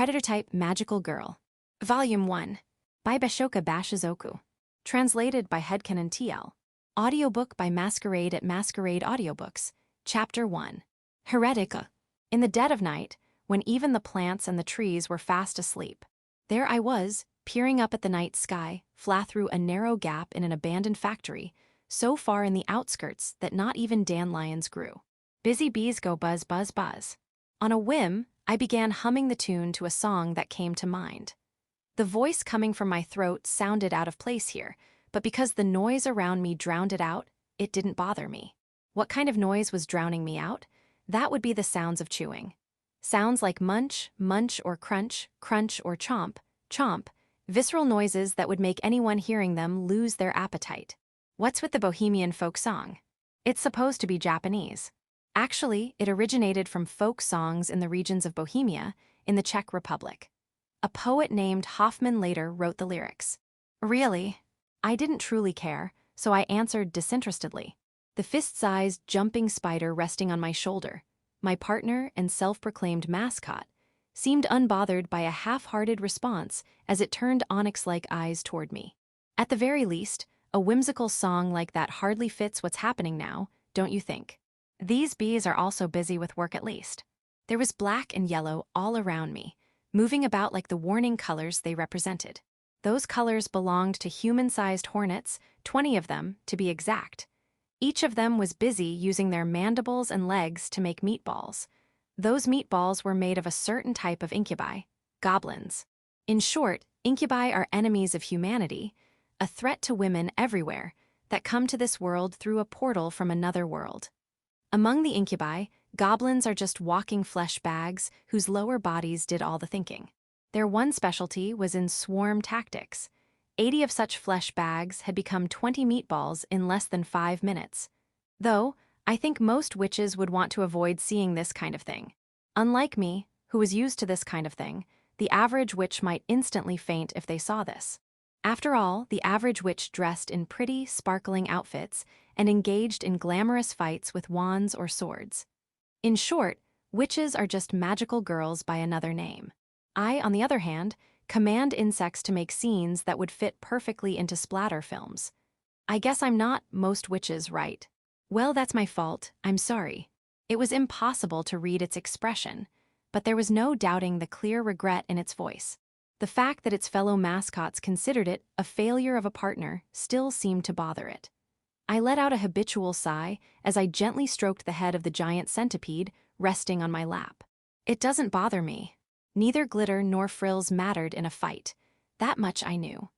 Predator-type magical girl. Volume 1. By Bashoka Bashizoku. Translated by Headcanon TL. Audiobook by Masquerade at Masquerade Audiobooks. Chapter 1. Heretical. In the dead of night, when even the plants and the trees were fast asleep, there I was, peering up at the night sky, flat through a narrow gap in an abandoned factory, so far in the outskirts that not even dandelions grew. Busy bees go buzz, buzz, buzz. On a whim, I began humming the tune to a song that came to mind. The voice coming from my throat sounded out of place here, but because the noise around me drowned it out, it didn't bother me. What kind of noise was drowning me out? That would be the sounds of chewing. Sounds like munch, munch or crunch, crunch or chomp, chomp, visceral noises that would make anyone hearing them lose their appetite. What's with the Bohemian folk song? It's supposed to be Japanese. Actually, it originated from folk songs in the regions of Bohemia, in the Czech Republic. A poet named Hoffman later wrote the lyrics. Really? I didn't truly care, so I answered disinterestedly. The fist-sized jumping spider resting on my shoulder, my partner and self-proclaimed mascot, seemed unbothered by a half-hearted response as it turned onyx-like eyes toward me. At the very least, a whimsical song like that hardly fits what's happening now, don't you think? These bees are also busy with work at least. There was black and yellow all around me, moving about like the warning colors they represented. Those colors belonged to human-sized hornets, 20 of them, to be exact. Each of them was busy using their mandibles and legs to make meatballs. Those meatballs were made of a certain type of incubi, goblins. In short, incubi are enemies of humanity, a threat to women everywhere that come to this world through a portal from another world. Among the incubi, goblins are just walking flesh bags whose lower bodies did all the thinking. Their one specialty was in swarm tactics. 80 of such flesh bags had become 20 meatballs in less than 5 minutes. Though, I think most witches would want to avoid seeing this kind of thing. Unlike me, who was used to this kind of thing, the average witch might instantly faint if they saw this. After all, the average witch dressed in pretty, sparkling outfits and engaged in glamorous fights with wands or swords. In short, witches are just magical girls by another name. I, on the other hand, command insects to make scenes that would fit perfectly into splatter films. I guess I'm not most witches, right? Well, that's my fault, I'm sorry. It was impossible to read its expression, but there was no doubting the clear regret in its voice. The fact that its fellow mascots considered it a failure of a partner still seemed to bother it. I let out a habitual sigh as I gently stroked the head of the giant centipede resting on my lap. It doesn't bother me. Neither glitter nor frills mattered in a fight. That much I knew.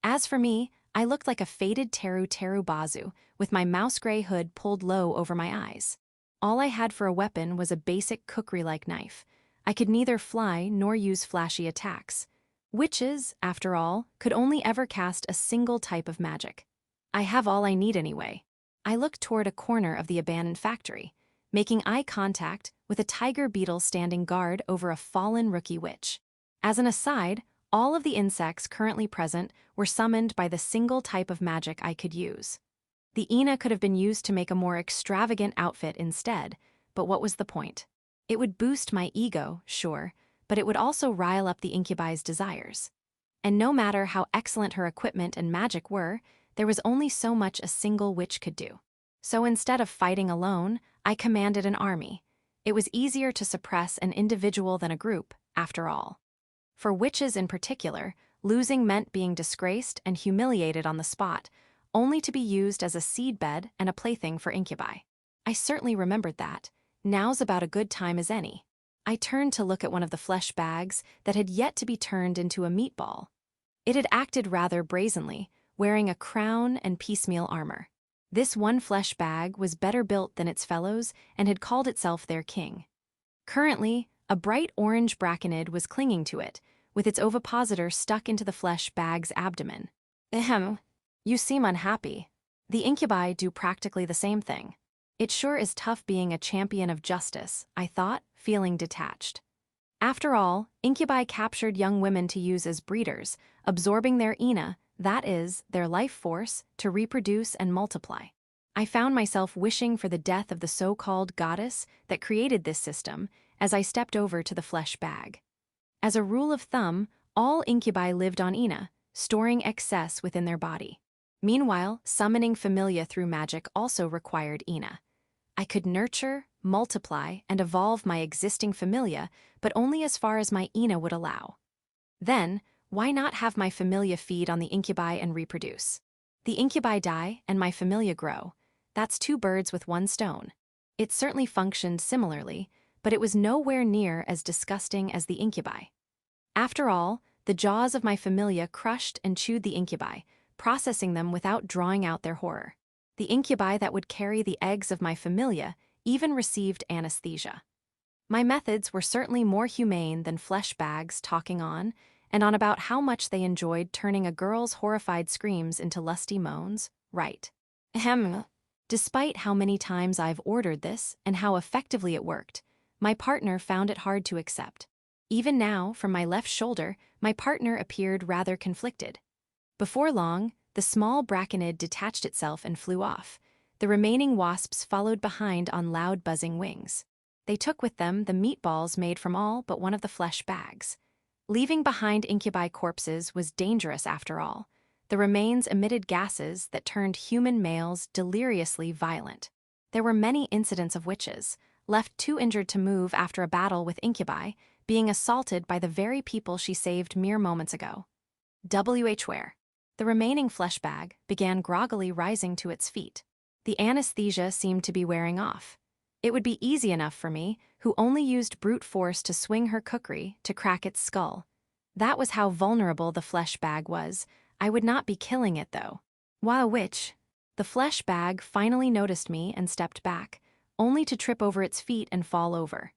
As for me, I looked like a faded teru bazu with my mouse-gray hood pulled low over my eyes. All I had for a weapon was a basic kukri-like knife. I could neither fly nor use flashy attacks. Witches, after all, could only ever cast a single type of magic. I have all I need anyway. I looked toward a corner of the abandoned factory, making eye contact with a tiger beetle standing guard over a fallen rookie witch. As an aside, all of the insects currently present were summoned by the single type of magic I could use. The Ina could have been used to make a more extravagant outfit instead, but what was the point? It would boost my ego, sure, but it would also rile up the incubi's desires. And no matter how excellent her equipment and magic were, there was only so much a single witch could do. So instead of fighting alone, I commanded an army. It was easier to suppress an individual than a group, after all. For witches in particular, losing meant being disgraced and humiliated on the spot, only to be used as a seedbed and a plaything for incubi. I certainly remembered that. Now's about a good time as any. I turned to look at one of the flesh bags that had yet to be turned into a meatball. It had acted rather brazenly, wearing a crown and piecemeal armor. This one flesh bag was better built than its fellows and had called itself their king. Currently, a bright orange braconid was clinging to it, with its ovipositor stuck into the flesh bag's abdomen. Ahem, you seem unhappy. The incubi do practically the same thing. It sure is tough being a champion of justice, I thought, feeling detached. After all, incubi captured young women to use as breeders, absorbing their ina, that is, their life force, to reproduce and multiply. I found myself wishing for the death of the so-called goddess that created this system as I stepped over to the flesh bag. As a rule of thumb, all incubi lived on Ina, storing excess within their body. Meanwhile, summoning familia through magic also required Ina. I could nurture, multiply, and evolve my existing familia, but only as far as my Ina would allow. Then, why not have my familia feed on the incubi and reproduce? The incubi die, and my familia grow. That's 2 birds with 1 stone. It certainly functioned similarly, but it was nowhere near as disgusting as the incubi. After all, the jaws of my familia crushed and chewed the incubi, processing them without drawing out their horror. The incubi that would carry the eggs of my familia even received anesthesia. My methods were certainly more humane than flesh bags talking on about how much they enjoyed turning a girl's horrified screams into lusty moans, right? Ahem. Despite how many times I've ordered this and how effectively it worked, my partner found it hard to accept. Even now, from my left shoulder, my partner appeared rather conflicted. Before long, the small braconid detached itself and flew off. The remaining wasps followed behind on loud buzzing wings. They took with them the meatballs made from all but one of the flesh bags. Leaving behind incubi corpses was dangerous after all. The remains emitted gases that turned human males deliriously violent. There were many incidents of witches, left too injured to move after a battle with incubi, being assaulted by the very people she saved mere moments ago. Where? The remaining flesh bag began groggily rising to its feet. The anesthesia seemed to be wearing off. It would be easy enough for me, who only used brute force to swing her kukri, to crack its skull. That was how vulnerable the flesh bag was. I would not be killing it, though. While which, the flesh bag finally noticed me and stepped back, only to trip over its feet and fall over.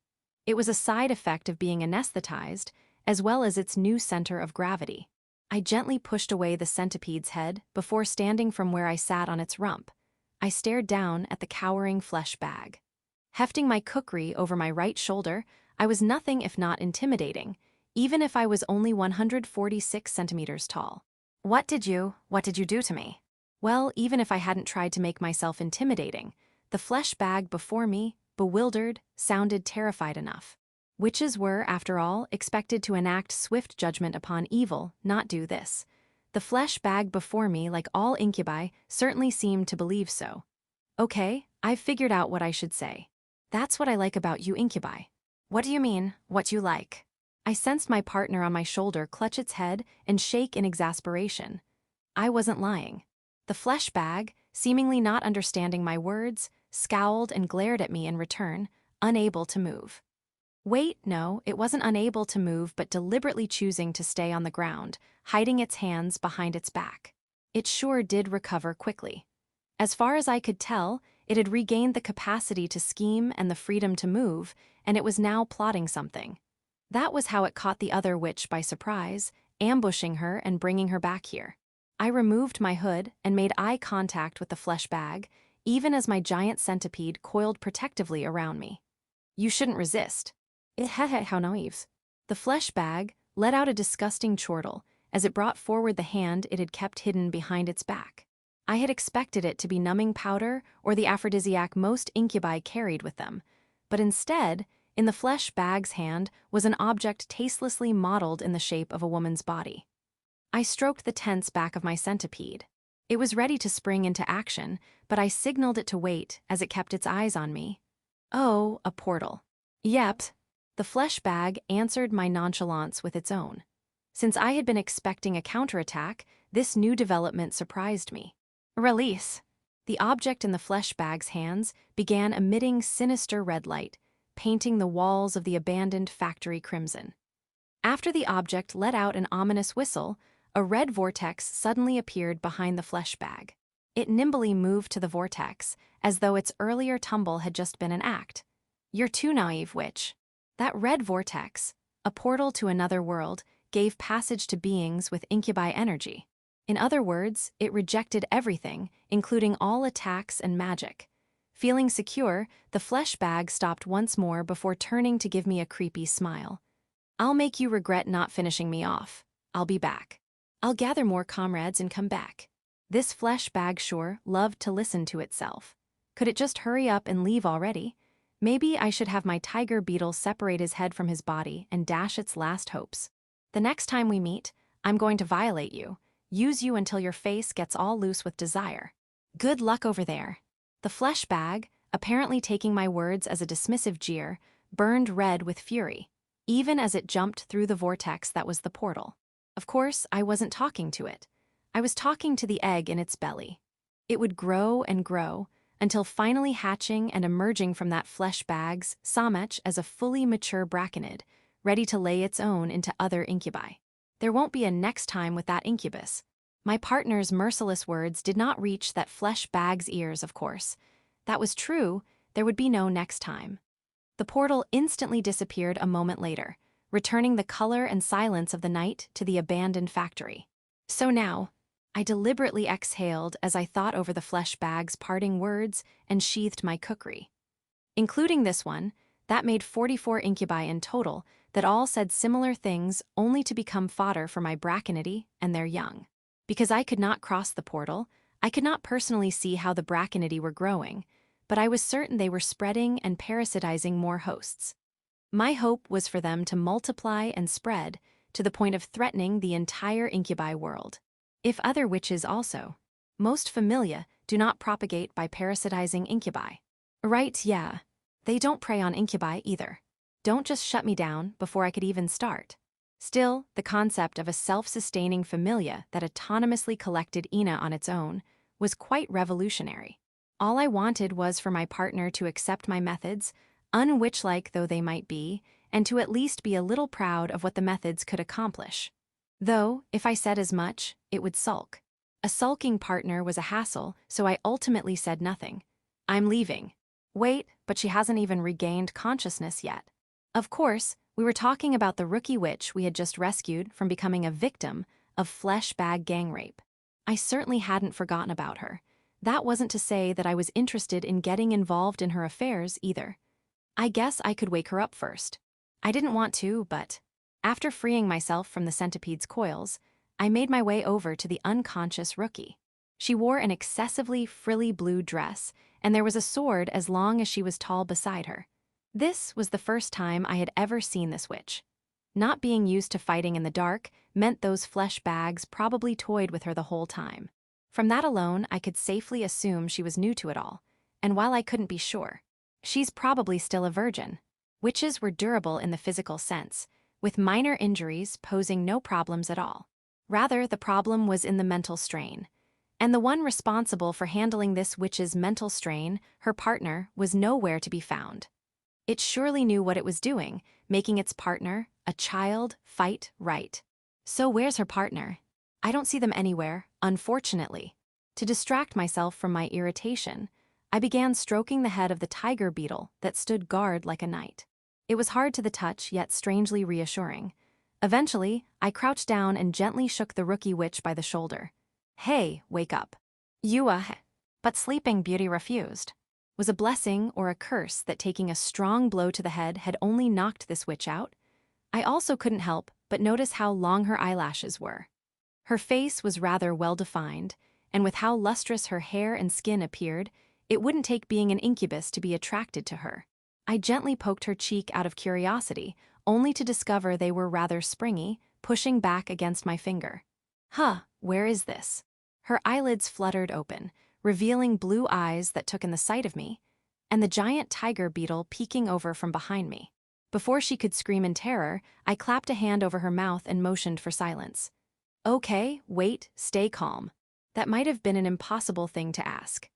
It was a side effect of being anesthetized, as well as its new center of gravity. I gently pushed away the centipede's head before standing from where I sat on its rump. I stared down at the cowering flesh bag. Hefting my kukri over my right shoulder, I was nothing if not intimidating, even if I was only 146 centimeters tall. What did you do to me? Well, even if I hadn't tried to make myself intimidating, the flesh bag before me, bewildered, sounded terrified enough. Witches were, after all, expected to enact swift judgment upon evil, not do this. The flesh bag before me, like all incubi, certainly seemed to believe so. Okay, I've figured out what I should say. That's what I like about you incubi. What do you mean, what you like? I sensed my partner on my shoulder clutch its head and shake in exasperation. I wasn't lying. The flesh bag, seemingly not understanding my words, scowled and glared at me in return, unable to move. Wait, no, it wasn't unable to move but deliberately choosing to stay on the ground, hiding its hands behind its back. It sure did recover quickly. As far as I could tell, it had regained the capacity to scheme and the freedom to move, and it was now plotting something. That was how it caught the other witch by surprise, ambushing her and bringing her back here. I removed my hood and made eye contact with the flesh bag, even as my giant centipede coiled protectively around me. You shouldn't resist. How naive. The flesh bag let out a disgusting chortle as it brought forward the hand it had kept hidden behind its back. I had expected it to be numbing powder or the aphrodisiac most incubi carried with them, but instead, in the flesh bag's hand was an object tastelessly modeled in the shape of a woman's body. I stroked the tense back of my centipede. It was ready to spring into action, but I signaled it to wait as it kept its eyes on me. Oh, a portal. Yep. The flesh bag answered my nonchalance with its own. Since I had been expecting a counterattack, this new development surprised me. Release. The object in the flesh bag's hands began emitting sinister red light, painting the walls of the abandoned factory crimson. After the object let out an ominous whistle, a red vortex suddenly appeared behind the flesh bag. It nimbly moved to the vortex, as though its earlier tumble had just been an act. You're too naive, witch. That red vortex, a portal to another world, gave passage to beings with incubi energy. In other words, it rejected everything, including all attacks and magic. Feeling secure, the flesh bag stopped once more before turning to give me a creepy smile. I'll make you regret not finishing me off. I'll be back. I'll gather more comrades and come back. This flesh bag sure loved to listen to itself. Could it just hurry up and leave already? Maybe I should have my tiger beetle separate his head from his body and dash its last hopes. The next time we meet, I'm going to violate you, use you until your face gets all loose with desire. Good luck over there. The flesh bag, apparently taking my words as a dismissive jeer, burned red with fury, even as it jumped through the vortex that was the portal. Of course, I wasn't talking to it. I was talking to the egg in its belly. It would grow and grow, until finally hatching and emerging from that flesh bag's samech as a fully mature brachinid, ready to lay its own into other incubi. There won't be a next time with that incubus. My partner's merciless words did not reach that flesh bag's ears, of course. That was true, there would be no next time. The portal instantly disappeared a moment later, returning the color and silence of the night to the abandoned factory. So now, I deliberately exhaled as I thought over the flesh bag's parting words and sheathed my kukri. Including this one, that made 44 incubi in total that all said similar things only to become fodder for my brachinidae and their young. Because I could not cross the portal, I could not personally see how the brachinidae were growing, but I was certain they were spreading and parasitizing more hosts. My hope was for them to multiply and spread to the point of threatening the entire incubi world. If other witches also. Most familia do not propagate by parasitizing incubi. Right, yeah. They don't prey on incubi either. Don't just shut me down before I could even start. Still, the concept of a self-sustaining familia that autonomously collected Ina on its own was quite revolutionary. All I wanted was for my partner to accept my methods, unwitch-like though they might be, and to at least be a little proud of what the methods could accomplish. Though, if I said as much, it would sulk. A sulking partner was a hassle, so I ultimately said nothing. I'm leaving. Wait, but she hasn't even regained consciousness yet. Of course, we were talking about the rookie witch we had just rescued from becoming a victim of flesh bag gang rape. I certainly hadn't forgotten about her. That wasn't to say that I was interested in getting involved in her affairs either. I guess I could wake her up first. I didn't want to, but after freeing myself from the centipede's coils, I made my way over to the unconscious rookie. She wore an excessively frilly blue dress, and there was a sword as long as she was tall beside her. This was the first time I had ever seen this witch. Not being used to fighting in the dark meant those flesh bags probably toyed with her the whole time. From that alone, I could safely assume she was new to it all, and while I couldn't be sure, she's probably still a virgin. Witches were durable in the physical sense, with minor injuries posing no problems at all. Rather, the problem was in the mental strain. And the one responsible for handling this witch's mental strain, her partner, was nowhere to be found. It surely knew what it was doing, making its partner, a child, fight right. So where's her partner? I don't see them anywhere, unfortunately. To distract myself from my irritation, I began stroking the head of the tiger beetle that stood guard like a knight. It was hard to the touch, yet strangely reassuring. Eventually, I crouched down and gently shook the rookie witch by the shoulder. Hey, wake up. But Sleeping Beauty refused. Was a blessing or a curse that taking a strong blow to the head had only knocked this witch out? I also couldn't help but notice how long her eyelashes were. Her face was rather well-defined, and with how lustrous her hair and skin appeared, it wouldn't take being an incubus to be attracted to her. I gently poked her cheek out of curiosity, only to discover they were rather springy, pushing back against my finger. Where is this? Her eyelids fluttered open, revealing blue eyes that took in the sight of me, and the giant tiger beetle peeking over from behind me. Before she could scream in terror, I clapped a hand over her mouth and motioned for silence. Okay, wait, stay calm. That might have been an impossible thing to ask.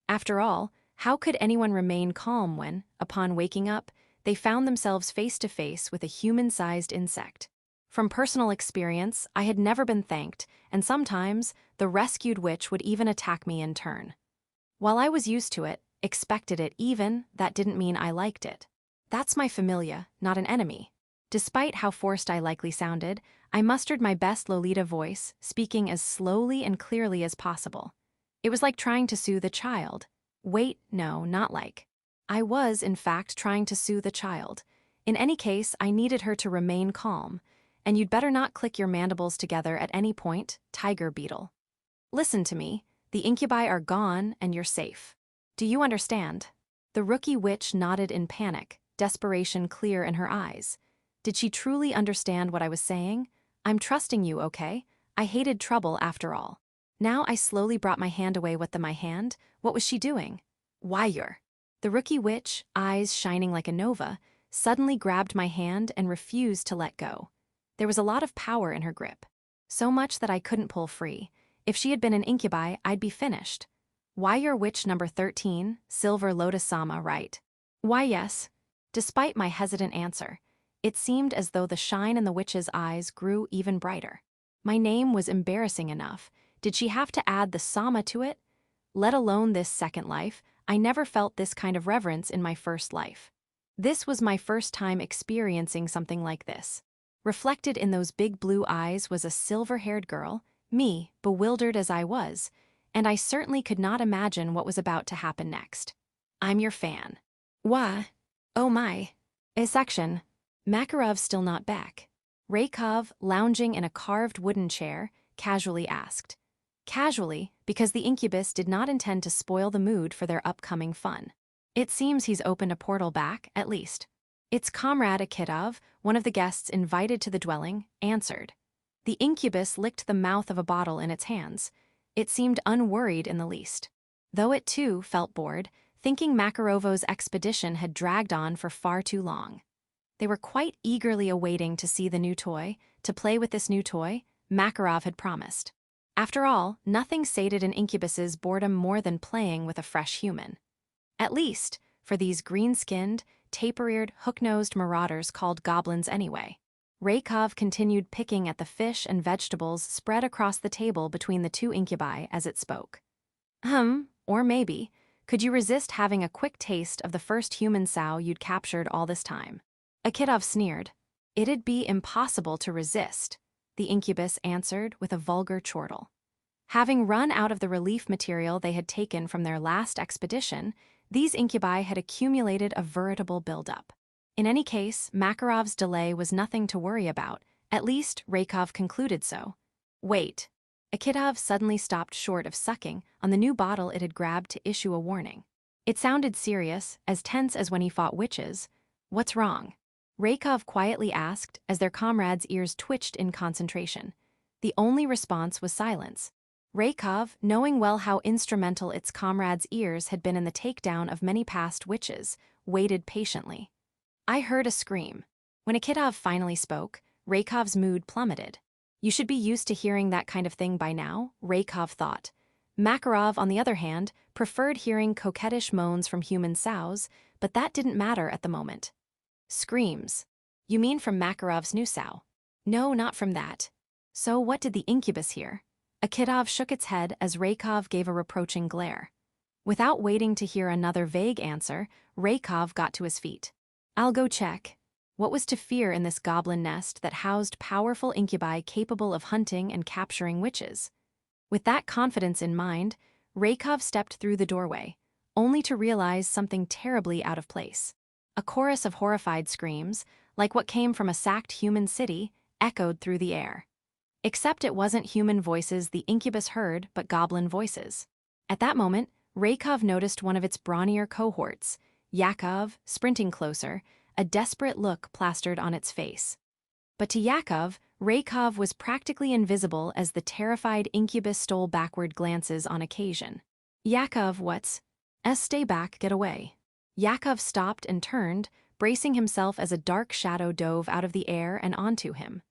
After all, how could anyone remain calm when, upon waking up, they found themselves face to face with a human-sized insect? From personal experience, I had never been thanked, and sometimes the rescued witch would even attack me in turn. While I was used to it, expected it even, that didn't mean I liked it. That's my familia, not an enemy. Despite how forced I likely sounded, I mustered my best Lolita voice, speaking as slowly and clearly as possible. It was like trying to soothe a child. Wait, no, not like. I was, in fact, trying to soothe a child. In any case, I needed her to remain calm. And you'd better not click your mandibles together at any point, tiger beetle. Listen to me, the incubi are gone and you're safe. Do you understand? The rookie witch nodded in panic, desperation clear in her eyes. Did she truly understand what I was saying? I'm trusting you, okay? I hated trouble after all. Now I slowly brought my hand away with my hand. What was she doing? Wire. The rookie witch, eyes shining like a nova, suddenly grabbed my hand and refused to let go. There was a lot of power in her grip. So much that I couldn't pull free. If she had been an incubi, I'd be finished. Wire witch number 13, Silver Lotus-sama, right? Why yes. Despite my hesitant answer, it seemed as though the shine in the witch's eyes grew even brighter. My name was embarrassing enough. Did she have to add the sama to it? Let alone this second life, I never felt this kind of reverence in my first life. This was my first time experiencing something like this. Reflected in those big blue eyes was a silver-haired girl, me, bewildered as I was, and I certainly could not imagine what was about to happen next. I'm your fan. Wah. Oh my. A section. Makarov still not back. Raykov, lounging in a carved wooden chair, casually asked. Casually, because the Incubus did not intend to spoil the mood for their upcoming fun. It seems he's opened a portal back, at least. Its comrade Akitov, one of the guests invited to the dwelling, answered. The Incubus licked the mouth of a bottle in its hands. It seemed unworried in the least. Though it too felt bored, thinking Makarovo's expedition had dragged on for far too long. They were quite eagerly awaiting to see the new toy, to play with this new toy, Makarov had promised. After all, nothing sated an Incubus's boredom more than playing with a fresh human. At least, for these green-skinned, taper-eared, hook-nosed marauders called goblins anyway. Raykov continued picking at the fish and vegetables spread across the table between the two incubi as it spoke. Or maybe, could you resist having a quick taste of the first human sow you'd captured all this time? Akitov sneered. It'd be impossible to resist, the Incubus answered with a vulgar chortle. Having run out of the relief material they had taken from their last expedition, these incubi had accumulated a veritable buildup. In any case, Makarov's delay was nothing to worry about, at least Raykov concluded so. Wait. Akitov suddenly stopped short of sucking on the new bottle it had grabbed to issue a warning. It sounded serious, as tense as when he fought witches. What's wrong? Raykov quietly asked as their comrade's ears twitched in concentration. The only response was silence. Raykov, knowing well how instrumental its comrade's ears had been in the takedown of many past witches, waited patiently. I heard a scream. When Akitov finally spoke, Raykov's mood plummeted. You should be used to hearing that kind of thing by now, Raykov thought. Makarov, on the other hand, preferred hearing coquettish moans from human sows, but that didn't matter at the moment. Screams. You mean from Makarov's new sow? No, not from that. So what did the Incubus hear? Akitov shook its head as Raykov gave a reproaching glare. Without waiting to hear another vague answer, Raykov got to his feet. I'll go check. What was to fear in this goblin nest that housed powerful incubi capable of hunting and capturing witches? With that confidence in mind, Raykov stepped through the doorway, only to realize something terribly out of place. A chorus of horrified screams, like what came from a sacked human city, echoed through the air. Except it wasn't human voices the Incubus heard, but goblin voices. At that moment, Raykov noticed one of its brawnier cohorts, Yakov, sprinting closer, a desperate look plastered on its face. But to Yakov, Raykov was practically invisible as the terrified Incubus stole backward glances on occasion. Yakov, what's? Stay back, get away. Yakov stopped and turned, bracing himself as a dark shadow dove out of the air and onto him.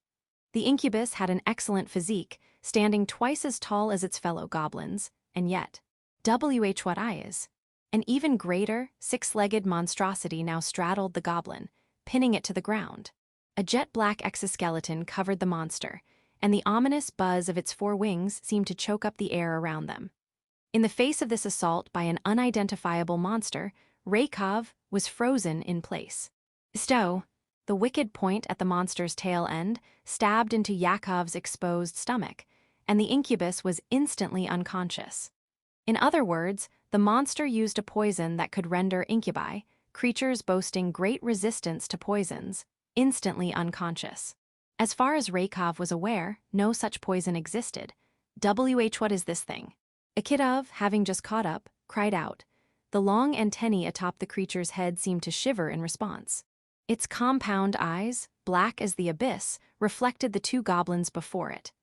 The Incubus had an excellent physique, standing twice as tall as its fellow goblins, and yet, what is? An even greater, six-legged monstrosity now straddled the goblin, pinning it to the ground. A jet-black exoskeleton covered the monster, and the ominous buzz of its four wings seemed to choke up the air around them. In the face of this assault by an unidentifiable monster, Raykov was frozen in place. Stow! The wicked point at the monster's tail end stabbed into Yakov's exposed stomach, and the Incubus was instantly unconscious. In other words, the monster used a poison that could render incubi, creatures boasting great resistance to poisons, instantly unconscious. As far as Raykov was aware, no such poison existed. What is this thing? Akitov, having just caught up, cried out. The long antennae atop the creature's head seemed to shiver in response. Its compound eyes, black as the abyss, reflected the two goblins before it.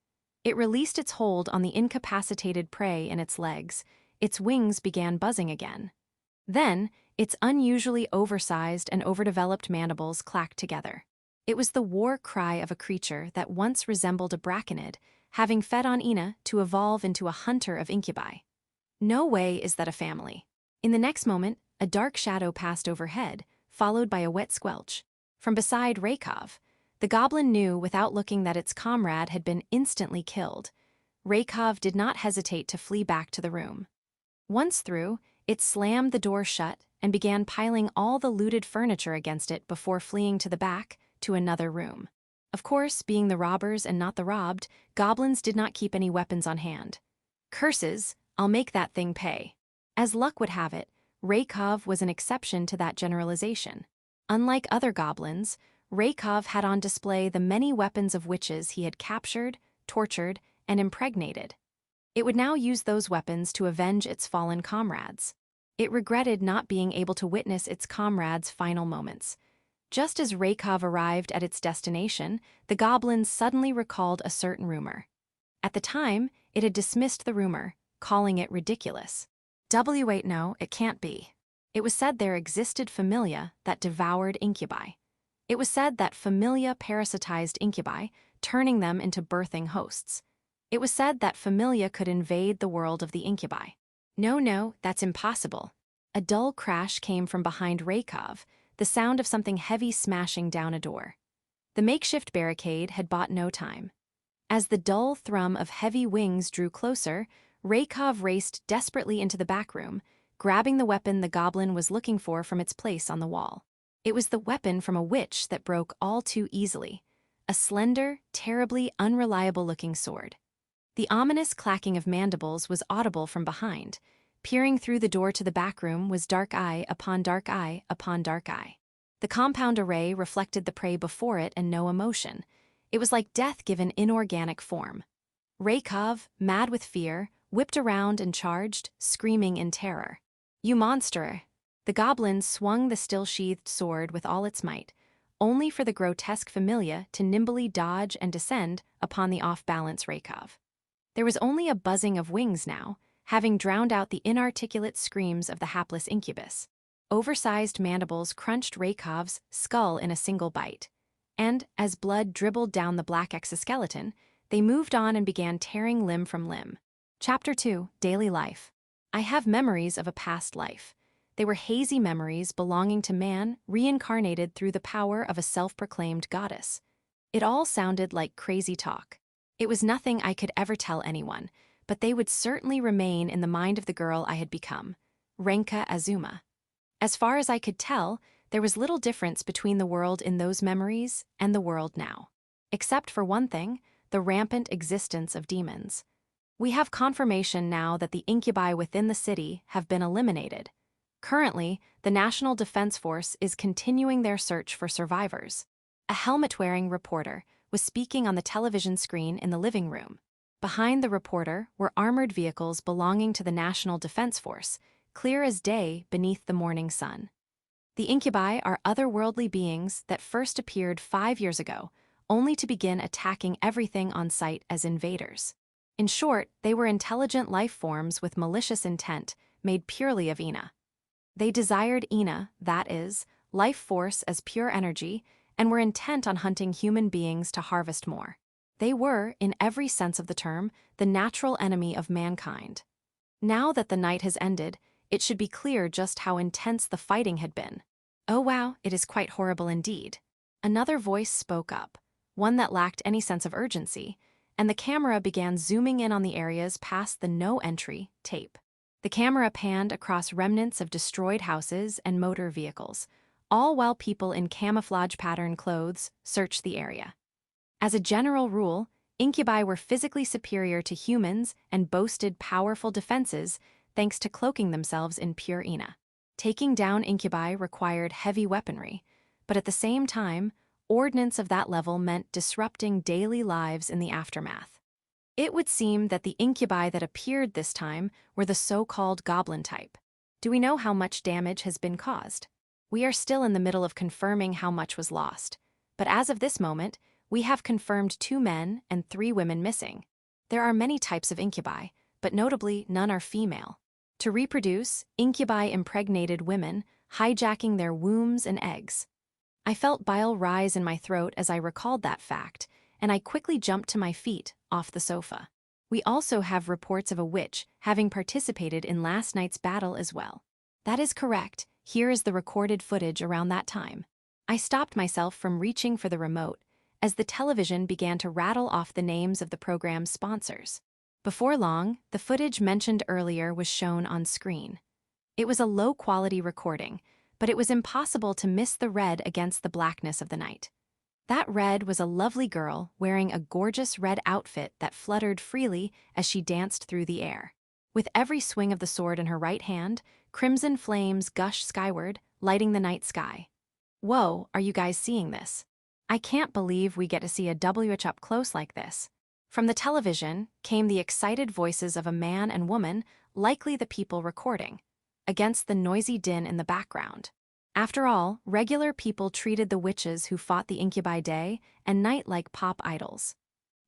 It released its hold on the incapacitated prey in its legs. Its wings began buzzing again. Then, its unusually oversized and overdeveloped mandibles clacked together. It was the war cry of a creature that once resembled a braconid, having fed on Ina to evolve into a hunter of incubi. No way is that a family. In the next moment, a dark shadow passed overhead, followed by a wet squelch. From beside Raykov, the goblin knew without looking that its comrade had been instantly killed. Raykov did not hesitate to flee back to the room. Once through, it slammed the door shut and began piling all the looted furniture against it before fleeing to the back, to another room. Of course, being the robbers and not the robbed, goblins did not keep any weapons on hand. Curses, I'll make that thing pay. As luck would have it, Raykov was an exception to that generalization. Unlike other goblins, Raykov had on display the many weapons of witches he had captured, tortured, and impregnated. It would now use those weapons to avenge its fallen comrades. It regretted not being able to witness its comrades' final moments. Just as Raykov arrived at its destination, the goblins suddenly recalled a certain rumor. At the time, it had dismissed the rumor, calling it ridiculous. Wait, no, it can't be. It was said there existed familia that devoured incubi. It was said that familia parasitized incubi, turning them into birthing hosts. It was said that familia could invade the world of the incubi. No, that's impossible. A dull crash came from behind Raykov, the sound of something heavy smashing down a door. The makeshift barricade had bought no time. As the dull thrum of heavy wings drew closer, Raykov raced desperately into the back room, grabbing the weapon the goblin was looking for from its place on the wall. It was the weapon from a witch that broke all too easily. A slender, terribly unreliable-looking sword. The ominous clacking of mandibles was audible from behind. Peering through the door to the back room was dark eye upon dark eye upon dark eye. The compound array reflected the prey before it and no emotion. It was like death given inorganic form. Raykov, mad with fear, whipped around and charged, screaming in terror. "You monster!" The goblin swung the still-sheathed sword with all its might, only for the grotesque familia to nimbly dodge and descend upon the off-balance Raykov. There was only a buzzing of wings now, having drowned out the inarticulate screams of the hapless incubus. Oversized mandibles crunched Raykov's skull in a single bite, and, as blood dribbled down the black exoskeleton, they moved on and began tearing limb from limb. Chapter 2, Daily Life. I have memories of a past life. They were hazy memories belonging to man reincarnated through the power of a self-proclaimed goddess. It all sounded like crazy talk. It was nothing I could ever tell anyone, but they would certainly remain in the mind of the girl I had become, Renka Azuma. As far as I could tell, there was little difference between the world in those memories and the world now. Except for one thing, the rampant existence of demons. We have confirmation now that the incubi within the city have been eliminated. Currently, the National Defense Force is continuing their search for survivors. A helmet-wearing reporter was speaking on the television screen in the living room. Behind the reporter were armored vehicles belonging to the National Defense Force, clear as day beneath the morning sun. The incubi are otherworldly beings that first appeared 5 years ago, only to begin attacking everything on sight as invaders. In short, they were intelligent life forms with malicious intent, made purely of Ina. They desired Ina, that is, life force as pure energy, and were intent on hunting human beings to harvest more. They were, in every sense of the term, the natural enemy of mankind. Now that the night has ended, it should be clear just how intense the fighting had been. Oh wow, it is quite horrible indeed. Another voice spoke up, one that lacked any sense of urgency, and the camera began zooming in on the areas past the no entry tape. The camera panned across remnants of destroyed houses and motor vehicles, all while people in camouflage pattern clothes searched the area. As a general rule, incubi were physically superior to humans and boasted powerful defenses thanks to cloaking themselves in pure Ina. Taking down incubi required heavy weaponry, but at the same time, ordnance of that level meant disrupting daily lives in the aftermath. It would seem that the incubi that appeared this time were the so-called goblin type. Do we know how much damage has been caused? We are still in the middle of confirming how much was lost, but as of this moment, we have confirmed 2 men and 3 women missing. There are many types of incubi, but notably none are female. To reproduce, incubi impregnated women, hijacking their wombs and eggs. I felt bile rise in my throat as I recalled that fact, and I quickly jumped to my feet, off the sofa. We also have reports of a witch having participated in last night's battle as well. That is correct. Here is the recorded footage around that time. I stopped myself from reaching for the remote as the television began to rattle off the names of the program's sponsors. Before long, the footage mentioned earlier was shown on screen. It was a low-quality recording, but it was impossible to miss the red against the blackness of the night. That red was a lovely girl wearing a gorgeous red outfit that fluttered freely as she danced through the air. With every swing of the sword in her right hand, crimson flames gushed skyward, lighting the night sky. Whoa, are you guys seeing this? I can't believe we get to see a WH up close like this. From the television came the excited voices of a man and woman, likely the people recording, against the noisy din in the background. After all, regular people treated the witches who fought the incubi day and night like pop idols.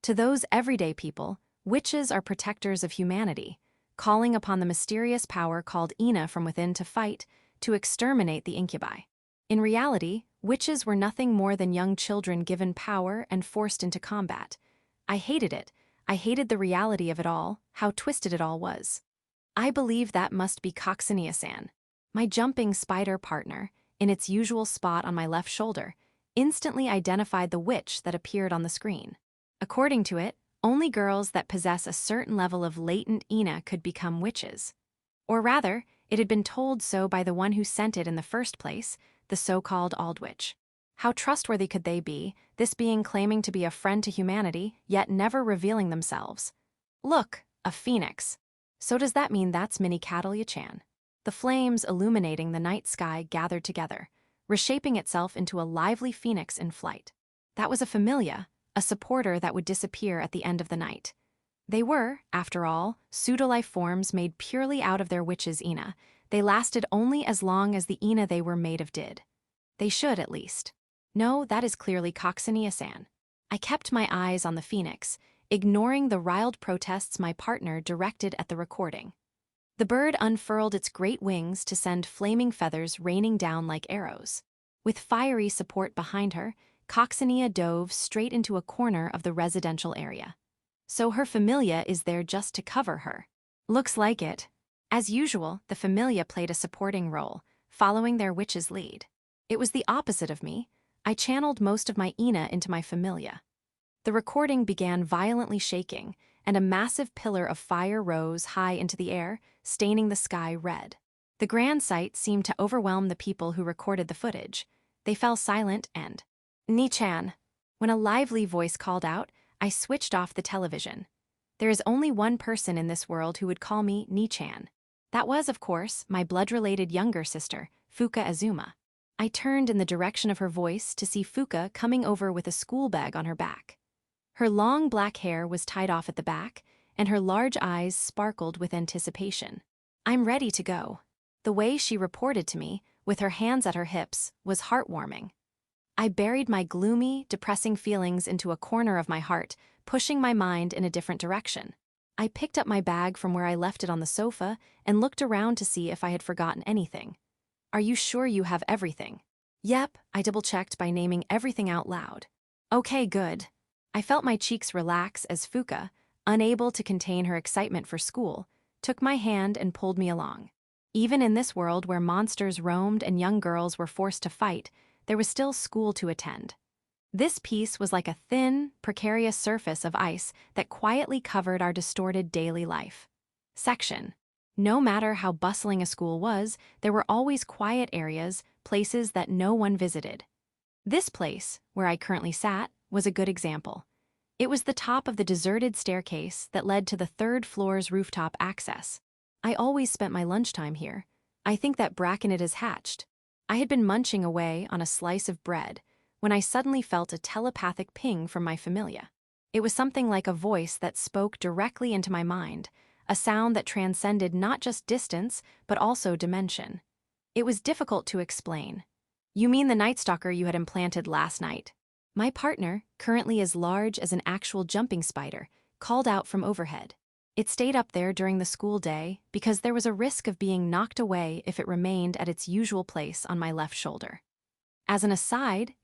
To those everyday people, witches are protectors of humanity, calling upon the mysterious power called Ina from within to fight, to exterminate the incubi. In reality, witches were nothing more than young children given power and forced into combat. I hated it. I hated the reality of it all, how twisted it all was. I believe that must be Coccinea-san. My jumping spider partner, in its usual spot on my left shoulder, instantly identified the witch that appeared on the screen. According to it, only girls that possess a certain level of latent Ina could become witches. Or rather, it had been told so by the one who sent it in the first place, the so-called Aldwitch. How trustworthy could they be, this being claiming to be a friend to humanity, yet never revealing themselves? Look, a phoenix. So does that mean that's Minnie Catalia-chan? The flames illuminating the night sky gathered together, reshaping itself into a lively phoenix in flight. That was a familia, a supporter that would disappear at the end of the night. They were, after all, pseudo-life forms made purely out of their witch's Ina. They lasted only as long as the Ina they were made of did. They should, at least. No, that is clearly Coccinea-san. I kept my eyes on the phoenix, ignoring the riled protests my partner directed at the recording. The bird unfurled its great wings to send flaming feathers raining down like arrows. With fiery support behind her, Coccinea dove straight into a corner of the residential area. So her familia is there just to cover her. Looks like it. As usual, the familia played a supporting role, following their witch's lead. It was the opposite of me. I channeled most of my Ina into my familia. The recording began violently shaking, and a massive pillar of fire rose high into the air, staining the sky red. The grand sight seemed to overwhelm the people who recorded the footage. They fell silent and, "Ni-chan." When a lively voice called out, I switched off the television. There is only one person in this world who would call me Ni-chan. That was, of course, my blood-related younger sister, Fuka Azuma. I turned in the direction of her voice to see Fuka coming over with a school bag on her back. Her long black hair was tied off at the back, and her large eyes sparkled with anticipation. "I'm ready to go." The way she reported to me, with her hands at her hips, was heartwarming. I buried my gloomy, depressing feelings into a corner of my heart, pushing my mind in a different direction. I picked up my bag from where I left it on the sofa and looked around to see if I had forgotten anything. "Are you sure you have everything?" "Yep," I double-checked by naming everything out loud. "Okay, good." I felt my cheeks relax as Fuka, unable to contain her excitement for school, took my hand and pulled me along. Even in this world where monsters roamed and young girls were forced to fight, there was still school to attend. This piece was like a thin, precarious surface of ice that quietly covered our distorted daily life. Section. No matter how bustling a school was, there were always quiet areas, places that no one visited. This place, where I currently sat, was a good example. It was the top of the deserted staircase that led to the third floor's rooftop access. I always spent my lunchtime here. I think that brackenet has hatched. I had been munching away on a slice of bread when I suddenly felt a telepathic ping from my familia. It was something like a voice that spoke directly into my mind. a sound that transcended not just distance, but also dimension. It was difficult to explain. "You mean the Night Stalker you had implanted last night?" My partner, currently as large as an actual jumping spider, called out from overhead. It stayed up there during the school day because there was a risk of being knocked away if it remained at its usual place on my left shoulder. As an aside,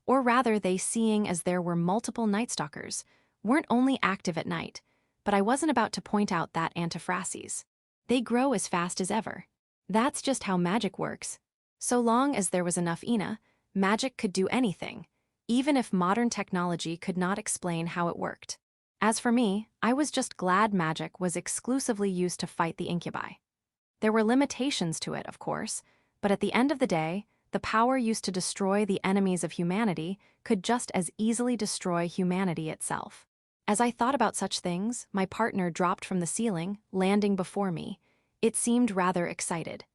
or rather they, seeing as there were multiple Night Stalkers, weren't only active at night, but I wasn't about to point out that antiphrases. They grow as fast as ever. That's just how magic works. So long as there was enough Ina, magic could do anything, even if modern technology could not explain how it worked. As for me, I was just glad magic was exclusively used to fight the Incubi. There were limitations to it, of course, but at the end of the day, the power used to destroy the enemies of humanity could just as easily destroy humanity itself. As I thought about such things, my partner dropped from the ceiling, landing before me. It seemed rather excited.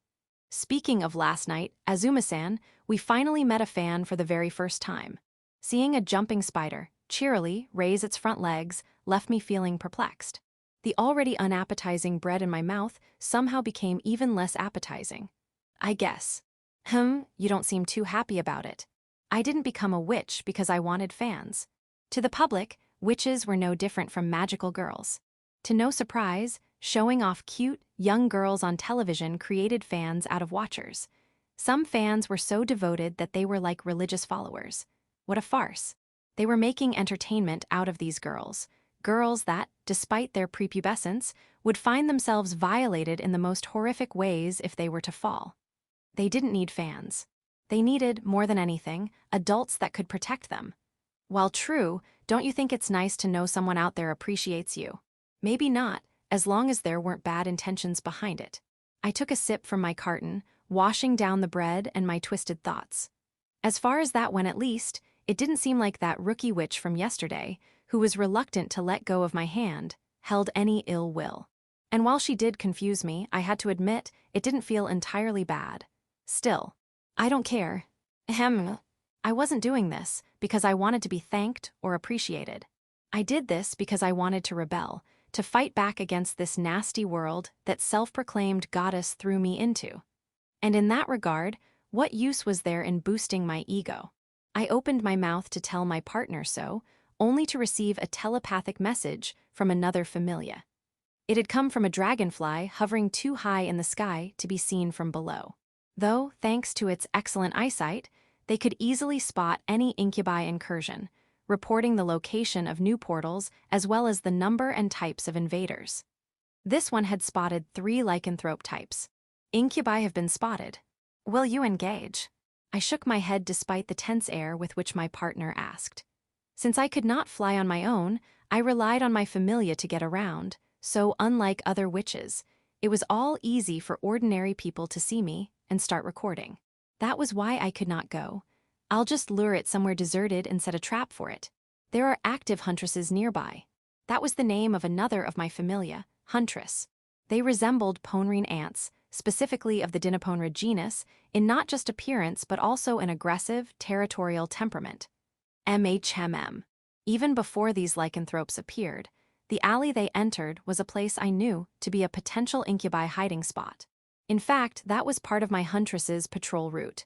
Speaking of last night, Azuma-san, we finally met a fan for the very first time. Seeing a jumping spider cheerily raise its front legs left me feeling perplexed. The already unappetizing bread in my mouth somehow became even less appetizing. I guess. You don't seem too happy about it. I didn't become a witch because I wanted fans. To the public, witches were no different from magical girls. To no surprise, showing off cute, young girls on television created fans out of watchers. Some fans were so devoted that they were like religious followers. What a farce. They were making entertainment out of these girls that, despite their prepubescence, would find themselves violated in the most horrific ways if they were to fall. They didn't need fans. They needed, more than anything, adults that could protect them. While true, don't you think it's nice to know someone out there appreciates you? Maybe not, as long as there weren't bad intentions behind it. I took a sip from my carton, washing down the bread and my twisted thoughts. As far as that went, at least, it didn't seem like that rookie witch from yesterday, who was reluctant to let go of my hand, held any ill will. And while she did confuse me, I had to admit it didn't feel entirely bad. Still, I don't care. I wasn't doing this because I wanted to be thanked or appreciated. I did this because I wanted to rebel, to fight back against this nasty world that self-proclaimed goddess threw me into. And in that regard, what use was there in boosting my ego? I opened my mouth to tell my partner so, only to receive a telepathic message from another familia. It had come from a dragonfly hovering too high in the sky to be seen from below. Though, thanks to its excellent eyesight, they could easily spot any Incubi incursion, reporting the location of new portals as well as the number and types of invaders. This one had spotted 3 lycanthrope types. Incubi have been spotted. Will you engage? I shook my head despite the tense air with which my partner asked. Since I could not fly on my own, I relied on my familia to get around, so unlike other witches, it was all easy for ordinary people to see me and start recording. That was why I could not go. I'll just lure it somewhere deserted and set a trap for it. There are active huntresses nearby. That was the name of another of my familia, Huntress. They resembled Ponrine ants, specifically of the Dinoponra genus, in not just appearance but also an aggressive, territorial temperament. Even before these lycanthropes appeared, the alley they entered was a place I knew to be a potential Incubi hiding spot. In fact, that was part of my Huntress's patrol route.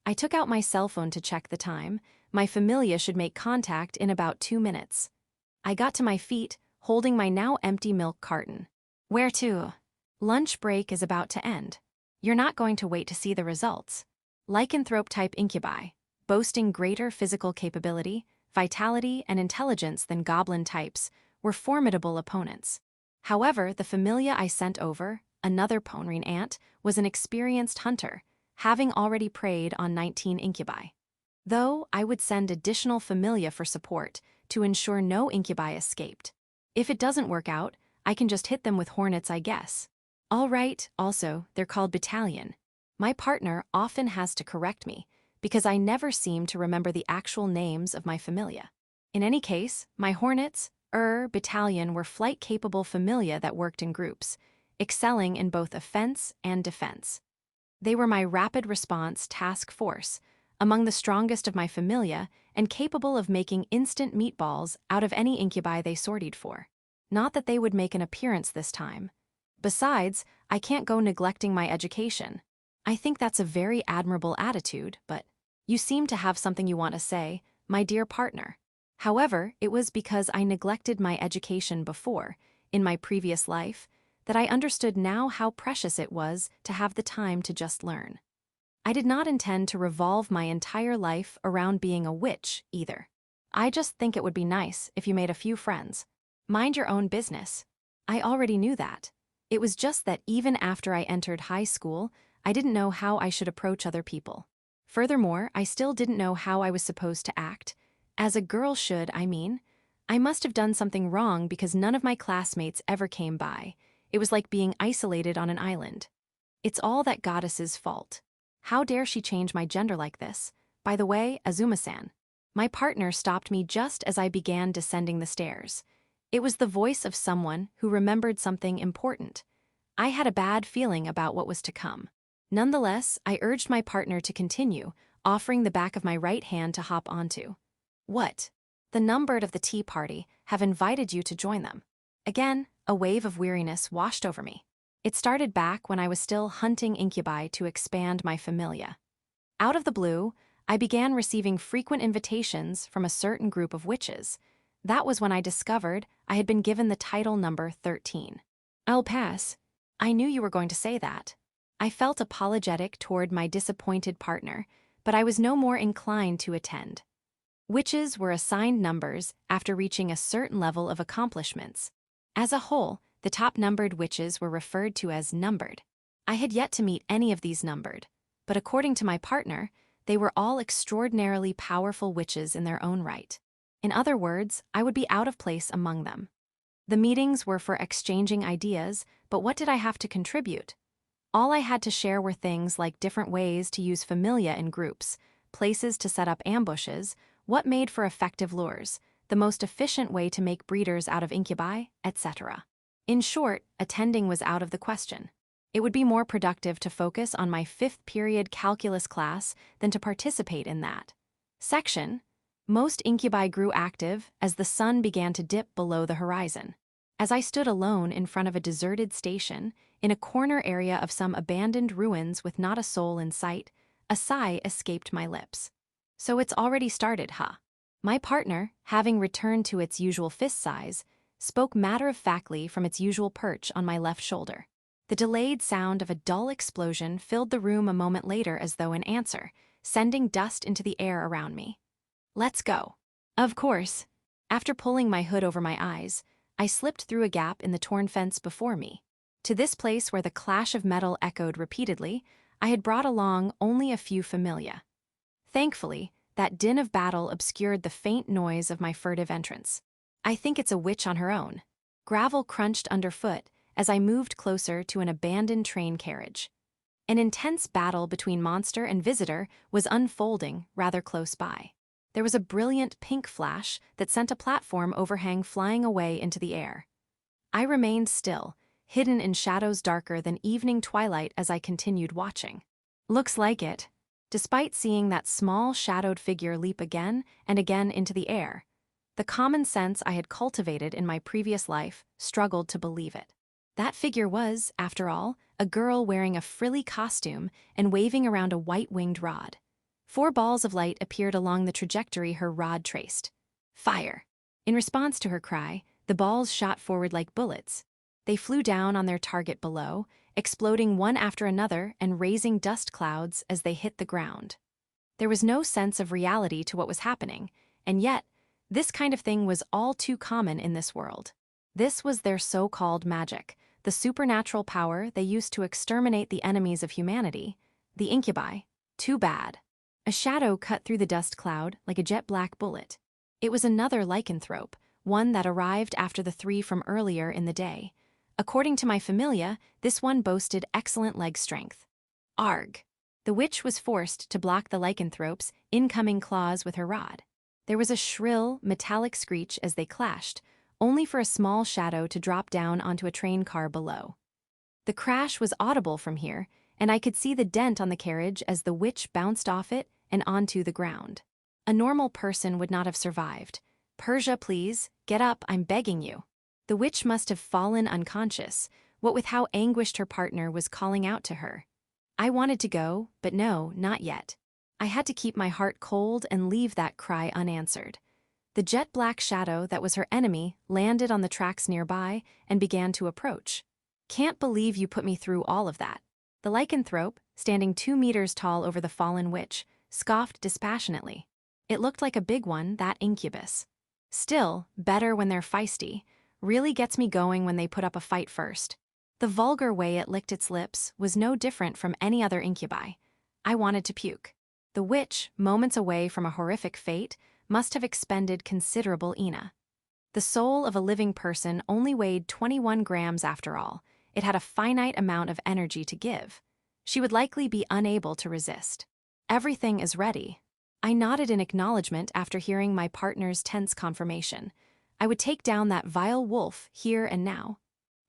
I took out my cell phone to check the time. My familia should make contact in about 2 minutes. I got to my feet, holding my now empty milk carton. Where to? Lunch break is about to end. You're not going to wait to see the results. Lycanthrope-type Incubi, boasting greater physical capability, vitality, and intelligence than goblin types, were formidable opponents. However, the familia I sent over, another Ponrine ant, was an experienced hunter, having already preyed on 19 Incubi. Though, I would send additional familia for support to ensure no Incubi escaped. If it doesn't work out, I can just hit them with hornets, I guess. All right, also, they're called battalion. My partner often has to correct me, because I never seem to remember the actual names of my familia. In any case, my hornets, battalion were flight-capable familia that worked in groups, excelling in both offense and defense. They were my rapid response task force, among the strongest of my familia and capable of making instant meatballs out of any Incubi they sortied for. Not that they would make an appearance this time. Besides, I can't go neglecting my education. I think that's a very admirable attitude, but you seem to have something you want to say, my dear partner. However, it was because I neglected my education before, in my previous life, that I understood now how precious it was to have the time to just learn. I did not intend to revolve my entire life around being a witch, either. I just think it would be nice if you made a few friends. Mind your own business. I already knew that. It was just that even after I entered high school, I didn't know how I should approach other people. Furthermore, I still didn't know how I was supposed to act. As a girl should, I mean. I must have done something wrong because none of my classmates ever came by. It was like being isolated on an island. It's all that goddess's fault. How dare she change my gender like this? By the way, Azuma-san. My partner stopped me just as I began descending the stairs. It was the voice of someone who remembered something important. I had a bad feeling about what was to come. Nonetheless, I urged my partner to continue, offering the back of my right hand to hop onto. What? The numbered of the tea party have invited you to join them. Again, a wave of weariness washed over me. It started back when I was still hunting Incubi to expand my familia. Out of the blue, I began receiving frequent invitations from a certain group of witches. That was when I discovered I had been given the title number 13. I'll pass. I knew you were going to say that. I felt apologetic toward my disappointed partner, but I was no more inclined to attend. Witches were assigned numbers after reaching a certain level of accomplishments. As a whole, the top-numbered witches were referred to as numbered. I had yet to meet any of these numbered, but according to my partner, they were all extraordinarily powerful witches in their own right. In other words, I would be out of place among them. The meetings were for exchanging ideas, but what did I have to contribute? All I had to share were things like different ways to use familia in groups, places to set up ambushes, what made for effective lures, the most efficient way to make breeders out of incubi, etc. In short, attending was out of the question. It would be more productive to focus on my 5th period calculus class than to participate in that section. Most incubi grew active as the sun began to dip below the horizon. As I stood alone in front of a deserted station, in a corner area of some abandoned ruins with not a soul in sight, a sigh escaped my lips. So it's already started, huh? My partner, having returned to its usual fist size, spoke matter-of-factly from its usual perch on my left shoulder. The delayed sound of a dull explosion filled the room a moment later as though in answer, sending dust into the air around me. Let's go. Of course. After pulling my hood over my eyes, I slipped through a gap in the torn fence before me. To this place where the clash of metal echoed repeatedly, I had brought along only a few familia. Thankfully, that din of battle obscured the faint noise of my furtive entrance. I think it's a witch on her own. Gravel crunched underfoot as I moved closer to an abandoned train carriage. An intense battle between monster and visitor was unfolding rather close by. There was a brilliant pink flash that sent a platform overhang flying away into the air. I remained still, hidden in shadows darker than evening twilight as I continued watching. Looks like it. Despite seeing that small shadowed figure leap again and again into the air, the common sense I had cultivated in my previous life struggled to believe it. That figure was, after all, a girl wearing a frilly costume and waving around a white-winged rod. 4 balls of light appeared along the trajectory her rod traced. Fire! In response to her cry, the balls shot forward like bullets. They flew down on their target below, exploding one after another and raising dust clouds as they hit the ground. There was no sense of reality to what was happening, and yet, this kind of thing was all too common in this world. This was their so-called magic, the supernatural power they used to exterminate the enemies of humanity, the incubi. Too bad. A shadow cut through the dust cloud like a jet-black bullet. It was another lycanthrope, one that arrived after the 3 from earlier in the day. According to my familia, this one boasted excellent leg strength. Arg! The witch was forced to block the lycanthrope's incoming claws with her rod. There was a shrill, metallic screech as they clashed, only for a small shadow to drop down onto a train car below. The crash was audible from here, and I could see the dent on the carriage as the witch bounced off it and onto the ground. A normal person would not have survived. Persia, please, get up, I'm begging you. The witch must have fallen unconscious, what with how anguished her partner was calling out to her. I wanted to go, but no, not yet. I had to keep my heart cold and leave that cry unanswered. The jet-black shadow that was her enemy landed on the tracks nearby and began to approach. Can't believe you put me through all of that. The lycanthrope, standing 2 meters tall over the fallen witch, scoffed dispassionately. It looked like a big one, that Incubus. Still, better when they're feisty. Really gets me going when they put up a fight first. The vulgar way it licked its lips was no different from any other incubi. I wanted to puke. The witch, moments away from a horrific fate, must have expended considerable ina. The soul of a living person only weighed 21 grams after all. It had a finite amount of energy to give. She would likely be unable to resist. Everything is ready. I nodded in acknowledgement after hearing my partner's tense confirmation. I would take down that vile wolf here and now.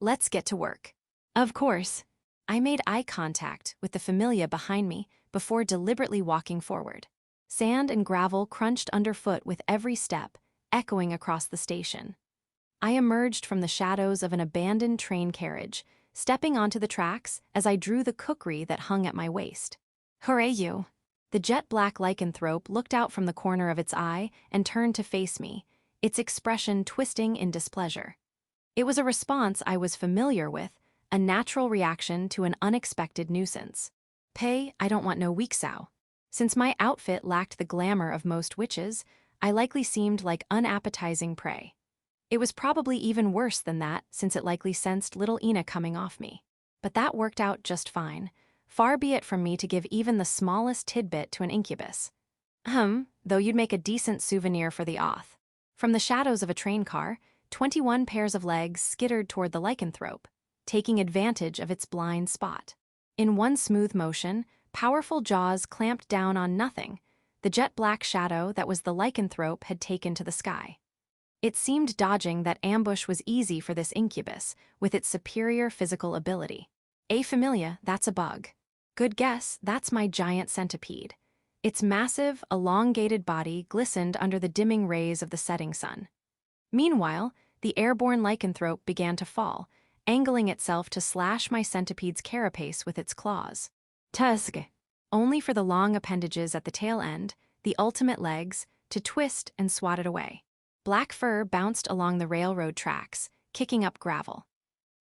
Let's get to work. Of course. I made eye contact with the familia behind me before deliberately walking forward. Sand and gravel crunched underfoot with every step, echoing across the station. I emerged from the shadows of an abandoned train carriage, stepping onto the tracks as I drew the kukri that hung at my waist. Hooray you! The jet-black lycanthrope looked out from the corner of its eye and turned to face me, its expression twisting in displeasure. It was a response I was familiar with, a natural reaction to an unexpected nuisance. Pay, I don't want no weak sow. Since my outfit lacked the glamour of most witches, I likely seemed like unappetizing prey. It was probably even worse than that, since it likely sensed little Ina coming off me. But that worked out just fine. Far be it from me to give even the smallest tidbit to an incubus. Though you'd make a decent souvenir for the oth. From the shadows of a train car, 21 pairs of legs skittered toward the lycanthrope, taking advantage of its blind spot. In one smooth motion, powerful jaws clamped down on nothing. The jet-black shadow that was the lycanthrope had taken to the sky. It seemed dodging that ambush was easy for this incubus, with its superior physical ability. A familia, that's a bug. Good guess, that's my giant centipede. Its massive, elongated body glistened under the dimming rays of the setting sun. Meanwhile, the airborne lycanthrope began to fall, angling itself to slash my centipede's carapace with its claws. Tusk! Only for the long appendages at the tail end, the ultimate legs, to twist and swat it away. Black fur bounced along the railroad tracks, kicking up gravel.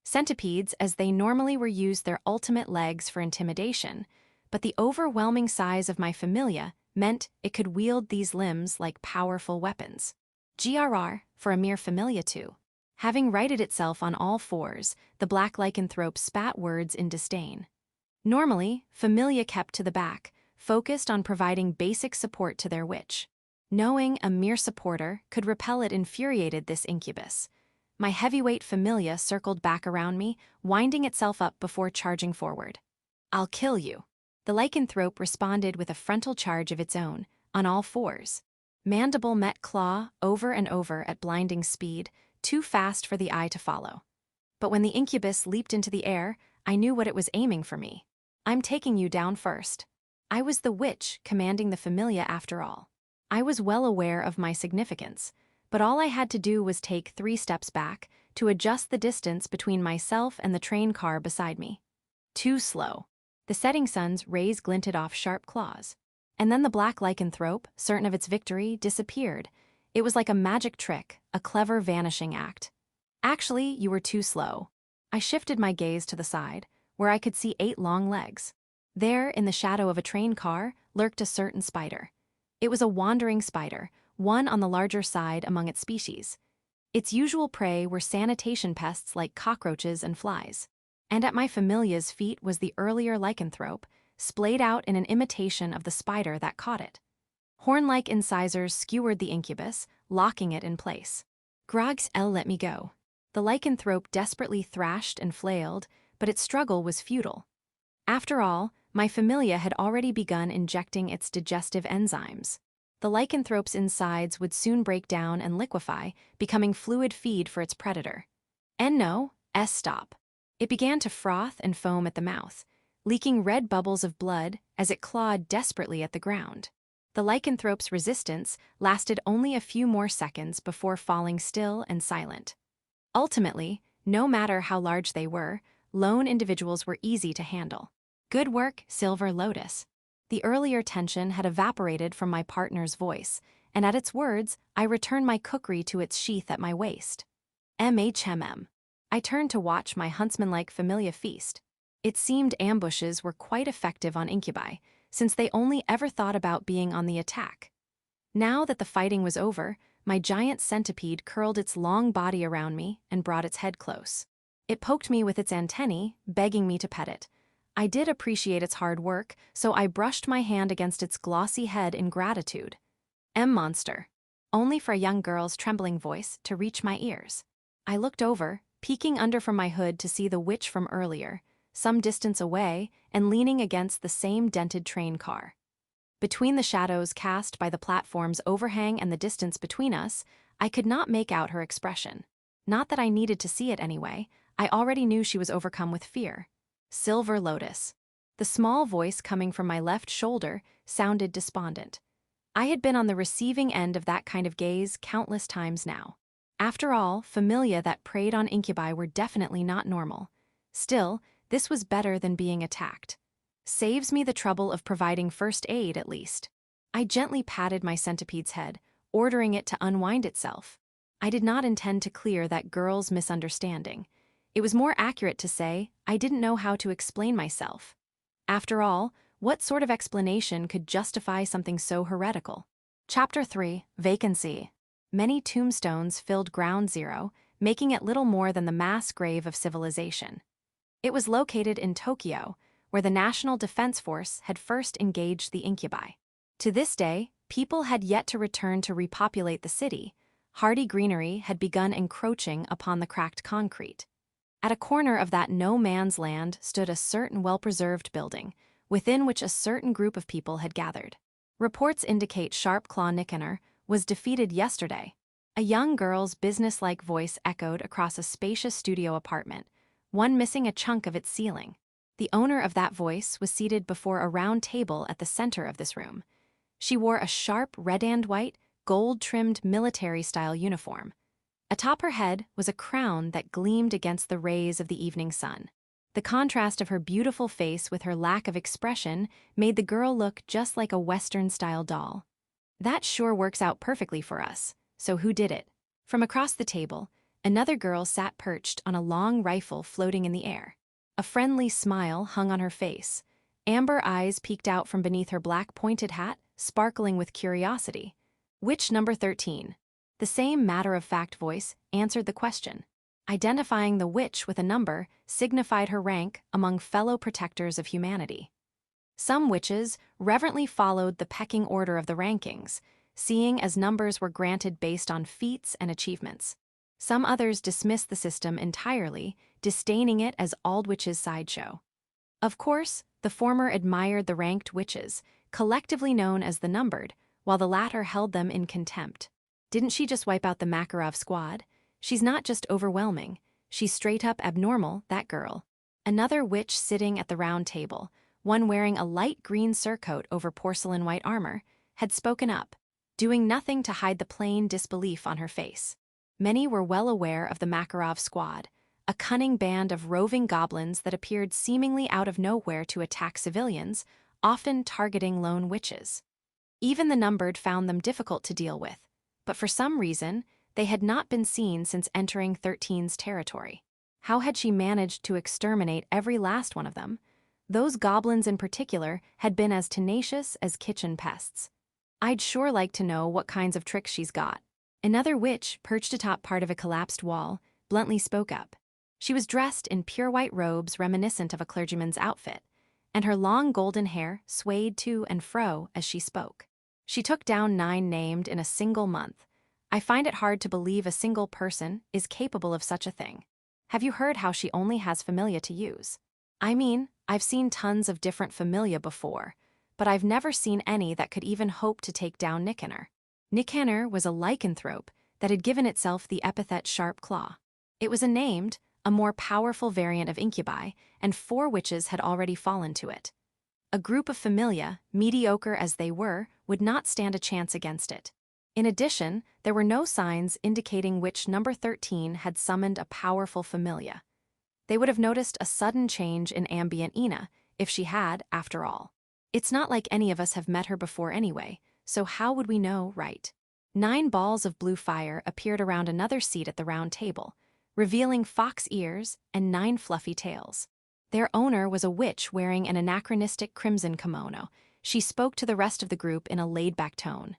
Centipedes, as they normally were, used their ultimate legs for intimidation, but the overwhelming size of my familia meant it could wield these limbs like powerful weapons. GRR, for a mere familia too. Having righted itself on all fours, the black lycanthrope spat words in disdain. Normally, familia kept to the back, focused on providing basic support to their witch. Knowing a mere supporter could repel it infuriated this incubus. My heavyweight familia circled back around me, winding itself up before charging forward. I'll kill you. The lycanthrope responded with a frontal charge of its own, on all fours. Mandible met claw over and over at blinding speed, too fast for the eye to follow. But when the incubus leaped into the air, I knew what it was aiming for me. I'm taking you down first. I was the witch commanding the familia after all. I was well aware of my significance, but all I had to do was take 3 steps back to adjust the distance between myself and the train car beside me. Too slow. The setting sun's rays glinted off sharp claws. And then the black lycanthrope, certain of its victory, disappeared. It was like a magic trick, a clever vanishing act. Actually, you were too slow. I shifted my gaze to the side, where I could see 8 long legs. There, in the shadow of a train car, lurked a certain spider. It was a wandering spider, one on the larger side among its species. Its usual prey were sanitation pests like cockroaches and flies. And at my familia's feet was the earlier lycanthrope, splayed out in an imitation of the spider that caught it. Horn-like incisors skewered the incubus, locking it in place. Grogs L let me go. The lycanthrope desperately thrashed and flailed, but its struggle was futile. After all, my familia had already begun injecting its digestive enzymes. The lycanthrope's insides would soon break down and liquefy, becoming fluid feed for its predator. And no, stop. It began to froth and foam at the mouth, leaking red bubbles of blood as it clawed desperately at the ground. The lycanthrope's resistance lasted only a few more seconds before falling still and silent. Ultimately, no matter how large they were, lone individuals were easy to handle. Good work, Silver Lotus. The earlier tension had evaporated from my partner's voice, and at its words, I returned my kukri to its sheath at my waist. MHMM. I turned to watch my huntsman-like familia feast. It seemed ambushes were quite effective on Incubi, since they only ever thought about being on the attack. Now that the fighting was over, my giant centipede curled its long body around me and brought its head close. It poked me with its antennae, begging me to pet it. I did appreciate its hard work, so I brushed my hand against its glossy head in gratitude. Monster. Only for a young girl's trembling voice to reach my ears. I looked over, peeking under from my hood to see the witch from earlier, some distance away and leaning against the same dented train car. Between the shadows cast by the platform's overhang and the distance between us, I could not make out her expression. Not that I needed to see it anyway, I already knew she was overcome with fear. Silver Lotus. The small voice coming from my left shoulder sounded despondent. I had been on the receiving end of that kind of gaze countless times now. After all, familia that preyed on incubi were definitely not normal. Still, this was better than being attacked. Saves me the trouble of providing first aid, at least. I gently patted my centipede's head, ordering it to unwind itself. I did not intend to clear that girl's misunderstanding. It was more accurate to say I didn't know how to explain myself. After all, what sort of explanation could justify something so heretical? Chapter 3, Vacancy. Many tombstones filled Ground Zero, making it little more than the mass grave of civilization. It was located in Tokyo, where the National Defense Force had first engaged the Incubi. To this day, people had yet to return to repopulate the city. Hardy greenery had begun encroaching upon the cracked concrete. At a corner of that no-man's land stood a certain well-preserved building, within which a certain group of people had gathered. Reports indicate Sharp Claw Nicanor was defeated yesterday. A young girl's business-like voice echoed across a spacious studio apartment, one missing a chunk of its ceiling. The owner of that voice was seated before a round table at the center of this room. She wore a sharp red and white, gold-trimmed military-style uniform. Atop her head was a crown that gleamed against the rays of the evening sun. The contrast of her beautiful face with her lack of expression made the girl look just like a Western-style doll. That sure works out perfectly for us, so who did it? From across the table, another girl sat perched on a long rifle floating in the air. A friendly smile hung on her face. Amber eyes peeked out from beneath her black pointed hat, sparkling with curiosity. Which number 13? The same matter-of-fact voice answered the question. Identifying the witch with a number signified her rank among fellow protectors of humanity. Some witches reverently followed the pecking order of the rankings, seeing as numbers were granted based on feats and achievements. Some others dismissed the system entirely, disdaining it as Aldwich's sideshow. Of course, the former admired the ranked witches, collectively known as the numbered, while the latter held them in contempt. Didn't she just wipe out the Makarov squad? She's not just overwhelming, she's straight-up abnormal, that girl. Another witch sitting at the round table, one wearing a light green surcoat over porcelain white armor, had spoken up, doing nothing to hide the plain disbelief on her face. Many were well aware of the Makarov squad, a cunning band of roving goblins that appeared seemingly out of nowhere to attack civilians, often targeting lone witches. Even the numbered found them difficult to deal with, but for some reason, they had not been seen since entering 13's territory. How had she managed to exterminate every last one of them? Those goblins in particular had been as tenacious as kitchen pests. I'd sure like to know what kinds of tricks she's got. Another witch, perched atop part of a collapsed wall, bluntly spoke up. She was dressed in pure white robes reminiscent of a clergyman's outfit, and her long golden hair swayed to and fro as she spoke. She took down 9 named in a single month. I find it hard to believe a single person is capable of such a thing. Have you heard how she only has familia to use? I mean, I've seen tons of different familia before, but I've never seen any that could even hope to take down Nicanor. Nicanor was a lycanthrope that had given itself the epithet Sharp Claw. It was a named, a more powerful variant of Incubi, and 4 witches had already fallen to it. A group of familia, mediocre as they were, would not stand a chance against it. In addition, there were no signs indicating which number 13 had summoned a powerful familia. They would have noticed a sudden change in ambient Ina, if she had, after all. It's not like any of us have met her before anyway, so how would we know, right? 9 balls of blue fire appeared around another seat at the round table, revealing fox ears and 9 fluffy tails. Their owner was a witch wearing an anachronistic crimson kimono. She spoke to the rest of the group in a laid-back tone.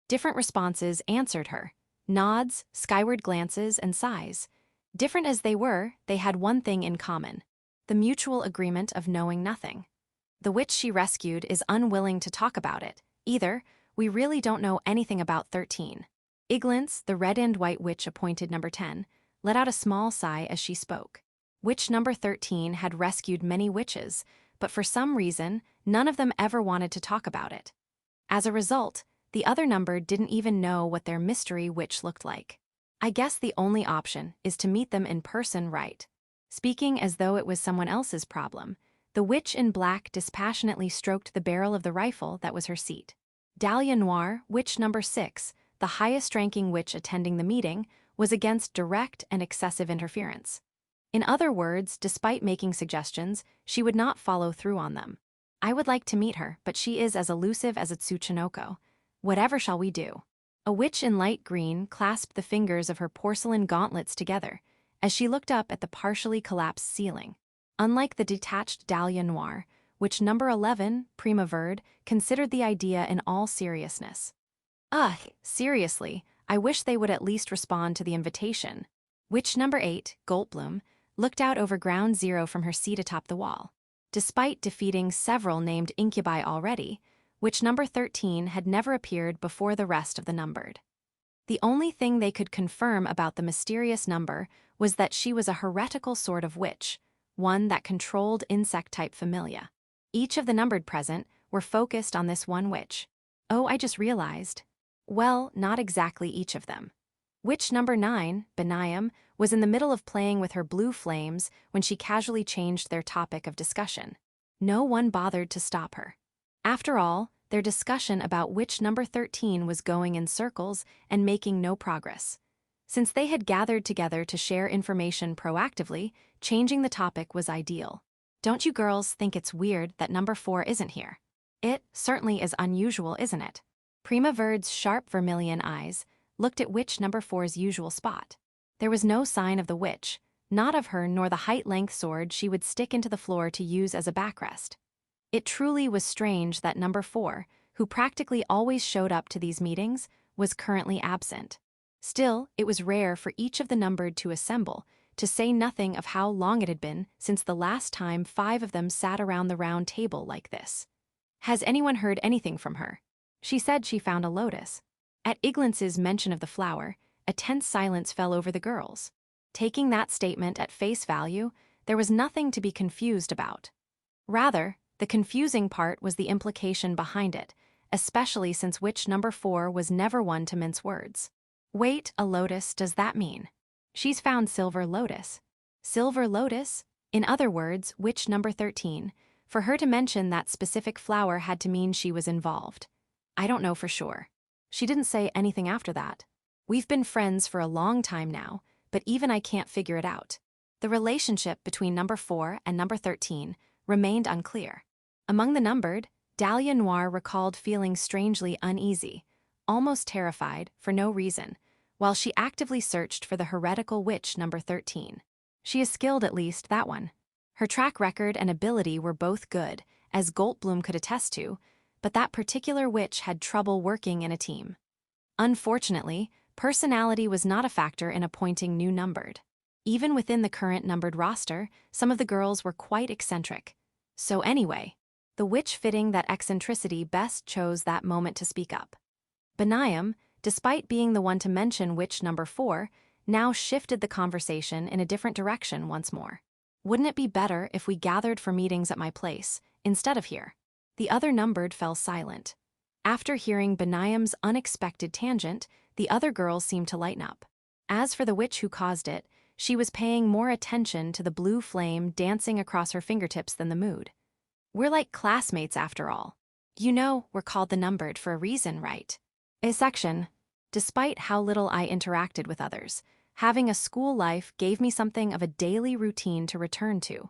Different responses answered her. Nods, skyward glances, and sighs. Different as they were, they had one thing in common: the mutual agreement of knowing nothing. The witch she rescued is unwilling to talk about it. Either, we really don't know anything about 13. Iglance, the red and white witch appointed number 10, let out a small sigh as she spoke. Witch number 13 had rescued many witches, but for some reason, none of them ever wanted to talk about it. As a result, the other number didn't even know what their mystery witch looked like. I guess the only option is to meet them in person, right? Speaking as though it was someone else's problem, the witch in black dispassionately stroked the barrel of the rifle that was her seat. Dahlia Noir, witch number 6, the highest-ranking witch attending the meeting, was against direct and excessive interference. In other words, despite making suggestions, she would not follow through on them. I would like to meet her, but she is as elusive as a Tsuchinoko. Whatever shall we do? A witch in light green clasped the fingers of her porcelain gauntlets together as she looked up at the partially collapsed ceiling. Unlike the detached Dahlia Noir, witch number 11, Prima Verde, considered the idea in all seriousness. Ugh, seriously, I wish they would at least respond to the invitation. Witch number 8, Goldblum, looked out over ground zero from her seat atop the wall. Despite defeating several named Incubi already, witch number 13 had never appeared before the rest of the numbered. The only thing they could confirm about the mysterious number was that she was a heretical sort of witch, one that controlled insect-type familia. Each of the numbered present were focused on this one witch. Oh, I just realized. Well, not exactly each of them. Witch number 9, Benayam, was in the middle of playing with her blue flames when she casually changed their topic of discussion. No one bothered to stop her. After all, their discussion about witch number 13 was going in circles and making no progress. Since they had gathered together to share information proactively, changing the topic was ideal. Don't you girls think it's weird that number 4 isn't here? It certainly is unusual, isn't it? Prima Verde's sharp vermilion eyes looked at witch number 4's usual spot. There was no sign of the witch, not of her nor the height-length sword she would stick into the floor to use as a backrest. It truly was strange that number 4, who practically always showed up to these meetings, was currently absent. Still, it was rare for each of the numbered to assemble, to say nothing of how long it had been since the last time 5 of them sat around the round table like this. Has anyone heard anything from her? She said she found a lotus. At Iglance's mention of the flower, a tense silence fell over the girls. Taking that statement at face value, there was nothing to be confused about. Rather, the confusing part was the implication behind it, especially since witch number 4 was never one to mince words. Wait, a lotus, does that mean? She's found silver lotus. Silver lotus? In other words, witch number 13. For her to mention that specific flower had to mean she was involved. I don't know for sure. She didn't say anything after that. We've been friends for a long time now, but even I can't figure it out. The relationship between number 4 and number 13 remained unclear. Among the numbered, Dahlia Noir recalled feeling strangely uneasy, almost terrified, for no reason, while she actively searched for the heretical witch number 13. She is skilled, at least, that one. Her track record and ability were both good, as Goldblum could attest to, but that particular witch had trouble working in a team. Unfortunately, personality was not a factor in appointing new numbered. Even within the current numbered roster, some of the girls were quite eccentric. So anyway, the witch fitting that eccentricity best chose that moment to speak up. Benayam, despite being the one to mention witch number 4, now shifted the conversation in a different direction once more. Wouldn't it be better if we gathered for meetings at my place, instead of here? The other numbered fell silent. After hearing Benayam's unexpected tangent, the other girls seemed to lighten up. As for the witch who caused it, she was paying more attention to the blue flame dancing across her fingertips than the mood. We're like classmates after all. You know, we're called the numbered for a reason, right? A section. Despite how little I interacted with others, having a school life gave me something of a daily routine to return to.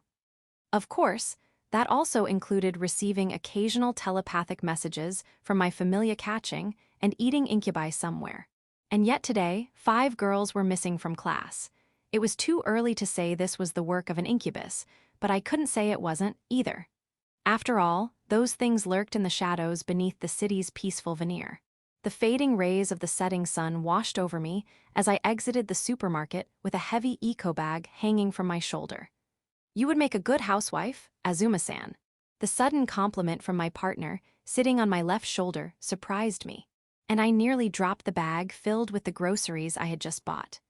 Of course, that also included receiving occasional telepathic messages from my familia catching and eating incubi somewhere. And yet today, 5 girls were missing from class. It was too early to say this was the work of an incubus, but I couldn't say it wasn't either. After all, those things lurked in the shadows beneath the city's peaceful veneer. The fading rays of the setting sun washed over me as I exited the supermarket with a heavy eco bag hanging from my shoulder. "You would make a good housewife, Azuma-san." The sudden compliment from my partner, sitting on my left shoulder, surprised me, and I nearly dropped the bag filled with the groceries I had just bought.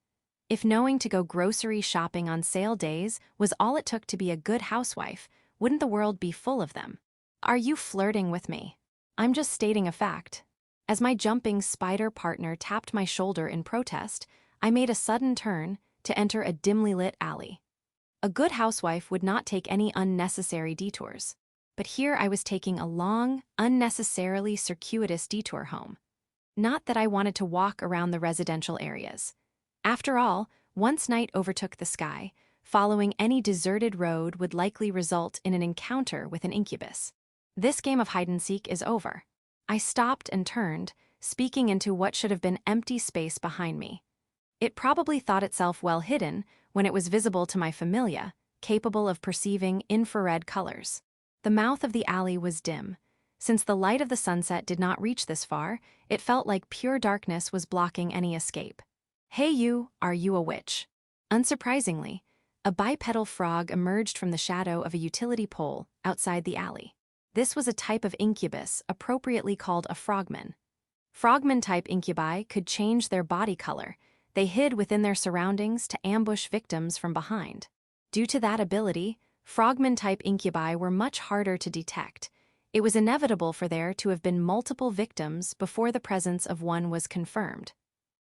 If knowing to go grocery shopping on sale days was all it took to be a good housewife, wouldn't the world be full of them? Are you flirting with me? I'm just stating a fact. As my jumping spider partner tapped my shoulder in protest, I made a sudden turn to enter a dimly lit alley. A good housewife would not take any unnecessary detours. But here I was taking a long, unnecessarily circuitous detour home. Not that I wanted to walk around the residential areas. After all, once night overtook the sky, following any deserted road would likely result in an encounter with an incubus. This game of hide-and-seek is over. I stopped and turned, speaking into what should have been empty space behind me. It probably thought itself well hidden when it was visible to my familia, capable of perceiving infrared colors. The mouth of the alley was dim. Since the light of the sunset did not reach this far, it felt like pure darkness was blocking any escape. "Hey you, are you a witch?" Unsurprisingly, a bipedal frog emerged from the shadow of a utility pole outside the alley. This was a type of incubus, appropriately called a frogman. Frogman-type incubi could change their body color. They hid within their surroundings to ambush victims from behind. Due to that ability, frogman-type incubi were much harder to detect. It was inevitable for there to have been multiple victims before the presence of one was confirmed.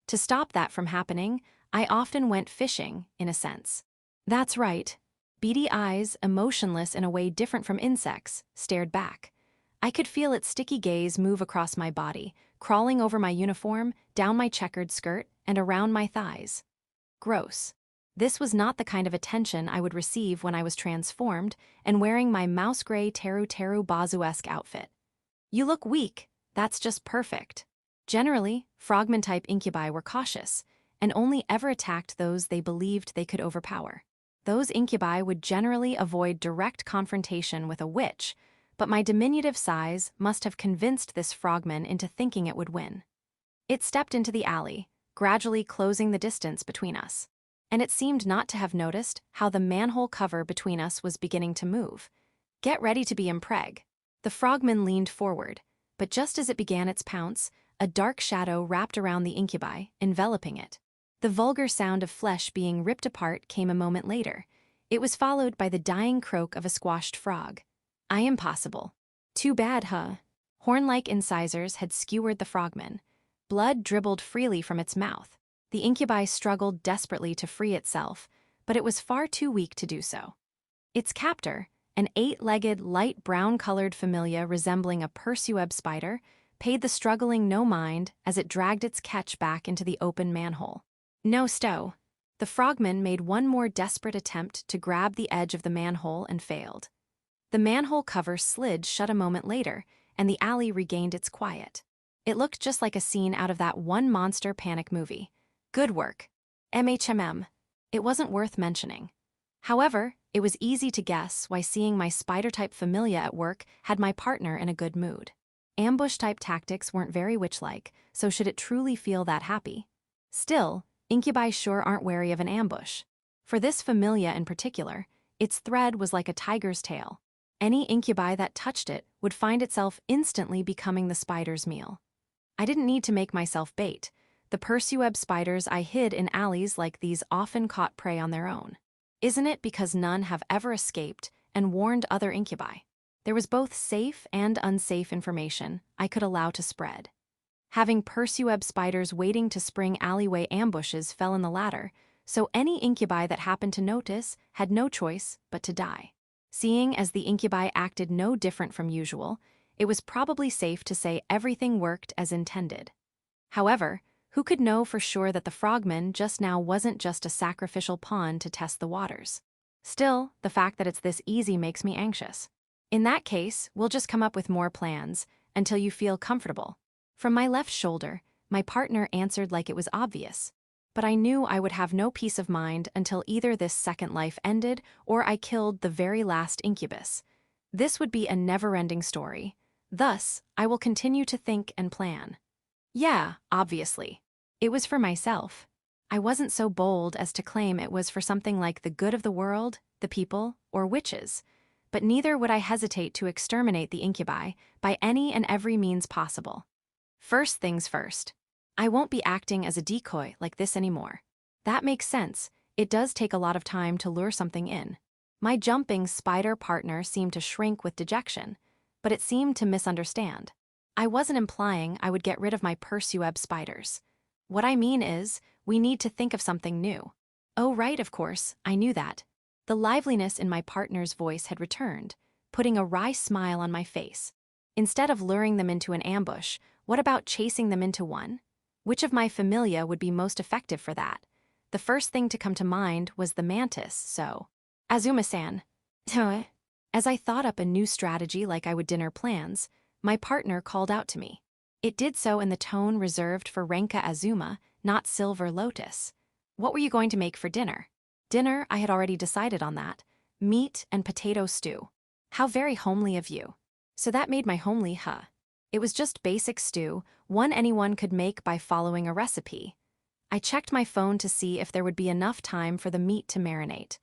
To stop that from happening, I often went fishing, in a sense. That's right. Beady eyes, emotionless in a way different from insects, stared back. I could feel its sticky gaze move across my body, crawling over my uniform, down my checkered skirt, and around my thighs. Gross. This was not the kind of attention I would receive when I was transformed and wearing my mouse-gray Teru Bazu-esque outfit. "You look weak. That's just perfect." Generally, frogman-type incubi were cautious, and only ever attacked those they believed they could overpower. Those incubi would generally avoid direct confrontation with a witch, but my diminutive size must have convinced this frogman into thinking it would win. It stepped into the alley, gradually closing the distance between us, and it seemed not to have noticed how the manhole cover between us was beginning to move. "Get ready to be impreg." The frogman leaned forward, but just as it began its pounce, a dark shadow wrapped around the incubi, enveloping it. The vulgar sound of flesh being ripped apart came a moment later. It was followed by the dying croak of a squashed frog. "I am possible." "Too bad, huh?" Horn-like incisors had skewered the frogman. Blood dribbled freely from its mouth. The incubi struggled desperately to free itself, but it was far too weak to do so. Its captor, an 8-legged, light brown-colored familia resembling a pursueb spider, paid the struggling no mind as it dragged its catch back into the open manhole. "No stow." The frogman made one more desperate attempt to grab the edge of the manhole and failed. The manhole cover slid shut a moment later, and the alley regained its quiet. It looked just like a scene out of that one monster panic movie. Good work. MHMM. It wasn't worth mentioning. However, it was easy to guess why seeing my spider-type familia at work had my partner in a good mood. Ambush-type tactics weren't very witch-like, so should it truly feel that happy? Still, incubi sure aren't wary of an ambush. For this familia in particular, its thread was like a tiger's tail. Any incubi that touched it would find itself instantly becoming the spider's meal. I didn't need to make myself bait. The pursueb spiders I hid in alleys like these often caught prey on their own. Isn't it because none have ever escaped and warned other incubi? There was both safe and unsafe information I could allow to spread. Having pursueb spiders waiting to spring alleyway ambushes fell in the latter, so any incubi that happened to notice had no choice but to die. Seeing as the incubi acted no different from usual, it was probably safe to say everything worked as intended. However, Who could know for sure that the frogman just now wasn't just a sacrificial pawn to test the waters? Still, the fact that it's this easy makes me anxious. In that case, we'll just come up with more plans, until you feel comfortable. From my left shoulder, my partner answered like it was obvious. But I knew I would have no peace of mind until either this second life ended or I killed the very last incubus. This would be a never-ending story. Thus, I will continue to think and plan. Yeah, obviously. It was for myself. I wasn't so bold as to claim it was for something like the good of the world, the people, or witches. But neither would I hesitate to exterminate the incubi by any and every means possible. First things first. I won't be acting as a decoy like this anymore. That makes sense. It does take a lot of time to lure something in. My jumping spider partner seemed to shrink with dejection, but it seemed to misunderstand. I wasn't implying I would get rid of my Persueb spiders. What I mean is, we need to think of something new. Oh right, of course, I knew that. The liveliness in my partner's voice had returned, putting a wry smile on my face. Instead of luring them into an ambush, what about chasing them into one? Which of my familia would be most effective for that? The first thing to come to mind was the mantis, so... Azuma-san. As I thought up a new strategy like I would dinner plans, my partner called out to me. It did so in the tone reserved for Renka Azuma, not Silver Lotus. What were you going to make for dinner? Dinner, I had already decided on that. Meat and potato stew. How very homely of you. So that made my homely, huh? It was just basic stew, one anyone could make by following a recipe. I checked my phone to see if there would be enough time for the meat to marinate.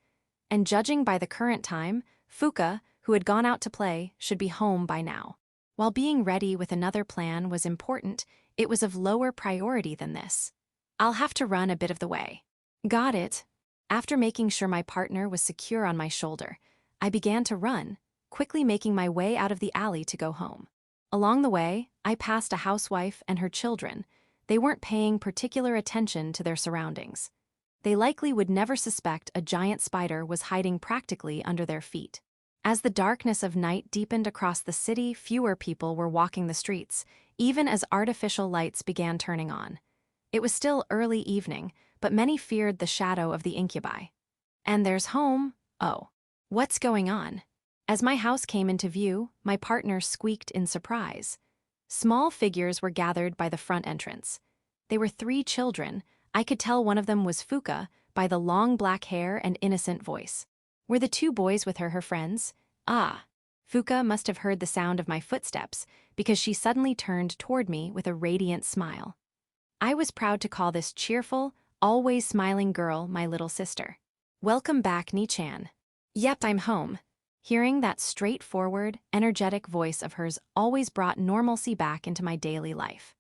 And judging by the current time, Fuka, who had gone out to play, should be home by now. While being ready with another plan was important, it was of lower priority than this. I'll have to run a bit of the way. Got it. After making sure my partner was secure on my shoulder, I began to run, quickly making my way out of the alley to go home. Along the way, I passed a housewife and her children. They weren't paying particular attention to their surroundings. They likely would never suspect a giant spider was hiding practically under their feet. As the darkness of night deepened across the city, fewer people were walking the streets, even as artificial lights began turning on. It was still early evening, but many feared the shadow of the incubi. And there's home. Oh. What's going on? As my house came into view, my partner squeaked in surprise. Small figures were gathered by the front entrance. They were 3 children. I could tell one of them was Fuka by the long black hair and innocent voice. Were the 2 boys with her friends? Ah. Fuka must have heard the sound of my footsteps because she suddenly turned toward me with a radiant smile. I was proud to call this cheerful, always smiling girl my little sister. Welcome back, Ni-chan. Yep, I'm home. Hearing that straightforward, energetic voice of hers always brought normalcy back into my daily life.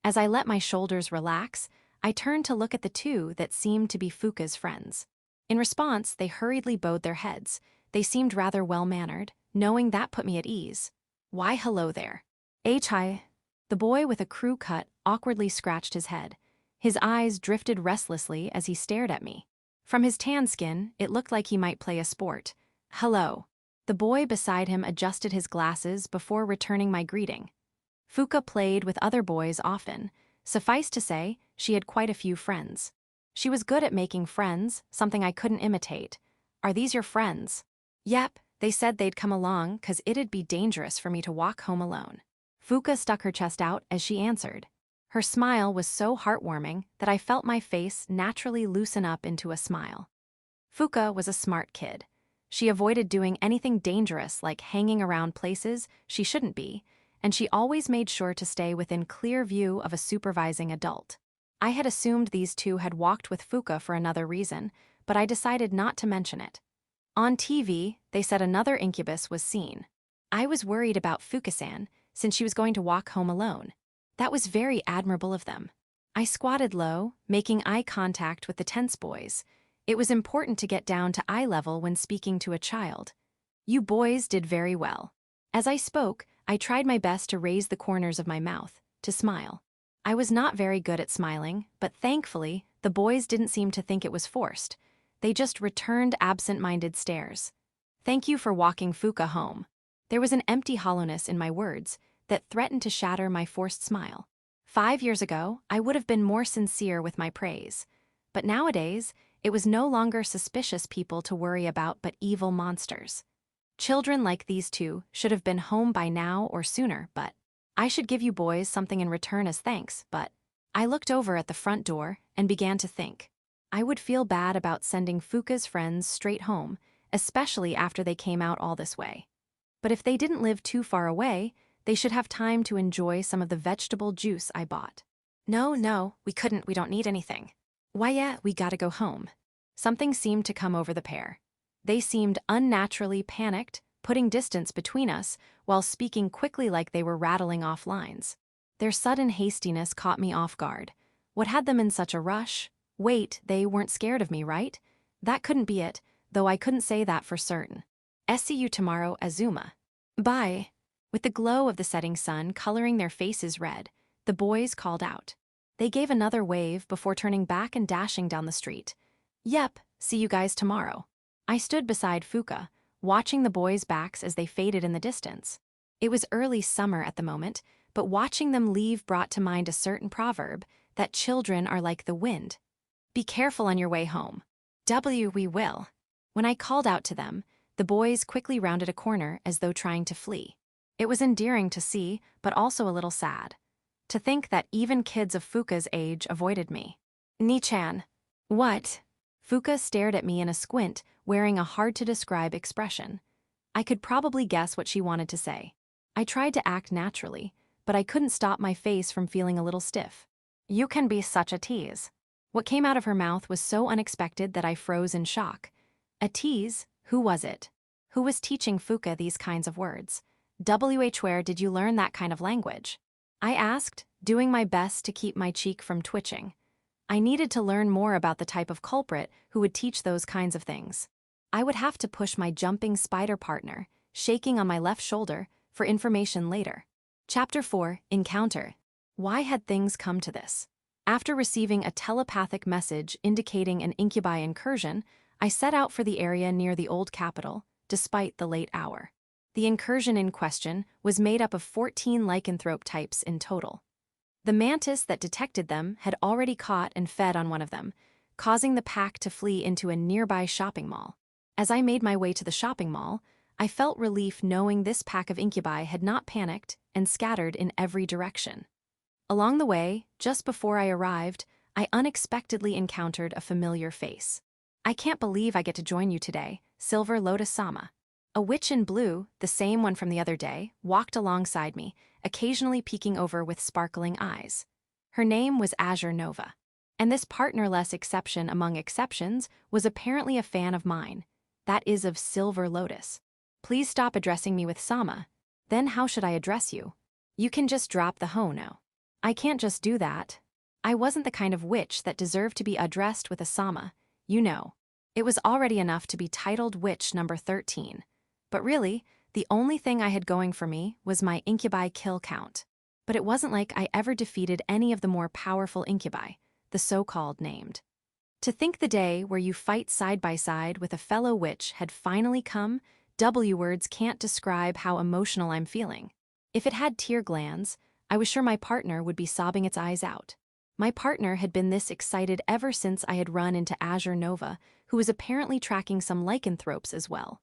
As I let my shoulders relax, I turned to look at the 2 that seemed to be Fuka's friends. In response, they hurriedly bowed their heads. They seemed rather well-mannered, knowing that put me at ease. Why hello there. Hi. The boy with a crew cut awkwardly scratched his head. His eyes drifted restlessly as he stared at me. From his tan skin, it looked like he might play a sport. Hello. The boy beside him adjusted his glasses before returning my greeting. Fuka played with other boys often. Suffice to say, she had quite a few friends. She was good at making friends, something I couldn't imitate. Are these your friends? Yep, they said they'd come along 'cause it'd be dangerous for me to walk home alone. Fuka stuck her chest out as she answered. Her smile was so heartwarming that I felt my face naturally loosen up into a smile. Fuka was a smart kid. She avoided doing anything dangerous like hanging around places she shouldn't be, and she always made sure to stay within clear view of a supervising adult. I had assumed these 2 had walked with Fuka for another reason, but I decided not to mention it. On TV, they said another incubus was seen. I was worried about Fuka-san, since she was going to walk home alone. That was very admirable of them. I squatted low, making eye contact with the tense boys. It was important to get down to eye level when speaking to a child. You boys did very well. As I spoke, I tried my best to raise the corners of my mouth, to smile. I was not very good at smiling, but thankfully, the boys didn't seem to think it was forced. They just returned absent-minded stares. Thank you for walking Fuka home. There was an empty hollowness in my words that threatened to shatter my forced smile. 5 years ago, I would have been more sincere with my praise. But nowadays, it was no longer suspicious people to worry about but evil monsters. Children like these two should have been home by now or sooner, but I should give you boys something in return as thanks, but I looked over at the front door and began to think. I would feel bad about sending Fuka's friends straight home, especially after they came out all this way. But if they didn't live too far away, they should have time to enjoy some of the vegetable juice I bought. No, we don't need anything. Why yeah, we gotta go home. Something seemed to come over the pair. They seemed unnaturally panicked, putting distance between us, while speaking quickly like they were rattling off lines. Their sudden hastiness caught me off guard. What had them in such a rush? Wait, they weren't scared of me, right? That couldn't be it, though I couldn't say that for certain. See you tomorrow, Azuma. Bye. With the glow of the setting sun coloring their faces red, the boys called out. They gave another wave before turning back and dashing down the street. Yep, see you guys tomorrow. I stood beside Fuka, watching the boys' backs as they faded in the distance. It was early summer at the moment, but watching them leave brought to mind a certain proverb, that children are like the wind. Be careful on your way home. We will. When I called out to them, the boys quickly rounded a corner as though trying to flee. It was endearing to see, but also a little sad. To think that even kids of Fuka's age avoided me. Ni-chan. What? Fuka stared at me in a squint, wearing a hard-to-describe expression. I could probably guess what she wanted to say. I tried to act naturally, but I couldn't stop my face from feeling a little stiff. You can be such a tease. What came out of her mouth was so unexpected that I froze in shock. A tease? Who was it? Who was teaching Fuka these kinds of words? Where did you learn that kind of language? I asked, doing my best to keep my cheek from twitching. I needed to learn more about the type of culprit who would teach those kinds of things. I would have to push my jumping spider partner, shaking on my left shoulder, for information later. Chapter 4, Encounter. Why had things come to this? After receiving a telepathic message indicating an Incubi incursion, I set out for the area near the old capital, despite the late hour. The incursion in question was made up of 14 lycanthrope types in total. The mantis that detected them had already caught and fed on one of them, causing the pack to flee into a nearby shopping mall. As I made my way to the shopping mall, I felt relief knowing this pack of Incubi had not panicked and scattered in every direction. Along the way, just before I arrived, I unexpectedly encountered a familiar face. I can't believe I get to join you today, Silver Lotus-sama. A witch in blue, the same one from the other day, walked alongside me, occasionally peeking over with sparkling eyes. Her name was Azure Nova. And this partnerless exception among exceptions was apparently a fan of mine. That is of Silver Lotus. Please stop addressing me with Sama. Then how should I address you? You can just drop the ho no. I can't just do that. I wasn't the kind of witch that deserved to be addressed with a Sama, you know. It was already enough to be titled Witch number 13. But really, the only thing I had going for me was my Incubi kill count. But it wasn't like I ever defeated any of the more powerful Incubi, the so-called named. To think the day where you fight side by side with a fellow witch had finally come, words can't describe how emotional I'm feeling. If it had tear glands, I was sure my partner would be sobbing its eyes out. My partner had been this excited ever since I had run into Azure Nova, who was apparently tracking some lycanthropes as well.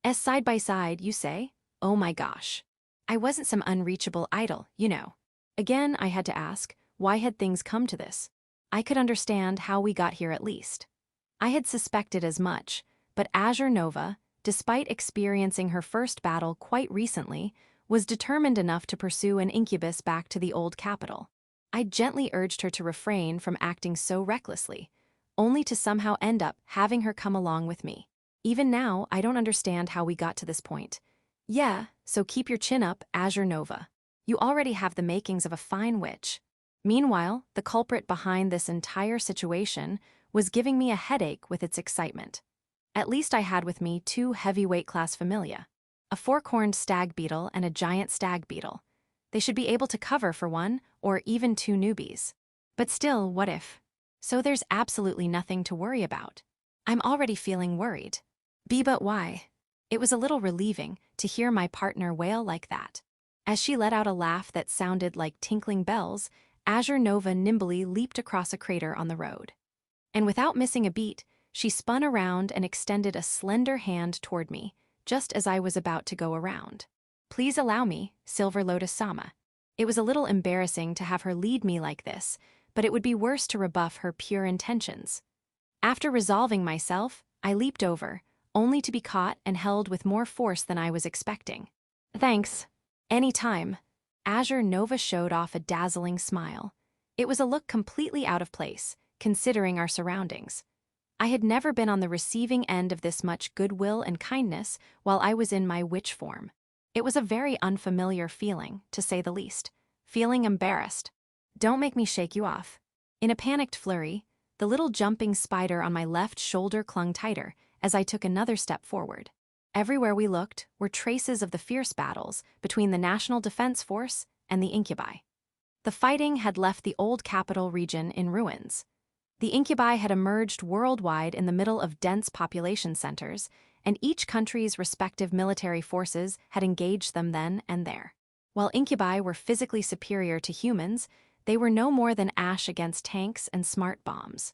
As side by side, you say? Oh my gosh. I wasn't some unreachable idol, you know. Again, I had to ask, why had things come to this? I could understand how we got here at least. I had suspected as much, but Azure Nova, despite experiencing her first battle quite recently, was determined enough to pursue an Incubus back to the old capital. I gently urged her to refrain from acting so recklessly, only to somehow end up having her come along with me. Even now, I don't understand how we got to this point. Yeah, so keep your chin up, Azure Nova. You already have the makings of a fine witch. Meanwhile, the culprit behind this entire situation was giving me a headache with its excitement. At least I had with me 2 heavyweight class familia, a 4-corned stag beetle and a giant stag beetle. They should be able to cover for 1 or even 2 newbies. But still, what if? So there's absolutely nothing to worry about. I'm already feeling worried. But why? It was a little relieving to hear my partner wail like that. As she let out a laugh that sounded like tinkling bells, Azure Nova nimbly leaped across a crater on the road. And without missing a beat, she spun around and extended a slender hand toward me, just as I was about to go around. "Please allow me, Silver Lotus Sama." It was a little embarrassing to have her lead me like this, but it would be worse to rebuff her pure intentions. After resolving myself, I leaped over, only to be caught and held with more force than I was expecting. "Thanks. Any time." Azure Nova showed off a dazzling smile. It was a look completely out of place, considering our surroundings. I had never been on the receiving end of this much goodwill and kindness while I was in my witch form. It was a very unfamiliar feeling, to say the least. Feeling embarrassed. "Don't make me shake you off." In a panicked flurry, the little jumping spider on my left shoulder clung tighter as I took another step forward. Everywhere we looked were traces of the fierce battles between the National Defense Force and the Incubi. The fighting had left the old capital region in ruins. The Incubi had emerged worldwide in the middle of dense population centers, and each country's respective military forces had engaged them then and there. While Incubi were physically superior to humans, they were no more than ash against tanks and smart bombs.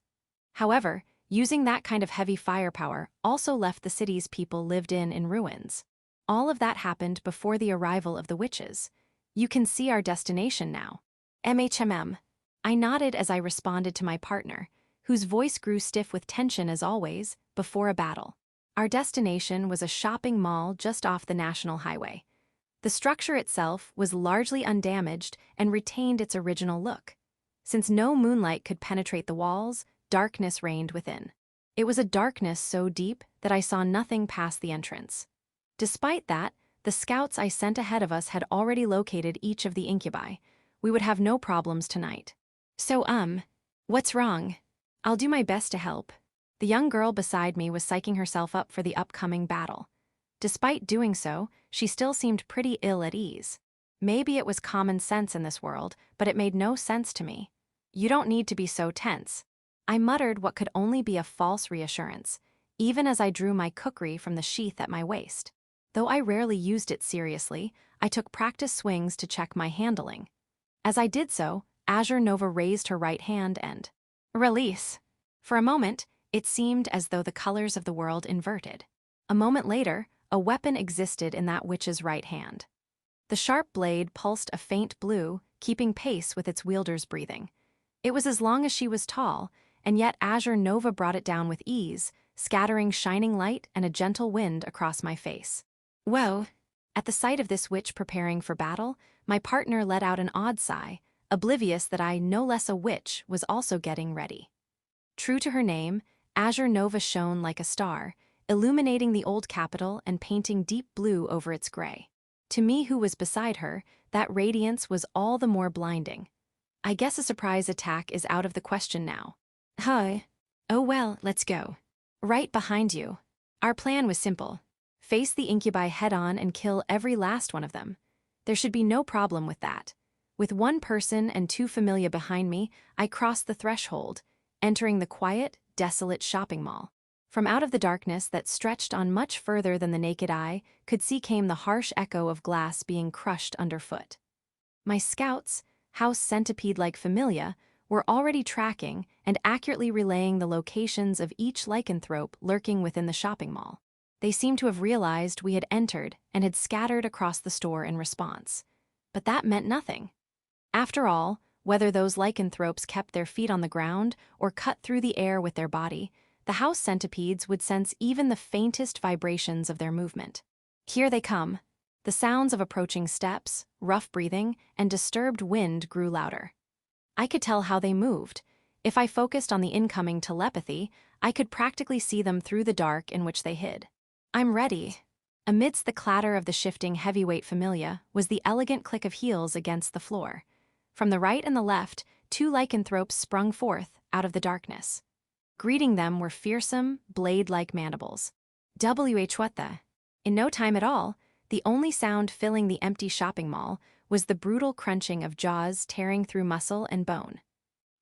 However, using that kind of heavy firepower also left the cities people lived in ruins. All of that happened before the arrival of the witches. "You can see our destination now." "MHMM." I nodded as I responded to my partner, whose voice grew stiff with tension as always, before a battle. Our destination was a shopping mall just off the National Highway. The structure itself was largely undamaged and retained its original look. Since no moonlight could penetrate the walls, darkness reigned within. It was a darkness so deep that I saw nothing past the entrance. Despite that, the scouts I sent ahead of us had already located each of the Incubi. We would have no problems tonight. "So, what's wrong?" "I'll do my best to help." The young girl beside me was psyching herself up for the upcoming battle. Despite doing so, she still seemed pretty ill at ease. Maybe it was common sense in this world, but it made no sense to me. "You don't need to be so tense." I muttered what could only be a false reassurance, even as I drew my kukri from the sheath at my waist. Though I rarely used it seriously, I took practice swings to check my handling. As I did so, Azure Nova raised her right hand and release. For a moment, it seemed as though the colors of the world inverted. A moment later, a weapon existed in that witch's right hand. The sharp blade pulsed a faint blue, keeping pace with its wielder's breathing. It was as long as she was tall, and yet Azure Nova brought it down with ease, scattering shining light and a gentle wind across my face. "Whoa." At the sight of this witch preparing for battle, my partner let out an odd sigh, oblivious that I, no less a witch, was also getting ready. True to her name, Azure Nova shone like a star, illuminating the old capital and painting deep blue over its gray. To me, who was beside her, that radiance was all the more blinding. "I guess a surprise attack is out of the question now." "Huh. Oh well, let's go. Right behind you." Our plan was simple. Face the Incubi head-on and kill every last one of them. There should be no problem with that. With one person and two familia behind me, I crossed the threshold, entering the quiet, desolate shopping mall. From out of the darkness that stretched on much further than the naked eye could see came the harsh echo of glass being crushed underfoot. My scouts, house centipede-like familia, were already tracking and accurately relaying the locations of each lycanthrope lurking within the shopping mall. They seemed to have realized we had entered and had scattered across the store in response. But that meant nothing. After all, whether those lycanthropes kept their feet on the ground or cut through the air with their body, the house centipedes would sense even the faintest vibrations of their movement. "Here they come." The sounds of approaching steps, rough breathing, and disturbed wind grew louder. I could tell how they moved. If I focused on the incoming telepathy, I could practically see them through the dark in which they hid. "I'm ready." Amidst the clatter of the shifting heavyweight familia was the elegant click of heels against the floor. From the right and the left, two lycanthropes sprung forth out of the darkness. Greeting them were fearsome, blade-like mandibles. What the? In no time at all, the only sound filling the empty shopping mall was the brutal crunching of jaws tearing through muscle and bone.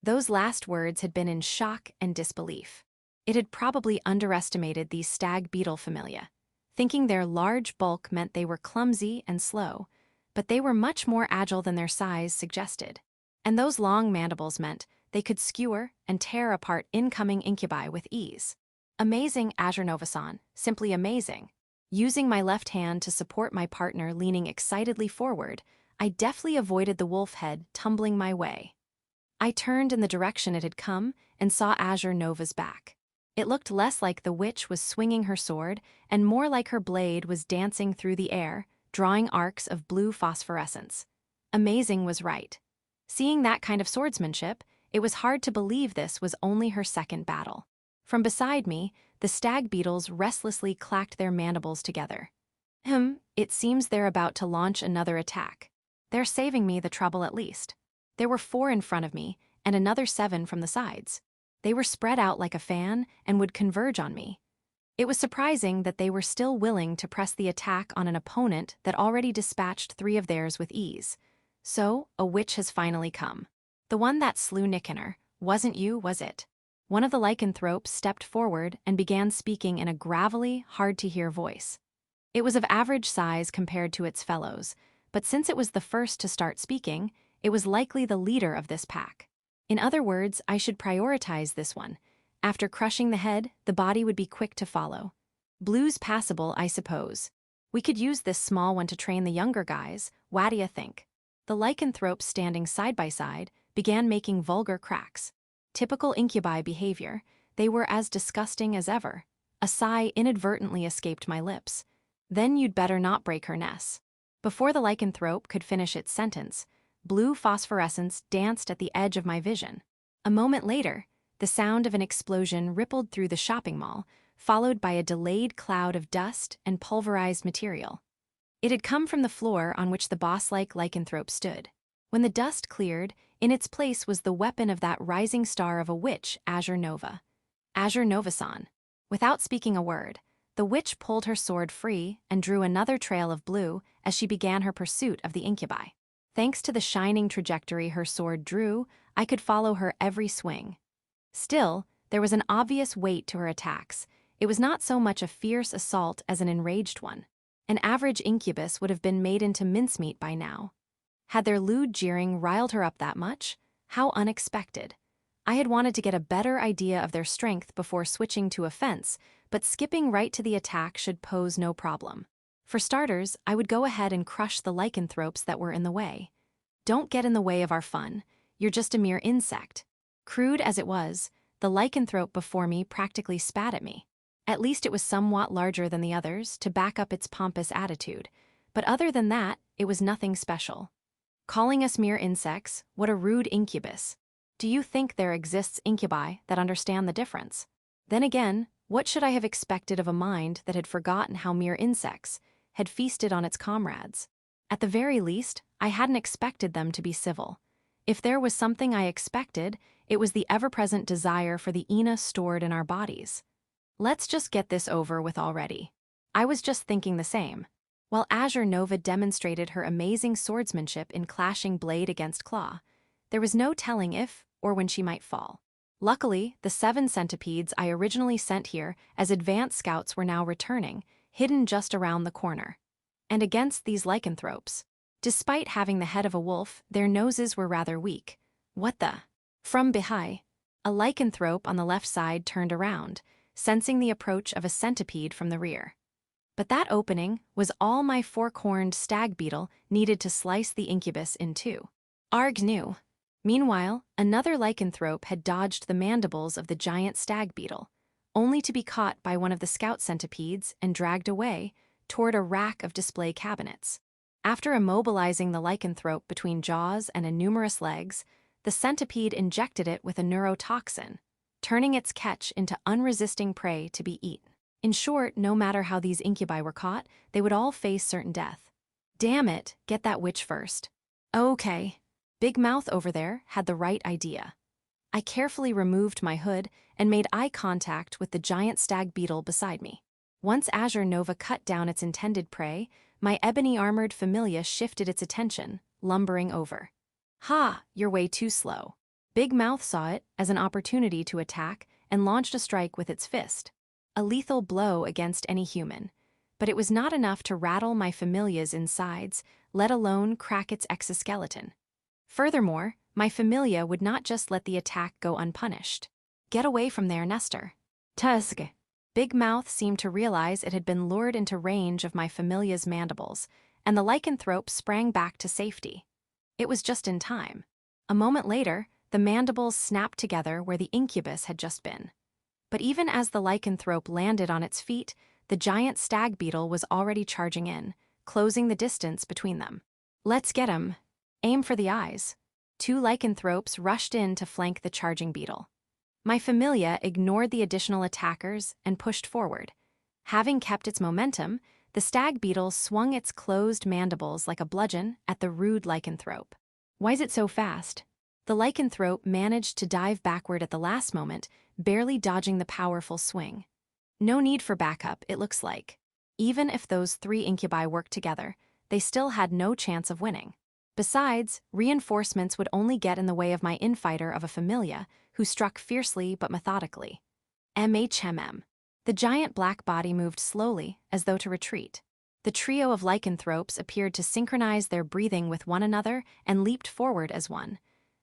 Those last words had been in shock and disbelief. It had probably underestimated these stag beetle familia, thinking their large bulk meant they were clumsy and slow, but they were much more agile than their size suggested. And those long mandibles meant they could skewer and tear apart incoming incubi with ease. Amazing, Azure Nova-san, simply amazing. Using my left hand to support my partner leaning excitedly forward, I deftly avoided the wolf head tumbling my way. I turned in the direction it had come and saw Azure Nova's back. It looked less like the witch was swinging her sword and more like her blade was dancing through the air, drawing arcs of blue phosphorescence. Amazing was right. Seeing that kind of swordsmanship, it was hard to believe this was only her second battle. From beside me, the stag beetles restlessly clacked their mandibles together. It seems they're about to launch another attack. They're saving me the trouble at least. There were 4 in front of me, and another 7 from the sides. They were spread out like a fan and would converge on me. It was surprising that they were still willing to press the attack on an opponent that already dispatched 3 of theirs with ease. So, a witch has finally come. The one that slew Nicanor, wasn't you, was it? One of the lycanthropes stepped forward and began speaking in a gravelly, hard-to-hear voice. It was of average size compared to its fellows, but since it was the first to start speaking, it was likely the leader of this pack. In other words, I should prioritize this one. After crushing the head, the body would be quick to follow. Blue's passable, I suppose. We could use this small one to train the younger guys, what d'ya think? The lycanthropes standing side by side began making vulgar cracks. Typical incubi behavior, they were as disgusting as ever. A sigh inadvertently escaped my lips. Then you'd better not break her nest. Before the lycanthrope could finish its sentence, blue phosphorescence danced at the edge of my vision. A moment later, the sound of an explosion rippled through the shopping mall, followed by a delayed cloud of dust and pulverized material. It had come from the floor on which the boss-like lycanthrope stood. When the dust cleared, in its place was the weapon of that rising star of a witch, Azure Nova. Azure Nova-san. Without speaking a word, the witch pulled her sword free and drew another trail of blue as she began her pursuit of the incubi. Thanks to the shining trajectory her sword drew, I could follow her every swing. Still, there was an obvious weight to her attacks. It was not so much a fierce assault as an enraged one. An average incubus would have been made into mincemeat by now. Had their lewd jeering riled her up that much? How unexpected. I had wanted to get a better idea of their strength before switching to offense, but skipping right to the attack should pose no problem. For starters, I would go ahead and crush the lycanthropes that were in the way. Don't get in the way of our fun. You're just a mere insect. Crude as it was, the lycanthrope before me practically spat at me. At least it was somewhat larger than the others to back up its pompous attitude, but other than that, it was nothing special. Calling us mere insects, what a rude incubus. Do you think there exists incubi that understand the difference? Then again, what should I have expected of a mind that had forgotten how mere insects had feasted on its comrades? At the very least, I hadn't expected them to be civil. If there was something I expected, it was the ever-present desire for the Ina stored in our bodies. Let's just get this over with already. I was just thinking the same. While Azure Nova demonstrated her amazing swordsmanship in clashing blade against claw, there was no telling if or when she might fall. Luckily, the 7 centipedes I originally sent here as advanced scouts were now returning, hidden just around the corner. And against these lycanthropes, despite having the head of a wolf, their noses were rather weak. What the? From behind, a lycanthrope on the left side turned around, sensing the approach of a centipede from the rear. But that opening was all my 4-corned stag beetle needed to slice the incubus in 2. Arg knew. Meanwhile, another lycanthrope had dodged the mandibles of the giant stag beetle, only to be caught by one of the scout centipedes and dragged away toward a rack of display cabinets. After immobilizing the lycanthrope between jaws and numerous legs, the centipede injected it with a neurotoxin, turning its catch into unresisting prey to be eaten. In short, no matter how these incubi were caught, they would all face certain death. Damn it, get that witch first. Okay. Big Mouth over there had the right idea. I carefully removed my hood and made eye contact with the giant stag beetle beside me. Once Azure Nova cut down its intended prey, my ebony-armored familia shifted its attention, lumbering over. Ha, you're way too slow. Big Mouth saw it as an opportunity to attack and launched a strike with its fist. A lethal blow against any human. But it was not enough to rattle my familia's insides, let alone crack its exoskeleton. Furthermore, My familia would not just let the attack go unpunished. Get away from there, Nestor. Tusk. Big Mouth seemed to realize it had been lured into range of my familia's mandibles, and the lycanthrope sprang back to safety. It was just in time. A moment later, the mandibles snapped together where the incubus had just been. But even as the lycanthrope landed on its feet, the giant stag beetle was already charging in, closing the distance between them. Let's get him. Aim for the eyes. 2 lycanthropes rushed in to flank the charging beetle. My familia ignored the additional attackers and pushed forward. Having kept its momentum, the stag beetle swung its closed mandibles like a bludgeon at the rude lycanthrope. Why's it so fast? The lycanthrope managed to dive backward at the last moment, barely dodging the powerful swing. No need for backup, it looks like. Even if those 3 incubi worked together, they still had no chance of winning. Besides, reinforcements would only get in the way of my infighter of a familia, who struck fiercely but methodically. MHMM. The giant black body moved slowly, as though to retreat. The trio of lycanthropes appeared to synchronize their breathing with one another and leaped forward as one.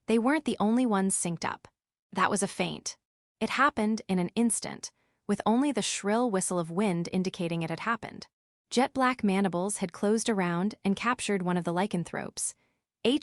They weren't the only ones synced up. That was a feint. It happened in an instant, with only the shrill whistle of wind indicating it had happened. Jet black mandibles had closed around and captured one of the lycanthropes.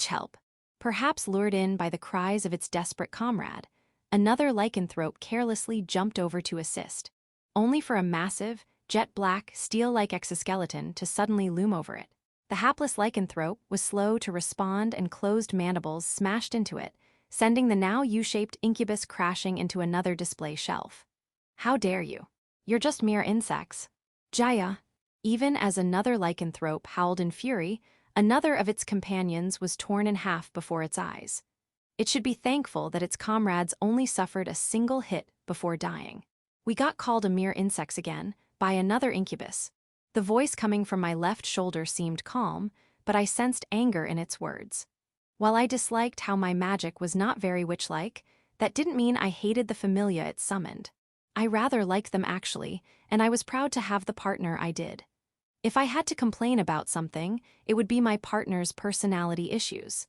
Help. Perhaps lured in by the cries of its desperate comrade, another lycanthrope carelessly jumped over to assist, only for a massive, jet-black, steel-like exoskeleton to suddenly loom over it. The hapless lycanthrope was slow to respond and closed mandibles smashed into it, sending the now U-shaped incubus crashing into another display shelf. How dare you? You're just mere insects. Jaya. Even as another lycanthrope howled in fury, another of its companions was torn in half before its eyes. It should be thankful that its comrades only suffered a single hit before dying. We got called a mere insects again, by another incubus. The voice coming from my left shoulder seemed calm, but I sensed anger in its words. While I disliked how my magic was not very witch-like, that didn't mean I hated the familia it summoned. I rather liked them actually, and I was proud to have the partner I did. If I had to complain about something, it would be my partner's personality issues.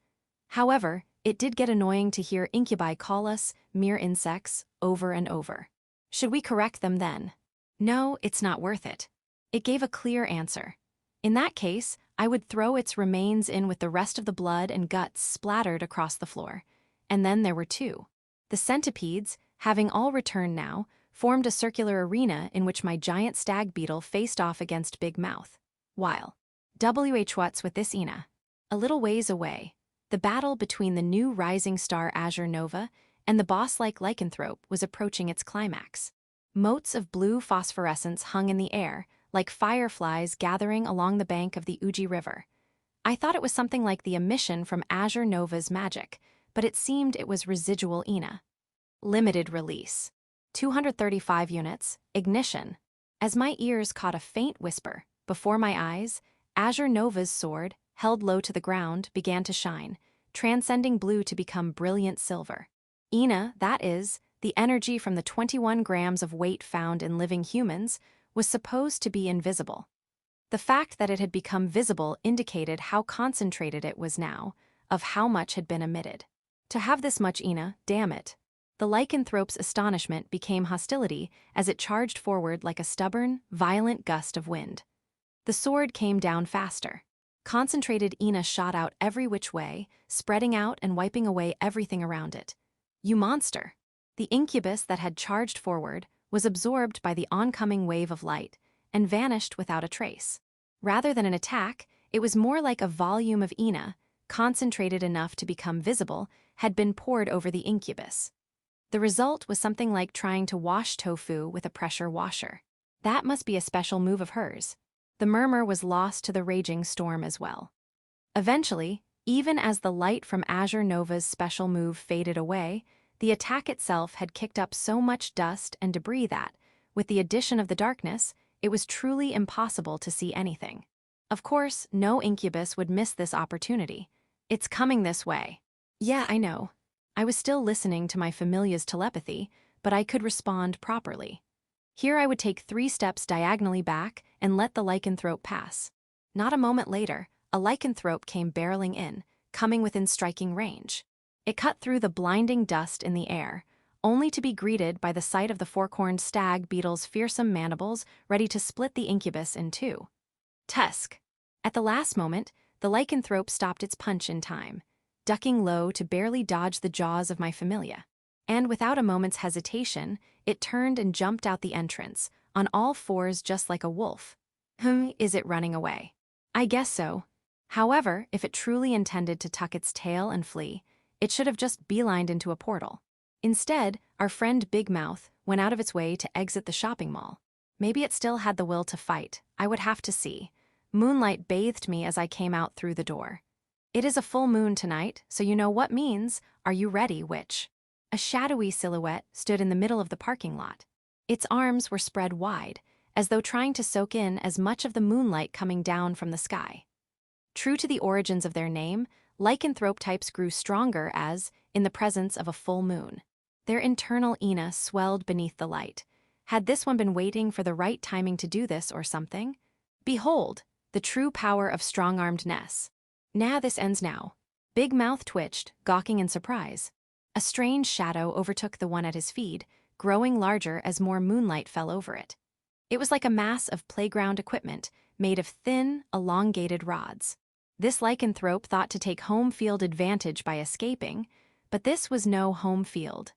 However, it did get annoying to hear incubi call us mere insects over and over. Should we correct them then? No, it's not worth it. It gave a clear answer. In that case, I would throw its remains in with the rest of the blood and guts splattered across the floor. And then there were 2. The centipedes, having all returned now, formed a circular arena in which my giant stag beetle faced off against Big Mouth. While what's with this Ina? A little ways away, the battle between the new rising star Azure Nova and the boss-like lycanthrope was approaching its climax. Motes of blue phosphorescence hung in the air, like fireflies gathering along the bank of the Uji River. I thought it was something like the emission from Azure Nova's magic, but it seemed it was residual Ina. Limited release. 235 units, ignition. As my ears caught a faint whisper, before my eyes, Azure Nova's sword, held low to the ground, began to shine, transcending blue to become brilliant silver. Ina, that is, the energy from the 21 grams of weight found in living humans, was supposed to be invisible. The fact that it had become visible indicated how concentrated it was now, of how much had been emitted. To have this much Ina, damn it. The lycanthrope's astonishment became hostility as it charged forward like a stubborn, violent gust of wind. The sword came down faster. Concentrated Ina shot out every which way, spreading out and wiping away everything around it. You monster! The incubus that had charged forward was absorbed by the oncoming wave of light and vanished without a trace. Rather than an attack, it was more like a volume of Ina, concentrated enough to become visible, had been poured over the incubus. The result was something like trying to wash tofu with a pressure washer. That must be a special move of hers. The murmur was lost to the raging storm as well. Eventually, even as the light from Azure Nova's special move faded away, the attack itself had kicked up so much dust and debris that, with the addition of the darkness, it was truly impossible to see anything. Of course, no incubus would miss this opportunity. It's coming this way. Yeah, I know. I was still listening to my familia's telepathy, but I could respond properly. Here I would take 3 steps diagonally back and let the lycanthrope pass. Not a moment later, a lycanthrope came barreling in, coming within striking range. It cut through the blinding dust in the air, only to be greeted by the sight of the fork-horned stag beetle's fearsome mandibles ready to split the incubus in two. Tusk. At the last moment, the lycanthrope stopped its punch in time, ducking low to barely dodge the jaws of my familia. And without a moment's hesitation, it turned and jumped out the entrance, on all fours just like a wolf. Is it running away? I guess so. However, if it truly intended to tuck its tail and flee, it should have just beelined into a portal. Instead, our friend Big Mouth went out of its way to exit the shopping mall. Maybe it still had the will to fight. I would have to see. Moonlight bathed me as I came out through the door. It is a full moon tonight, so you know what means. Are you ready, witch? A shadowy silhouette stood in the middle of the parking lot. Its arms were spread wide, as though trying to soak in as much of the moonlight coming down from the sky. True to the origins of their name, lycanthrope types grew stronger as, in the presence of a full moon. Their internal Ina swelled beneath the light. Had this one been waiting for the right timing to do this or something? Behold, the true power of strong-armedness. Nah, this ends now. Big Mouth twitched, gawking in surprise. A strange shadow overtook the one at his feet, growing larger as more moonlight fell over it. It was like a mass of playground equipment, made of thin, elongated rods. This lycanthrope thought to take home field advantage by escaping, but this was no home field.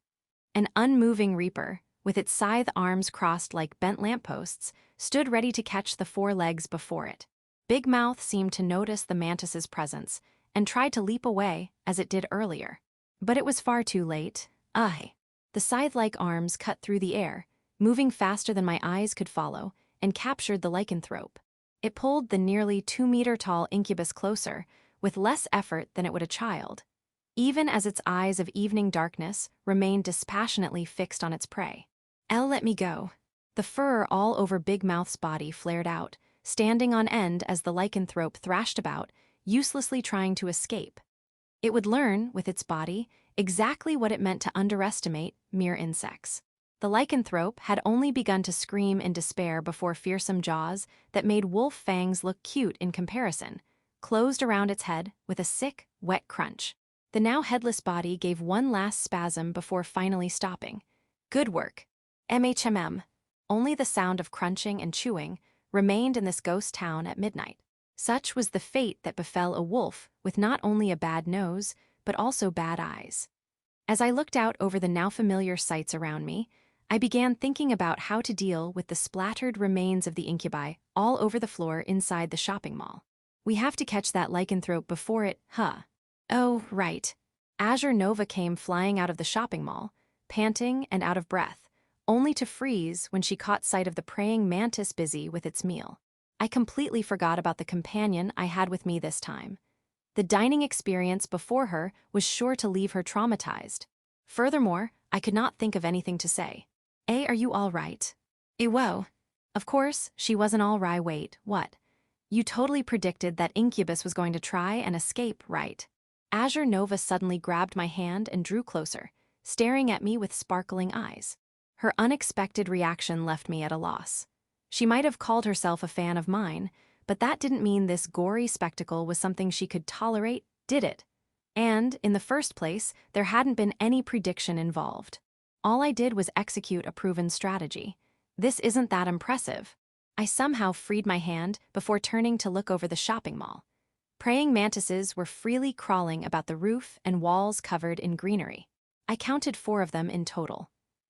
An unmoving reaper, with its scythe arms crossed like bent lampposts, stood ready to catch the four legs before it. Big Mouth seemed to notice the mantis's presence, and tried to leap away, as it did earlier. But it was far too late. The scythe-like arms cut through the air, moving faster than my eyes could follow, and captured the lycanthrope. It pulled the nearly 2-meter-tall incubus closer, with less effort than it would a child, even as its eyes of evening darkness remained dispassionately fixed on its prey. Let me go. The fur all over Big Mouth's body flared out, standing on end as the lycanthrope thrashed about, uselessly trying to escape. It would learn, with its body, exactly what it meant to underestimate mere insects. The lycanthrope had only begun to scream in despair before fearsome jaws that made wolf fangs look cute in comparison, closed around its head with a sick, wet crunch. The now headless body gave one last spasm before finally stopping. Good work. MHMM. Only the sound of crunching and chewing remained in this ghost town at midnight. Such was the fate that befell a wolf with not only a bad nose, but also bad eyes. As I looked out over the now familiar sights around me, I began thinking about how to deal with the splattered remains of the incubi all over the floor inside the shopping mall. We have to catch that lycanthrope before it, Oh, right. Azure Nova came flying out of the shopping mall, panting and out of breath, only to freeze when she caught sight of the praying mantis busy with its meal. I completely forgot about the companion I had with me this time. The dining experience before her was sure to leave her traumatized. Furthermore, I could not think of anything to say. Are you all right? Whoa. Of course, she wasn't all right. Wait, what? You totally predicted that Incubus was going to try and escape, right? Azure Nova suddenly grabbed my hand and drew closer, staring at me with sparkling eyes. Her unexpected reaction left me at a loss. She might have called herself a fan of mine, but that didn't mean this gory spectacle was something she could tolerate, did it? And, in the first place, there hadn't been any prediction involved. All I did was execute a proven strategy. This isn't that impressive. I somehow freed my hand before turning to look over the shopping mall. Praying mantises were freely crawling about the roof and walls covered in greenery. I counted 4 of them in total.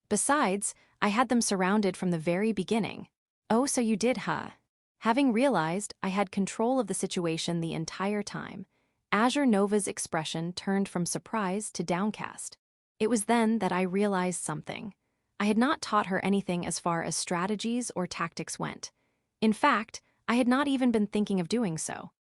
Besides, I had them surrounded from the very beginning. Oh, so you did, huh? Having realized I had control of the situation the entire time, Azure Nova's expression turned from surprise to downcast. It was then that I realized something. I had not taught her anything as far as strategies or tactics went. In fact, I had not even been thinking of doing so.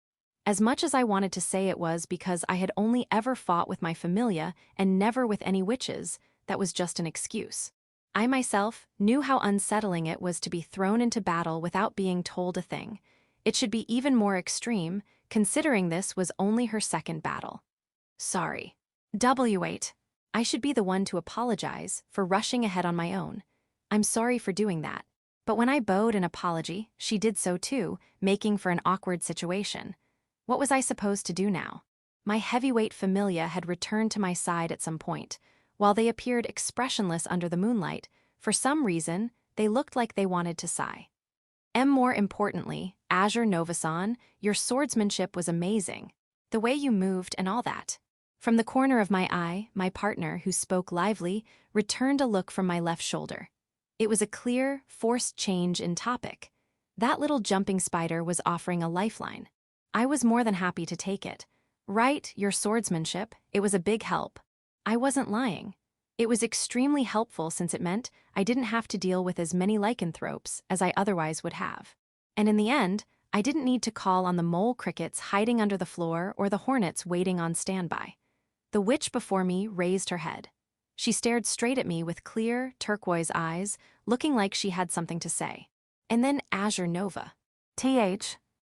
As much as I wanted to say it was because I had only ever fought with my familia and never with any witches, that was just an excuse. I myself knew how unsettling it was to be thrown into battle without being told a thing. It should be even more extreme, considering this was only her second battle. Sorry. W8. I should be the one to apologize for rushing ahead on my own. I'm sorry for doing that. But when I bowed an apology, she did so too, making for an awkward situation. What was I supposed to do now? My heavyweight familia had returned to my side at some point. While they appeared expressionless under the moonlight, for some reason, they looked like they wanted to sigh. More importantly, Azure Nova, your swordsmanship was amazing. The way you moved and all that. From the corner of my eye, my partner, who spoke lively, returned a look from my left shoulder. It was a clear, forced change in topic. That little jumping spider was offering a lifeline. I was more than happy to take it. Right, your swordsmanship, it was a big help. I wasn't lying. It was extremely helpful since it meant I didn't have to deal with as many lycanthropes as I otherwise would have. And in the end, I didn't need to call on the mole crickets hiding under the floor or the hornets waiting on standby. The witch before me raised her head. She stared straight at me with clear, turquoise eyes, looking like she had something to say. And then Azure Nova.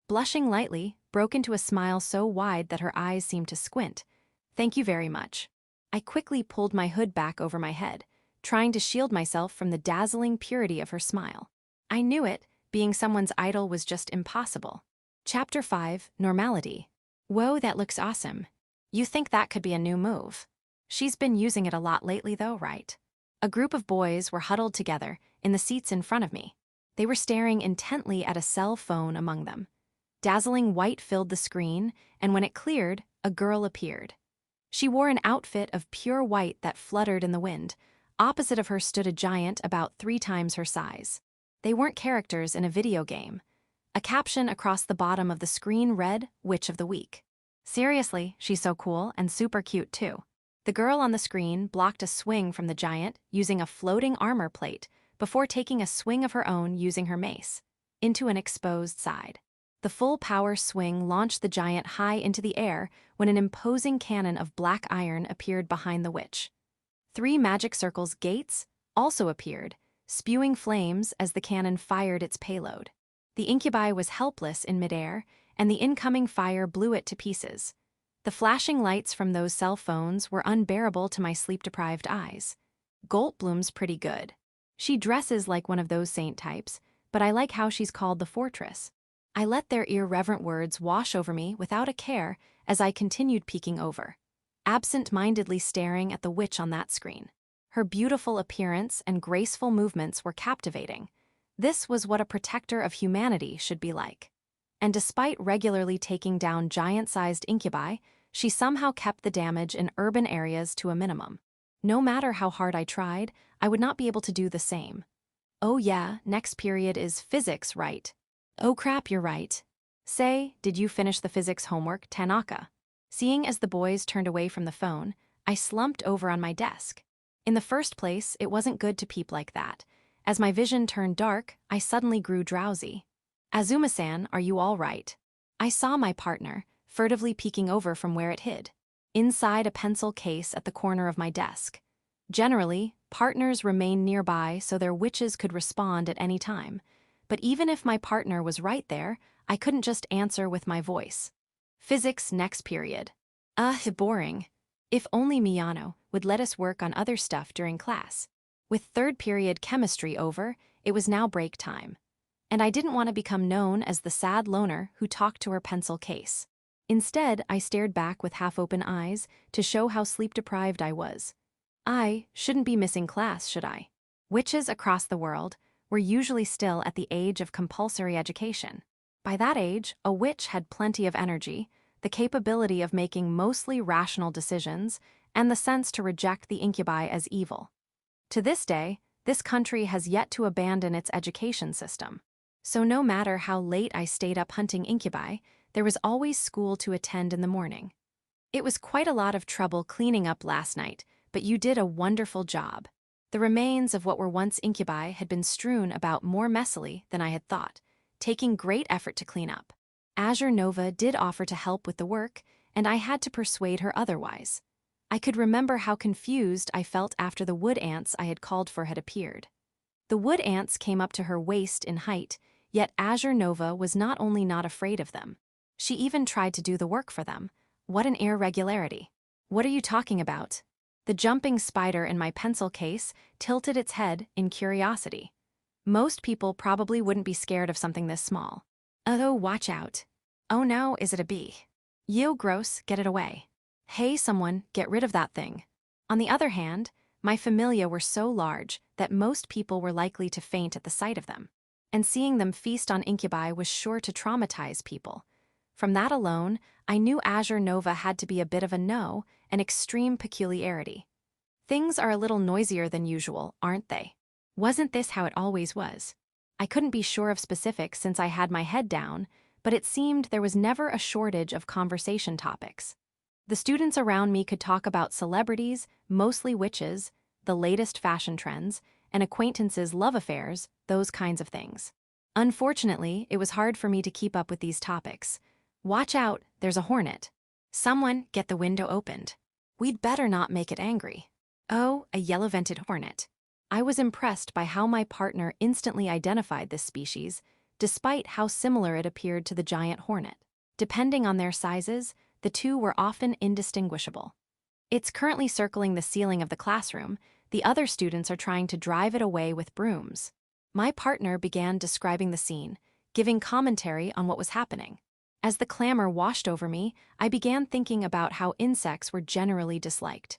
Blushing lightly, broke into a smile so wide that her eyes seemed to squint. Thank you very much. I quickly pulled my hood back over my head, trying to shield myself from the dazzling purity of her smile. I knew it, being someone's idol was just impossible. Chapter 5, Normality. Whoa, that looks awesome. You think that could be a new move? She's been using it a lot lately though, right? A group of boys were huddled together in the seats in front of me. They were staring intently at a cell phone among them. Dazzling white filled the screen, and when it cleared, a girl appeared. She wore an outfit of pure white that fluttered in the wind. Opposite of her stood a giant about 3 times her size. They weren't characters in a video game. A caption across the bottom of the screen read, Witch of the Week. Seriously, she's so cool and super cute too. The girl on the screen blocked a swing from the giant using a floating armor plate before taking a swing of her own using her mace into an exposed side. The full power swing launched the giant high into the air when an imposing cannon of black iron appeared behind the witch. 3 magic circles gates also appeared, spewing flames as the cannon fired its payload. The Incubi was helpless in midair, and the incoming fire blew it to pieces. The flashing lights from those cell phones were unbearable to my sleep-deprived eyes. Goldblum's pretty good. She dresses like one of those saint types, but I like how she's called the Fortress. I let their irreverent words wash over me without a care as I continued peeking over, absent-mindedly staring at the witch on that screen. Her beautiful appearance and graceful movements were captivating. This was what a protector of humanity should be like. And despite regularly taking down giant-sized incubi, she somehow kept the damage in urban areas to a minimum. No matter how hard I tried, I would not be able to do the same. Oh yeah, next period is physics, right? Oh crap, you're right. Say, did you finish the physics homework, Tanaka? Seeing as the boys turned away from the phone, I slumped over on my desk. In the first place, it wasn't good to peep like that. As my vision turned dark, I suddenly grew drowsy. Azuma-san, are you all right? I saw my partner, furtively peeking over from where it hid, inside a pencil case at the corner of my desk. Generally, partners remain nearby so their witches could respond at any time. But even if my partner was right there, I couldn't just answer with my voice. Physics next period. Boring. If only Miyano would let us work on other stuff during class. With third period chemistry over, it was now break time. And I didn't want to become known as the sad loner who talked to her pencil case. Instead, I stared back with half-open eyes to show how sleep-deprived I was. I shouldn't be missing class, should I? Witches across the world were usually still at the age of compulsory education. By that age, a witch had plenty of energy, the capability of making mostly rational decisions, and the sense to reject the incubi as evil. To this day, this country has yet to abandon its education system. So no matter how late I stayed up hunting incubi, there was always school to attend in the morning. It was quite a lot of trouble cleaning up last night, but you did a wonderful job. The remains of what were once incubi had been strewn about more messily than I had thought, taking great effort to clean up. Azure Nova did offer to help with the work, and I had to persuade her otherwise. I could remember how confused I felt after the wood ants I had called for had appeared. The wood ants came up to her waist in height, yet Azure Nova was not only not afraid of them. She even tried to do the work for them. What an irregularity. What are you talking about? The jumping spider in my pencil case tilted its head in curiosity. Most people probably wouldn't be scared of something this small. Oh, watch out. Oh no, is it a bee? "Yo, gross, get it away. Hey, someone, get rid of that thing." On the other hand, my familia were so large that most people were likely to faint at the sight of them. And seeing them feast on incubi was sure to traumatize people. From that alone, I knew Azure Nova had to be a bit of a no, an extreme peculiarity. Things are a little noisier than usual, aren't they? Wasn't this how it always was? I couldn't be sure of specifics since I had my head down, but it seemed there was never a shortage of conversation topics. The students around me could talk about celebrities, mostly witches, the latest fashion trends, and acquaintances' love affairs, those kinds of things. Unfortunately, it was hard for me to keep up with these topics. "Watch out, there's a hornet. Someone get the window opened. We'd better not make it angry. Oh, a yellow-vented hornet." I was impressed by how my partner instantly identified this species, despite how similar it appeared to the giant hornet. Depending on their sizes, the two were often indistinguishable. "It's currently circling the ceiling of the classroom. The other students are trying to drive it away with brooms." My partner began describing the scene, giving commentary on what was happening. As the clamor washed over me, I began thinking about how insects were generally disliked.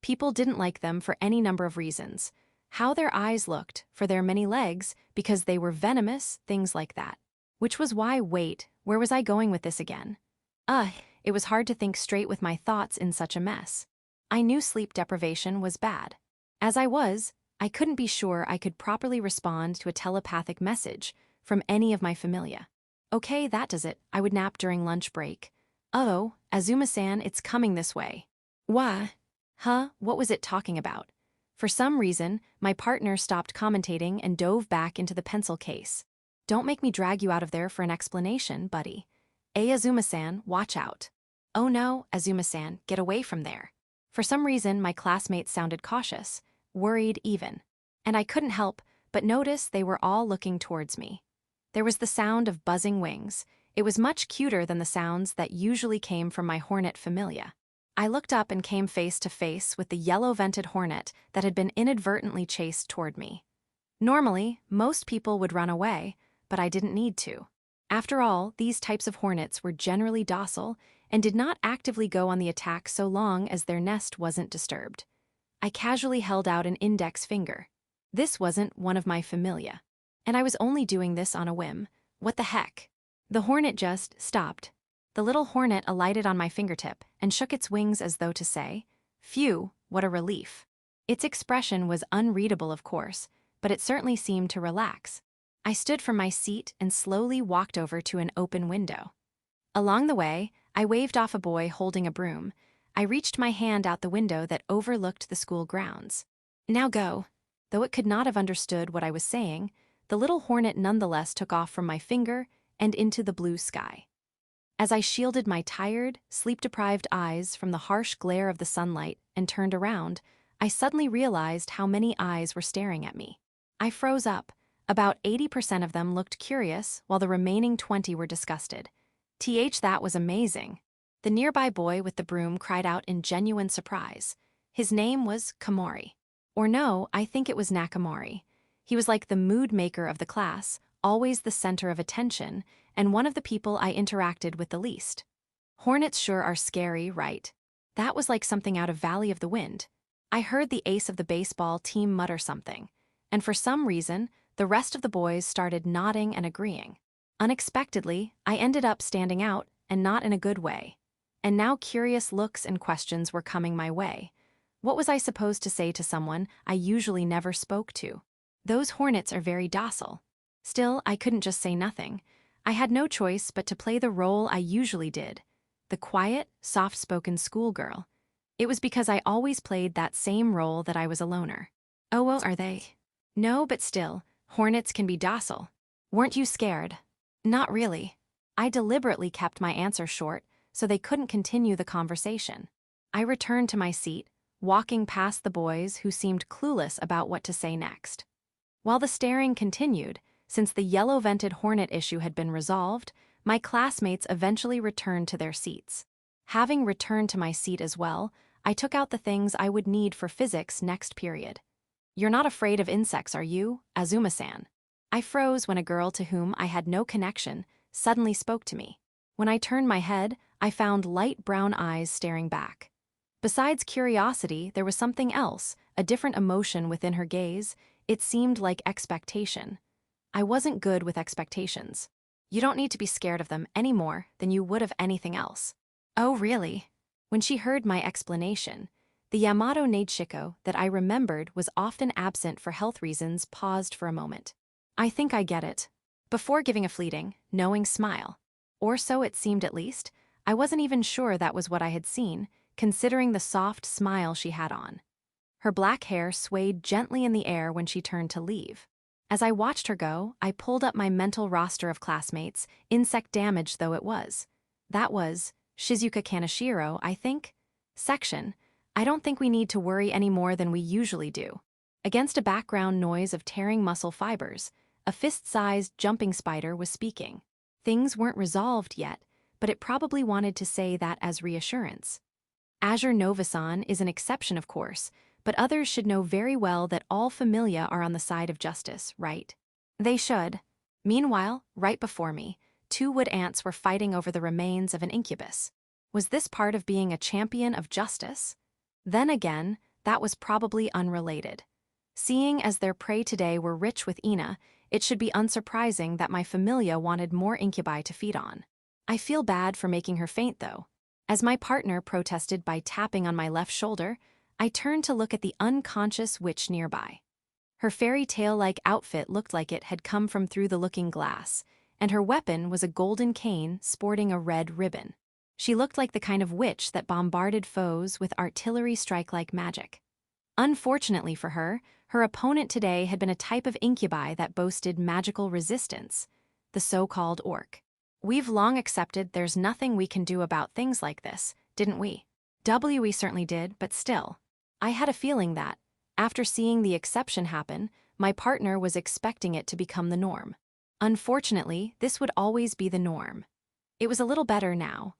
People didn't like them for any number of reasons. How their eyes looked, for their many legs, because they were venomous, things like that. Which was why, wait, where was I going with this again? It was hard to think straight with my thoughts in such a mess. I knew sleep deprivation was bad. As I couldn't be sure I could properly respond to a telepathic message from any of my familia. "Okay, that does it. I would nap during lunch break." "Oh, Azuma-san, it's coming this way." "Why?" "Huh, what was it talking about?" For some reason, my partner stopped commentating and dove back into the pencil case. "Don't make me drag you out of there for an explanation, buddy. Azuma-san, watch out." "Oh no, Azuma-san, get away from there." For some reason, my classmates sounded cautious, worried even. And I couldn't help but notice they were all looking towards me. There was the sound of buzzing wings. It was much cuter than the sounds that usually came from my hornet familia. I looked up and came face to face with the yellow-vented hornet that had been inadvertently chased toward me. Normally, most people would run away, but I didn't need to. After all, these types of hornets were generally docile and did not actively go on the attack so long as their nest wasn't disturbed. I casually held out an index finger. This wasn't one of my familia. And I was only doing this on a whim. What the heck? The hornet just stopped. The little hornet alighted on my fingertip and shook its wings as though to say, "Phew, what a relief." Its expression was unreadable, of course, but it certainly seemed to relax. I stood from my seat and slowly walked over to an open window. Along the way, I waved off a boy holding a broom. I reached my hand out the window that overlooked the school grounds. "Now go." Though it could not have understood what I was saying, the little hornet nonetheless took off from my finger and into the blue sky. As I shielded my tired, sleep-deprived eyes from the harsh glare of the sunlight and turned around, I suddenly realized how many eyes were staring at me. I froze up. About 80% of them looked curious, while the remaining 20 were disgusted. That was amazing. The nearby boy with the broom cried out in genuine surprise. His name was Kamori. Or no, I think it was Nakamori. He was like the mood maker of the class, always the center of attention, and one of the people I interacted with the least. Hornets sure are scary, right? That was like something out of Valley of the Wind. I heard the ace of the baseball team mutter something, and for some reason, the rest of the boys started nodding and agreeing. Unexpectedly, I ended up standing out, and not in a good way. And now curious looks and questions were coming my way. What was I supposed to say to someone I usually never spoke to? Those hornets are very docile. Still, I couldn't just say nothing. I had no choice but to play the role I usually did, the quiet, soft-spoken schoolgirl. It was because I always played that same role that I was a loner. "Oh, well, are they?" "No, but still, hornets can be docile. Weren't you scared?" "Not really." I deliberately kept my answer short so they couldn't continue the conversation. I returned to my seat, walking past the boys who seemed clueless about what to say next. While the staring continued, since the yellow-vented hornet issue had been resolved, my classmates eventually returned to their seats. Having returned to my seat as well, I took out the things I would need for physics next period. "You're not afraid of insects, are you, Azuma-san?" I froze when a girl to whom I had no connection suddenly spoke to me. When I turned my head, I found light brown eyes staring back. Besides curiosity, there was something else, a different emotion within her gaze. It seemed like expectation. I wasn't good with expectations. You don't need to be scared of them any more than you would of anything else. Oh, really? When she heard my explanation, the Yamato Neidshiko that I remembered was often absent for health reasons paused for a moment. I think I get it. Before giving a fleeting, knowing smile. Or so it seemed at least. I wasn't even sure that was what I had seen, considering the soft smile she had on. Her black hair swayed gently in the air when she turned to leave. As I watched her go, I pulled up my mental roster of classmates, insect damage though it was. That was Shizuka Kaneshiro, I think. Section. I don't think we need to worry any more than we usually do. Against a background noise of tearing muscle fibers, a fist-sized jumping spider was speaking. Things weren't resolved yet, but it probably wanted to say that as reassurance. Azure Nova-san is an exception, of course, but others should know very well that all familia are on the side of justice, right? They should. Meanwhile, right before me, 2 wood ants were fighting over the remains of an incubus. Was this part of being a champion of justice? Then again, that was probably unrelated. Seeing as their prey today were rich with Ina, it should be unsurprising that my familia wanted more incubi to feed on. I feel bad for making her faint, though. As my partner protested by tapping on my left shoulder, I turned to look at the unconscious witch nearby. Her fairy tale-like outfit looked like it had come from through the looking glass, and her weapon was a golden cane sporting a red ribbon. She looked like the kind of witch that bombarded foes with artillery strike-like magic. Unfortunately for her, her opponent today had been a type of incubi that boasted magical resistance, the so-called orc. We've long accepted there's nothing we can do about things like this, didn't we? We certainly did, but still. I had a feeling that, after seeing the exception happen, my partner was expecting it to become the norm. Unfortunately, this would always be the norm. It was a little better now.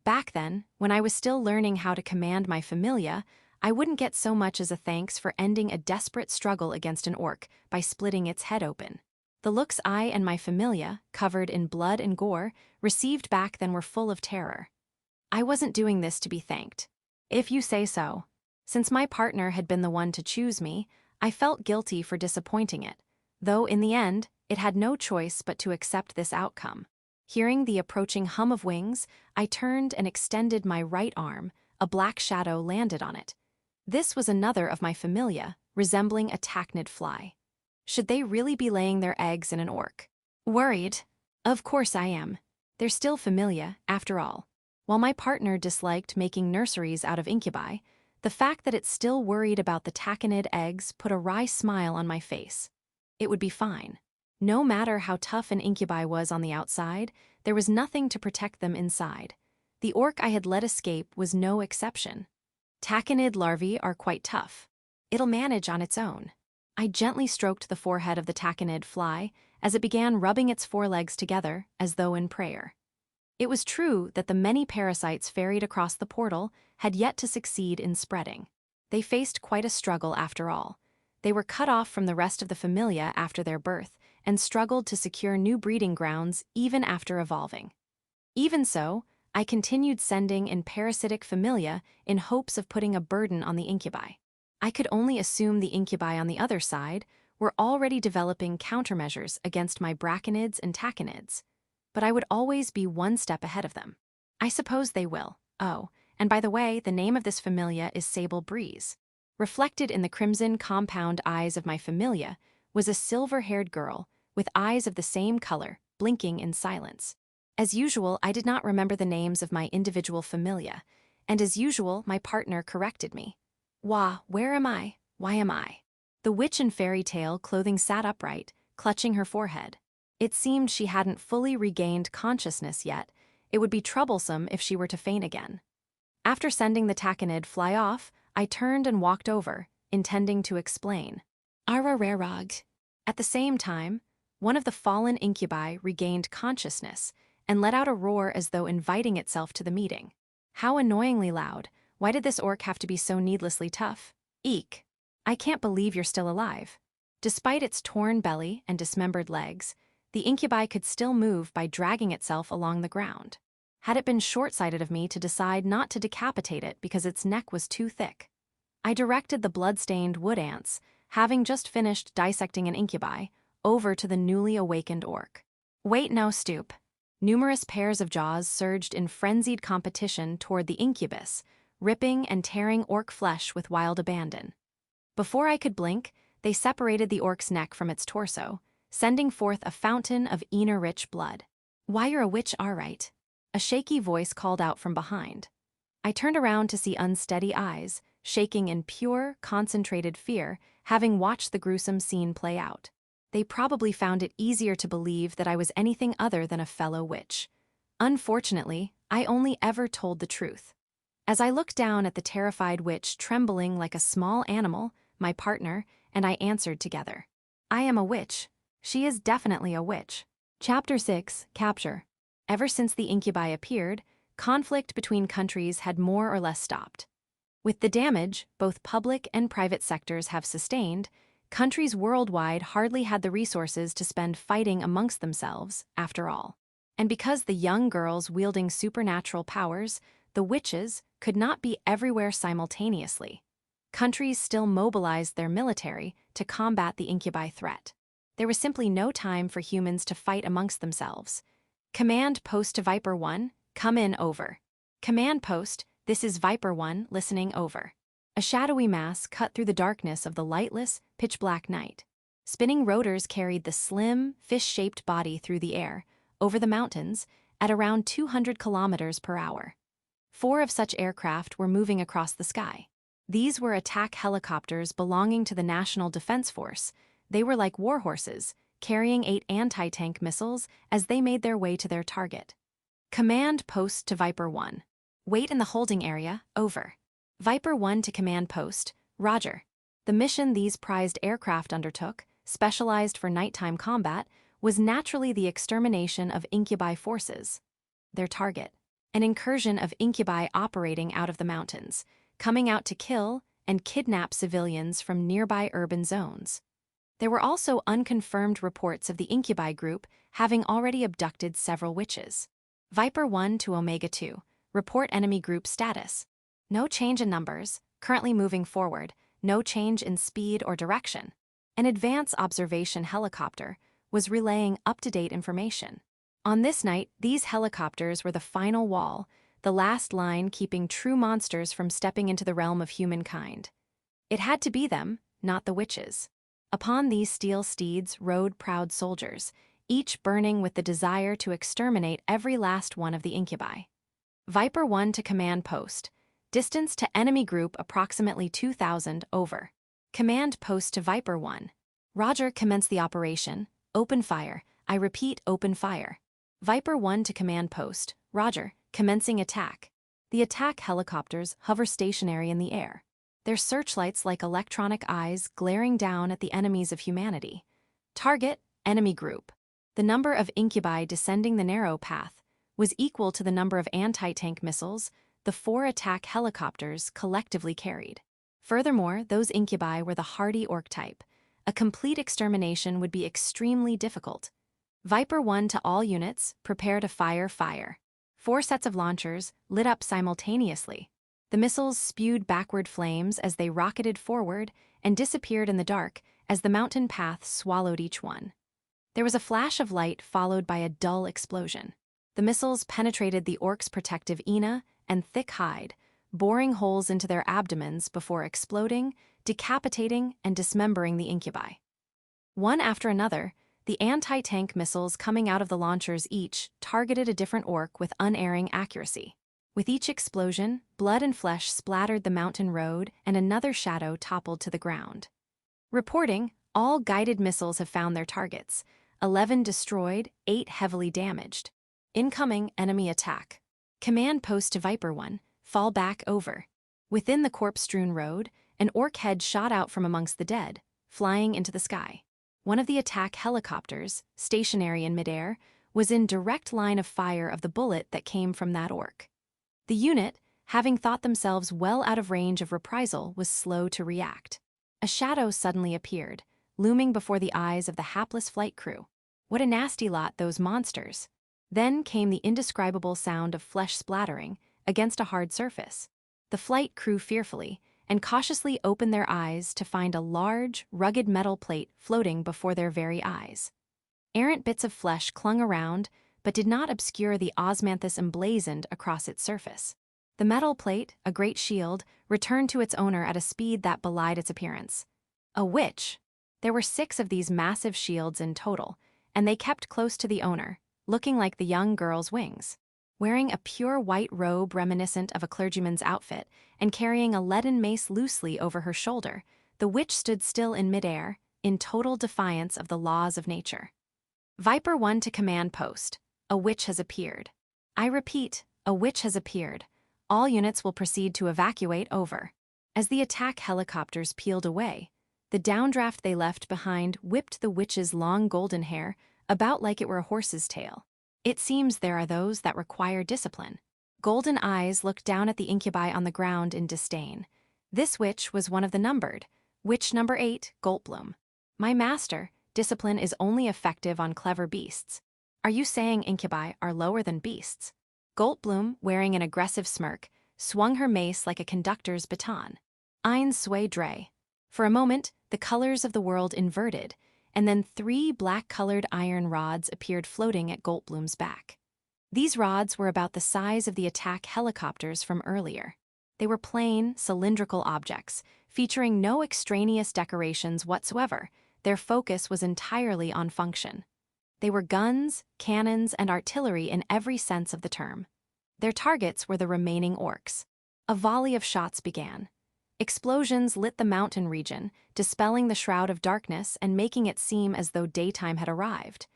Back then, when I was still learning how to command my familia, I wouldn't get so much as a thanks for ending a desperate struggle against an orc by splitting its head open. The looks I and my familia, covered in blood and gore, received back then were full of terror. I wasn't doing this to be thanked. If you say so. Since my partner had been the one to choose me, I felt guilty for disappointing it, though in the end, it had no choice but to accept this outcome. Hearing the approaching hum of wings, I turned and extended my right arm. A black shadow landed on it. This was another of my familia, resembling a tachnid fly. Should they really be laying their eggs in an orc? Worried? Of course I am. They're still familia, after all. While my partner disliked making nurseries out of incubi, the fact that it still worried about the tachanid eggs put a wry smile on my face. It would be fine. No matter how tough an incubi was on the outside, there was nothing to protect them inside. The orc I had let escape was no exception. Tachanid larvae are quite tough. It'll manage on its own. I gently stroked the forehead of the tachanid fly as it began rubbing its forelegs together as though in prayer. It was true that the many parasites ferried across the portal had yet to succeed in spreading. They faced quite a struggle after all. They were cut off from the rest of the familia after their birth and struggled to secure new breeding grounds even after evolving. Even so, I continued sending in parasitic familia in hopes of putting a burden on the incubi. I could only assume the incubi on the other side were already developing countermeasures against my brachinids and tachinids, but I would always be one step ahead of them. I suppose they will. Oh, and by the way, the name of this familia is Sable Breeze. Reflected in the crimson compound eyes of my familia was a silver-haired girl with eyes of the same color, blinking in silence. As usual, I did not remember the names of my individual familia, and as usual, my partner corrected me. Wah, where am I? Why am I? The witch in fairy tale clothing sat upright, clutching her forehead. It seemed she hadn't fully regained consciousness yet. It would be troublesome if she were to faint again. After sending the tachanid fly off, I turned and walked over, intending to explain. Arararag. At the same time, one of the fallen incubi regained consciousness and let out a roar as though inviting itself to the meeting. How annoyingly loud. Why did this orc have to be so needlessly tough? Eek. I can't believe you're still alive. Despite its torn belly and dismembered legs, the incubi could still move by dragging itself along the ground. Had it been short-sighted of me to decide not to decapitate it because its neck was too thick? I directed the blood-stained wood ants, having just finished dissecting an incubi, over to the newly awakened orc. Wait, no, stoop. Numerous pairs of jaws surged in frenzied competition toward the incubus, ripping and tearing orc flesh with wild abandon. Before I could blink, they separated the orc's neck from its torso, sending forth a fountain of Ina-rich blood. "Why, you're a witch, all right," a shaky voice called out from behind. I turned around to see unsteady eyes, shaking in pure, concentrated fear, having watched the gruesome scene play out. They probably found it easier to believe that I was anything other than a fellow witch. Unfortunately, I only ever told the truth. As I looked down at the terrified witch trembling like a small animal, my partner and I answered together. "I am a witch. She is definitely a witch." Chapter 6, Capture. Ever since the Incubi appeared, conflict between countries had more or less stopped. With the damage both public and private sectors have sustained, countries worldwide hardly had the resources to spend fighting amongst themselves, after all. And because the young girls wielding supernatural powers, the witches, could not be everywhere simultaneously, countries still mobilized their military to combat the Incubi threat. There was simply no time for humans to fight amongst themselves. Command post to Viper 1, come in, over. Command post, this is Viper 1, listening, over. A shadowy mass cut through the darkness of the lightless, pitch-black night. Spinning rotors carried the slim, fish-shaped body through the air, over the mountains, at around 200 kilometers per hour. 4 of such aircraft were moving across the sky. These were attack helicopters belonging to the National Defense Force. They were like warhorses, carrying 8 anti-tank missiles as they made their way to their target. Command post to Viper 1. Wait in the holding area, over. Viper 1 to command post, roger. The mission these prized aircraft undertook, specialized for nighttime combat, was naturally the extermination of Incubi forces. Their target, an incursion of Incubi operating out of the mountains, coming out to kill and kidnap civilians from nearby urban zones. There were also unconfirmed reports of the Incubi group having already abducted several witches. Viper 1 to Omega 2, report enemy group status. No change in numbers, currently moving forward, no change in speed or direction. An advanced observation helicopter was relaying up-to-date information. On this night, these helicopters were the final wall, the last line keeping true monsters from stepping into the realm of humankind. It had to be them, not the witches. Upon these steel steeds rode proud soldiers, each burning with the desire to exterminate every last one of the Incubi. Viper 1 to command post. Distance to enemy group approximately 2,000, over. Command post to Viper 1. Roger, commence the operation. Open fire. I repeat, open fire. Viper 1 to command post. Roger, commencing attack. The attack helicopters hover stationary in the air, their searchlights like electronic eyes glaring down at the enemies of humanity. Target, enemy group. The number of Incubi descending the narrow path was equal to the number of anti-tank missiles the 4 attack helicopters collectively carried. Furthermore, those Incubi were the hardy orc type. A complete extermination would be extremely difficult. Viper 1 to all units, prepare to fire. 4 sets of launchers lit up simultaneously. The missiles spewed backward flames as they rocketed forward and disappeared in the dark as the mountain path swallowed each one. There was a flash of light followed by a dull explosion. The missiles penetrated the orcs' protective ina and thick hide, boring holes into their abdomens before exploding, decapitating, and dismembering the Incubi. One after another, the anti-tank missiles coming out of the launchers each targeted a different orc with unerring accuracy. With each explosion, blood and flesh splattered the mountain road and another shadow toppled to the ground. Reporting, all guided missiles have found their targets. 11 destroyed, 8 heavily damaged. Incoming enemy attack. Command post to Viper 1, fall back, over. Within the corpse-strewn road, an orc head shot out from amongst the dead, flying into the sky. One of the attack helicopters, stationary in midair, was in direct line of fire of the bullet that came from that orc. The unit, having thought themselves well out of range of reprisal, was slow to react. A shadow suddenly appeared, looming before the eyes of the hapless flight crew. What a nasty lot, those monsters. Then came the indescribable sound of flesh splattering against a hard surface. The flight crew fearfully and cautiously opened their eyes to find a large, rugged metal plate floating before their very eyes. Errant bits of flesh clung around, but did not obscure the osmanthus emblazoned across its surface. The metal plate, a great shield, returned to its owner at a speed that belied its appearance. A witch! There were 6 of these massive shields in total, and they kept close to the owner, looking like the young girl's wings. Wearing a pure white robe reminiscent of a clergyman's outfit and carrying a leaden mace loosely over her shoulder, the witch stood still in midair, in total defiance of the laws of nature. Viper 1 to command post. A witch has appeared. I repeat, a witch has appeared. All units will proceed to evacuate, over. As the attack helicopters peeled away, the downdraft they left behind whipped the witch's long golden hair about like it were a horse's tail. It seems there are those that require discipline. Golden eyes looked down at the incubi on the ground in disdain. This witch was one of the numbered. Witch number 8, Goldblum. My master, discipline is only effective on clever beasts. Are you saying incubi are lower than beasts? Goldblum, wearing an aggressive smirk, swung her mace like a conductor's baton. Ein zwei drei. For a moment, the colors of the world inverted, and then 3 black-colored iron rods appeared floating at Goldblum's back. These rods were about the size of the attack helicopters from earlier. They were plain, cylindrical objects, featuring no extraneous decorations whatsoever. Their focus was entirely on function. They were guns, cannons, and artillery in every sense of the term. Their targets were the remaining orcs. A volley of shots began. Explosions lit the mountain region, dispelling the shroud of darkness and making it seem as though daytime had arrived.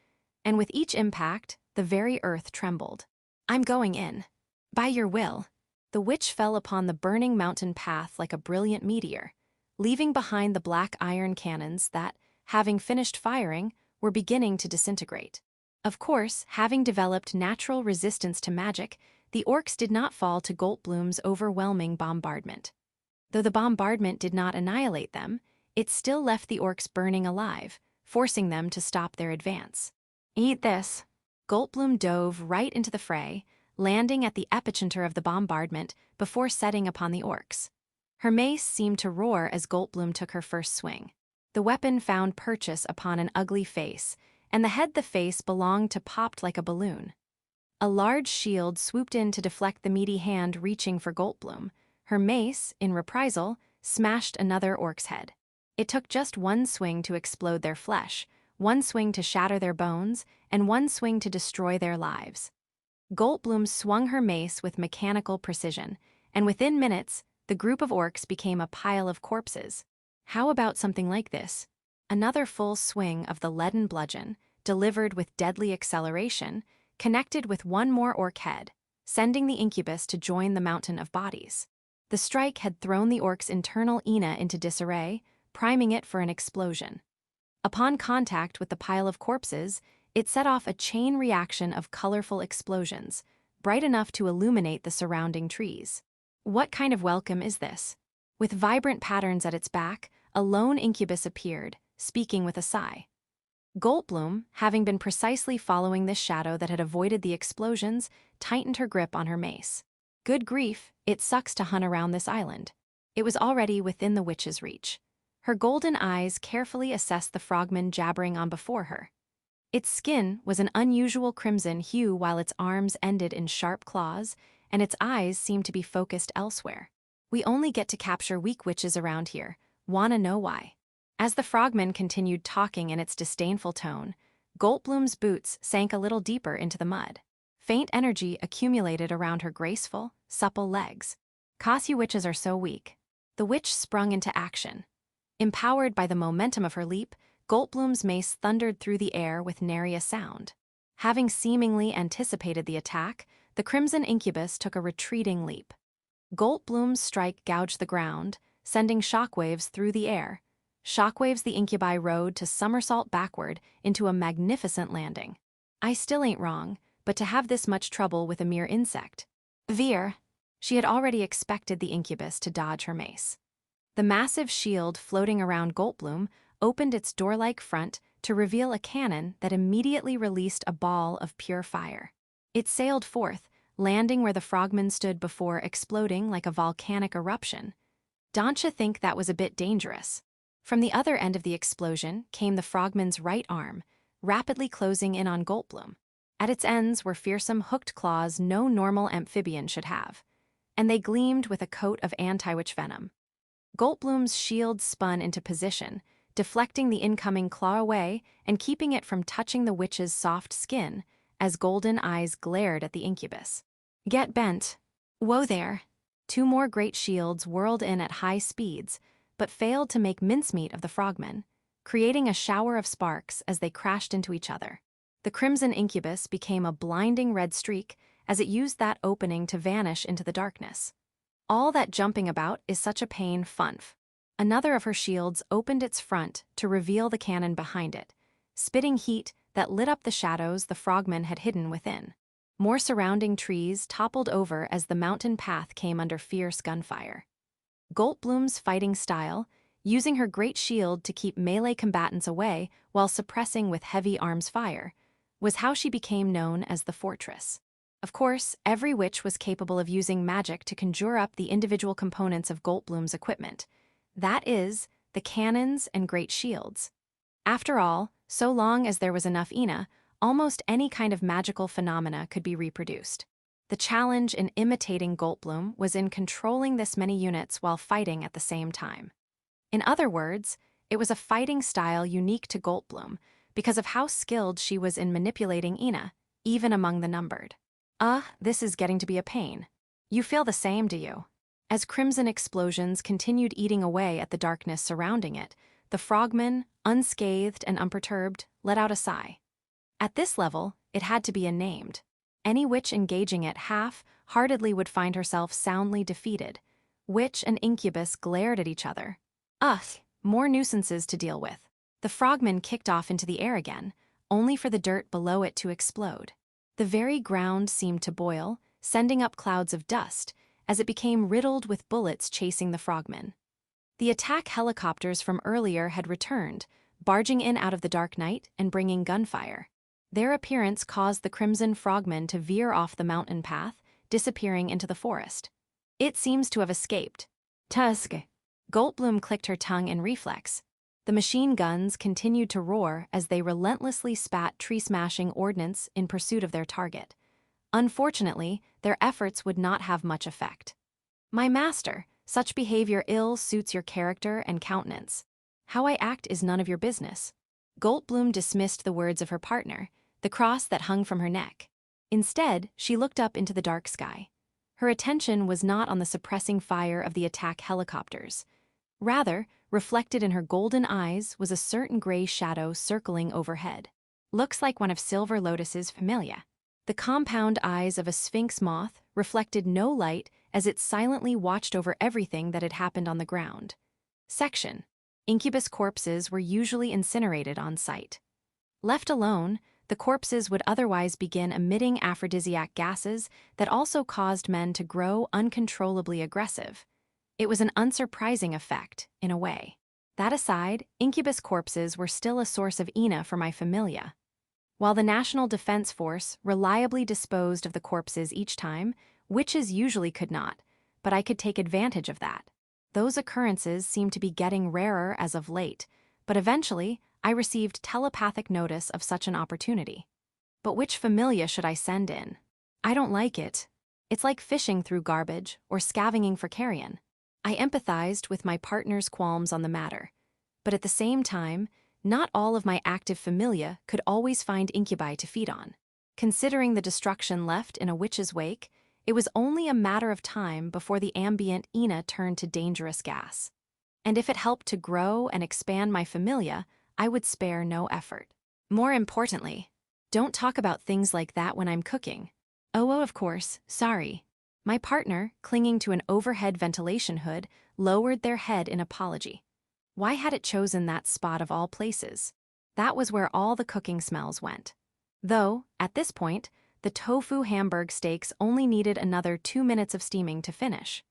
And with each impact, the very earth trembled. I'm going in. By your will. The witch fell upon the burning mountain path like a brilliant meteor, leaving behind the black iron cannons that, having finished firing, were beginning to disintegrate. Of course, having developed natural resistance to magic, the orcs did not fall to Goldblum's overwhelming bombardment. Though the bombardment did not annihilate them, it still left the orcs burning alive, forcing them to stop their advance. Eat this. Goldblum dove right into the fray, landing at the epicenter of the bombardment before setting upon the orcs. Her mace seemed to roar as Goldblum took her first swing. The weapon found purchase upon an ugly face, and the face belonged to popped like a balloon. A large shield swooped in to deflect the meaty hand reaching for Goldblum. Her mace, in reprisal, smashed another orc's head. It took just one swing to explode their flesh, one swing to shatter their bones, and one swing to destroy their lives. Goldblum swung her mace with mechanical precision, and within minutes, the group of orcs became a pile of corpses. How about something like this? Another full swing of the leaden bludgeon, delivered with deadly acceleration, connected with one more orc head, sending the Incubus to join the mountain of bodies. The strike had thrown the orc's internal ina into disarray, priming it for an explosion. Upon contact with the pile of corpses, it set off a chain reaction of colorful explosions, bright enough to illuminate the surrounding trees. What kind of welcome is this? With vibrant patterns at its back, a lone incubus appeared, speaking with a sigh. Goldblum, having been precisely following this shadow that had avoided the explosions, tightened her grip on her mace. Good grief, it sucks to hunt around this island. It was already within the witch's reach. Her golden eyes carefully assessed the frogman jabbering on before her. Its skin was an unusual crimson hue while its arms ended in sharp claws, and its eyes seemed to be focused elsewhere. We only get to capture weak witches around here. Wanna know why? As the frogman continued talking in its disdainful tone, Goldblum's boots sank a little deeper into the mud. Faint energy accumulated around her graceful, supple legs. 'Cause you witches are so weak. The witch sprung into action. Empowered by the momentum of her leap, Goldblum's mace thundered through the air with nary a sound. Having seemingly anticipated the attack, the crimson incubus took a retreating leap. Goldblum's strike gouged the ground, sending shockwaves through the air. Shockwaves the incubi rode to somersault backward into a magnificent landing. I still ain't wrong, but to have this much trouble with a mere insect. Veer. She had already expected the incubus to dodge her mace. The massive shield floating around Goldblum opened its door-like front to reveal a cannon that immediately released a ball of pure fire. It sailed forth, landing where the frogman stood before exploding like a volcanic eruption. Don't think that was a bit dangerous? From the other end of the explosion came the frogman's right arm, rapidly closing in on Goldblum. At its ends were fearsome hooked claws no normal amphibian should have, and they gleamed with a coat of anti-witch venom. Goldblum's shield spun into position, deflecting the incoming claw away and keeping it from touching the witch's soft skin as golden eyes glared at the incubus. Get bent. Whoa there. Two more great shields whirled in at high speeds, but failed to make mincemeat of the frogmen, creating a shower of sparks as they crashed into each other. The crimson incubus became a blinding red streak as it used that opening to vanish into the darkness. All that jumping about is such a pain, funf. Another of her shields opened its front to reveal the cannon behind it, spitting heat that lit up the shadows the frogmen had hidden within. More surrounding trees toppled over as the mountain path came under fierce gunfire. Goldblum's fighting style, using her great shield to keep melee combatants away while suppressing with heavy arms fire, was how she became known as the Fortress. Of course, every witch was capable of using magic to conjure up the individual components of Goldblum's equipment. That is, the cannons and great shields. After all, so long as there was enough Ina, almost any kind of magical phenomena could be reproduced. The challenge in imitating Goldblum was in controlling this many units while fighting at the same time. In other words, it was a fighting style unique to Goldblum because of how skilled she was in manipulating Ina, even among the numbered. This is getting to be a pain. You feel the same, do you? As crimson explosions continued eating away at the darkness surrounding it, the frogman, unscathed and unperturbed, let out a sigh. At this level, it had to be unnamed. Any witch engaging it half-heartedly would find herself soundly defeated. Witch and incubus glared at each other. More nuisances to deal with. The frogman kicked off into the air again, only for the dirt below it to explode. The very ground seemed to boil, sending up clouds of dust, as it became riddled with bullets chasing the frogman. The attack helicopters from earlier had returned, barging in out of the dark night and bringing gunfire. Their appearance caused the crimson frogman to veer off the mountain path, disappearing into the forest. It seems to have escaped. Tusk. Goldblum clicked her tongue in reflex. The machine guns continued to roar as they relentlessly spat tree-smashing ordnance in pursuit of their target. Unfortunately, their efforts would not have much effect. My master, such behavior ill suits your character and countenance. How I act is none of your business. Goldblum dismissed the words of her partner, the cross that hung from her neck. Instead, she looked up into the dark sky. Her attention was not on the suppressing fire of the attack helicopters. Rather, reflected in her golden eyes was a certain gray shadow circling overhead. Looks like one of Silver Lotus's familia. The compound eyes of a sphinx moth reflected no light as it silently watched over everything that had happened on the ground. Section. Incubus corpses were usually incinerated on site. Left alone, the corpses would otherwise begin emitting aphrodisiac gases that also caused men to grow uncontrollably aggressive. It was an unsurprising effect, in a way. That aside, incubus corpses were still a source of Ina for my familia. While the National Defense Force reliably disposed of the corpses each time, witches usually could not, but I could take advantage of that. Those occurrences seemed to be getting rarer as of late, but eventually I received telepathic notice of such an opportunity. But which familia should I send in? I don't like it. It's like fishing through garbage or scavenging for carrion. I empathized with my partner's qualms on the matter, but at the same time, not all of my active familia could always find incubi to feed on. Considering the destruction left in a witch's wake, it was only a matter of time before the ambient Ina turned to dangerous gas. And if it helped to grow and expand my familia, I would spare no effort. More importantly, don't talk about things like that when I'm cooking. Oh, of course, sorry. My partner, clinging to an overhead ventilation hood, lowered their head in apology. Why had it chosen that spot of all places? That was where all the cooking smells went. Though, at this point, the tofu Hamburg steaks only needed another 2 minutes of steaming to finish.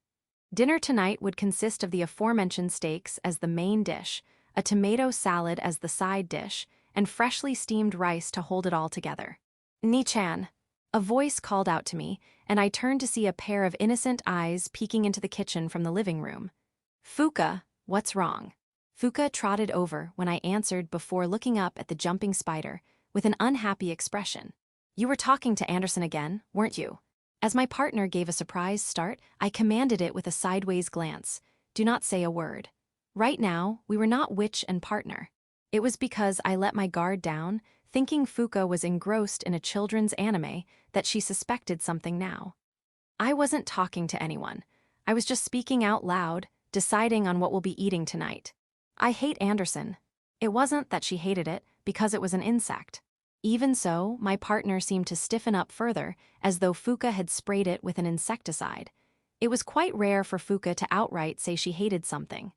Dinner tonight would consist of the aforementioned steaks as the main dish, a tomato salad as the side dish, and freshly steamed rice to hold it all together. Ni-chan. A voice called out to me, and I turned to see a pair of innocent eyes peeking into the kitchen from the living room. "Fuka, what's wrong?" Fuka trotted over when I answered before looking up at the jumping spider with an unhappy expression. "You were talking to Anderson again, weren't you?" As my partner gave a surprised start, I commanded it with a sideways glance. "Do not say a word." Right now, we were not witch and partner. It was because I let my guard down, thinking Fuka was engrossed in a children's anime, that she suspected something now. I wasn't talking to anyone. I was just speaking out loud, deciding on what we'll be eating tonight. "I hate Anderson." It wasn't that she hated it, because it was an insect. Even so, my partner seemed to stiffen up further, as though Fuka had sprayed it with an insecticide. It was quite rare for Fuka to outright say she hated something.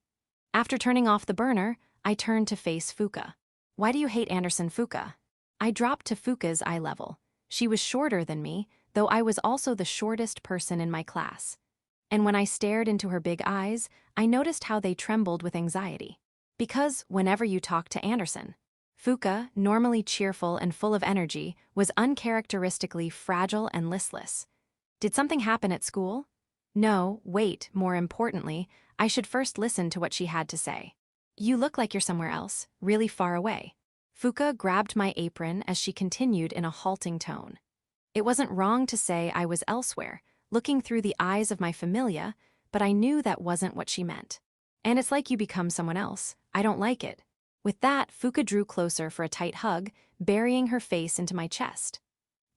After turning off the burner, I turned to face Fuka. "Why do you hate Anderson, Fuka?" I dropped to Fuka's eye level. She was shorter than me, though I was also the shortest person in my class. And when I stared into her big eyes, I noticed how they trembled with anxiety. "Because whenever you talk to Anderson." Fuka, normally cheerful and full of energy, was uncharacteristically fragile and listless. "Did something happen at school?" "No, wait, more importantly, I should first listen to what she had to say." "You look like you're somewhere else, really far away." Fuka grabbed my apron as she continued in a halting tone. It wasn't wrong to say I was elsewhere, looking through the eyes of my familia, but I knew that wasn't what she meant. "And it's like you become someone else. I don't like it." With that, Fuka drew closer for a tight hug, burying her face into my chest.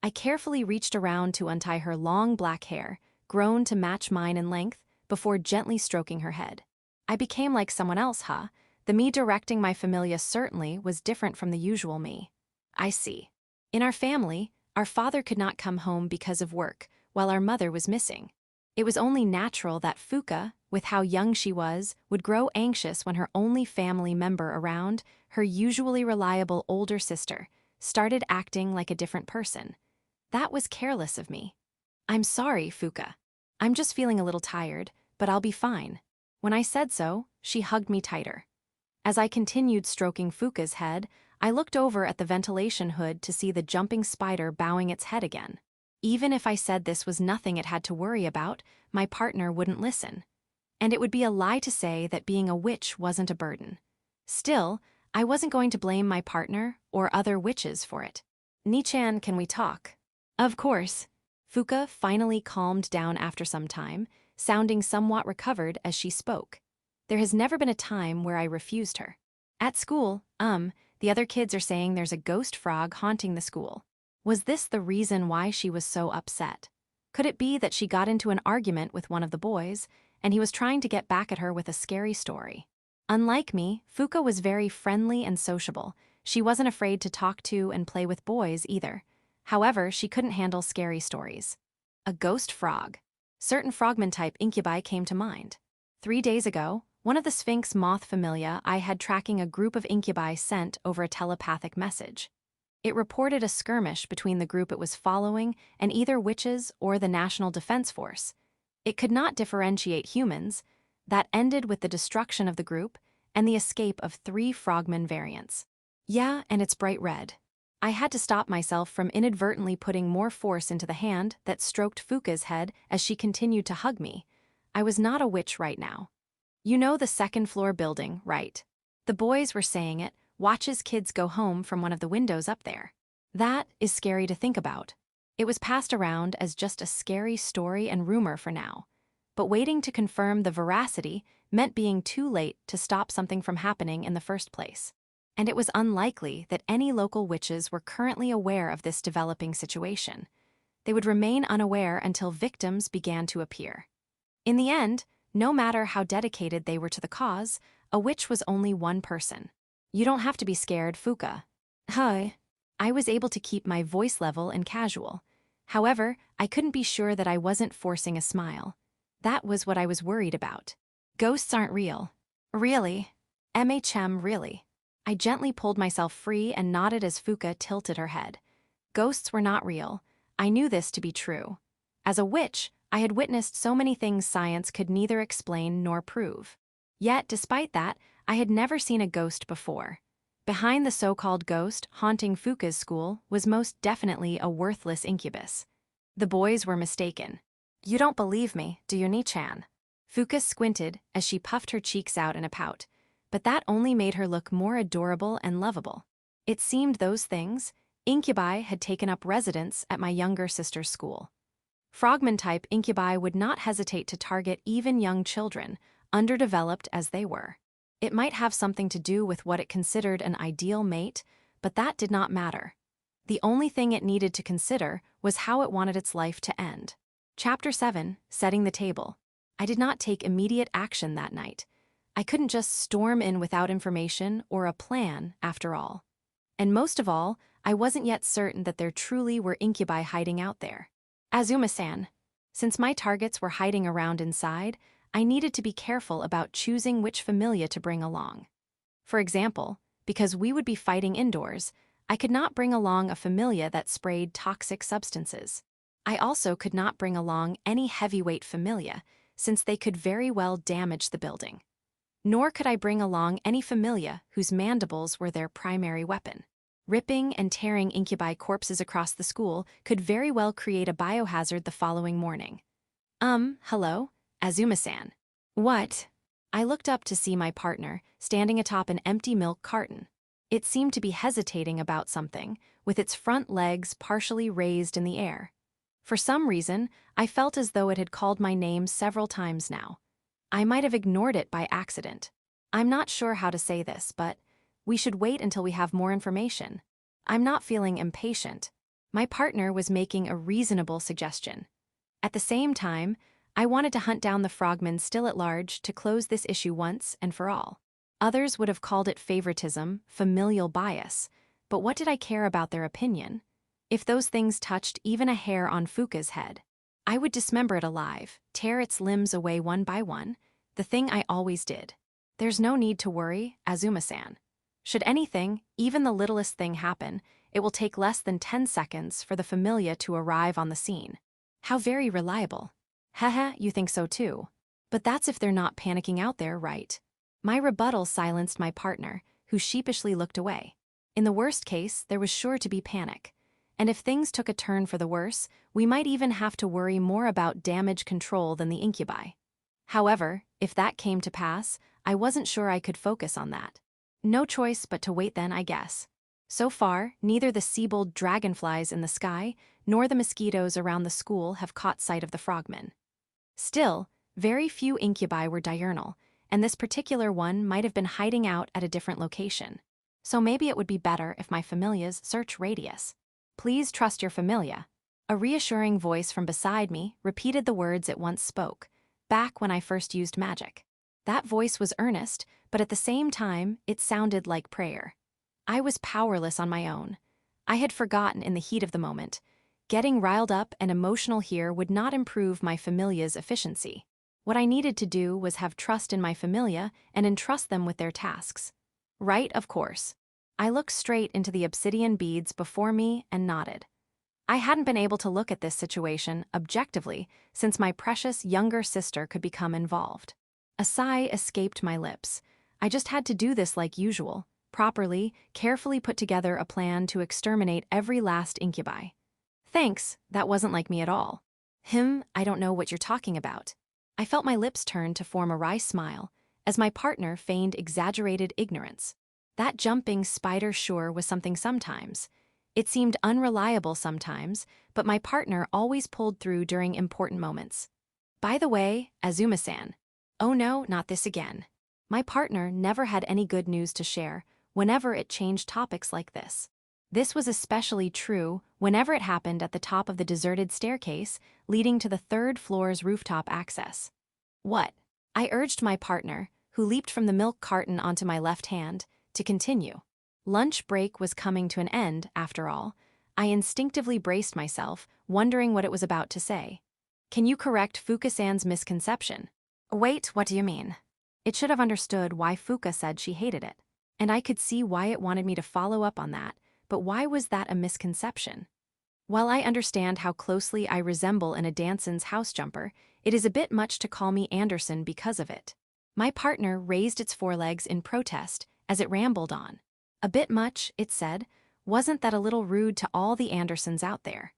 I carefully reached around to untie her long black hair, grown to match mine in length, before gently stroking her head. I became like someone else, huh? The me directing my familia certainly was different from the usual me. "I see. In our family, our father could not come home because of work, while our mother was missing. It was only natural that Fuka, with how young she was, would grow anxious when her only family member around, her usually reliable older sister, started acting like a different person. That was careless of me. "I'm sorry, Fuka. I'm just feeling a little tired, but I'll be fine." When I said so, she hugged me tighter. As I continued stroking Fuka's head, I looked over at the ventilation hood to see the jumping spider bowing its head again. Even if I said this was nothing it had to worry about, my partner wouldn't listen. And it would be a lie to say that being a witch wasn't a burden. Still, I wasn't going to blame my partner or other witches for it. "Ni-chan, can we talk?" "Of course." Fuka finally calmed down after some time, sounding somewhat recovered as she spoke. There has never been a time where I refused her. "At school, the other kids are saying there's a ghost frog haunting the school." Was this the reason why she was so upset? Could it be that she got into an argument with one of the boys, and he was trying to get back at her with a scary story? Unlike me, Fuka was very friendly and sociable. She wasn't afraid to talk to and play with boys either. However, she couldn't handle scary stories. A ghost frog. Certain frogman-type Incubi came to mind. 3 days ago, one of the Sphinx moth familia I had tracking a group of Incubi sent over a telepathic message. It reported a skirmish between the group it was following and either witches or the National Defense Force. It could not differentiate humans. That ended with the destruction of the group and the escape of 3 frogman variants. Yeah, and it's bright red. I had to stop myself from inadvertently putting more force into the hand that stroked Fuka's head as she continued to hug me. I was not a witch right now. "You know the second-floor building, right? The boys were saying it watches kids go home from one of the windows up there. That is scary to think about." It was passed around as just a scary story and rumor for now. But waiting to confirm the veracity meant being too late to stop something from happening in the first place. And it was unlikely that any local witches were currently aware of this developing situation. They would remain unaware until victims began to appear. In the end, no matter how dedicated they were to the cause, a witch was only one person. "You don't have to be scared, Fuka." "Hi." I was able to keep my voice level and casual. However, I couldn't be sure that I wasn't forcing a smile. That was what I was worried about. "Ghosts aren't real." "Really?" Really?" I gently pulled myself free and nodded as Fuka tilted her head. Ghosts were not real. I knew this to be true. As a witch, I had witnessed so many things science could neither explain nor prove. Yet, despite that, I had never seen a ghost before. Behind the so-called ghost haunting Fuka's school was most definitely a worthless incubus. The boys were mistaken. "You don't believe me, do you, Ni-chan?" Fuka squinted as she puffed her cheeks out in a pout, but that only made her look more adorable and lovable. It seemed those things, Incubi had taken up residence at my younger sister's school. Frogman-type Incubi would not hesitate to target even young children, underdeveloped as they were. It might have something to do with what it considered an ideal mate, but that did not matter. The only thing it needed to consider was how it wanted its life to end. Chapter 7, Setting the Table. I did not take immediate action that night. I couldn't just storm in without information or a plan, after all. And most of all, I wasn't yet certain that there truly were incubi hiding out there. Azuma-san, since my targets were hiding around inside, I needed to be careful about choosing which familia to bring along. For example, because we would be fighting indoors, I could not bring along a familia that sprayed toxic substances. I also could not bring along any heavyweight familia, since they could very well damage the building. Nor could I bring along any familia whose mandibles were their primary weapon. Ripping and tearing incubi corpses across the school could very well create a biohazard the following morning. Hello, Azuma-san. What? I looked up to see my partner, standing atop an empty milk carton. It seemed to be hesitating about something, with its front legs partially raised in the air. For some reason, I felt as though it had called my name several times now. I might have ignored it by accident. I'm not sure how to say this, but we should wait until we have more information. I'm not feeling impatient. My partner was making a reasonable suggestion. At the same time, I wanted to hunt down the frogmen still at large to close this issue once and for all. Others would have called it favoritism, familial bias, but what did I care about their opinion? If those things touched even a hair on Fuka's head, I would dismember it alive, tear its limbs away one by one, the thing I always did. There's no need to worry, Azuma-san. Should anything, even the littlest thing happen, it will take less than 10 seconds for the familia to arrive on the scene. How very reliable. Haha, you think so too. But that's if they're not panicking out there, right? My rebuttal silenced my partner, who sheepishly looked away. In the worst case, there was sure to be panic. And if things took a turn for the worse, we might even have to worry more about damage control than the incubi. However, if that came to pass, I wasn't sure I could focus on that. No choice but to wait then, I guess. So far, neither the sea-bold dragonflies in the sky nor the mosquitoes around the school have caught sight of the frogmen. Still, very few incubi were diurnal, and this particular one might have been hiding out at a different location. So maybe it would be better if my familia's search radius. Please trust your familia. A reassuring voice from beside me repeated the words it once spoke, back when I first used magic. That voice was earnest, but at the same time, it sounded like prayer. I was powerless on my own. I had forgotten in the heat of the moment. Getting riled up and emotional here would not improve my familia's efficiency. What I needed to do was have trust in my familia and entrust them with their tasks. Right, of course. I looked straight into the obsidian beads before me and nodded. I hadn't been able to look at this situation objectively since my precious younger sister could become involved. A sigh escaped my lips. I just had to do this like usual, properly, carefully put together a plan to exterminate every last incubi. Thanks, that wasn't like me at all. I don't know what you're talking about. I felt my lips turn to form a wry smile, as my partner feigned exaggerated ignorance. That jumping spider sure was something sometimes. It seemed unreliable sometimes, but my partner always pulled through during important moments. By the way, Azuma-san. Oh no, not this again. My partner never had any good news to share whenever it changed topics like this. This was especially true whenever it happened at the top of the deserted staircase leading to the third floor's rooftop access. What? I urged my partner, who leaped from the milk carton onto my left hand, to continue. Lunch break was coming to an end, after all. I instinctively braced myself, wondering what it was about to say. Can you correct Fuka-san's misconception? Wait, what do you mean? It should have understood why Fuka said she hated it. And I could see why it wanted me to follow up on that, but why was that a misconception? While I understand how closely I resemble an Adanson's house jumper, it is a bit much to call me Anderson because of it. My partner raised its forelegs in protest as it rambled on. A bit much, it said. Wasn't that a little rude to all the Andersons out there?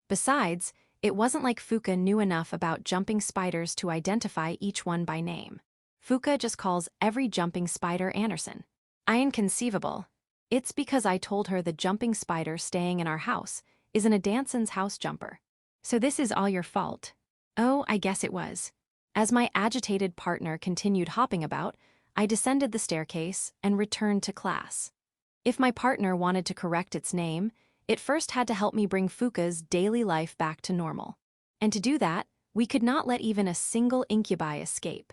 Besides, it wasn't like Fuka knew enough about jumping spiders to identify each one by name. Fuka just calls every jumping spider Anderson. Inconceivable. It's because I told her the jumping spider staying in our house isn't a Danson's house jumper. So this is all your fault. Oh, I guess it was. As my agitated partner continued hopping about, I descended the staircase and returned to class. If my partner wanted to correct its name, it first had to help me bring Fuka's daily life back to normal. And to do that, we could not let even a single Incubi escape.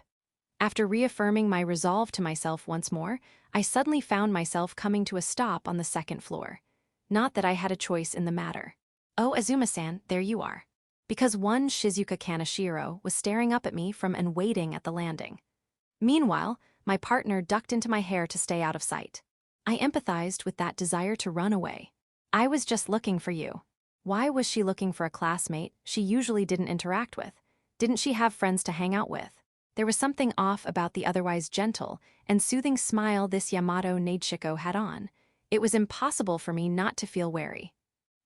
After reaffirming my resolve to myself once more, I suddenly found myself coming to a stop on the second floor. Not that I had a choice in the matter. Oh, Azuma-san, there you are. Because one Shizuka Kaneshiro was staring up at me from and waiting at the landing. Meanwhile, my partner ducked into my hair to stay out of sight. I empathized with that desire to run away. I was just looking for you. Why was she looking for a classmate she usually didn't interact with? Didn't she have friends to hang out with? There was something off about the otherwise gentle and soothing smile this Yamato Neidshiko had on. It was impossible for me not to feel wary.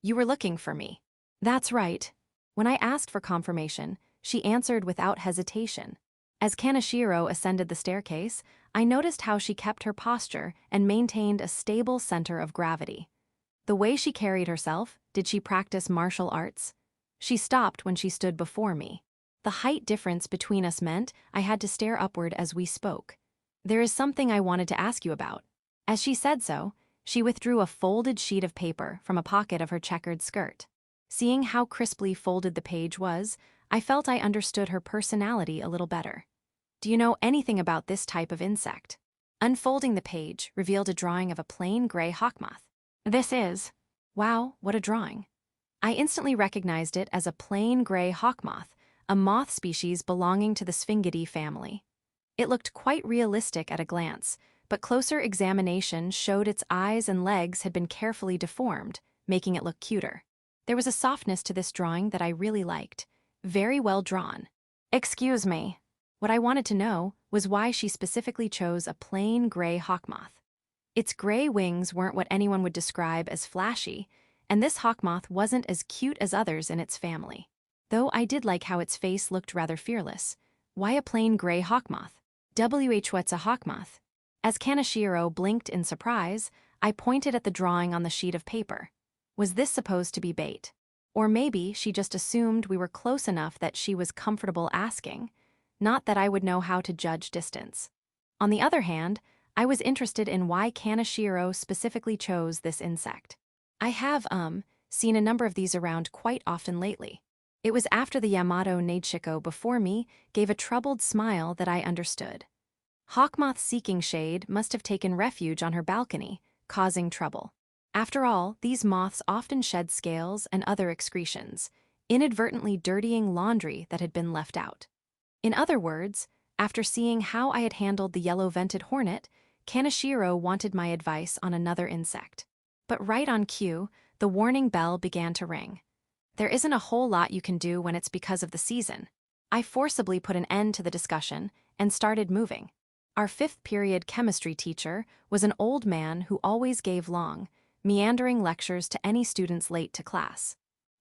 You were looking for me. That's right. When I asked for confirmation, she answered without hesitation. As Kaneshiro ascended the staircase, I noticed how she kept her posture and maintained a stable center of gravity. The way she carried herself, did she practice martial arts? She stopped when she stood before me. The height difference between us meant I had to stare upward as we spoke. There is something I wanted to ask you about. As she said so, she withdrew a folded sheet of paper from a pocket of her checkered skirt. Seeing how crisply folded the page was, I felt I understood her personality a little better. Do you know anything about this type of insect? Unfolding the page revealed a drawing of a plain gray hawkmoth. This is. Wow, what a drawing. I instantly recognized it as a plain gray hawkmoth, a moth species belonging to the Sphingidae family. It looked quite realistic at a glance, but closer examination showed its eyes and legs had been carefully deformed, making it look cuter. There was a softness to this drawing that I really liked. Very well drawn. Excuse me. What I wanted to know was why she specifically chose a plain gray hawkmoth. Its gray wings weren't what anyone would describe as flashy, and this hawkmoth wasn't as cute as others in its family. Though I did like how its face looked rather fearless. Why a plain gray hawkmoth? What's a hawkmoth? As Kaneshiro blinked in surprise, I pointed at the drawing on the sheet of paper. Was this supposed to be bait? Or maybe she just assumed we were close enough that she was comfortable asking, not that I would know how to judge distance. On the other hand, I was interested in why Kaneshiro specifically chose this insect. I have, seen a number of these around quite often lately. It was after the Yamato Neidshiko before me gave a troubled smile that I understood. Hawkmoth seeking shade must have taken refuge on her balcony, causing trouble. After all, these moths often shed scales and other excretions, inadvertently dirtying laundry that had been left out. In other words, after seeing how I had handled the yellow-vented hornet, Kaneshiro wanted my advice on another insect. But right on cue, the warning bell began to ring. There isn't a whole lot you can do when it's because of the season. I forcibly put an end to the discussion and started moving. Our fifth period chemistry teacher was an old man who always gave long, meandering lectures to any students late to class.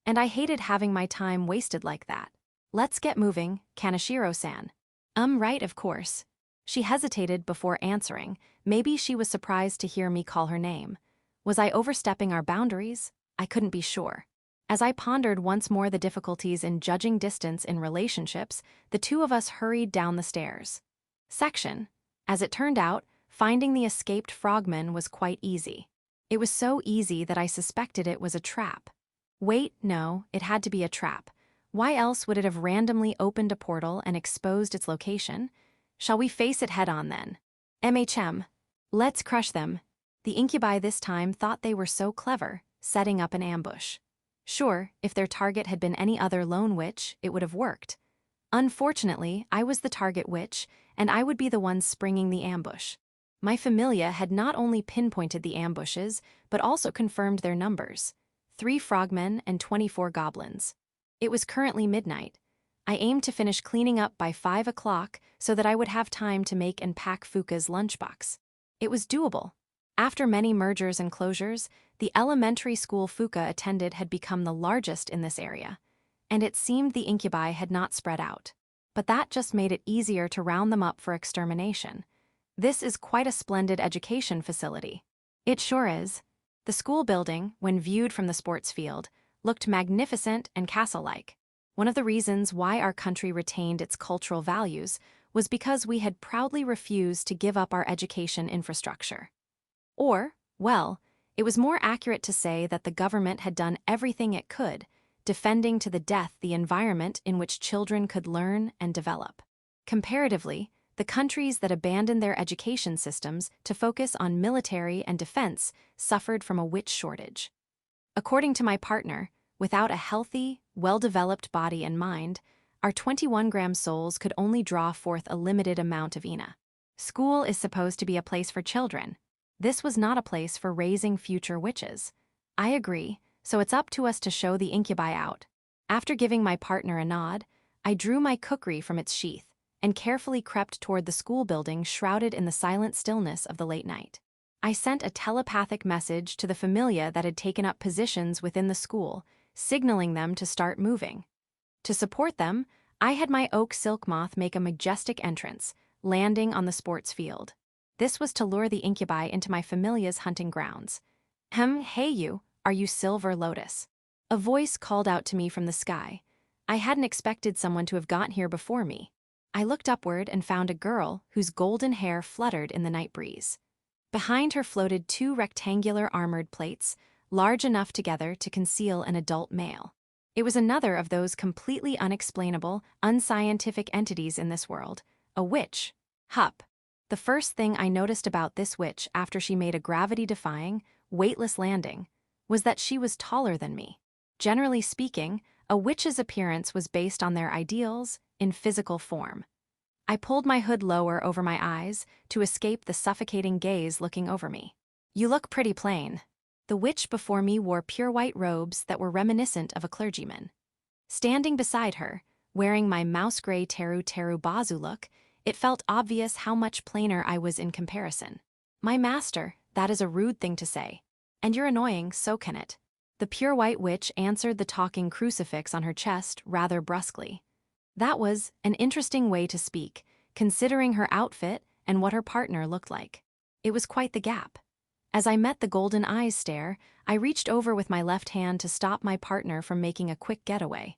And I hated having my time wasted like that. Let's get moving, Kaneshiro-san. Right, of course. She hesitated before answering. Maybe she was surprised to hear me call her name. Was I overstepping our boundaries? I couldn't be sure. As I pondered once more the difficulties in judging distance in relationships, the two of us hurried down the stairs. Section. As it turned out, finding the escaped frogman was quite easy. It was so easy that I suspected it was a trap. Wait, no, it had to be a trap. Why else would it have randomly opened a portal and exposed its location? Shall we face it head-on then? Let's crush them. The Incubi this time thought they were so clever, setting up an ambush. Sure, if their target had been any other lone witch, it would have worked. Unfortunately, I was the target witch, and I would be the one springing the ambush. My familia had not only pinpointed the ambushes, but also confirmed their numbers. 3 frogmen and 24 goblins. It was currently midnight. I aimed to finish cleaning up by 5 o'clock so that I would have time to make and pack Fuka's lunchbox. It was doable. After many mergers and closures, the elementary school Fuka attended had become the largest in this area, and it seemed the incubi had not spread out. But that just made it easier to round them up for extermination. This is quite a splendid education facility. It sure is. The school building, when viewed from the sports field, looked magnificent and castle-like. One of the reasons why our country retained its cultural values was because we had proudly refused to give up our education infrastructure. Or, well, it was more accurate to say that the government had done everything it could, defending to the death the environment in which children could learn and develop. Comparatively, the countries that abandoned their education systems to focus on military and defense suffered from a witch shortage. According to my partner, without a healthy, well-developed body and mind, our 21-gram souls could only draw forth a limited amount of ina. School is supposed to be a place for children. This was not a place for raising future witches. I agree, so it's up to us to show the incubi out. After giving my partner a nod, I drew my kukri from its sheath and carefully crept toward the school building shrouded in the silent stillness of the late night. I sent a telepathic message to the familia that had taken up positions within the school, signaling them to start moving. To support them, I had my oak silk moth make a majestic entrance, landing on the sports field. This was to lure the incubi into my familia's hunting grounds. Hey you, are you Silver Lotus? A voice called out to me from the sky. I hadn't expected someone to have gotten here before me. I looked upward and found a girl whose golden hair fluttered in the night breeze. Behind her floated two rectangular armored plates, large enough together to conceal an adult male. It was another of those completely unexplainable, unscientific entities in this world, a witch. Hup. The first thing I noticed about this witch after she made a gravity-defying, weightless landing was that she was taller than me. Generally speaking, a witch's appearance was based on their ideals in physical form. I pulled my hood lower over my eyes to escape the suffocating gaze looking over me. You look pretty plain. The witch before me wore pure white robes that were reminiscent of a clergyman. Standing beside her, wearing my mouse-gray teru bazu look, it felt obvious how much plainer I was in comparison. My master, that is a rude thing to say. And you're annoying, so can it. The pure white witch answered the talking crucifix on her chest rather brusquely. That was an interesting way to speak, considering her outfit and what her partner looked like. It was quite the gap. As I met the golden eyes stare, I reached over with my left hand to stop my partner from making a quick getaway.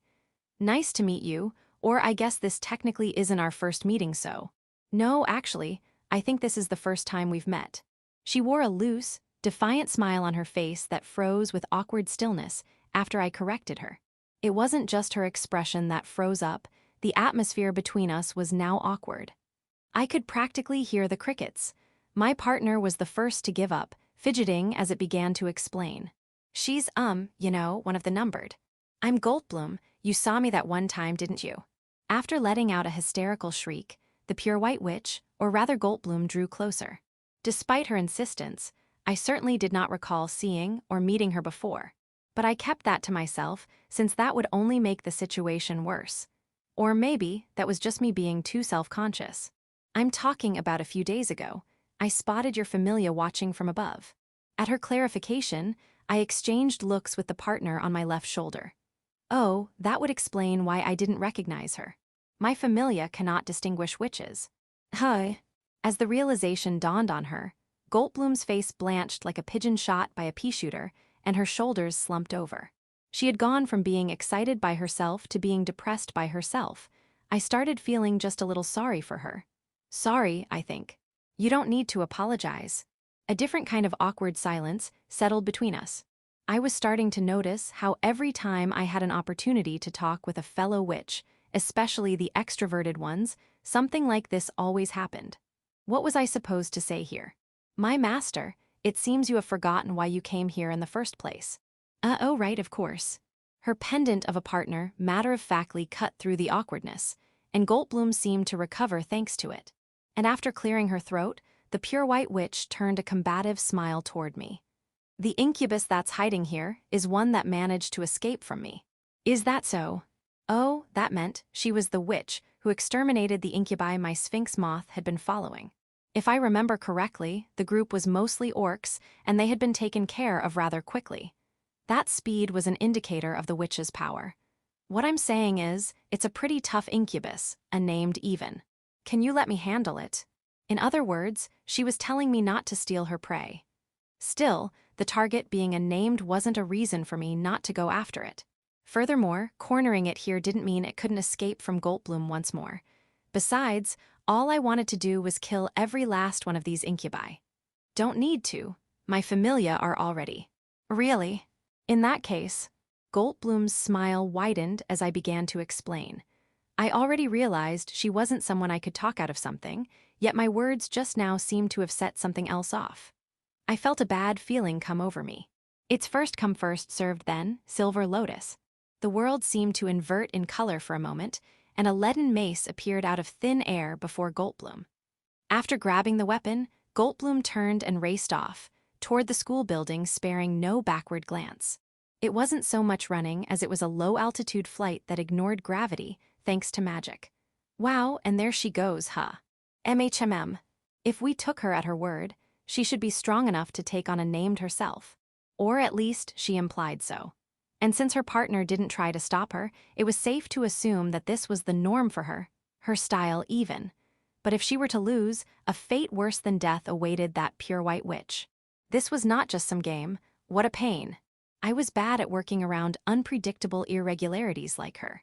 Nice to meet you, or I guess this technically isn't our first meeting, so. No, actually, I think this is the first time we've met. She wore a loose, defiant smile on her face that froze with awkward stillness after I corrected her. It wasn't just her expression that froze up, the atmosphere between us was now awkward. I could practically hear the crickets. My partner was the first to give up, fidgeting as it began to explain. She's, one of the numbered. I'm Goldblum, you saw me that one time, didn't you? After letting out a hysterical shriek, the pure white witch, or rather Goldblum, drew closer. Despite her insistence, I certainly did not recall seeing or meeting her before. But I kept that to myself, since that would only make the situation worse. Or maybe that was just me being too self-conscious. I'm talking about a few days ago. I spotted your familia watching from above. At her clarification, I exchanged looks with the partner on my left shoulder. Oh, that would explain why I didn't recognize her. My familia cannot distinguish witches. Hi. As the realization dawned on her, Goldblum's face blanched like a pigeon shot by a pea shooter, and her shoulders slumped over. She had gone from being excited by herself to being depressed by herself. I started feeling just a little sorry for her. Sorry, I think. You don't need to apologize. A different kind of awkward silence settled between us. I was starting to notice how every time I had an opportunity to talk with a fellow witch, especially the extroverted ones, something like this always happened. What was I supposed to say here? My master, it seems you have forgotten why you came here in the first place. Oh right, of course. Her pendant of a partner matter-of-factly cut through the awkwardness, and Goldblum seemed to recover thanks to it. And after clearing her throat, the pure white witch turned a combative smile toward me. The incubus that's hiding here is one that managed to escape from me. Is that so? Oh, that meant she was the witch who exterminated the incubi my sphinx moth had been following. If I remember correctly, the group was mostly orcs, and they had been taken care of rather quickly. That speed was an indicator of the witch's power. What I'm saying is, it's a pretty tough incubus, a named even. Can you let me handle it? In other words, she was telling me not to steal her prey. Still, the target being a named wasn't a reason for me not to go after it. Furthermore, cornering it here didn't mean it couldn't escape from Goldblum once more. Besides, all I wanted to do was kill every last one of these incubi. Don't need to. My familia are already. Really? In that case, Goldblum's smile widened as I began to explain. I already realized she wasn't someone I could talk out of something, yet my words just now seemed to have set something else off. I felt a bad feeling come over me. It's first come first served then, Silver Lotus. The world seemed to invert in color for a moment, and a leaden mace appeared out of thin air before Goldblum. After grabbing the weapon, Goldblum turned and raced off, toward the school building, sparing no backward glance. It wasn't so much running as it was a low-altitude flight that ignored gravity, thanks to magic. Wow, and there she goes, huh? MHMM. If we took her at her word, she should be strong enough to take on a named herself. Or at least, she implied so. And since her partner didn't try to stop her, it was safe to assume that this was the norm for her style even. But if she were to lose, a fate worse than death awaited that pure white witch. This was not just some game. What a pain. I was bad at working around unpredictable irregularities like her.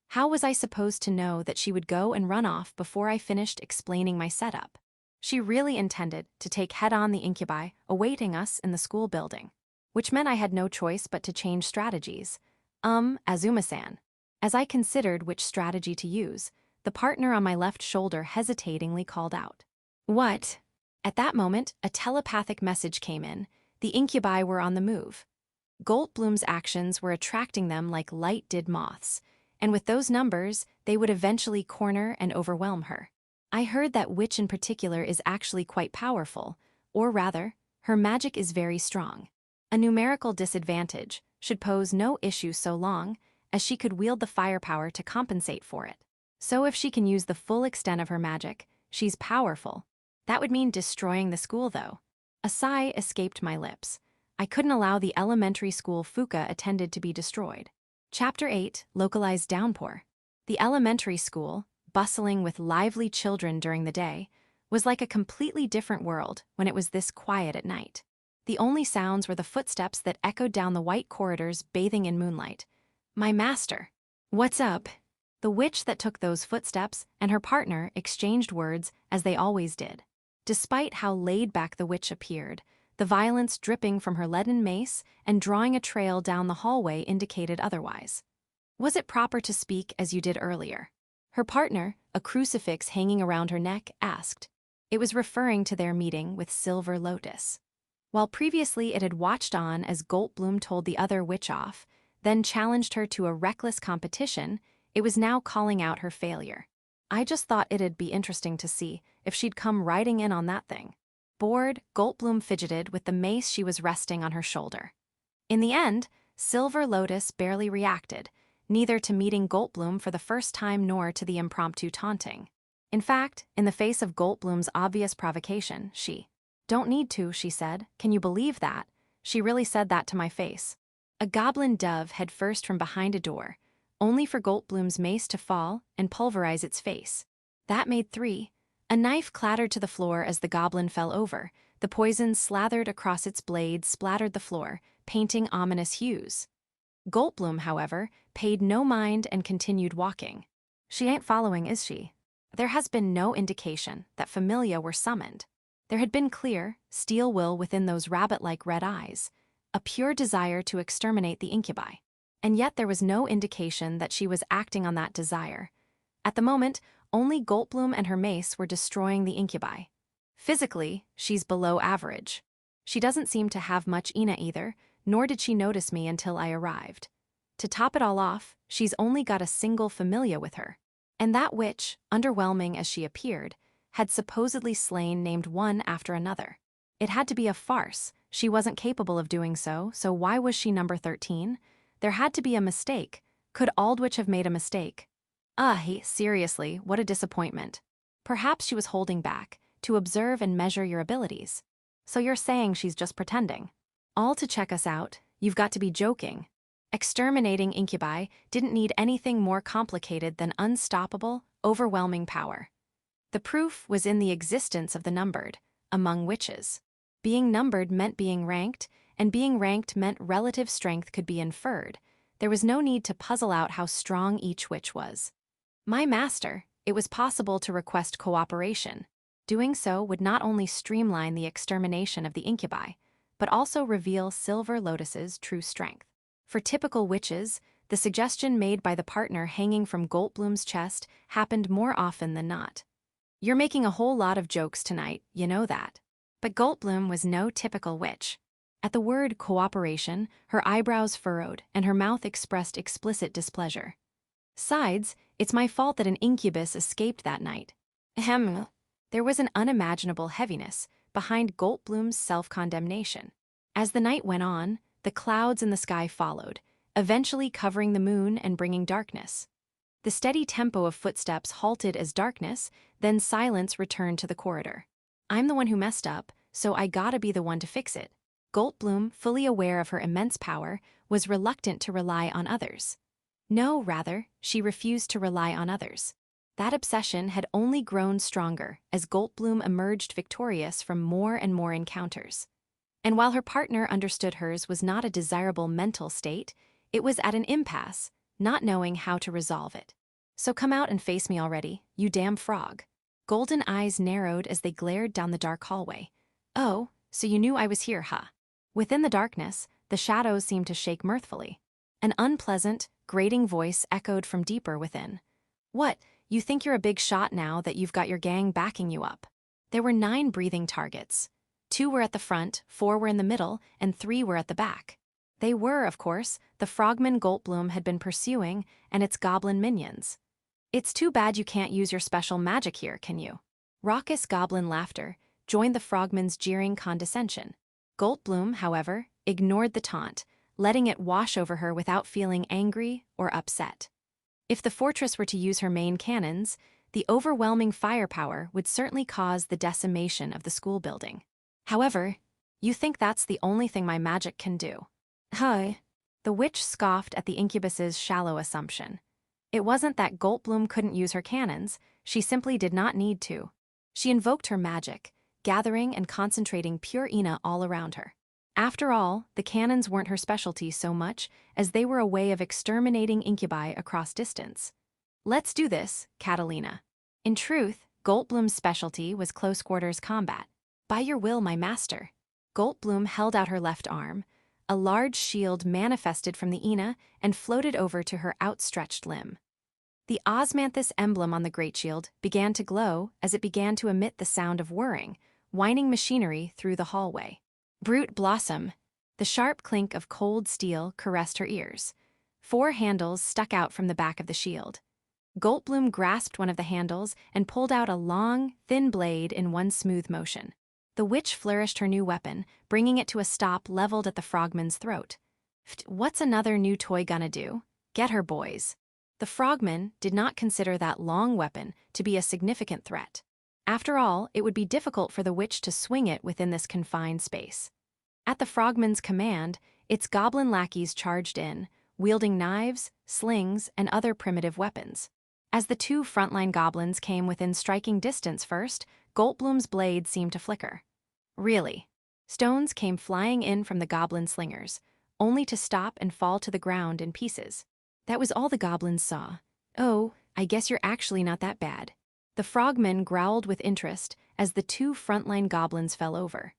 How was I supposed to know that she would go and run off before I finished explaining my setup? She really intended to take head-on the incubi awaiting us in the school building, which meant I had no choice but to change strategies. Azuma-san. As I considered which strategy to use, the partner on my left shoulder hesitatingly called out. What? At that moment, a telepathic message came in. The incubi were on the move. Goldblum's actions were attracting them like light did moths, and with those numbers, they would eventually corner and overwhelm her. I heard that witch in particular is actually quite powerful, or rather, her magic is very strong. A numerical disadvantage should pose no issue so long as she could wield the firepower to compensate for it. So if she can use the full extent of her magic, she's powerful. That would mean destroying the school, though. A sigh escaped my lips. I couldn't allow the elementary school Fuka attended to be destroyed. Chapter 8, Localized Downpour. The elementary school, bustling with lively children during the day, was like a completely different world when it was this quiet at night. The only sounds were the footsteps that echoed down the white corridors bathing in moonlight. My master. What's up? The witch that took those footsteps and her partner exchanged words as they always did. Despite how laid back the witch appeared, the violence dripping from her leaden mace and drawing a trail down the hallway indicated otherwise. Was it proper to speak as you did earlier? Her partner, a crucifix hanging around her neck, asked. It was referring to their meeting with Silver Lotus. While previously it had watched on as Goldblum told the other witch off, then challenged her to a reckless competition, it was now calling out her failure. I just thought it'd be interesting to see if she'd come riding in on that thing. Bored, Goldblum fidgeted with the mace she was resting on her shoulder. In the end, Silver Lotus barely reacted, neither to meeting Goldblum for the first time nor to the impromptu taunting. In fact, in the face of Goldblum's obvious provocation, she, "Don't need to," she said. "Can you believe that?" She really said that to my face. A goblin dove head first from behind a door, only for Goldblum's mace to fall and pulverize its face. That made 3. A knife clattered to the floor as the goblin fell over. The poison slathered across its blade splattered the floor, painting ominous hues. Goldblum, however, paid no mind and continued walking. She ain't following, is she? There has been no indication that familia were summoned. There had been clear, steel will within those rabbit-like red eyes, a pure desire to exterminate the incubi. And yet there was no indication that she was acting on that desire. At the moment, only Goldblum and her mace were destroying the incubi. Physically, she's below average. She doesn't seem to have much Ina either, nor did she notice me until I arrived. To top it all off, she's only got a single familia with her. And that witch, underwhelming as she appeared, had supposedly slain named one after another. It had to be a farce. She wasn't capable of doing so, so why was she number 13? There had to be a mistake. Could Aldwych have made a mistake? Seriously, what a disappointment. Perhaps she was holding back, to observe and measure your abilities. So you're saying she's just pretending? All to check us out? You've got to be joking. Exterminating Incubi didn't need anything more complicated than unstoppable, overwhelming power. The proof was in the existence of the numbered, among witches. Being numbered meant being ranked, and being ranked meant relative strength could be inferred. There was no need to puzzle out how strong each witch was. My master, it was possible to request cooperation. Doing so would not only streamline the extermination of the Incubi, but also reveal Silver Lotus's true strength. For typical witches, the suggestion made by the partner hanging from Goldblum's chest happened more often than not. You're making a whole lot of jokes tonight, you know that. But Goldblum was no typical witch. At the word cooperation, her eyebrows furrowed and her mouth expressed explicit displeasure. Sides, it's my fault that an incubus escaped that night. Ahem. There was an unimaginable heaviness behind Goldblum's self-condemnation. As the night went on, the clouds in the sky followed, eventually covering the moon and bringing darkness. The steady tempo of footsteps halted as darkness, then silence returned to the corridor. I'm the one who messed up, so I gotta be the one to fix it. Goldblum, fully aware of her immense power, was reluctant to rely on others. No, rather, she refused to rely on others. That obsession had only grown stronger as Goldblum emerged victorious from more and more encounters. And while her partner understood hers was not a desirable mental state, it was at an impasse, not knowing how to resolve it. So come out and face me already, you damn frog. Golden eyes narrowed as they glared down the dark hallway. Oh, so you knew I was here, huh? Within the darkness, the shadows seemed to shake mirthfully. An unpleasant, grating voice echoed from deeper within. What, you think you're a big shot now that you've got your gang backing you up? There were 9 breathing targets. 2 were at the front, 4 were in the middle, and 3 were at the back. They were, of course, the frogmen Goldblum had been pursuing and its goblin minions. It's too bad you can't use your special magic here, can you? Raucous goblin laughter joined the frogmen's jeering condescension. Goldblum, however, ignored the taunt, letting it wash over her without feeling angry or upset. If the fortress were to use her main cannons, the overwhelming firepower would certainly cause the decimation of the school building. However, you think that's the only thing my magic can do? Huh? The witch scoffed at the Incubus's shallow assumption. It wasn't that Goldblum couldn't use her cannons, she simply did not need to. She invoked her magic, gathering and concentrating pure Ina all around her. After all, the cannons weren't her specialty so much as they were a way of exterminating Incubi across distance. Let's do this, Catalina. In truth, Goldblum's specialty was close-quarters combat. By your will, my master. Goldblum held out her left arm. A large shield manifested from the Ina and floated over to her outstretched limb. The osmanthus emblem on the great shield began to glow as it began to emit the sound of whirring, whining machinery through the hallway. Brute blossom. The sharp clink of cold steel caressed her ears. 4 handles stuck out from the back of the shield. Goldblum grasped one of the handles and pulled out a long, thin blade in one smooth motion. The witch flourished her new weapon, bringing it to a stop leveled at the frogman's throat. What's another new toy gonna do? Get her, boys. The frogman did not consider that long weapon to be a significant threat. After all, it would be difficult for the witch to swing it within this confined space. At the frogman's command, its goblin lackeys charged in, wielding knives, slings, and other primitive weapons. As the 2 frontline goblins came within striking distance first, Goldblum's blade seemed to flicker. Really. Stones came flying in from the goblin slingers, only to stop and fall to the ground in pieces. That was all the goblins saw. Oh, I guess you're actually not that bad. The frogmen growled with interest as the 2 frontline goblins fell over.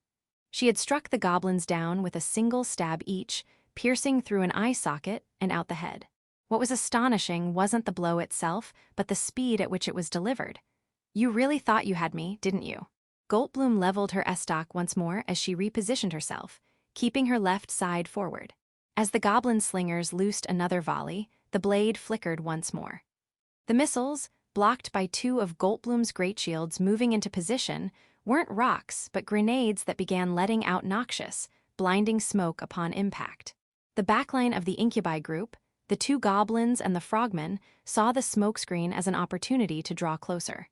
She had struck the goblins down with a single stab each, piercing through an eye socket and out the head. What was astonishing wasn't the blow itself, but the speed at which it was delivered. You really thought you had me, didn't you? Goldblum leveled her estoc once more as she repositioned herself, keeping her left side forward. As the goblin slingers loosed another volley, the blade flickered once more. The missiles, blocked by 2 of Goldblum's great shields moving into position, weren't rocks but grenades that began letting out noxious, blinding smoke upon impact. The backline of the Incubi group, the 2 goblins and the frogmen, saw the smokescreen as an opportunity to draw closer.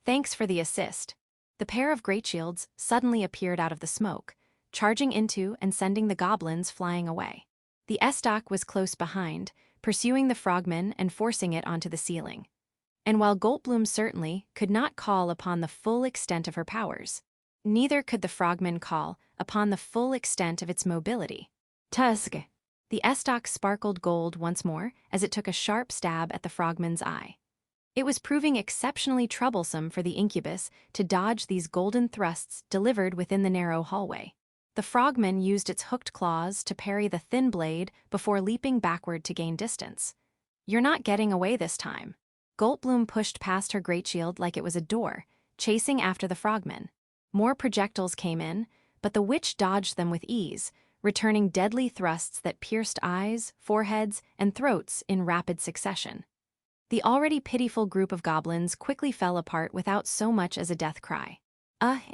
Thanks for the assist. The pair of great shields suddenly appeared out of the smoke, charging into and sending the goblins flying away. The S-Dock was close behind, pursuing the frogman and forcing it onto the ceiling. And while Goldblum certainly could not call upon the full extent of her powers, neither could the frogman call upon the full extent of its mobility. Tusk! The S-Dock sparkled gold once more as it took a sharp stab at the frogman's eye. It was proving exceptionally troublesome for the Incubus to dodge these golden thrusts delivered within the narrow hallway. The frogman used its hooked claws to parry the thin blade before leaping backward to gain distance. "You're not getting away this time." Goldblum pushed past her great shield like it was a door, chasing after the frogman. More projectiles came in, but the witch dodged them with ease, returning deadly thrusts that pierced eyes, foreheads, and throats in rapid succession. The already pitiful group of goblins quickly fell apart without so much as a death cry.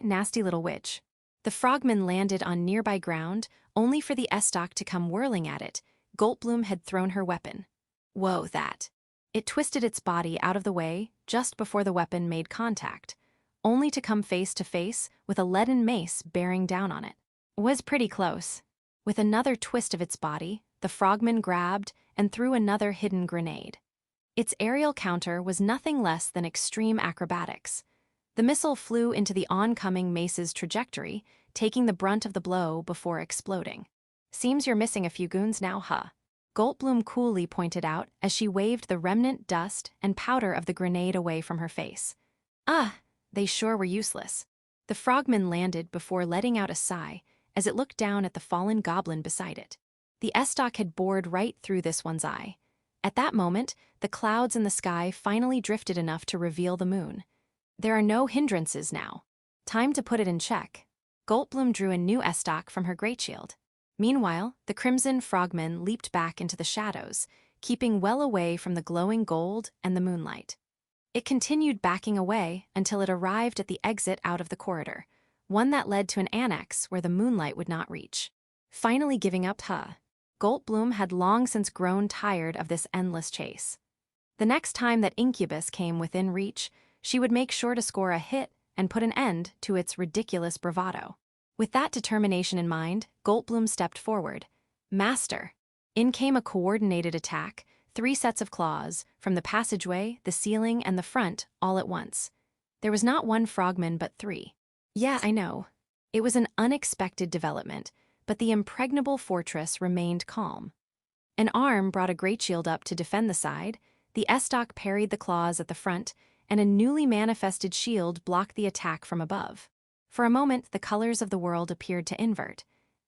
Nasty little witch. The frogman landed on nearby ground, only for the S-Dock to come whirling at it. Goldblum had thrown her weapon. Whoa, that. It twisted its body out of the way just before the weapon made contact, only to come face to face with a leaden mace bearing down on it. Was pretty close. With another twist of its body, the frogman grabbed and threw another hidden grenade. Its aerial counter was nothing less than extreme acrobatics. The missile flew into the oncoming mace's trajectory, taking the brunt of the blow before exploding. "Seems you're missing a few goons now, huh?" Goldblum coolly pointed out as she waved the remnant dust and powder of the grenade away from her face. They sure were useless. The frogman landed before letting out a sigh as it looked down at the fallen goblin beside it. The S-Dock had bored right through this one's eye. At that moment, the clouds in the sky finally drifted enough to reveal the moon. There are no hindrances now. Time to put it in check. Goldblum drew a new S-Dock from her great shield. Meanwhile, the crimson frogman leaped back into the shadows, keeping well away from the glowing gold and the moonlight. It continued backing away until it arrived at the exit out of the corridor, one that led to an annex where the moonlight would not reach. Finally giving up, Goldblum had long since grown tired of this endless chase. The next time that Incubus came within reach, she would make sure to score a hit and put an end to its ridiculous bravado. With that determination in mind, Goldblum stepped forward. "Master!" In came a coordinated attack, 3 sets of claws, from the passageway, the ceiling, and the front, all at once. There was not one frogman but 3. Yeah, I know. It was an unexpected development, but the impregnable fortress remained calm. An arm brought a great shield up to defend the side, the S-Dock parried the claws at the front, and a newly manifested shield blocked the attack from above. For a moment, the colors of the world appeared to invert.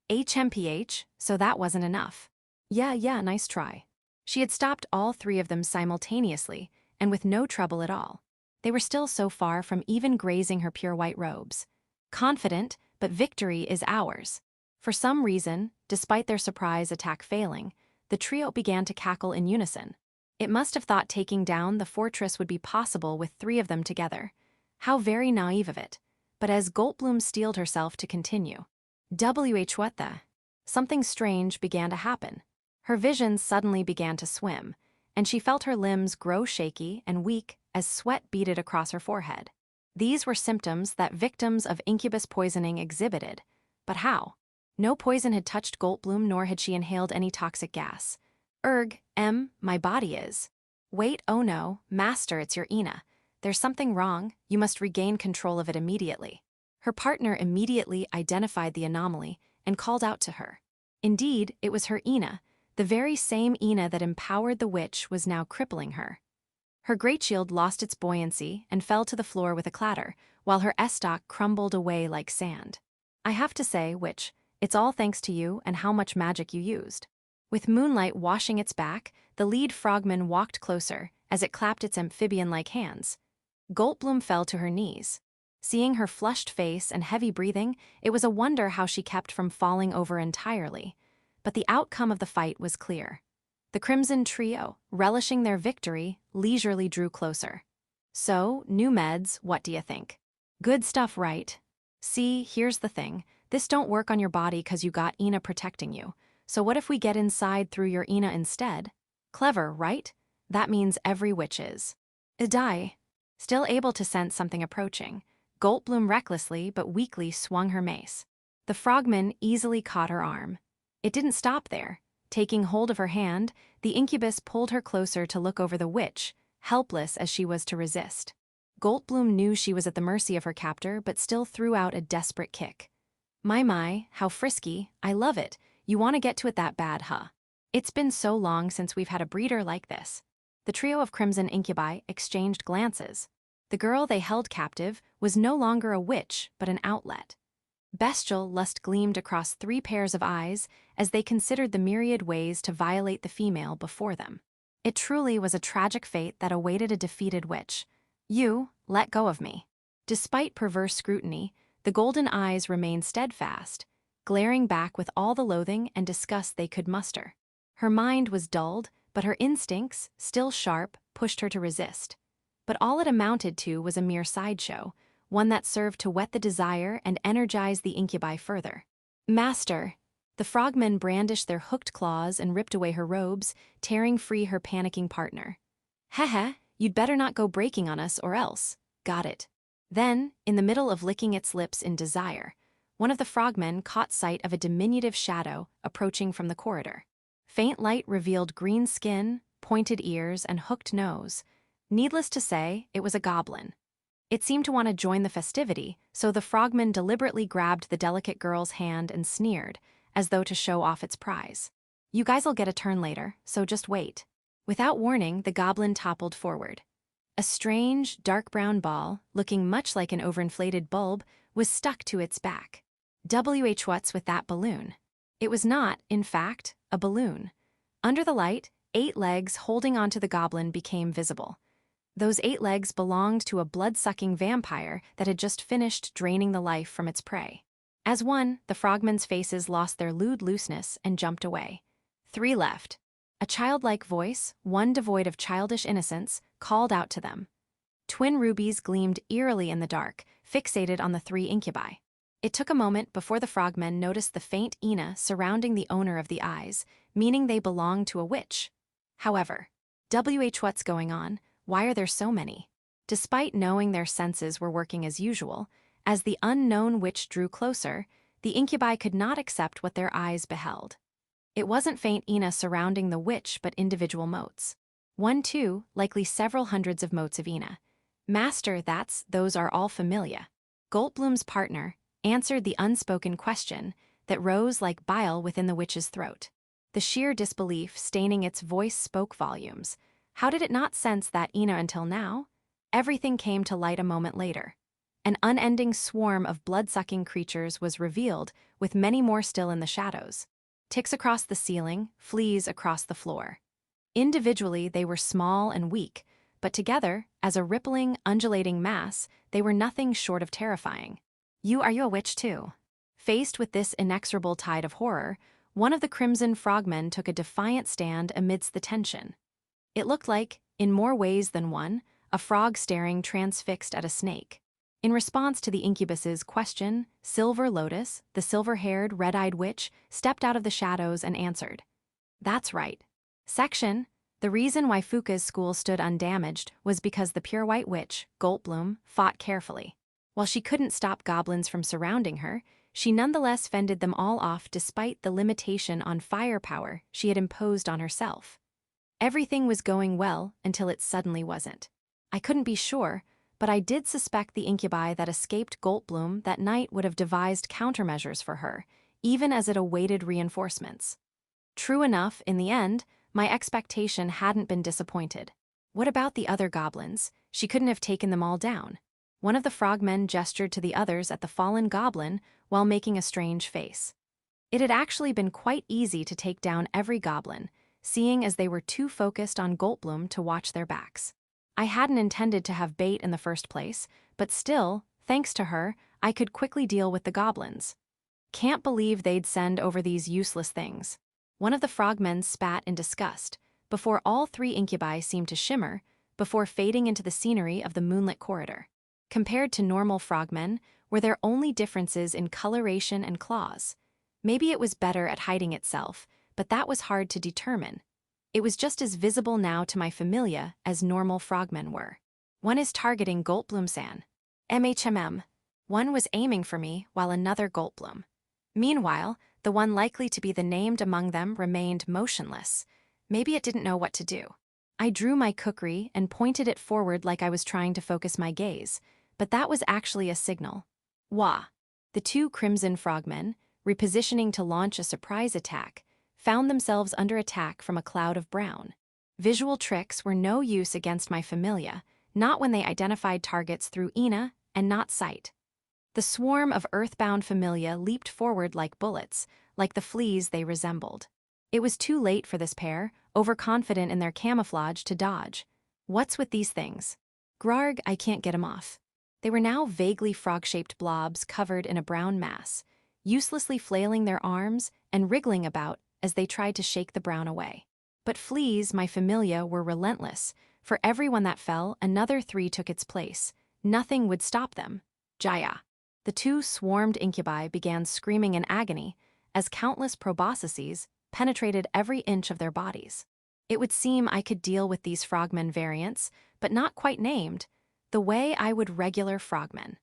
HMPH, so that wasn't enough. Yeah, nice try. She had stopped all 3 of them simultaneously, and with no trouble at all. They were still so far from even grazing her pure white robes. Confident, but victory is ours. For some reason, despite their surprise attack failing, the trio began to cackle in unison. It must have thought taking down the fortress would be possible with 3 of them together. How very naive of it. But as Goldblum steeled herself to continue. What the? Something strange began to happen. Her vision suddenly began to swim, and she felt her limbs grow shaky and weak as sweat beaded across her forehead. These were symptoms that victims of incubus poisoning exhibited. But how? No poison had touched Goldblum, nor had she inhaled any toxic gas. My body is. Wait, oh no, Master, it's your Ina. There's something wrong, you must regain control of it immediately. Her partner immediately identified the anomaly and called out to her. Indeed, it was her Ina, the very same Ina that empowered the witch was now crippling her. Her great shield lost its buoyancy and fell to the floor with a clatter, while her S-Dock crumbled away like sand. I have to say, witch, it's all thanks to you and how much magic you used. With moonlight washing its back, the lead frogman walked closer as it clapped its amphibian-like hands. Goldblum fell to her knees. Seeing her flushed face and heavy breathing, it was a wonder how she kept from falling over entirely. But the outcome of the fight was clear. The Crimson Trio, relishing their victory, leisurely drew closer. So, new meds, what do you think? Good stuff, right? See, here's the thing. This don't work on your body 'cause you got Ina protecting you. So what if we get inside through your Ina instead? Clever, right? That means every witch is. Die. Still able to sense something approaching. Goldblum recklessly but weakly swung her mace. The frogman easily caught her arm. It didn't stop there. Taking hold of her hand, the incubus pulled her closer to look over the witch, helpless as she was to resist. Goldblum knew she was at the mercy of her captor but still threw out a desperate kick. My, how frisky, I love it. You want to get to it that bad, huh? It's been so long since we've had a breeder like this. The trio of crimson incubi exchanged glances. The girl they held captive was no longer a witch but an outlet. Bestial lust gleamed across 3 pairs of eyes as they considered the myriad ways to violate the female before them. It truly was a tragic fate that awaited a defeated witch. You, let go of me. Despite perverse scrutiny, the golden eyes remained steadfast, glaring back with all the loathing and disgust they could muster. Her mind was dulled, but her instincts, still sharp, pushed her to resist. But all it amounted to was a mere sideshow, one that served to whet the desire and energize the incubi further. Master! The frogmen brandished their hooked claws and ripped away her robes, tearing free her panicking partner. Heh, you'd better not go breaking on us or else. Got it. Then, in the middle of licking its lips in desire, one of the frogmen caught sight of a diminutive shadow approaching from the corridor. Faint light revealed green skin, pointed ears, and hooked nose. Needless to say, it was a goblin. It seemed to want to join the festivity, so the frogman deliberately grabbed the delicate girl's hand and sneered, as though to show off its prize. You guys'll get a turn later, so just wait. Without warning, the goblin toppled forward. A strange, dark brown ball, looking much like an overinflated bulb, was stuck to its back. What's with that balloon? It was not, in fact, a balloon. Under the light, 8 legs holding onto the goblin became visible. Those 8 legs belonged to a blood-sucking vampire that had just finished draining the life from its prey. As one, the frogmen's faces lost their lewd looseness and jumped away. 3 left. A childlike voice, one devoid of childish innocence, called out to them. Twin rubies gleamed eerily in the dark, fixated on the 3 incubi. It took a moment before the frogmen noticed the faint ina surrounding the owner of the eyes, meaning they belonged to a witch. However, what's going on? Why are there so many? Despite knowing their senses were working as usual, as the unknown witch drew closer, the incubi could not accept what their eyes beheld. It wasn't faint ina surrounding the witch but individual motes. 1, 2, likely several hundreds of motes of ina. Master, those are all familia. Goldblum's partner answered the unspoken question that rose like bile within the witch's throat. The sheer disbelief staining its voice spoke volumes. How did it not sense that ina until now? Everything came to light a moment later. An unending swarm of blood-sucking creatures was revealed, with many more still in the shadows. Ticks across the ceiling, fleas across the floor. Individually, they were small and weak, but together, as a rippling, undulating mass, they were nothing short of terrifying. Are you a witch too? Faced with this inexorable tide of horror, one of the crimson frogmen took a defiant stand amidst the tension. It looked like, in more ways than one, a frog staring transfixed at a snake. In response to the incubus's question, Silver Lotus, the silver-haired, red-eyed witch, stepped out of the shadows and answered. That's right. Section, the reason why Fuka's school stood undamaged was because the pure white witch, Goldblum, fought carefully. While she couldn't stop goblins from surrounding her, she nonetheless fended them all off despite the limitation on firepower she had imposed on herself. Everything was going well until it suddenly wasn't. I couldn't be sure, but I did suspect the incubi that escaped Goldblum that night would have devised countermeasures for her, even as it awaited reinforcements. True enough, in the end, my expectation hadn't been disappointed. What about the other goblins? She couldn't have taken them all down. One of the frogmen gestured to the others at the fallen goblin while making a strange face. It had actually been quite easy to take down every goblin, seeing as they were too focused on Goldblum to watch their backs. I hadn't intended to have bait in the first place, but still, thanks to her, I could quickly deal with the goblins. Can't believe they'd send over these useless things. One of the frogmen spat in disgust, before all 3 incubi seemed to shimmer, before fading into the scenery of the moonlit corridor. Compared to normal frogmen, were there only differences in coloration and claws? Maybe it was better at hiding itself, but that was hard to determine. It was just as visible now to my familia as normal frogmen were. One is targeting Goldblum-san. One was aiming for me while another gulped. Meanwhile, the one likely to be the named among them remained motionless. Maybe it didn't know what to do. I drew my kukri and pointed it forward like I was trying to focus my gaze, but that was actually a signal. Wah! The two crimson frogmen, repositioning to launch a surprise attack, found themselves under attack from a cloud of brown. Visual tricks were no use against my familia, not when they identified targets through Ina and not sight. The swarm of earthbound familia leaped forward like bullets, like the fleas they resembled. It was too late for this pair, overconfident in their camouflage, to dodge. What's with these things? Grarg, I can't get 'em off. They were now vaguely frog-shaped blobs covered in a brown mass, uselessly flailing their arms and wriggling about as they tried to shake the brown away. But fleas, my familia, were relentless. For every one that fell, another 3 took its place. Nothing would stop them. Jaya. The 2 swarmed incubi began screaming in agony as countless proboscises penetrated every inch of their bodies. It would seem I could deal with these frogmen variants, but not quite named, the way I would regular frogmen.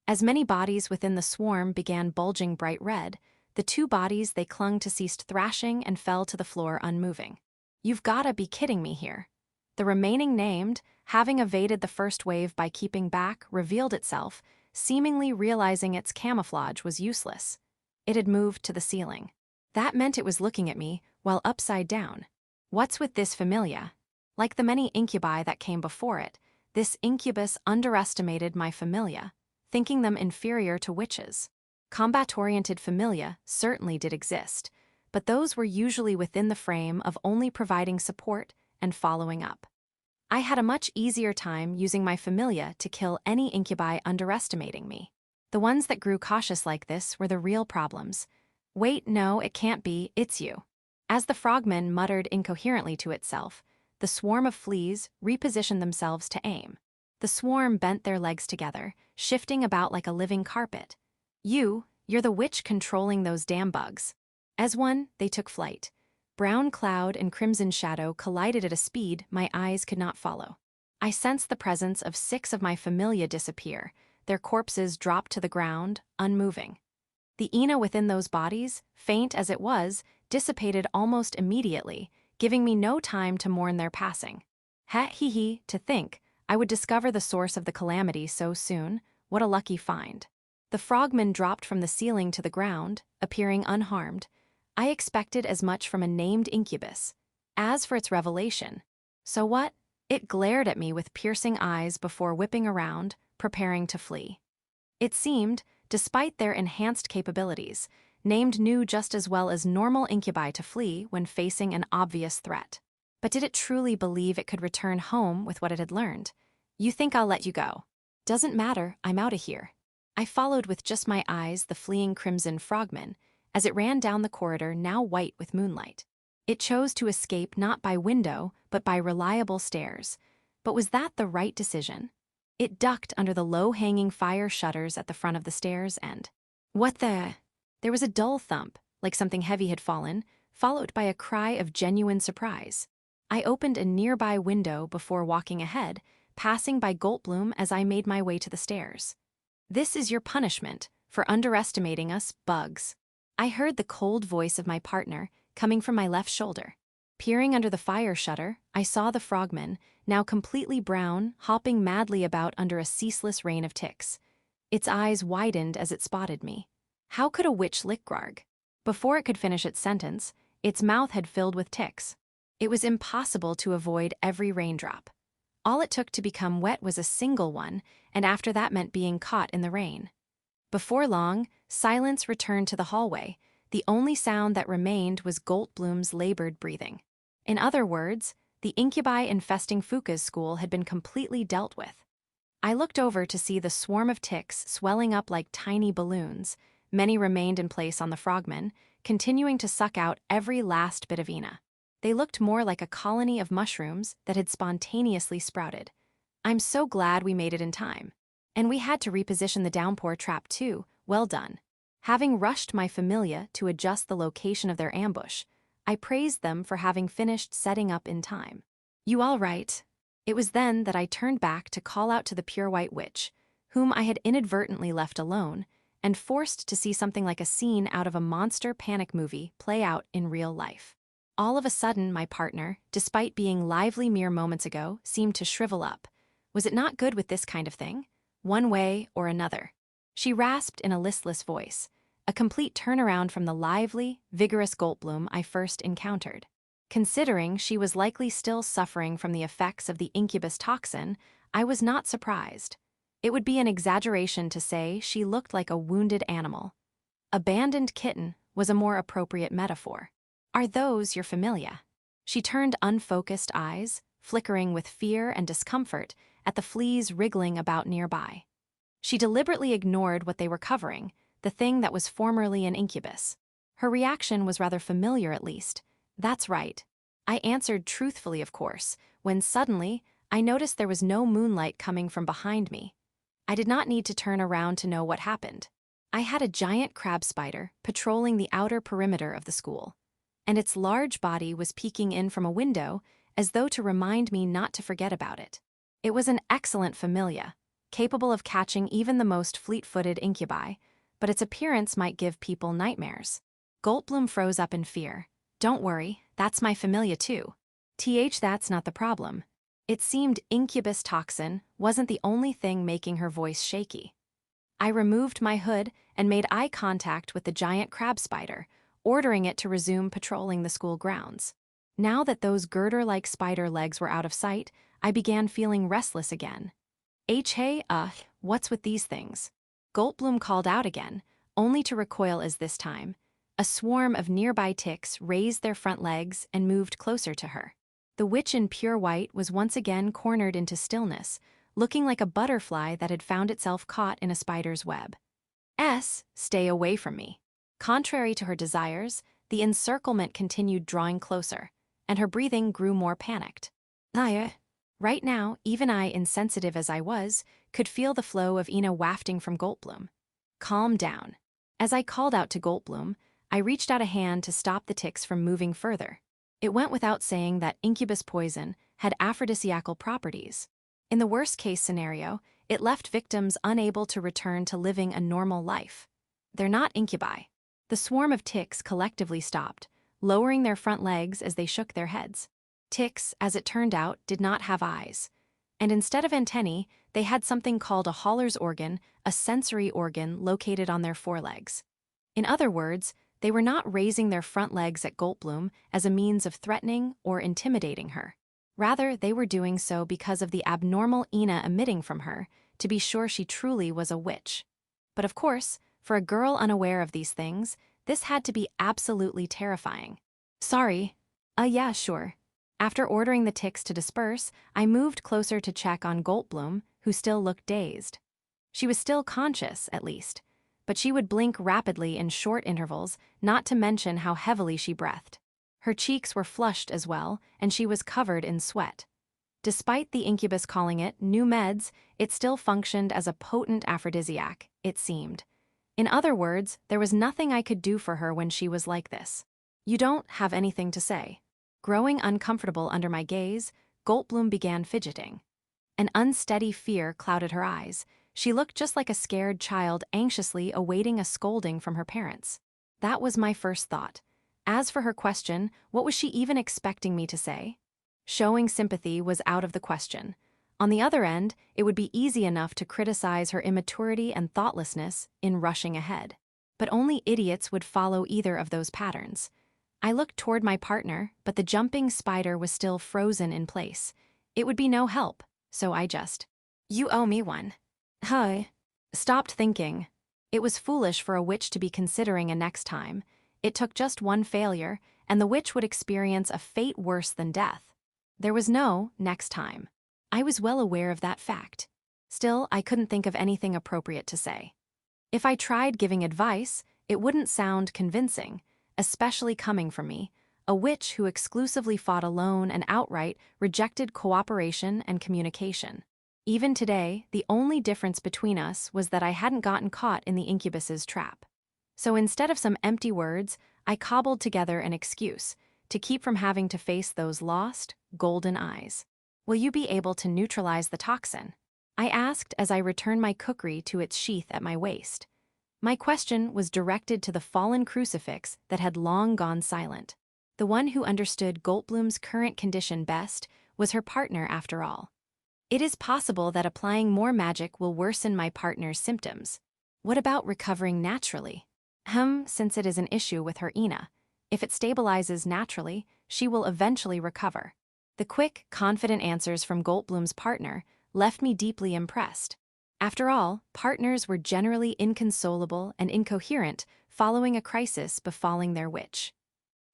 As many bodies within the swarm began bulging bright red, the 2 bodies they clung to ceased thrashing and fell to the floor unmoving. You've gotta be kidding me here. The remaining named, having evaded the first wave by keeping back, revealed itself, seemingly realizing its camouflage was useless. It had moved to the ceiling. That meant it was looking at me, while upside down. What's with this familia? Like the many incubi that came before it, this incubus underestimated my familia, thinking them inferior to witches. Combat-oriented familia certainly did exist, but those were usually within the frame of only providing support and following up. I had a much easier time using my familia to kill any incubi underestimating me. The ones that grew cautious like this were the real problems. Wait, no, it can't be, it's you. As the frogman muttered incoherently to itself, the swarm of fleas repositioned themselves to aim. The swarm bent their legs together, shifting about like a living carpet. You're the witch controlling those damn bugs. As one, they took flight. Brown cloud and crimson shadow collided at a speed my eyes could not follow. I sensed the presence of 6 of my familia disappear, their corpses dropped to the ground, unmoving. The Ina within those bodies, faint as it was, dissipated almost immediately, giving me no time to mourn their passing. Hee, to think I would discover the source of the calamity so soon. What a lucky find. The frogman dropped from the ceiling to the ground, appearing unharmed. I expected as much from a named incubus. As for its revelation, so what? It glared at me with piercing eyes before whipping around, preparing to flee. It seemed, despite their enhanced capabilities, named knew just as well as normal incubi to flee when facing an obvious threat. But did it truly believe it could return home with what it had learned? You think I'll let you go? Doesn't matter, I'm out of here. I followed with just my eyes the fleeing crimson frogman, as it ran down the corridor now white with moonlight. It chose to escape not by window, but by reliable stairs. But was that the right decision? It ducked under the low-hanging fire shutters at the front of the stairs and... What the... There was a dull thump, like something heavy had fallen, followed by a cry of genuine surprise. I opened a nearby window before walking ahead, passing by Goldblum as I made my way to the stairs. This is your punishment for underestimating us, bugs. I heard the cold voice of my partner coming from my left shoulder. Peering under the fire shutter, I saw the frogman, now completely brown, hopping madly about under a ceaseless rain of ticks. Its eyes widened as it spotted me. How could a witch lick Grarg? Before it could finish its sentence, its mouth had filled with ticks. It was impossible to avoid every raindrop. All it took to become wet was a single one, and after that meant being caught in the rain. Before long, silence returned to the hallway. The only sound that remained was Goldblum's labored breathing. In other words, the incubi infesting Fuka's school had been completely dealt with. I looked over to see the swarm of ticks swelling up like tiny balloons. Many remained in place on the frogmen, continuing to suck out every last bit of Ina. They looked more like a colony of mushrooms that had spontaneously sprouted. I'm so glad we made it in time. And we had to reposition the downpour trap too. Well done. Having rushed my familia to adjust the location of their ambush, I praised them for having finished setting up in time. You all right? It was then that I turned back to call out to the pure white witch, whom I had inadvertently left alone, and forced to see something like a scene out of a monster panic movie play out in real life. All of a sudden, my partner, despite being lively mere moments ago, seemed to shrivel up. Was it not good with this kind of thing? One way or another. She rasped in a listless voice, a complete turnaround from the lively, vigorous Goldblum I first encountered. Considering she was likely still suffering from the effects of the Incubus toxin, I was not surprised. It would be an exaggeration to say she looked like a wounded animal. Abandoned kitten was a more appropriate metaphor. Are those your familia? She turned unfocused eyes, flickering with fear and discomfort, at the fleas wriggling about nearby. She deliberately ignored what they were covering, the thing that was formerly an incubus. Her reaction was rather familiar at least. That's right. I answered truthfully, of course, when suddenly I noticed there was no moonlight coming from behind me. I did not need to turn around to know what happened. I had a giant crab spider patrolling the outer perimeter of the school, and its large body was peeking in from a window as though to remind me not to forget about it. It was an excellent familia, capable of catching even the most fleet-footed incubi, but its appearance might give people nightmares. Goldblum froze up in fear. Don't worry, that's my familia too. That's not the problem. It seemed incubus toxin wasn't the only thing making her voice shaky. I removed my hood and made eye contact with the giant crab spider, ordering it to resume patrolling the school grounds. Now that those girder-like spider legs were out of sight, I began feeling restless again. Hey, what's with these things? Goldblum called out again, only to recoil as this time. A swarm of nearby ticks raised their front legs and moved closer to her. The witch in pure white was once again cornered into stillness, looking like a butterfly that had found itself caught in a spider's web. Stay away from me. Contrary to her desires, the encirclement continued drawing closer, and her breathing grew more panicked. Right now, even I, insensitive as I was, could feel the flow of Ina wafting from Goldblum. Calm down. As I called out to Goldblum, I reached out a hand to stop the ticks from moving further. It went without saying that incubus poison had aphrodisiacal properties. In the worst-case scenario, it left victims unable to return to living a normal life. They're not incubi. The swarm of ticks collectively stopped, lowering their front legs as they shook their heads. Ticks, as it turned out, did not have eyes. And instead of antennae, they had something called a Haller's organ, a sensory organ located on their forelegs. In other words, they were not raising their front legs at Goldblum as a means of threatening or intimidating her. Rather, they were doing so because of the abnormal Ina emitting from her, to be sure she truly was a witch. But of course, for a girl unaware of these things, this had to be absolutely terrifying. Sorry. Yeah, sure. After ordering the ticks to disperse, I moved closer to check on Goldblum, who still looked dazed. She was still conscious, at least, but she would blink rapidly in short intervals, not to mention how heavily she breathed. Her cheeks were flushed as well, and she was covered in sweat. Despite the incubus calling it new meds, it still functioned as a potent aphrodisiac, it seemed. In other words, there was nothing I could do for her when she was like this. You don't have anything to say. Growing uncomfortable under my gaze, Goldblum began fidgeting. An unsteady fear clouded her eyes. She looked just like a scared child anxiously awaiting a scolding from her parents. That was my first thought. As for her question, what was she even expecting me to say? Showing sympathy was out of the question. On the other end, it would be easy enough to criticize her immaturity and thoughtlessness in rushing ahead. But only idiots would follow either of those patterns. I looked toward my partner, but the jumping spider was still frozen in place. It would be no help, so I just, "You owe me one." Stopped thinking. It was foolish for a witch to be considering a next time. It took just one failure, and the witch would experience a fate worse than death. There was no next time. I was well aware of that fact. Still, I couldn't think of anything appropriate to say. If I tried giving advice, it wouldn't sound convincing, especially coming from me, a witch who exclusively fought alone and outright rejected cooperation and communication. Even today, the only difference between us was that I hadn't gotten caught in the incubus's trap. So instead of some empty words, I cobbled together an excuse to keep from having to face those lost, golden eyes. Will you be able to neutralize the toxin? I asked as I returned my kukri to its sheath at my waist. My question was directed to the fallen crucifix that had long gone silent. The one who understood Goldblum's current condition best was her partner after all. It is possible that applying more magic will worsen my partner's symptoms. What about recovering naturally? Since it is an issue with her Ina. If it stabilizes naturally, she will eventually recover. The quick, confident answers from Goldblum's partner left me deeply impressed. After all, partners were generally inconsolable and incoherent following a crisis befalling their witch.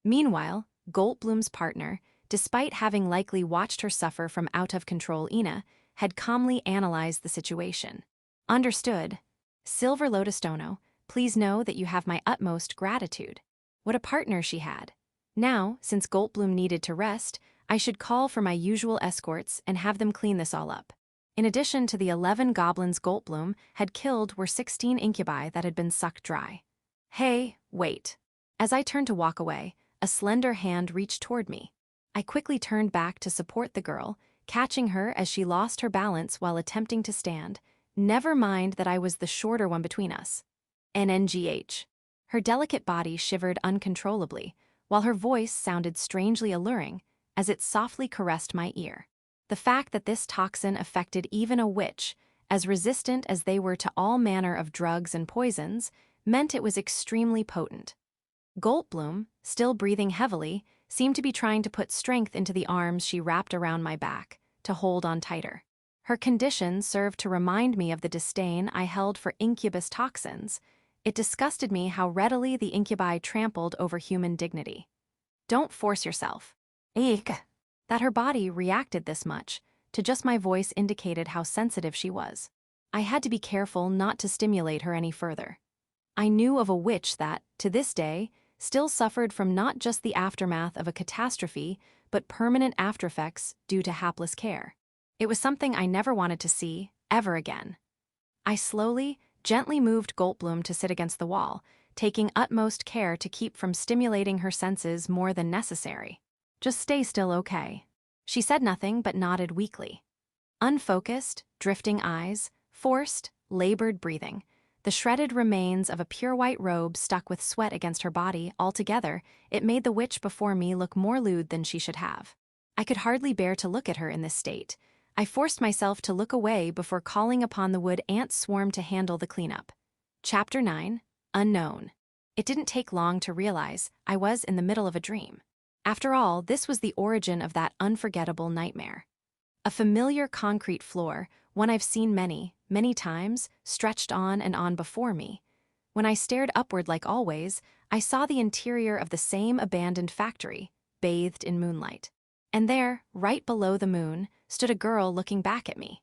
Meanwhile, Goldblum's partner, despite having likely watched her suffer from out-of-control Ina, had calmly analyzed the situation. Understood. Silver Lotus Dono, please know that you have my utmost gratitude. What a partner she had. Now, since Goldblum needed to rest, I should call for my usual escorts and have them clean this all up. In addition to the 11 goblins Goldblum had killed were 16 incubi that had been sucked dry. Hey, wait. As I turned to walk away, a slender hand reached toward me. I quickly turned back to support the girl, catching her as she lost her balance while attempting to stand. Never mind that I was the shorter one between us. NNGH. Her delicate body shivered uncontrollably, while her voice sounded strangely alluring as it softly caressed my ear. The fact that this toxin affected even a witch, as resistant as they were to all manner of drugs and poisons, meant it was extremely potent. Goldblum, still breathing heavily, seemed to be trying to put strength into the arms she wrapped around my back, to hold on tighter. Her condition served to remind me of the disdain I held for Incubus toxins. It disgusted me how readily the incubi trampled over human dignity. Don't force yourself. Eek. That her body reacted this much, to just my voice indicated how sensitive she was. I had to be careful not to stimulate her any further. I knew of a witch that, to this day, still suffered from not just the aftermath of a catastrophe, but permanent aftereffects due to hapless care. It was something I never wanted to see, ever again. I slowly, gently moved Goldblum to sit against the wall, taking utmost care to keep from stimulating her senses more than necessary. Just stay still, okay? She said nothing but nodded weakly. Unfocused, drifting eyes, forced, labored breathing, the shredded remains of a pure white robe stuck with sweat against her body, altogether, it made the witch before me look more lewd than she should have. I could hardly bear to look at her in this state. I forced myself to look away before calling upon the wood ant swarm to handle the cleanup. Chapter 9, Unknown. It didn't take long to realize I was in the middle of a dream. After all, this was the origin of that unforgettable nightmare. A familiar concrete floor, one I've seen many, many times, stretched on and on before me. When I stared upward like always, I saw the interior of the same abandoned factory, bathed in moonlight. And there, right below the moon, stood a girl looking back at me.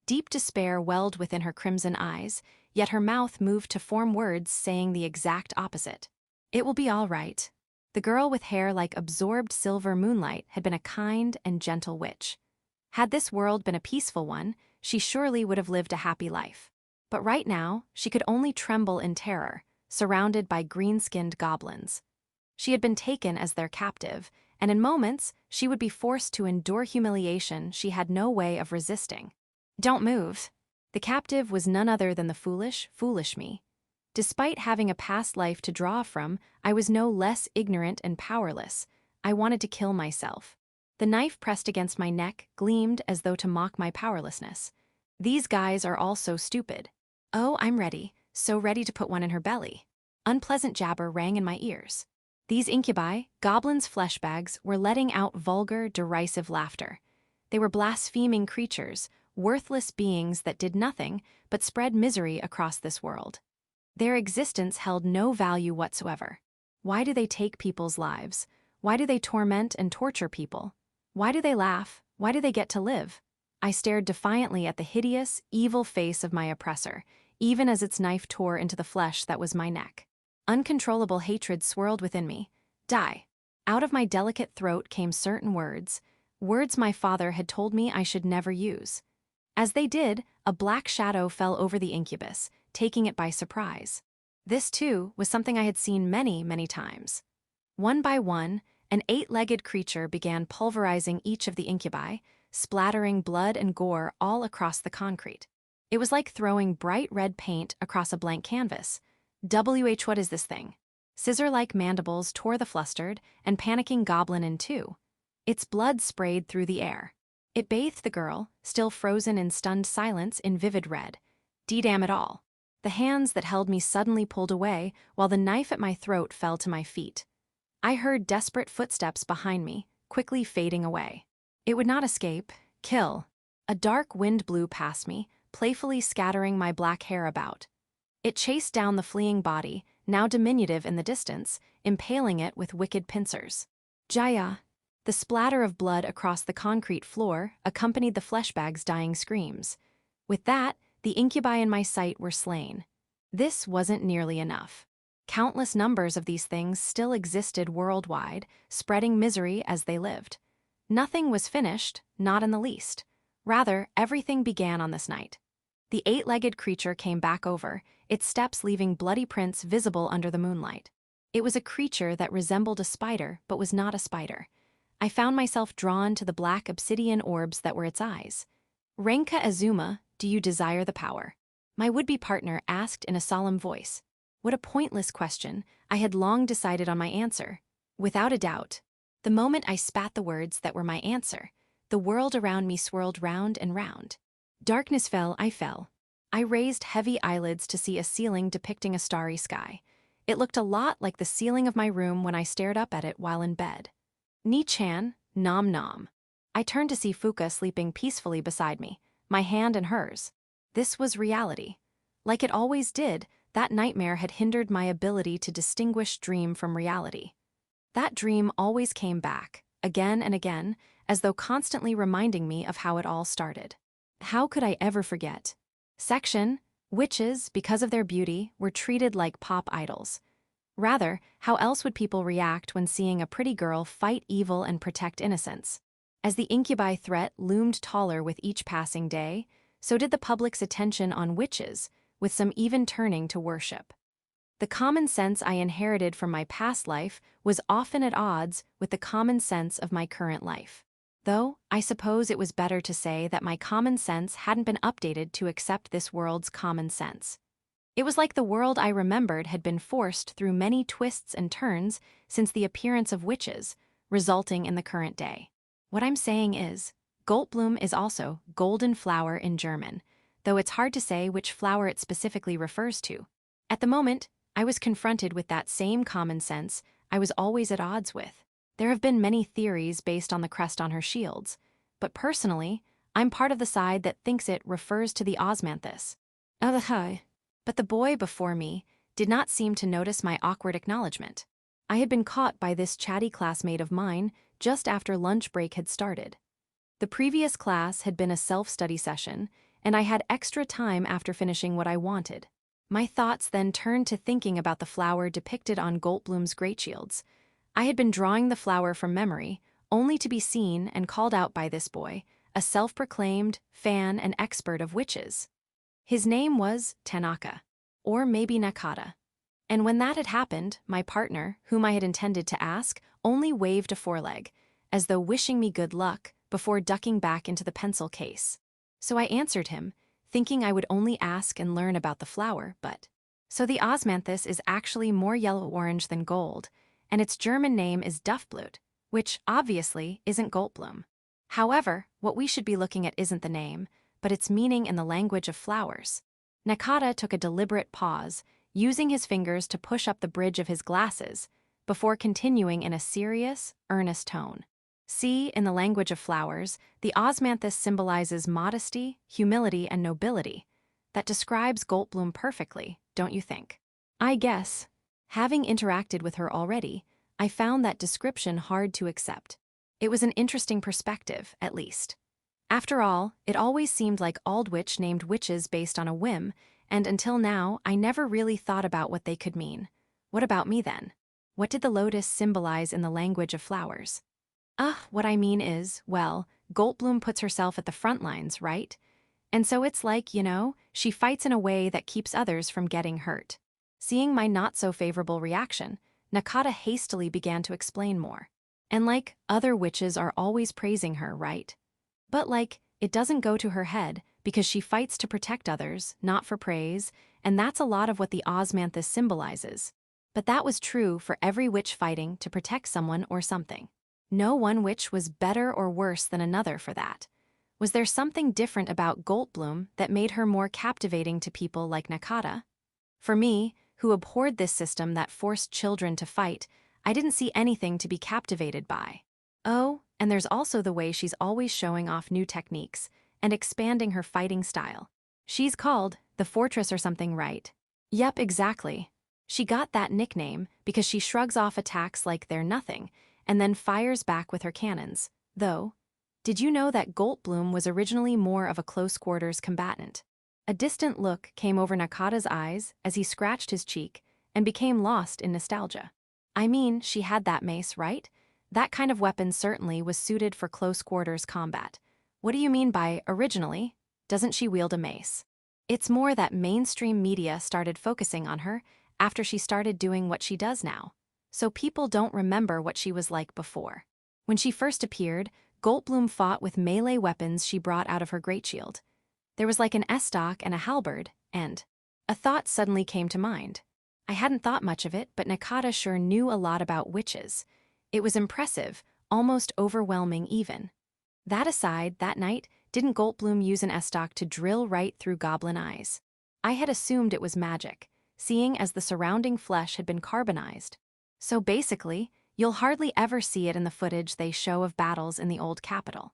Deep despair welled within her crimson eyes, yet her mouth moved to form words saying the exact opposite. It will be all right. The girl with hair like absorbed silver moonlight had been a kind and gentle witch. Had this world been a peaceful one, she surely would have lived a happy life. But right now, she could only tremble in terror, surrounded by green-skinned goblins. She had been taken as their captive, and in moments, she would be forced to endure humiliation she had no way of resisting. Don't move. The captive was none other than the foolish me. Despite having a past life to draw from, I was no less ignorant and powerless. I wanted to kill myself. The knife pressed against my neck gleamed as though to mock my powerlessness. These guys are all so stupid. Oh, I'm ready, so ready to put one in her belly. Unpleasant jabber rang in my ears. These incubi, goblins' flesh bags, were letting out vulgar, derisive laughter. They were blaspheming creatures, worthless beings that did nothing but spread misery across this world. Their existence held no value whatsoever. Why do they take people's lives? Why do they torment and torture people? Why do they laugh? Why do they get to live? I stared defiantly at the hideous, evil face of my oppressor, even as its knife tore into the flesh that was my neck. Uncontrollable hatred swirled within me. Die. Out of my delicate throat came certain words my father had told me I should never use. As they did, a black shadow fell over the incubus, taking it by surprise. This, too, was something I had seen many, many times. One by one, an 8-legged creature began pulverizing each of the incubi, splattering blood and gore all across the concrete. It was like throwing bright red paint across a blank canvas. What is this thing? Scissor-like mandibles tore the flustered and panicking goblin in two. Its blood sprayed through the air. It bathed the girl, still frozen in stunned silence, in vivid red. Damn it all. The hands that held me suddenly pulled away, while the knife at my throat fell to my feet. I heard desperate footsteps behind me, quickly fading away. It would not escape. Kill. A dark wind blew past me, playfully scattering my black hair about. It chased down the fleeing body, now diminutive in the distance, impaling it with wicked pincers. Jaya. The splatter of blood across the concrete floor accompanied the fleshbag's dying screams. With that, the incubi in my sight were slain. This wasn't nearly enough. Countless numbers of these things still existed worldwide, spreading misery as they lived. Nothing was finished, not in the least. Rather, everything began on this night. The eight-legged creature came back over, its steps leaving bloody prints visible under the moonlight. It was a creature that resembled a spider, but was not a spider. I found myself drawn to the black obsidian orbs that were its eyes. Renka Azuma, do you desire the power? My would-be partner asked in a solemn voice. What a pointless question. I had long decided on my answer. Without a doubt. The moment I spat the words that were my answer, the world around me swirled round and round. Darkness fell, I fell. I raised heavy eyelids to see a ceiling depicting a starry sky. It looked a lot like the ceiling of my room when I stared up at it while in bed. Ni-chan, nom nom. I turned to see Fuka sleeping peacefully beside me, my hand in hers. This was reality. Like it always did, that nightmare had hindered my ability to distinguish dream from reality. That dream always came back, again and again, as though constantly reminding me of how it all started. How could I ever forget? Section, witches, because of their beauty, were treated like pop idols. Rather, how else would people react when seeing a pretty girl fight evil and protect innocence? As the incubi threat loomed taller with each passing day, so did the public's attention on witches, with some even turning to worship. The common sense I inherited from my past life was often at odds with the common sense of my current life. Though, I suppose it was better to say that my common sense hadn't been updated to accept this world's common sense. It was like the world I remembered had been forced through many twists and turns since the appearance of witches, resulting in the current day. What I'm saying is, Goldblum is also golden flower in German, though it's hard to say which flower it specifically refers to. At the moment, I was confronted with that same common sense I was always at odds with. There have been many theories based on the crest on her shields, but personally, I'm part of the side that thinks it refers to the osmanthus. But the boy before me did not seem to notice my awkward acknowledgement. I had been caught by this chatty classmate of mine just after lunch break had started. The previous class had been a self-study session, and I had extra time after finishing what I wanted. My thoughts then turned to thinking about the flower depicted on Goldblum's great shields. I had been drawing the flower from memory, only to be seen and called out by this boy, a self-proclaimed fan and expert of witches. His name was Tanaka, or maybe Nakata. And when that had happened, my partner, whom I had intended to ask, only waved a foreleg, as though wishing me good luck, before ducking back into the pencil case. So I answered him, thinking I would only ask and learn about the flower, but... So the osmanthus is actually more yellow-orange than gold, and its German name is Duftblut, which, obviously, isn't Goldblum. However, what we should be looking at isn't the name, but its meaning in the language of flowers. Nakata took a deliberate pause, using his fingers to push up the bridge of his glasses, before continuing in a serious, earnest tone. See, in the language of flowers, the osmanthus symbolizes modesty, humility, and nobility. That describes Goldblum perfectly, don't you think? I guess, having interacted with her already, I found that description hard to accept. It was an interesting perspective, at least. After all, it always seemed like Aldwych named witches based on a whim, and until now, I never really thought about what they could mean. What about me then? What did the lotus symbolize in the language of flowers? What I mean is, well, Goldblum puts herself at the front lines, right? And so it's like, she fights in a way that keeps others from getting hurt. Seeing my not-so-favorable reaction, Nakata hastily began to explain more. And like, other witches are always praising her, right? But it doesn't go to her head because she fights to protect others, not for praise, and that's a lot of what the osmanthus symbolizes. But that was true for every witch fighting to protect someone or something. No one witch was better or worse than another for that. Was there something different about Goldblum that made her more captivating to people like Nakata? For me, who abhorred this system that forced children to fight, I didn't see anything to be captivated by. Oh, and there's also the way she's always showing off new techniques and expanding her fighting style. She's called the Fortress or something, right? Yep, exactly. She got that nickname because she shrugs off attacks like they're nothing and then fires back with her cannons. Though, did you know that Goldblum was originally more of a close-quarters combatant? A distant look came over Nakata's eyes as he scratched his cheek and became lost in nostalgia. I mean, she had that mace, right? That kind of weapon certainly was suited for close-quarters combat. What do you mean by originally? Doesn't she wield a mace? It's more that mainstream media started focusing on her after she started doing what she does now. So people don't remember what she was like before. When she first appeared, Goldblum fought with melee weapons she brought out of her great shield. There was an estoc and a halberd, and a thought suddenly came to mind. I hadn't thought much of it, but Nakata sure knew a lot about witches. It was impressive, almost overwhelming even. That aside, that night, didn't Goldblum use an estoc to drill right through goblin eyes? I had assumed it was magic, seeing as the surrounding flesh had been carbonized. So basically, you'll hardly ever see it in the footage they show of battles in the old capital.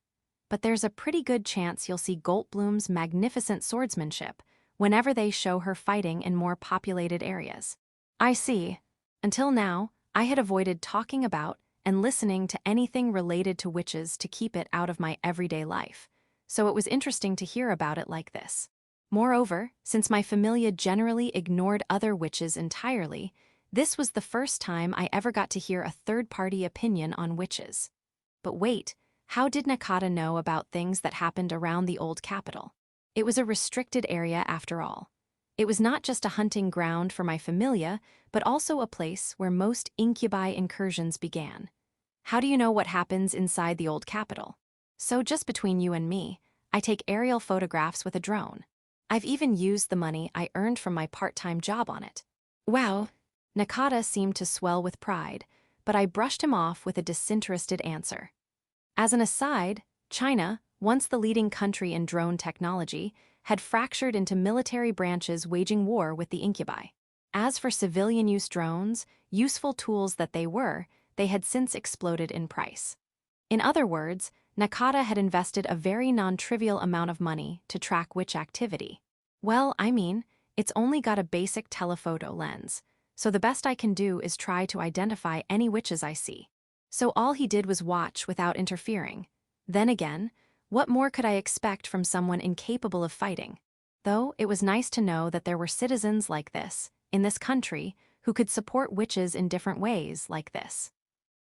But there's a pretty good chance you'll see Goldblum's magnificent swordsmanship whenever they show her fighting in more populated areas. I see. Until now, I had avoided talking about and listening to anything related to witches to keep it out of my everyday life, so it was interesting to hear about it like this. Moreover, since my familia generally ignored other witches entirely, this was the first time I ever got to hear a third-party opinion on witches. But wait, how did Nakata know about things that happened around the old capital? It was a restricted area after all. It was not just a hunting ground for my familia, but also a place where most Incubi incursions began. How do you know what happens inside the old capital? So just between you and me, I take aerial photographs with a drone. I've even used the money I earned from my part-time job on it. Wow. Nakata seemed to swell with pride, but I brushed him off with a disinterested answer. As an aside, China, once the leading country in drone technology, had fractured into military branches waging war with the Incubi. As for civilian-use drones, useful tools that they had since exploded in price. In other words, Nakata had invested a very non-trivial amount of money to track witch activity. Well, I mean, it's only got a basic telephoto lens, so the best I can do is try to identify any witches I see. So all he did was watch without interfering. Then again, what more could I expect from someone incapable of fighting? Though it was nice to know that there were citizens like this, in this country, who could support witches in different ways like this.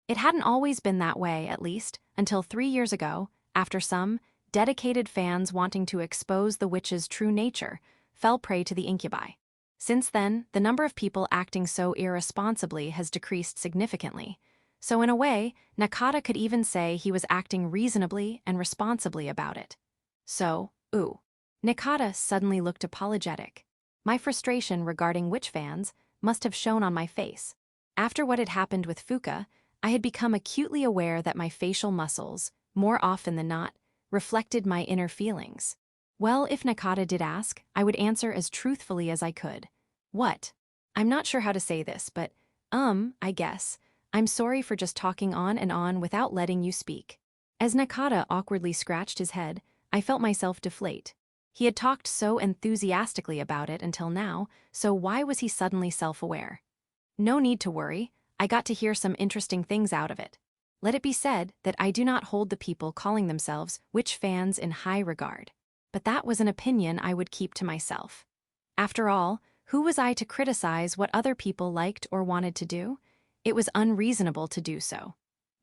It hadn't always been that way, at least, until 3 years ago, after some dedicated fans wanting to expose the witch's true nature fell prey to the Incubi. Since then, the number of people acting so irresponsibly has decreased significantly. So in a way, Nakata could even say he was acting reasonably and responsibly about it. So, Nakata suddenly looked apologetic. My frustration regarding witch fans must have shown on my face. After what had happened with Fuka, I had become acutely aware that my facial muscles, more often than not, reflected my inner feelings. Well, if Nakata did ask, I would answer as truthfully as I could. What? I'm not sure how to say this, but, I guess. I'm sorry for just talking on and on without letting you speak. As Nakata awkwardly scratched his head, I felt myself deflate. He had talked so enthusiastically about it until now, so why was he suddenly self-aware? No need to worry, I got to hear some interesting things out of it. Let it be said that I do not hold the people calling themselves witch fans in high regard. But that was an opinion I would keep to myself. After all, who was I to criticize what other people liked or wanted to do? It was unreasonable to do so.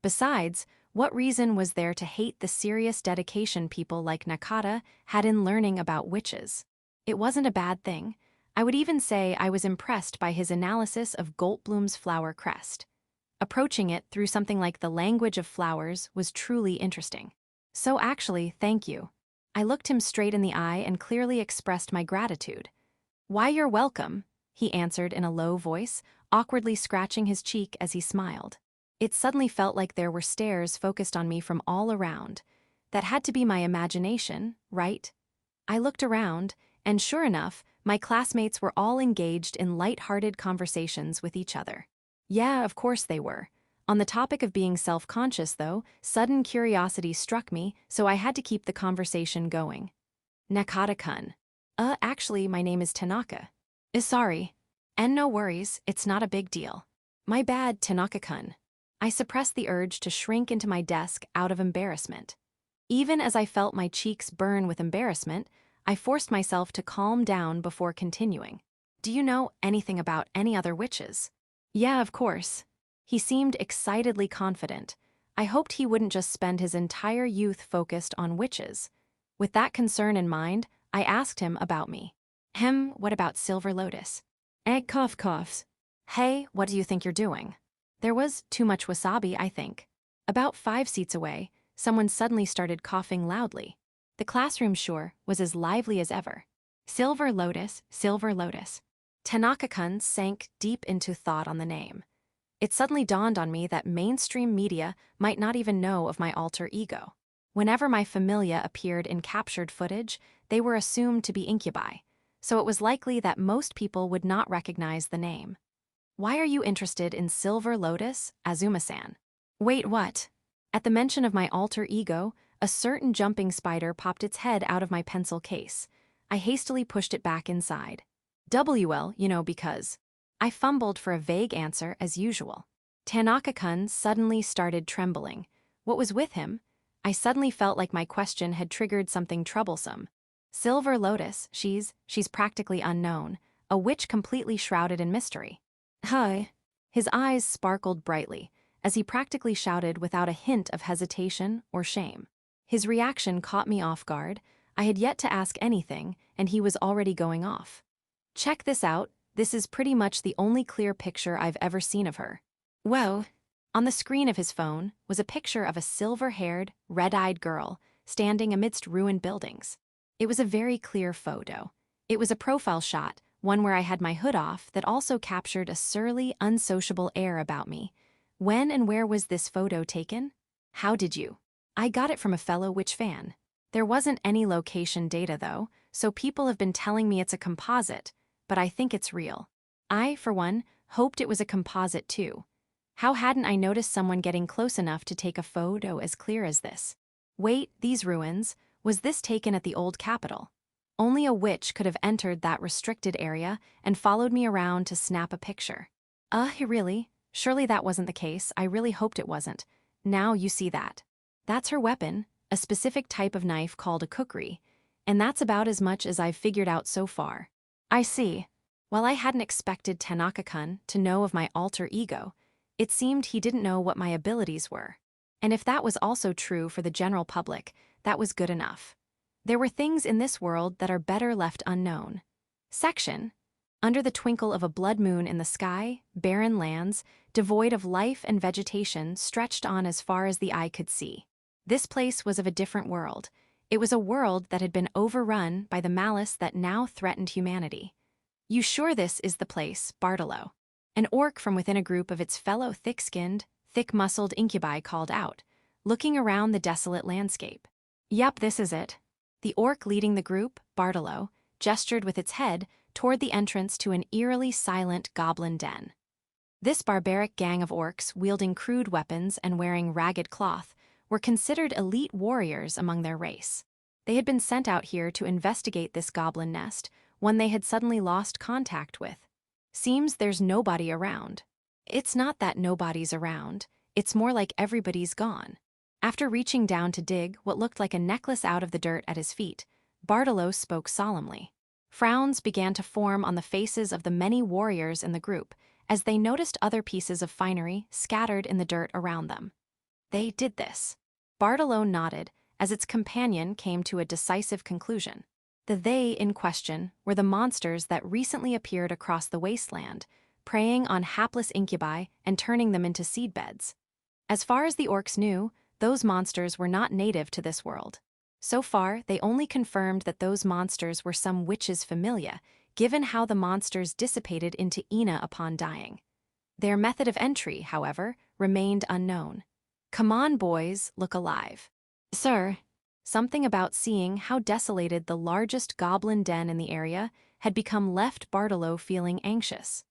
Besides, what reason was there to hate the serious dedication people like Nakata had in learning about witches? It wasn't a bad thing. I would even say I was impressed by his analysis of Goldblum's flower crest. Approaching it through something like the language of flowers was truly interesting. So actually, thank you. I looked him straight in the eye and clearly expressed my gratitude. Why, you're welcome, he answered in a low voice, awkwardly scratching his cheek as he smiled. It suddenly felt like there were stares focused on me from all around. That had to be my imagination, right? I looked around, and sure enough, my classmates were all engaged in light-hearted conversations with each other. Yeah, of course they were. On the topic of being self-conscious, though, sudden curiosity struck me, so I had to keep the conversation going. Nakata-kun. Actually, my name is Tanaka. Sorry. And no worries, it's not a big deal. My bad, Tanaka-kun. I suppressed the urge to shrink into my desk out of embarrassment. Even as I felt my cheeks burn with embarrassment, I forced myself to calm down before continuing. Do you know anything about any other witches? Yeah, of course. He seemed excitedly confident. I hoped he wouldn't just spend his entire youth focused on witches. With that concern in mind, I asked him about me. What about Silver Lotus? Egg cough coughs. Hey, what do you think you're doing? There was too much wasabi, I think. About 5 seats away, someone suddenly started coughing loudly. The classroom sure was as lively as ever. Silver Lotus, Silver Lotus. Tanaka-kun sank deep into thought on the name. It suddenly dawned on me that mainstream media might not even know of my alter ego. Whenever my familia appeared in captured footage, they were assumed to be Incubi, so it was likely that most people would not recognize the name. Why are you interested in Silver Lotus, Azuma-san? Wait, what? At the mention of my alter ego, a certain jumping spider popped its head out of my pencil case. I hastily pushed it back inside. Because. I fumbled for a vague answer as usual. Tanaka-kun suddenly started trembling. What was with him? I suddenly felt like my question had triggered something troublesome. Silver Lotus, she's practically unknown, a witch completely shrouded in mystery. Hi. His eyes sparkled brightly, as he practically shouted without a hint of hesitation or shame. His reaction caught me off guard. I had yet to ask anything, and he was already going off. Check this out. This is pretty much the only clear picture I've ever seen of her. Whoa. On the screen of his phone was a picture of a silver-haired, red-eyed girl standing amidst ruined buildings. It was a very clear photo. It was a profile shot, one where I had my hood off, that also captured a surly, unsociable air about me. When and where was this photo taken? How did you? I got it from a fellow witch fan. There wasn't any location data though, so people have been telling me it's a composite, but I think it's real. I, for one, hoped it was a composite too. How hadn't I noticed someone getting close enough to take a photo as clear as this? Wait, these ruins, was this taken at the old capital? Only a witch could have entered that restricted area and followed me around to snap a picture. Really? Surely that wasn't the case. I really hoped it wasn't. Now you see that. That's her weapon, a specific type of knife called a kukri, and that's about as much as I've figured out so far. I see. While I hadn't expected Tanaka-kun to know of my alter ego, it seemed he didn't know what my abilities were. And if that was also true for the general public, that was good enough. There were things in this world that are better left unknown. Section. Under the twinkle of a blood moon in the sky, barren lands, devoid of life and vegetation, stretched on as far as the eye could see. This place was of a different world. It was a world that had been overrun by the malice that now threatened humanity. You sure this is the place, Bartolo? An orc from within a group of its fellow thick-skinned, thick-muscled incubi called out, looking around the desolate landscape. Yup, this is it. The orc leading the group, Bartolo, gestured with its head toward the entrance to an eerily silent goblin den. This barbaric gang of orcs, wielding crude weapons and wearing ragged cloth, were considered elite warriors among their race. They had been sent out here to investigate this goblin nest, one they had suddenly lost contact with. Seems there's nobody around. It's not that nobody's around, it's more like everybody's gone. After reaching down to dig what looked like a necklace out of the dirt at his feet, Bartolo spoke solemnly. Frowns began to form on the faces of the many warriors in the group as they noticed other pieces of finery scattered in the dirt around them. They did this. Bartolo nodded as its companion came to a decisive conclusion. The they in question were the monsters that recently appeared across the wasteland, preying on hapless incubi and turning them into seedbeds. As far as the orcs knew, those monsters were not native to this world. So far, they only confirmed that those monsters were some witch's familia, given how the monsters dissipated into Ina upon dying. Their method of entry, however, remained unknown. "Come on, boys, look alive." "Sir." Something about seeing how desolated the largest goblin den in the area had become left Bartolo feeling anxious.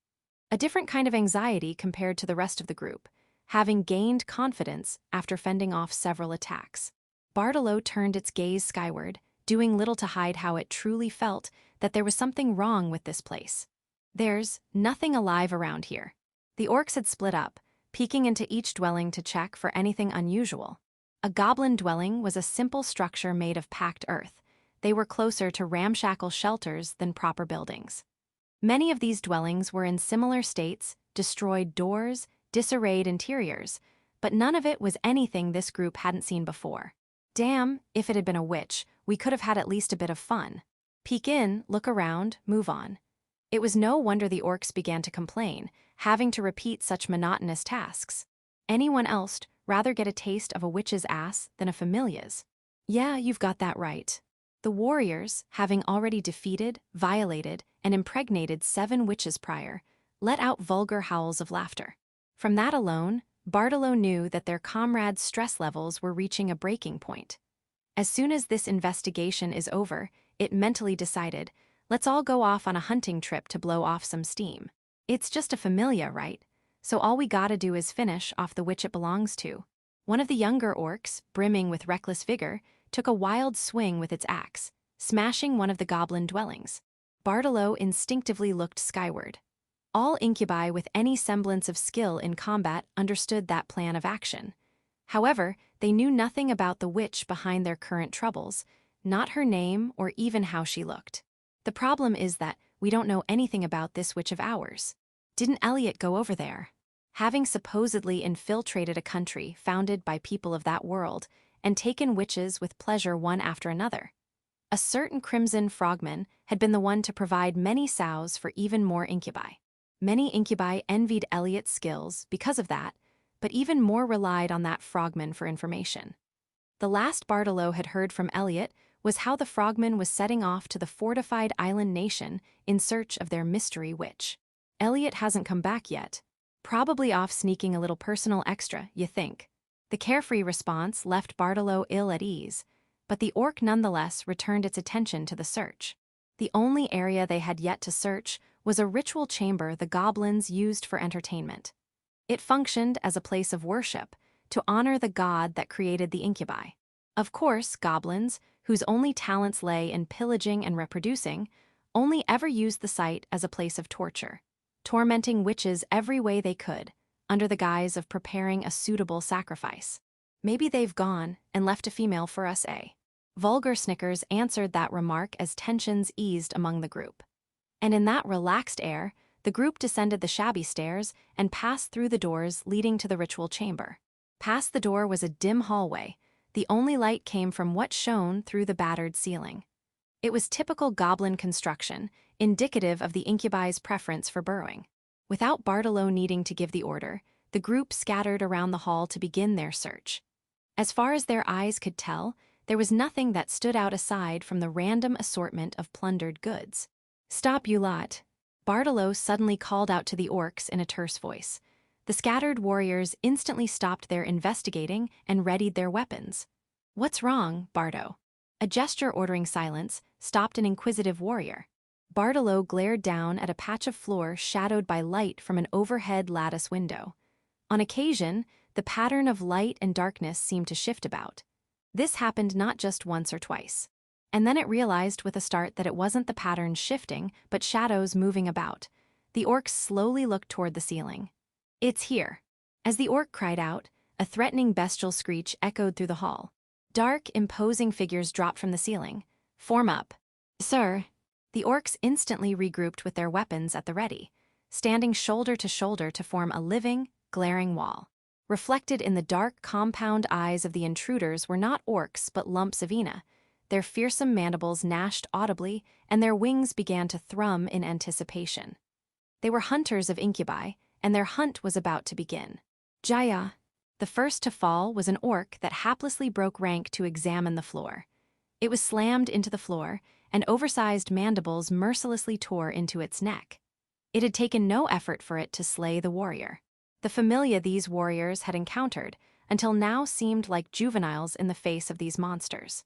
A different kind of anxiety compared to the rest of the group, having gained confidence after fending off several attacks. Bartolo turned its gaze skyward, doing little to hide how it truly felt that there was something wrong with this place. "There's nothing alive around here." The orcs had split up, peeking into each dwelling to check for anything unusual. A goblin dwelling was a simple structure made of packed earth. They were closer to ramshackle shelters than proper buildings. Many of these dwellings were in similar states, destroyed doors, disarrayed interiors, but none of it was anything this group hadn't seen before. Damn, if it had been a witch, we could have had at least a bit of fun. Peek in, look around, move on. It was no wonder the orcs began to complain, having to repeat such monotonous tasks. Anyone else rather get a taste of a witch's ass than a familia's. Yeah, you've got that right. The warriors, having already defeated, violated, and impregnated 7 witches prior, let out vulgar howls of laughter. From that alone, Bartolo knew that their comrades' stress levels were reaching a breaking point. As soon as this investigation is over, it mentally decided, let's all go off on a hunting trip to blow off some steam. It's just a familia, right? So all we gotta do is finish off the witch it belongs to. One of the younger orcs, brimming with reckless vigor, took a wild swing with its axe, smashing one of the goblin dwellings. Bartolo instinctively looked skyward. All incubi with any semblance of skill in combat understood that plan of action. However, they knew nothing about the witch behind their current troubles, not her name or even how she looked. The problem is that we don't know anything about this witch of ours. Didn't Elliot go over there? Having supposedly infiltrated a country founded by people of that world and taken witches with pleasure one after another. A certain Crimson Frogman had been the one to provide many sows for even more incubi. Many incubi envied Elliot's skills because of that, but even more relied on that frogman for information. The last Bartolo had heard from Elliot was how the frogman was setting off to the fortified island nation in search of their mystery witch. Elliot hasn't come back yet. Probably off sneaking a little personal extra, you think. The carefree response left Bartolo ill at ease, but the orc nonetheless returned its attention to the search. The only area they had yet to search was a ritual chamber the goblins used for entertainment. It functioned as a place of worship, to honor the god that created the incubi. Of course, goblins, whose only talents lay in pillaging and reproducing, only ever used the site as a place of torture, tormenting witches every way they could, under the guise of preparing a suitable sacrifice. Maybe they've gone and left a female for us, eh? Vulgar snickers answered that remark as tensions eased among the group. And in that relaxed air, the group descended the shabby stairs and passed through the doors leading to the ritual chamber. Past the door was a dim hallway. The only light came from what shone through the battered ceiling. It was typical goblin construction, indicative of the incubi's preference for burrowing. Without Bartolo needing to give the order, the group scattered around the hall to begin their search. As far as their eyes could tell, there was nothing that stood out aside from the random assortment of plundered goods. "Stop, you lot!" Bartolo suddenly called out to the orcs in a terse voice. The scattered warriors instantly stopped their investigating and readied their weapons. "What's wrong, Bardo?" A gesture ordering silence stopped an inquisitive warrior. Bartolo glared down at a patch of floor shadowed by light from an overhead lattice window. On occasion, the pattern of light and darkness seemed to shift about. This happened not just once or twice. And then it realized with a start that it wasn't the pattern shifting, but shadows moving about. The orcs slowly looked toward the ceiling. "It's here." As the orc cried out, a threatening bestial screech echoed through the hall. Dark, imposing figures dropped from the ceiling. "Form up." "Sir." The orcs instantly regrouped with their weapons at the ready, standing shoulder to form a living, glaring wall. Reflected in the dark, compound eyes of the intruders were not orcs but lumps of Ina. Their fearsome mandibles gnashed audibly, and their wings began to thrum in anticipation. They were hunters of incubi, and their hunt was about to begin. "Jaya." The first to fall was an orc that haplessly broke rank to examine the floor. It was slammed into the floor, and oversized mandibles mercilessly tore into its neck. It had taken no effort for it to slay the warrior. The familia these warriors had encountered until now seemed like juveniles in the face of these monsters.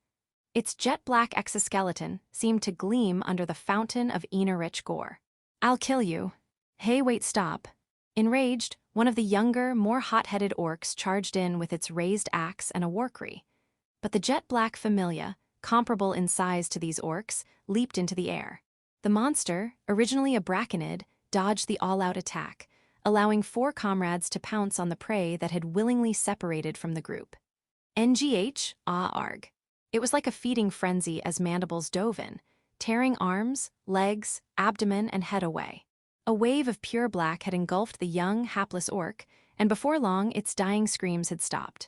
Its jet-black exoskeleton seemed to gleam under the fountain of Ina-rich gore. "I'll kill you." "Hey, wait, stop." Enraged, one of the younger, more hot-headed orcs charged in with its raised axe and a warkrie. But the jet-black familia, comparable in size to these orcs, leaped into the air. The monster, originally a braconid, dodged the all-out attack, allowing 4 comrades to pounce on the prey that had willingly separated from the group. "NGH, ah arg." It was like a feeding frenzy as mandibles dove in, tearing arms, legs, abdomen, and head away. A wave of pure black had engulfed the young, hapless orc, and before long its dying screams had stopped.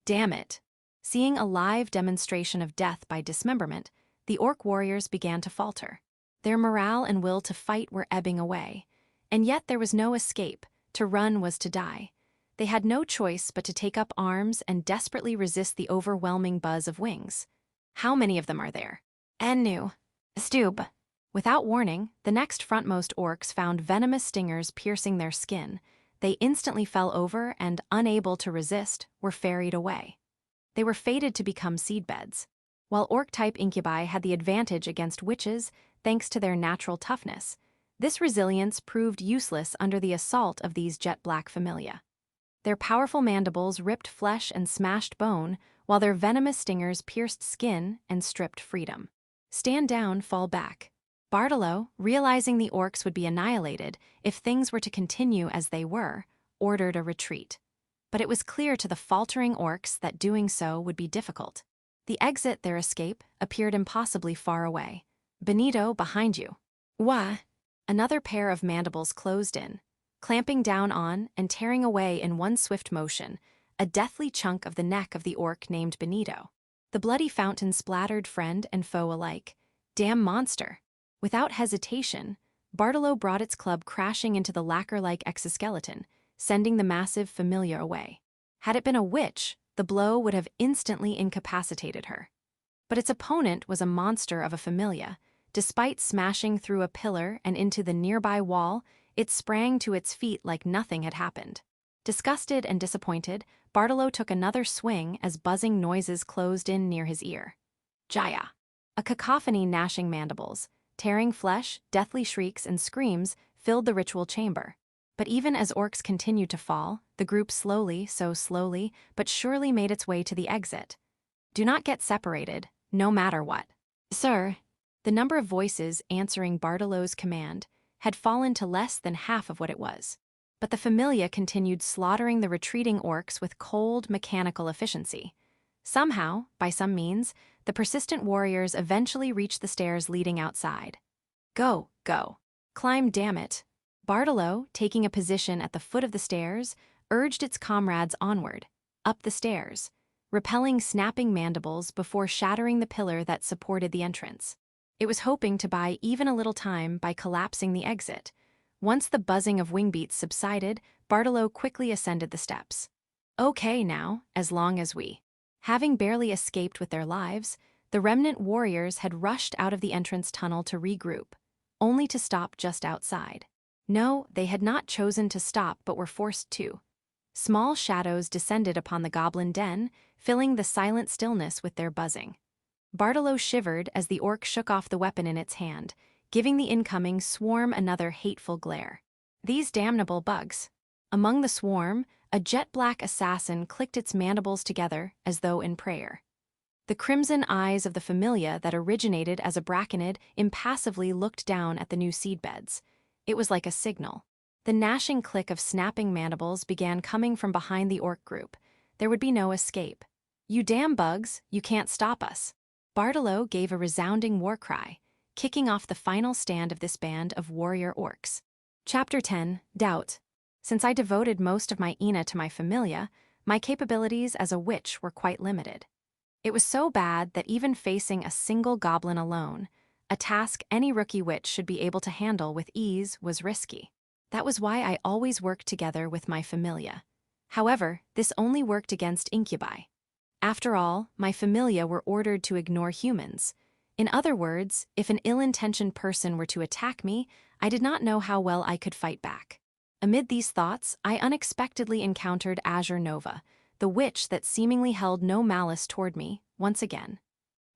Damn it! Seeing a live demonstration of death by dismemberment, the orc warriors began to falter. Their morale and will to fight were ebbing away. And yet there was no escape. To run was to die. They had no choice but to take up arms and desperately resist the overwhelming buzz of wings. How many of them are there? Ennu. Stub. Without warning, the next frontmost orcs found venomous stingers piercing their skin. They instantly fell over and, unable to resist, were ferried away. They were fated to become seedbeds. While orc-type incubi had the advantage against witches thanks to their natural toughness, this resilience proved useless under the assault of these jet-black familia. Their powerful mandibles ripped flesh and smashed bone, while their venomous stingers pierced skin and stripped freedom. Stand down, fall back. Bartolo, realizing the orcs would be annihilated if things were to continue as they were, ordered a retreat. But it was clear to the faltering orcs that doing so would be difficult. The exit their escape appeared impossibly far away. "Benito, behind you." "Wah!" Another pair of mandibles closed in, clamping down on and tearing away in one swift motion a deathly chunk of the neck of the orc named Benito. The bloody fountain splattered friend and foe alike. Damn monster! Without hesitation, Bartolo brought its club crashing into the lacquer-like exoskeleton, sending the massive familia away. Had it been a witch, the blow would have instantly incapacitated her. But its opponent was a monster of a familia. Despite smashing through a pillar and into the nearby wall, it sprang to its feet like nothing had happened. Disgusted and disappointed, Bartolo took another swing as buzzing noises closed in near his ear. Jaya! A cacophony gnashing mandibles, tearing flesh, deathly shrieks, and screams filled the ritual chamber. But even as orcs continued to fall, the group slowly, so slowly, but surely made its way to the exit. "Do not get separated, no matter what." "Sir." The number of voices answering Bartolo's command had fallen to less than half of what it was. But the familia continued slaughtering the retreating orcs with cold, mechanical efficiency. Somehow, by some means, the persistent warriors eventually reached the stairs leading outside. "Go, go. Climb, damn it." Bartolo, taking a position at the foot of the stairs, urged its comrades onward, up the stairs, repelling snapping mandibles before shattering the pillar that supported the entrance. It was hoping to buy even a little time by collapsing the exit. Once the buzzing of wingbeats subsided, Bartolo quickly ascended the steps. "Okay now, as long as we." Having barely escaped with their lives, the remnant warriors had rushed out of the entrance tunnel to regroup, only to stop just outside. No, they had not chosen to stop but were forced to. Small shadows descended upon the goblin den, filling the silent stillness with their buzzing. Bartolo shivered as the orc shook off the weapon in its hand, giving the incoming swarm another hateful glare. These damnable bugs. Among the swarm, a jet-black assassin clicked its mandibles together as though in prayer. The crimson eyes of the familia that originated as a braconid impassively looked down at the new seedbeds. It was like a signal. The gnashing click of snapping mandibles began coming from behind the orc group. There would be no escape. "You damn bugs, you can't stop us." Bartolo gave a resounding war cry, kicking off the final stand of this band of warrior orcs. Chapter 10, Doubt. Since I devoted most of my Ina to my familia, my capabilities as a witch were quite limited. It was so bad that even facing a single goblin alone, a task any rookie witch should be able to handle with ease, was risky. That was why I always worked together with my familia. However, this only worked against incubi. After all, my familia were ordered to ignore humans. In other words, if an ill-intentioned person were to attack me, I did not know how well I could fight back. Amid these thoughts, I unexpectedly encountered Azure Nova, the witch that seemingly held no malice toward me, once again.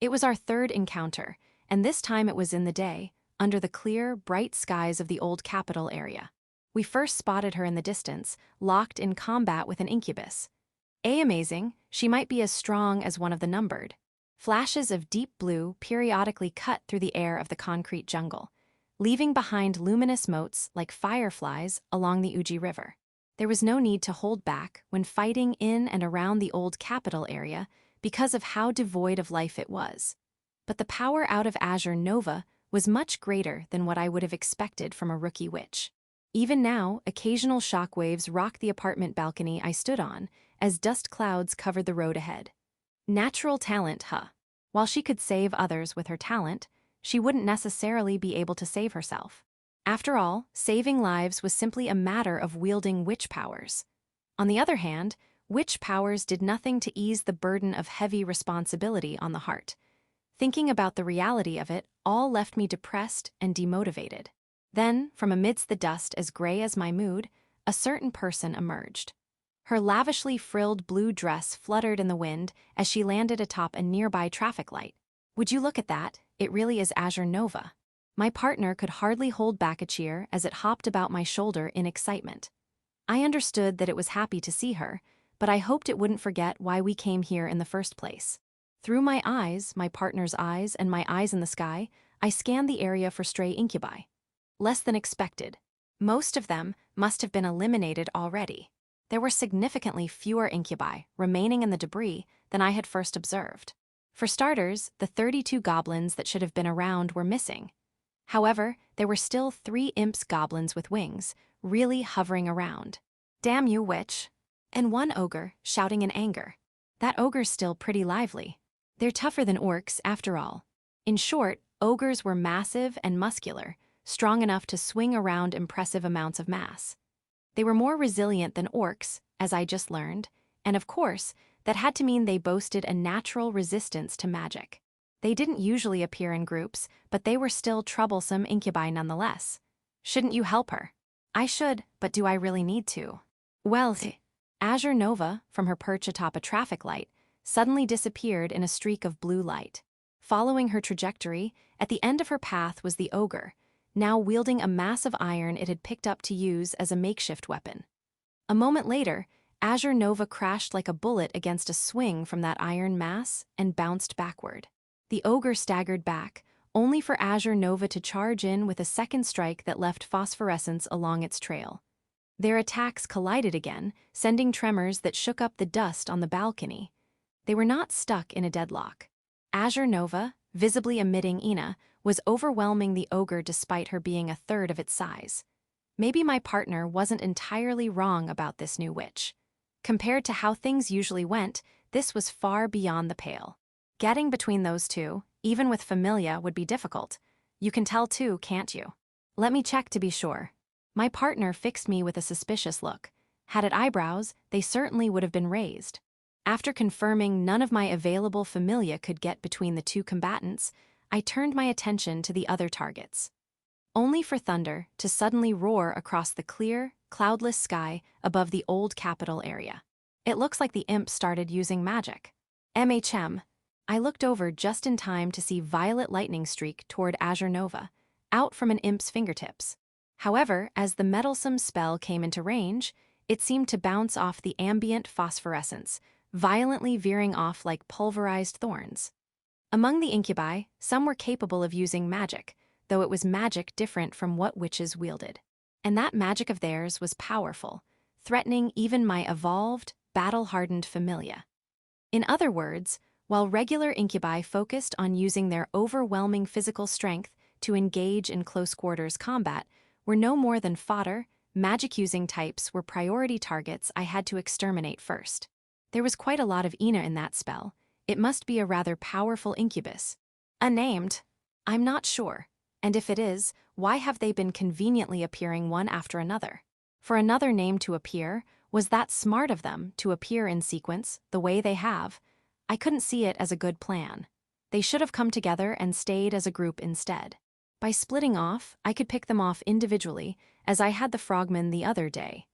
It was our third encounter, and this time it was in the day, under the clear, bright skies of the old capital area. We first spotted her in the distance, locked in combat with an incubus. Amazing, she might be as strong as one of the numbered. Flashes of deep blue periodically cut through the air of the concrete jungle, leaving behind luminous motes like fireflies along the Uji River. There was no need to hold back when fighting in and around the old capital area because of how devoid of life it was. But the power out of Azure Nova was much greater than what I would have expected from a rookie witch. Even now, occasional shockwaves rocked the apartment balcony I stood on as dust clouds covered the road ahead. Natural talent, huh? While she could save others with her talent, she wouldn't necessarily be able to save herself. After all, saving lives was simply a matter of wielding witch powers. On the other hand, witch powers did nothing to ease the burden of heavy responsibility on the heart. Thinking about the reality of it all left me depressed and demotivated. Then, from amidst the dust as gray as my mood, a certain person emerged. Her lavishly frilled blue dress fluttered in the wind as she landed atop a nearby traffic light. Would you look at that? It really is Azure Nova. My partner could hardly hold back a cheer as it hopped about my shoulder in excitement. I understood that it was happy to see her, but I hoped it wouldn't forget why we came here in the first place. Through my eyes, my partner's eyes, and my eyes in the sky, I scanned the area for stray incubi. Less than expected. Most of them must have been eliminated already. There were significantly fewer incubi remaining in the debris than I had first observed. For starters, the 32 goblins that should have been around were missing. However, there were still 3 imps goblins with wings, really hovering around. Damn you, witch! And 1 ogre, shouting in anger. That ogre's still pretty lively. They're tougher than orcs, after all. In short, ogres were massive and muscular, strong enough to swing around impressive amounts of mass. They were more resilient than orcs, as I just learned, and of course, that had to mean they boasted a natural resistance to magic. They didn't usually appear in groups, but they were still troublesome incubi nonetheless. Shouldn't you help her? I should, but do I really need to? Well, Azure Nova, from her perch atop a traffic light, suddenly disappeared in a streak of blue light. Following her trajectory, at the end of her path was the ogre, now wielding a massive iron it had picked up to use as a makeshift weapon. A moment later, Azure Nova crashed like a bullet against a swing from that iron mass and bounced backward. The ogre staggered back, only for Azure Nova to charge in with a second strike that left phosphorescence along its trail. Their attacks collided again, sending tremors that shook up the dust on the balcony. They were not stuck in a deadlock. Azure Nova, visibly emitting Ina, was overwhelming the ogre despite her being a third of its size. Maybe my partner wasn't entirely wrong about this new witch. Compared to how things usually went, this was far beyond the pale. Getting between those two, even with familia, would be difficult. You can tell too, can't you? Let me check to be sure. My partner fixed me with a suspicious look. Had it eyebrows, they certainly would have been raised. After confirming none of my available familia could get between the two combatants, I turned my attention to the other targets. Only for thunder to suddenly roar across the clear, cloudless sky above the old capital area. It looks like the imp started using magic. I looked over just in time to see violet lightning streak toward Azure Nova, out from an imp's fingertips. However, as the meddlesome spell came into range, it seemed to bounce off the ambient phosphorescence, violently veering off like pulverized thorns. Among the incubi, some were capable of using magic, though it was magic different from what witches wielded. And that magic of theirs was powerful, threatening even my evolved, battle-hardened familia. In other words, while regular incubi focused on using their overwhelming physical strength to engage in close-quarters combat, were no more than fodder, magic-using types were priority targets I had to exterminate first. There was quite a lot of Ina in that spell. It must be a rather powerful incubus. Unnamed? I'm not sure. And if it is, why have they been conveniently appearing one after another? For another name to appear, Was that smart of them to appear in sequence the way they have? I couldn't see it as a good plan. They should have come together and stayed as a group instead. By splitting off, I could pick them off individually, as I had the frogmen the other day.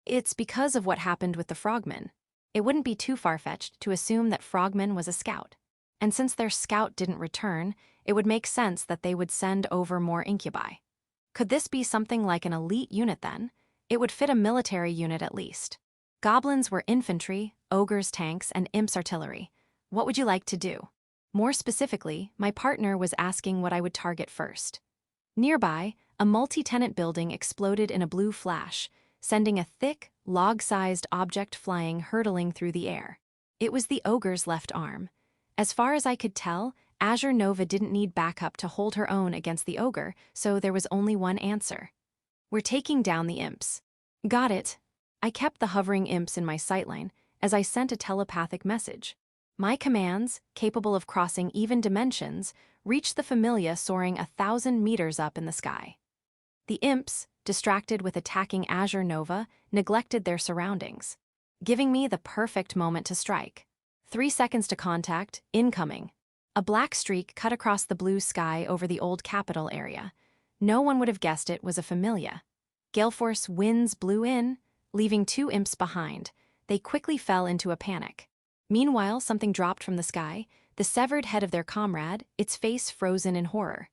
It's because of what happened with the frogmen. It wouldn't be too far-fetched to assume that frogman was a scout. And since their scout didn't return, it would make sense that they would send over more incubi. Could this be something like an elite unit then? It would fit a military unit at least. Goblins were infantry, ogres tanks, and imps artillery. What would you like to do? More specifically, my partner was asking what I would target first. Nearby, a multi-tenant building exploded in a blue flash, sending a thick, log-sized object flying hurtling through the air. It was the ogre's left arm. As far as I could tell, Azure Nova didn't need backup to hold her own against the ogre, so there was only one answer. We're taking down the imps. Got it. I kept the hovering imps in my sightline as I sent a telepathic message. My commands, capable of crossing even dimensions, reached the familia soaring 1,000 meters up in the sky. The imps, distracted with attacking Azure Nova, neglected their surroundings, giving me the perfect moment to strike. 3 seconds to contact, incoming. A black streak cut across the blue sky over the old capital area. No one would have guessed it was a familia. Galeforce winds blew in, leaving 2 imps behind. They quickly fell into a panic. Meanwhile, something dropped from the sky, the severed head of their comrade, its face frozen in horror.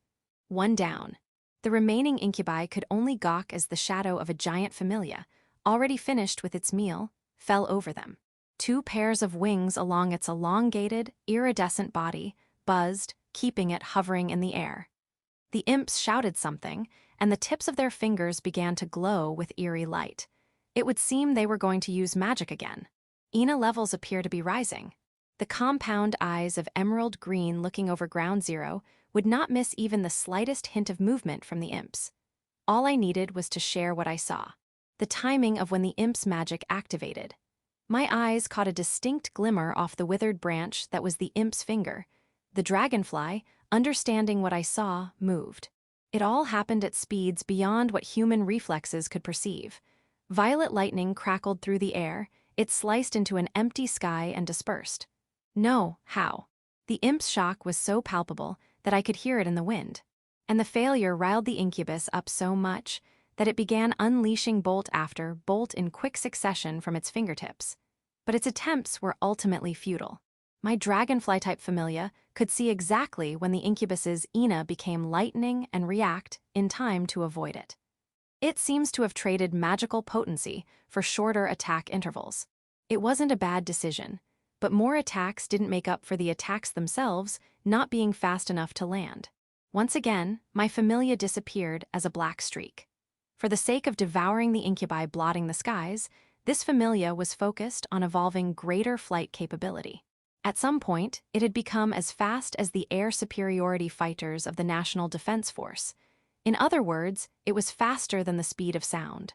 1 down. The remaining incubi could only gawk as the shadow of a giant familia, already finished with its meal, fell over them. 2 pairs of wings along its elongated, iridescent body buzzed, keeping it hovering in the air. The imps shouted something, and the tips of their fingers began to glow with eerie light. It would seem they were going to use magic again. Ina levels appear to be rising. The compound eyes of emerald green looking over ground zero would not miss even the slightest hint of movement from the imps. All I needed was to share what I saw. The timing of when the imp's magic activated. My eyes caught a distinct glimmer off the withered branch that was the imp's finger. The dragonfly, understanding what I saw, moved. It all happened at speeds beyond what human reflexes could perceive. Violet lightning crackled through the air. It sliced into an empty sky and dispersed. No, how? The imp's shock was so palpable that I could hear it in the wind. And the failure riled the incubus up so much that it began unleashing bolt after bolt in quick succession from its fingertips. But its attempts were ultimately futile. My dragonfly-type familia could see exactly when the incubus's Ina became lightning and react in time to avoid it. It seems to have traded magical potency for shorter attack intervals. It wasn't a bad decision, but more attacks didn't make up for the attacks themselves not being fast enough to land. Once again, my familia disappeared as a black streak. For the sake of devouring the incubi blotting the skies, this familia was focused on evolving greater flight capability. At some point, it had become as fast as the air superiority fighters of the National Defense Force. In other words, it was faster than the speed of sound.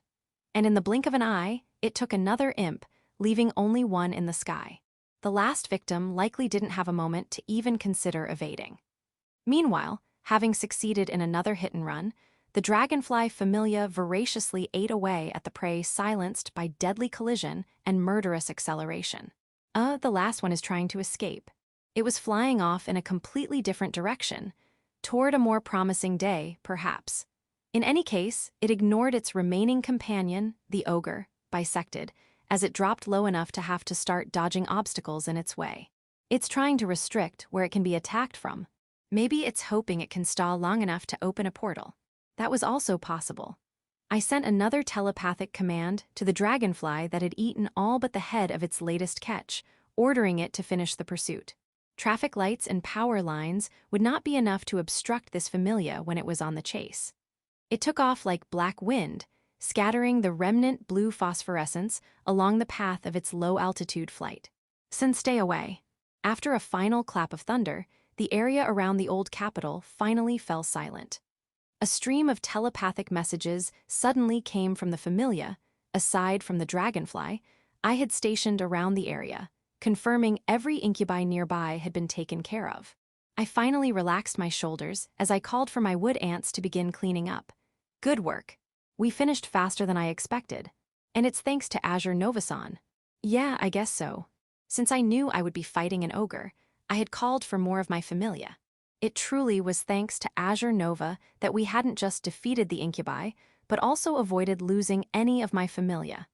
And in the blink of an eye, it took another imp, leaving only one in the sky. The last victim likely didn't have a moment to even consider evading. Meanwhile, having succeeded in another hit and run, the dragonfly familia voraciously ate away at the prey silenced by deadly collision and murderous acceleration. The last one is trying to escape. It was flying off in a completely different direction, toward a more promising day, perhaps. In any case, it ignored its remaining companion, the ogre, bisected, as it dropped low enough to have to start dodging obstacles in its way. It's trying to restrict where it can be attacked from. Maybe it's hoping it can stall long enough to open a portal. That was also possible. I sent another telepathic command to the dragonfly that had eaten all but the head of its latest catch, ordering it to finish the pursuit. Traffic lights and power lines would not be enough to obstruct this familia when it was on the chase. It took off like black wind, scattering the remnant blue phosphorescence along the path of its low-altitude flight. Stay away. After a final clap of thunder, the area around the old capital finally fell silent. A stream of telepathic messages suddenly came from the familia, aside from the dragonfly, I had stationed around the area, confirming every incubi nearby had been taken care of. I finally relaxed my shoulders as I called for my wood ants to begin cleaning up. Good work. We finished faster than I expected. And it's thanks to Azure Nova-san. Yeah, I guess so. Since I knew I would be fighting an ogre, I had called for more of my familia. It truly was thanks to Azure Nova that we hadn't just defeated the Incubi, but also avoided losing any of my familia.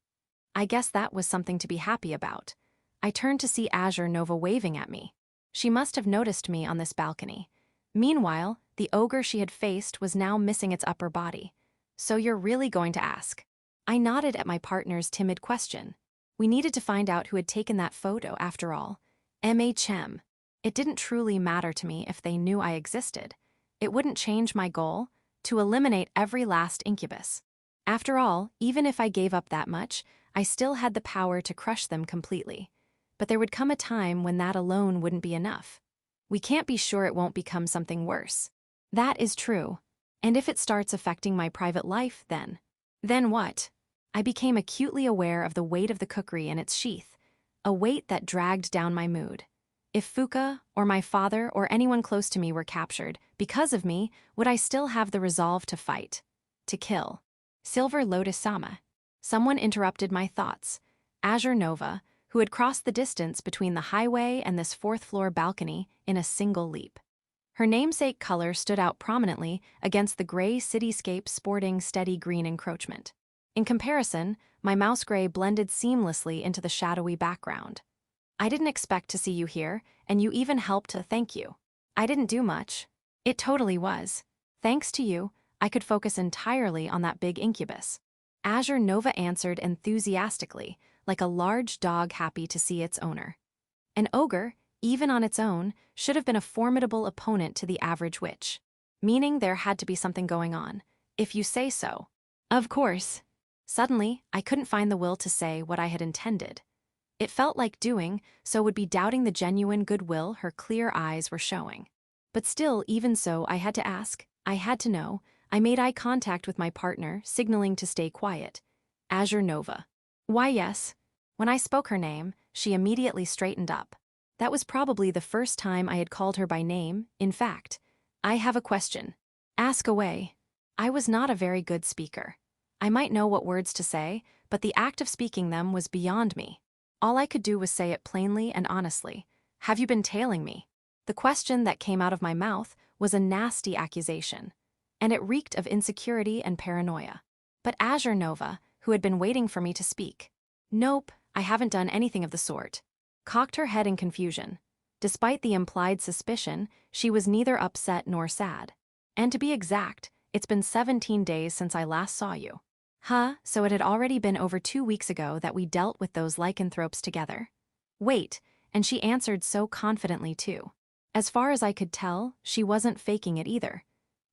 I guess that was something to be happy about. I turned to see Azure Nova waving at me. She must have noticed me on this balcony. Meanwhile, the ogre she had faced was now missing its upper body. So you're really going to ask? I nodded at my partner's timid question. We needed to find out who had taken that photo, after all. MHM. It didn't truly matter to me if they knew I existed. It wouldn't change my goal, to eliminate every last incubus. After all, even if I gave up that much, I still had the power to crush them completely. But there would come a time when that alone wouldn't be enough. We can't be sure it won't become something worse. That is true. And if it starts affecting my private life, then what? I became acutely aware of the weight of the kukri in its sheath, a weight that dragged down my mood. If Fuka, or my father, or anyone close to me were captured, because of me, would I still have the resolve to fight? To kill? Silver Lotus-sama. Someone interrupted my thoughts. Azure Nova, who had crossed the distance between the highway and this fourth-floor balcony in a single leap. Her namesake color stood out prominently against the gray cityscape sporting steady green encroachment. In comparison, my mouse gray blended seamlessly into the shadowy background. I didn't expect to see you here, and you even helped to thank you. I didn't do much. It totally was. Thanks to you, I could focus entirely on that big incubus. Azure Nova answered enthusiastically, like a large dog happy to see its owner. An ogre, even on its own, should have been a formidable opponent to the average witch. Meaning there had to be something going on, if you say so. Of course. Suddenly, I couldn't find the will to say what I had intended. It felt like doing, so would be doubting the genuine goodwill her clear eyes were showing. But still, even so, I had to ask, I had to know. I made eye contact with my partner, signaling to stay quiet. Azure Nova. Why, yes. When I spoke her name, she immediately straightened up. That was probably the first time I had called her by name. In fact, I have a question. Ask away. I was not a very good speaker. I might know what words to say, but the act of speaking them was beyond me. All I could do was say it plainly and honestly. Have you been tailing me? The question that came out of my mouth was a nasty accusation, and it reeked of insecurity and paranoia. But Azure Nova, who had been waiting for me to speak, nope, I haven't done anything of the sort, cocked her head in confusion. Despite the implied suspicion, she was neither upset nor sad. And to be exact, it's been 17 days since I last saw you. Huh, so it had already been over 2 weeks ago that we dealt with those lycanthropes together? Wait, and she answered so confidently too. As far as I could tell, she wasn't faking it either.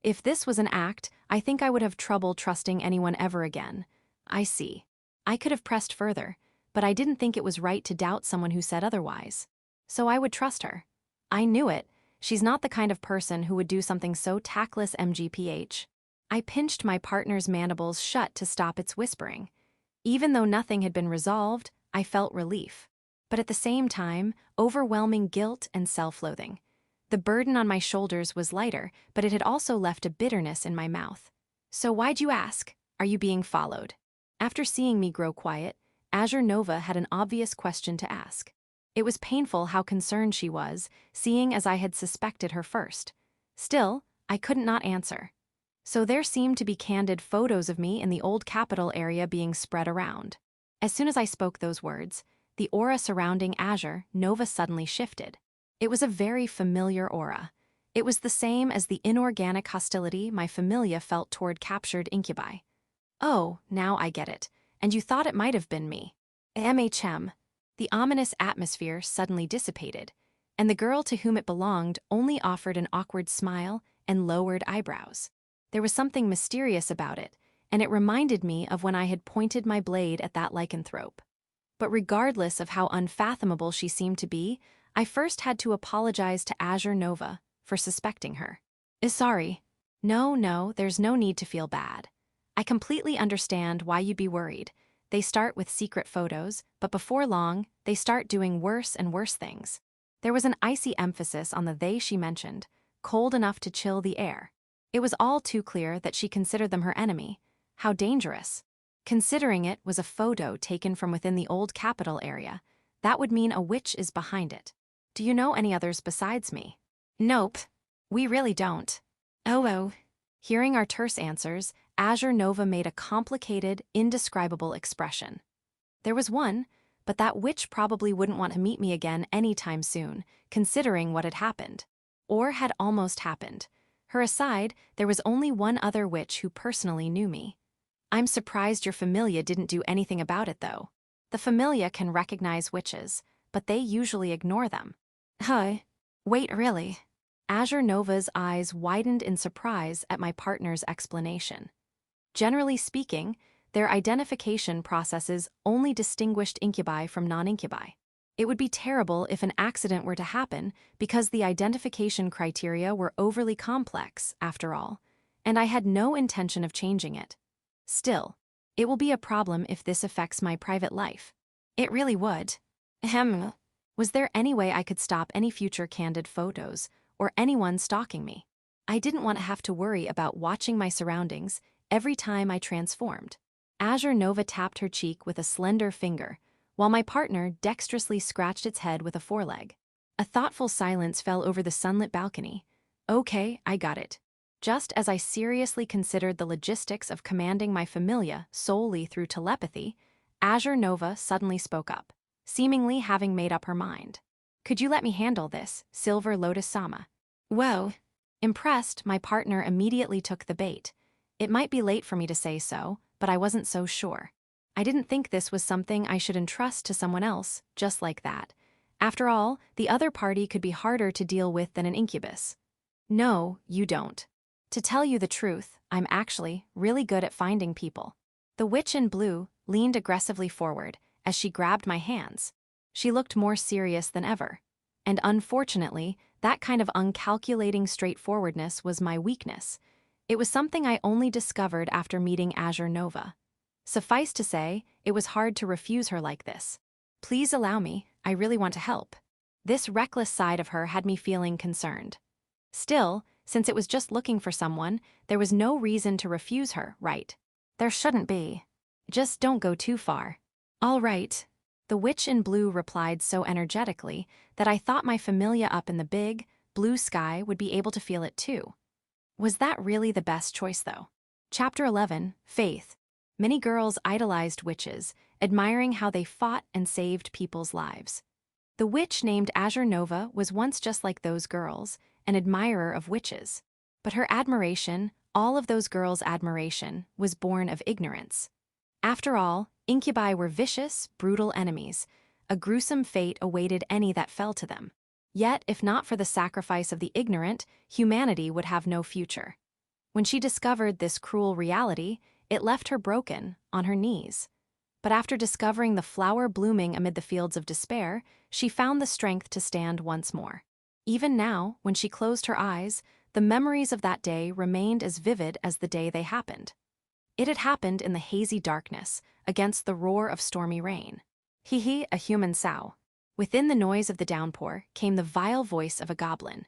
If this was an act, I think I would have trouble trusting anyone ever again. I see. I could have pressed further, but I didn't think it was right to doubt someone who said otherwise. So I would trust her. I knew it. She's not the kind of person who would do something so tactless. MGPH. I pinched my partner's mandibles shut to stop its whispering. Even though nothing had been resolved, I felt relief. But at the same time, overwhelming guilt and self-loathing. The burden on my shoulders was lighter, but it had also left a bitterness in my mouth. So why'd you ask? Are you being followed? After seeing me grow quiet, Azure Nova had an obvious question to ask. It was painful how concerned she was, seeing as I had suspected her first. Still, I couldn't not answer. So there seemed to be candid photos of me in the old capital area being spread around. As soon as I spoke those words, the aura surrounding Azure Nova suddenly shifted. It was a very familiar aura. It was the same as the inorganic hostility my familia felt toward captured incubi. Oh, now I get it. And you thought it might have been me. MHM. The ominous atmosphere suddenly dissipated, and the girl to whom it belonged only offered an awkward smile and lowered eyebrows. There was something mysterious about it, and it reminded me of when I had pointed my blade at that lycanthrope. But regardless of how unfathomable she seemed to be, I first had to apologize to Azure Nova for suspecting her. Sorry. No, there's no need to feel bad. I completely understand why you'd be worried. They start with secret photos, but before long, they start doing worse and worse things. There was an icy emphasis on the they she mentioned, cold enough to chill the air. It was all too clear that she considered them her enemy. How dangerous. Considering it was a photo taken from within the old capital area, that would mean a witch is behind it. Do you know any others besides me? Nope. We really don't. Oh. Hearing our terse answers, Azure Nova made a complicated, indescribable expression. There was one, but that witch probably wouldn't want to meet me again anytime soon, considering what had happened. Or had almost happened. Her aside, there was only one other witch who personally knew me. I'm surprised your familia didn't do anything about it, though. The familia can recognize witches, but they usually ignore them. Huh? Wait, really? Azure Nova's eyes widened in surprise at my partner's explanation. Generally speaking, their identification processes only distinguished incubi from non-incubi. It would be terrible if an accident were to happen because the identification criteria were overly complex, after all, and I had no intention of changing it. Still, it will be a problem if this affects my private life. It really would. Ahem. Was there any way I could stop any future candid photos or anyone stalking me? I didn't want to have to worry about watching my surroundings every time I transformed. Azure Nova tapped her cheek with a slender finger, while my partner dexterously scratched its head with a foreleg. A thoughtful silence fell over the sunlit balcony. Okay, I got it. Just as I seriously considered the logistics of commanding my familia solely through telepathy, Azure Nova suddenly spoke up, seemingly having made up her mind. Could you let me handle this, Silver Lotus-sama? Whoa. Impressed, my partner immediately took the bait. It might be late for me to say so, but I wasn't so sure. I didn't think this was something I should entrust to someone else, just like that. After all, the other party could be harder to deal with than an incubus. No, you don't. To tell you the truth, I'm actually really good at finding people. The witch in blue leaned aggressively forward as she grabbed my hands. She looked more serious than ever. And unfortunately, that kind of uncalculating straightforwardness was my weakness. It was something I only discovered after meeting Azure Nova. Suffice to say, it was hard to refuse her like this. Please allow me, I really want to help. This reckless side of her had me feeling concerned. Still, since it was just looking for someone, there was no reason to refuse her, right? There shouldn't be. Just don't go too far. All right. The witch in blue replied so energetically that I thought my familia up in the big, blue sky would be able to feel it too. Was that really the best choice, though? Chapter 11, Faith. Many girls idolized witches, admiring how they fought and saved people's lives. The witch named Azure Nova was once just like those girls, an admirer of witches. But her admiration, all of those girls' admiration, was born of ignorance. After all, incubi were vicious, brutal enemies. A gruesome fate awaited any that fell to them. Yet, if not for the sacrifice of the ignorant, humanity would have no future. When she discovered this cruel reality, it left her broken, on her knees. But after discovering the flower blooming amid the fields of despair, she found the strength to stand once more. Even now, when she closed her eyes, the memories of that day remained as vivid as the day they happened. It had happened in the hazy darkness, against the roar of stormy rain. Hee, a human sow. Within the noise of the downpour came the vile voice of a goblin.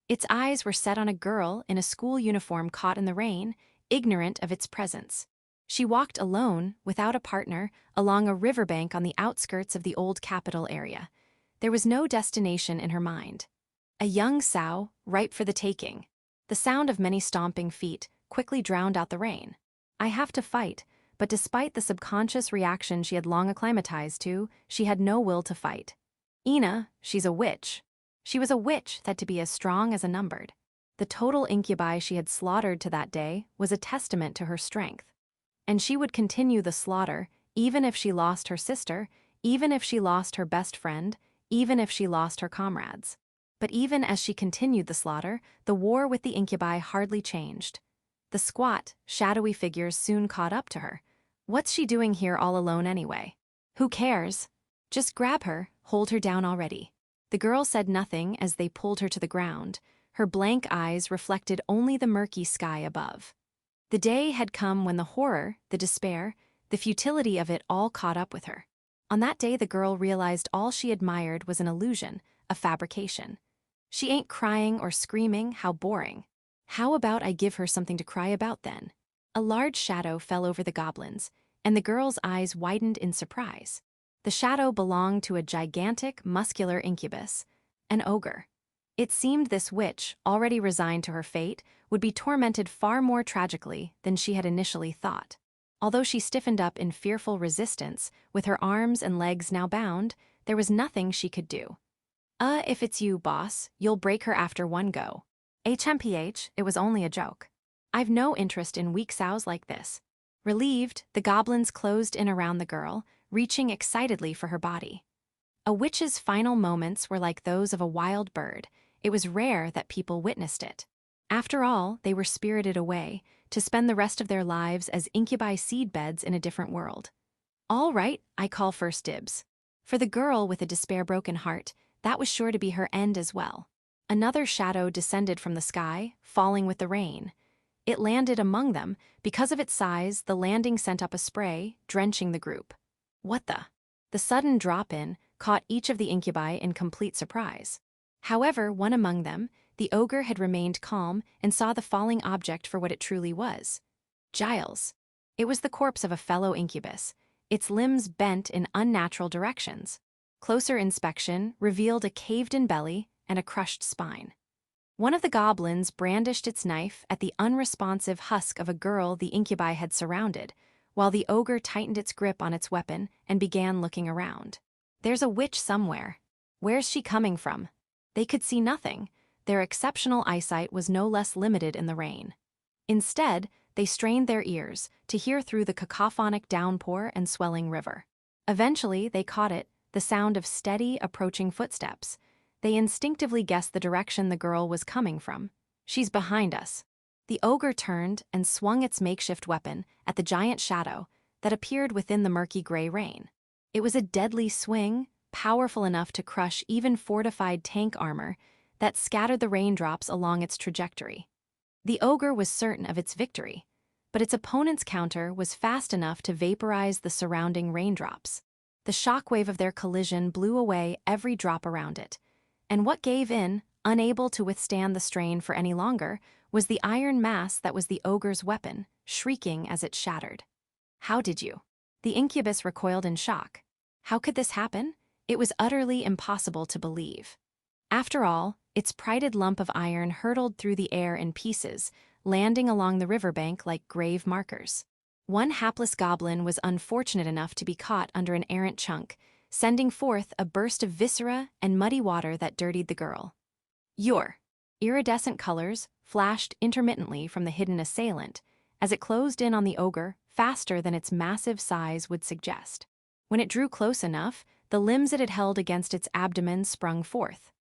Its eyes were set on a girl in a school uniform caught in the rain, ignorant of its presence. She walked alone, without a partner, along a riverbank on the outskirts of the old capital area. There was no destination in her mind. A young sow, ripe for the taking. The sound of many stomping feet quickly drowned out the rain. I have to fight, but despite the subconscious reaction she had long acclimatized to, she had no will to fight. Ina, she's a witch. She was a witch that to be as strong as a numbered. The total incubi she had slaughtered to that day was a testament to her strength. And she would continue the slaughter, even if she lost her sister, even if she lost her best friend, even if she lost her comrades. But even as she continued the slaughter, the war with the incubi hardly changed. The squat, shadowy figures soon caught up to her. What's she doing here all alone anyway? Who cares? Just grab her, hold her down already. The girl said nothing as they pulled her to the ground. Her blank eyes reflected only the murky sky above. The day had come when the horror, the despair, the futility of it all caught up with her. On that day the girl realized all she admired was an illusion, a fabrication. She ain't crying or screaming, how boring. How about I give her something to cry about then? A large shadow fell over the goblins. and the girl's eyes widened in surprise. The shadow belonged to a gigantic, muscular incubus, an ogre. It seemed this witch, already resigned to her fate, would be tormented far more tragically than she had initially thought. Although she stiffened up in fearful resistance, with her arms and legs now bound, there was nothing she could do. If it's you, boss, you'll break her after one go. HMPH, it was only a joke. I've no interest in weak sows like this. Relieved, the goblins closed in around the girl, reaching excitedly for her body. A witch's final moments were like those of a wild bird. It was rare that people witnessed it. After all, they were spirited away, to spend the rest of their lives as incubi seedbeds in a different world. All right, I call first dibs. For the girl with a despair-broken heart, that was sure to be her end as well. Another shadow descended from the sky, falling with the rain. It landed among them. Because of its size, the landing sent up a spray, drenching the group. What the? The sudden drop-in caught each of the incubi in complete surprise. However, one among them, the ogre, had remained calm and saw the falling object for what it truly was. Giles. It was the corpse of a fellow incubus, its limbs bent in unnatural directions. Closer inspection revealed a caved-in belly and a crushed spine. One of the goblins brandished its knife at the unresponsive husk of a girl the incubi had surrounded, while the ogre tightened its grip on its weapon and began looking around. There's a witch somewhere. Where's she coming from? They could see nothing. Their exceptional eyesight was no less limited in the rain. Instead, they strained their ears to hear through the cacophonic downpour and swelling river. Eventually, they caught it, the sound of steady, approaching footsteps. They instinctively guessed the direction the girl was coming from. She's behind us. The ogre turned and swung its makeshift weapon at the giant shadow that appeared within the murky gray rain. It was a deadly swing, powerful enough to crush even fortified tank armor, that scattered the raindrops along its trajectory. The ogre was certain of its victory, but its opponent's counter was fast enough to vaporize the surrounding raindrops. The shockwave of their collision blew away every drop around it, and what gave in, unable to withstand the strain for any longer, was the iron mass that was the ogre's weapon, shrieking as it shattered. How did you? The incubus recoiled in shock. How could this happen? It was utterly impossible to believe. After all, its prided lump of iron hurtled through the air in pieces, landing along the riverbank like grave markers. One hapless goblin was unfortunate enough to be caught under an errant chunk, sending forth a burst of viscera and muddy water that dirtied the girl. Your iridescent colors flashed intermittently from the hidden assailant as it closed in on the ogre faster than its massive size would suggest. When it drew close enough, the limbs it had held against its abdomen sprung forth.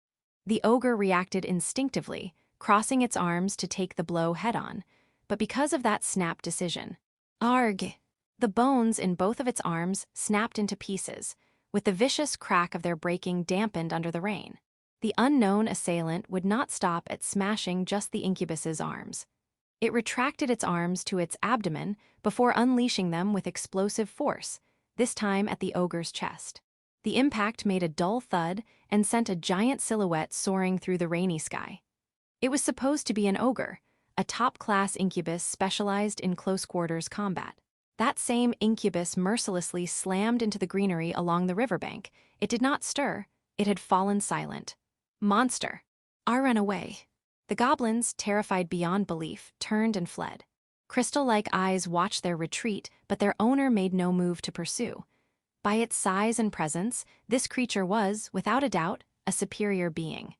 The ogre reacted instinctively, crossing its arms to take the blow head-on, but because of that snap decision. Arg! The bones in both of its arms snapped into pieces, with the vicious crack of their breaking dampened under the rain. The unknown assailant would not stop at smashing just the incubus's arms. It retracted its arms to its abdomen before unleashing them with explosive force, this time at the ogre's chest. The impact made a dull thud and sent a giant silhouette soaring through the rainy sky. It was supposed to be an ogre, a top-class incubus specialized in close-quarters combat. That same incubus mercilessly slammed into the greenery along the riverbank. It did not stir. It had fallen silent. Monster! Run away. The goblins, terrified beyond belief, turned and fled. Crystal-like eyes watched their retreat, but their owner made no move to pursue. By its size and presence, this creature was, without a doubt, a superior being.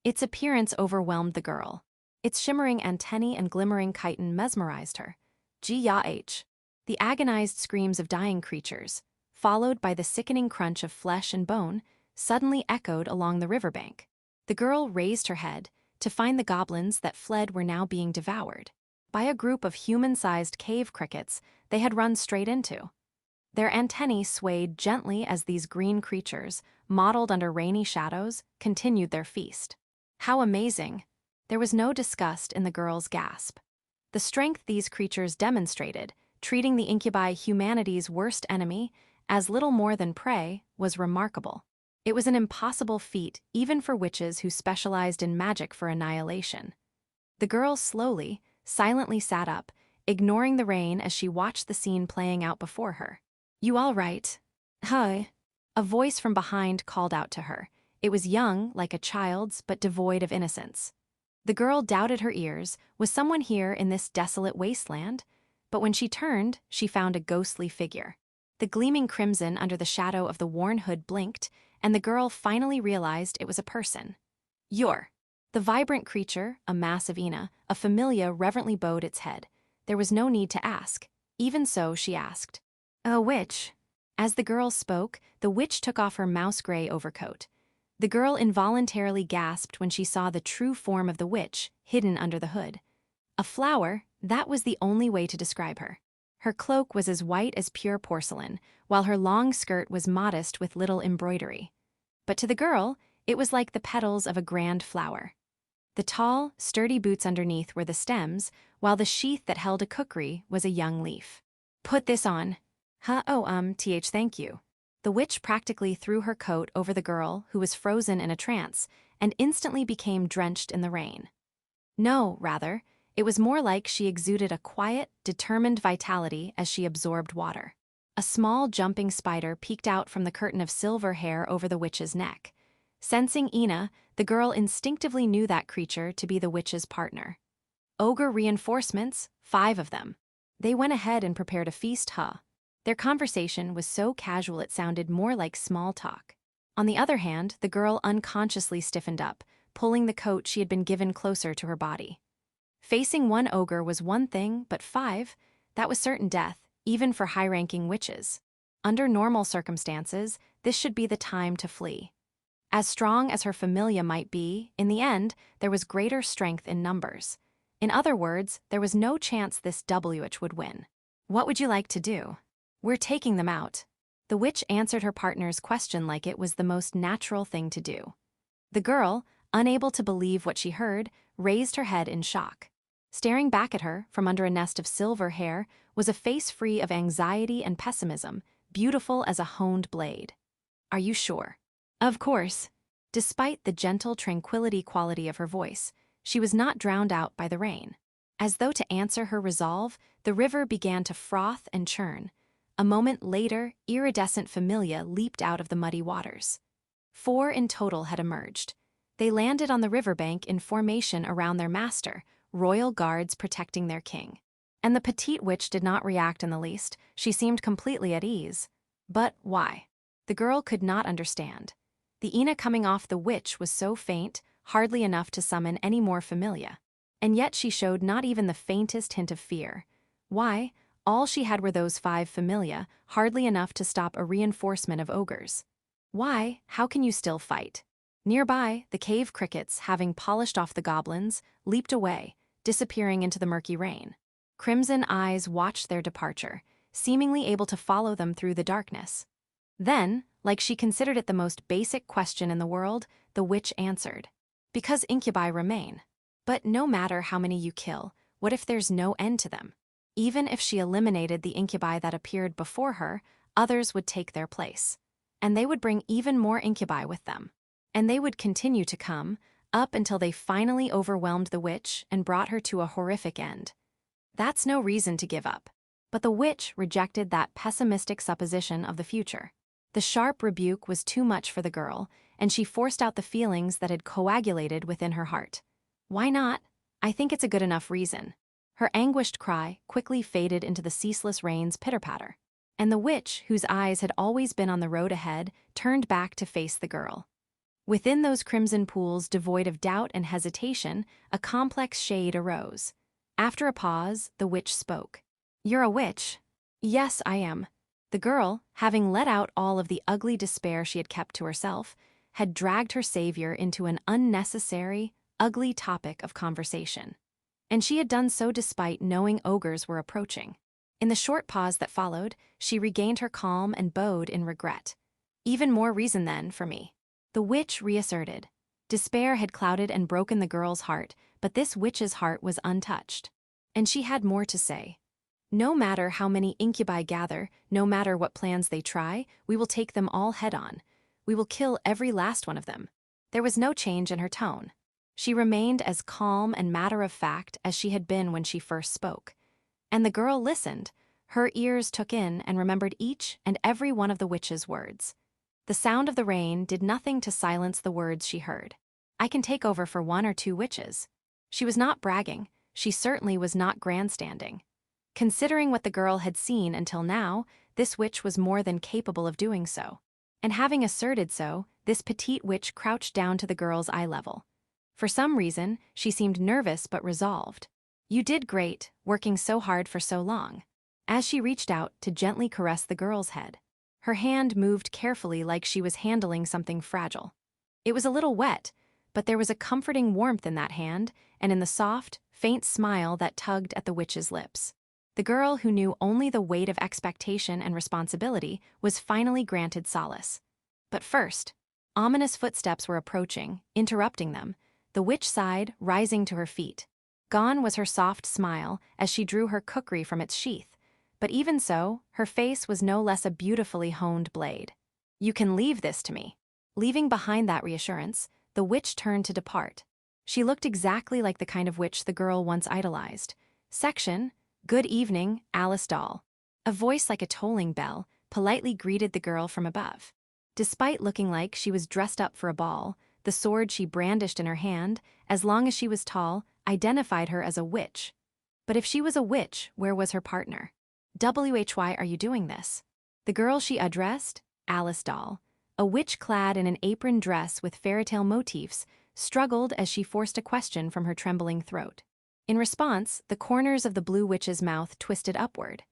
Its appearance overwhelmed the girl. Its shimmering antennae and glimmering chitin mesmerized her. G-ya-h. The agonized screams of dying creatures, followed by the sickening crunch of flesh and bone, suddenly echoed along the riverbank. The girl raised her head to find the goblins that fled were now being devoured by a group of human-sized cave crickets they had run straight into. Their antennae swayed gently as these green creatures, mottled under rainy shadows, continued their feast. How amazing! There was no disgust in the girl's gasp. The strength these creatures demonstrated, treating the incubi, humanity's worst enemy, as little more than prey, was remarkable. It was an impossible feat even for witches who specialized in magic for annihilation. The girl slowly, silently sat up, ignoring the rain as she watched the scene playing out before her. "You all right?" "Hi." A voice from behind called out to her. It was young, like a child's, but devoid of innocence. The girl doubted her ears. Was someone here in this desolate wasteland? But when she turned, she found a ghostly figure. The gleaming crimson under the shadow of the worn hood blinked, and the girl finally realized it was a person. "You're." The vibrant creature, a massive Ina, a familia, reverently bowed its head. There was no need to ask. Even so, she asked, "A witch?" As the girl spoke, the witch took off her mouse-gray overcoat. The girl involuntarily gasped when she saw the true form of the witch, hidden under the hood. A flower, that was the only way to describe her. Her cloak was as white as pure porcelain, while her long skirt was modest with little embroidery. But to the girl, it was like the petals of a grand flower. The tall, sturdy boots underneath were the stems, while the sheath that held a kukri was a young leaf. "Put this on." Thank you." The witch practically threw her coat over the girl, who was frozen in a trance, and instantly became drenched in the rain. No, rather, it was more like she exuded a quiet, determined vitality as she absorbed water. A small jumping spider peeked out from the curtain of silver hair over the witch's neck. Sensing Ina, the girl instinctively knew that creature to be the witch's partner. Ogre reinforcements, 5 of them. They went ahead and prepared a feast. Their conversation was so casual it sounded more like small talk. On the other hand, the girl unconsciously stiffened up, pulling the coat she had been given closer to her body. Facing one ogre was one thing, but 5, that was certain death, even for high-ranking witches. Under normal circumstances, this should be the time to flee. As strong as her familia might be, in the end, there was greater strength in numbers. In other words, there was no chance this witch would win. "What would you like to do?" "We're taking them out." The witch answered her partner's question like it was the most natural thing to do. The girl, unable to believe what she heard, raised her head in shock. Staring back at her, from under a nest of silver hair, was a face free of anxiety and pessimism, beautiful as a honed blade. "Are you sure?" "Of course." Despite the gentle tranquility quality of her voice, she was not drowned out by the rain. As though to answer her resolve, the river began to froth and churn. A moment later, iridescent familia leaped out of the muddy waters. 4 in total had emerged. They landed on the riverbank in formation around their master, royal guards protecting their king. And the petite witch did not react in the least. She seemed completely at ease. But why? The girl could not understand. The Ina coming off the witch was so faint, hardly enough to summon any more familia. And yet she showed not even the faintest hint of fear. Why? All she had were those 5 familia, hardly enough to stop a reinforcement of ogres. Why? How can you still fight? Nearby, the cave crickets, having polished off the goblins, leaped away, disappearing into the murky rain. Crimson eyes watched their departure, seemingly able to follow them through the darkness. Then, like she considered it the most basic question in the world, the witch answered. "Because incubi remain. But no matter how many you kill, what if there's no end to them? Even if she eliminated the incubi that appeared before her, others would take their place. And they would bring even more incubi with them. And they would continue to come, up until they finally overwhelmed the witch and brought her to a horrific end. That's no reason to give up." But the witch rejected that pessimistic supposition of the future. The sharp rebuke was too much for the girl, and she forced out the feelings that had coagulated within her heart. "Why not? I think it's a good enough reason." Her anguished cry quickly faded into the ceaseless rain's pitter-patter. And the witch, whose eyes had always been on the road ahead, turned back to face the girl. Within those crimson pools devoid of doubt and hesitation, a complex shade arose. After a pause, the witch spoke. "You're a witch." "Yes, I am." The girl, having let out all of the ugly despair she had kept to herself, had dragged her savior into an unnecessary, ugly topic of conversation. And she had done so despite knowing ogres were approaching. In the short pause that followed, she regained her calm and bowed in regret. "Even more reason, then, for me." The witch reasserted. Despair had clouded and broken the girl's heart, but this witch's heart was untouched. And she had more to say. "No matter how many incubi gather, no matter what plans they try, we will take them all head-on. We will kill every last one of them." There was no change in her tone. She remained as calm and matter-of-fact as she had been when she first spoke. And the girl listened. Her ears took in and remembered each and every one of the witch's words. The sound of the rain did nothing to silence the words she heard. I can take over for 1 or 2 witches. She was not bragging. She certainly was not grandstanding. Considering what the girl had seen until now, this witch was more than capable of doing so. And having asserted so, this petite witch crouched down to the girl's eye level. For some reason, she seemed nervous but resolved. "You did great, working so hard for so long." As she reached out to gently caress the girl's head, her hand moved carefully like she was handling something fragile. It was a little wet, but there was a comforting warmth in that hand and in the soft, faint smile that tugged at the witch's lips. The girl who knew only the weight of expectation and responsibility was finally granted solace. But first, ominous footsteps were approaching, interrupting them. The witch sighed, rising to her feet. Gone was her soft smile as she drew her kukri from its sheath. But even so, her face was no less a beautifully honed blade. "You can leave this to me." Leaving behind that reassurance, the witch turned to depart. She looked exactly like the kind of witch the girl once idolized. Section, "Good evening, Alice Doll." A voice like a tolling bell politely greeted the girl from above. Despite looking like she was dressed up for a ball, the sword she brandished in her hand, as long as she was tall, identified her as a witch. But if she was a witch, where was her partner? "Why are you doing this?" The girl she addressed, Alice Doll, a witch clad in an apron dress with fairytale motifs, struggled as she forced a question from her trembling throat. In response, the corners of the blue witch's mouth twisted upward.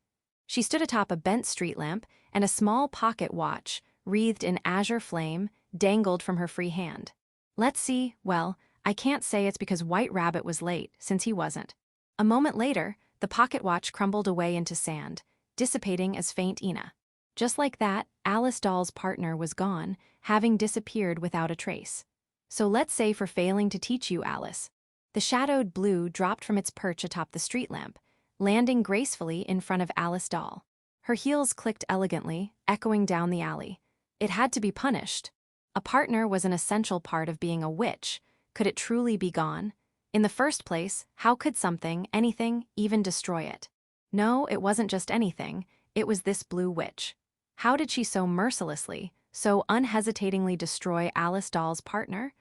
She stood atop a bent street lamp, and a small pocket watch, wreathed in azure flame, dangled from her free hand. "Let's see, well, I can't say it's because White Rabbit was late, since he wasn't." A moment later, the pocket watch crumbled away into sand, dissipating as faint Ina. Just like that, Alice Doll's partner was gone, having disappeared without a trace. "So let's say for failing to teach you, Alice." The shadowed blue dropped from its perch atop the street lamp, landing gracefully in front of Alice Doll. Her heels clicked elegantly, echoing down the alley. It had to be punished. A partner was an essential part of being a witch. Could it truly be gone? In the first place, how could something, anything, even destroy it? No, it wasn't just anything, it was this blue witch. How did she so mercilessly, so unhesitatingly destroy Alice Doll's partner?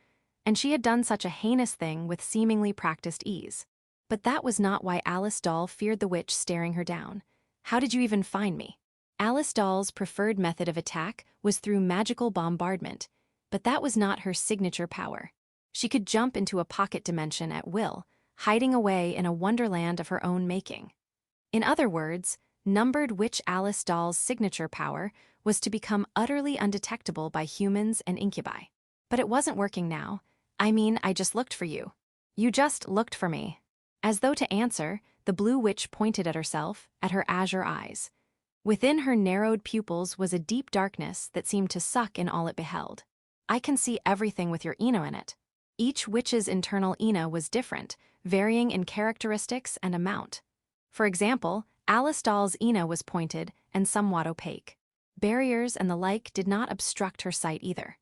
And she had done such a heinous thing with seemingly practiced ease. But that was not why Alice Doll feared the witch staring her down. "How did you even find me?" Alice Doll's preferred method of attack was through magical bombardment, but that was not her signature power. She could jump into a pocket dimension at will, hiding away in a wonderland of her own making. In other words, numbered witch Alice Doll's signature power was to become utterly undetectable by humans and incubi. But it wasn't working now. "I mean, I just looked for you." "You just looked for me." As though to answer, the blue witch pointed at herself, at her azure eyes. Within her narrowed pupils was a deep darkness that seemed to suck in all it beheld. "I can see everything with your Ina in it." Each witch's internal Ina was different, varying in characteristics and amount. For example, Alice Doll's Ina was pointed and somewhat opaque. Barriers and the like did not obstruct her sight either.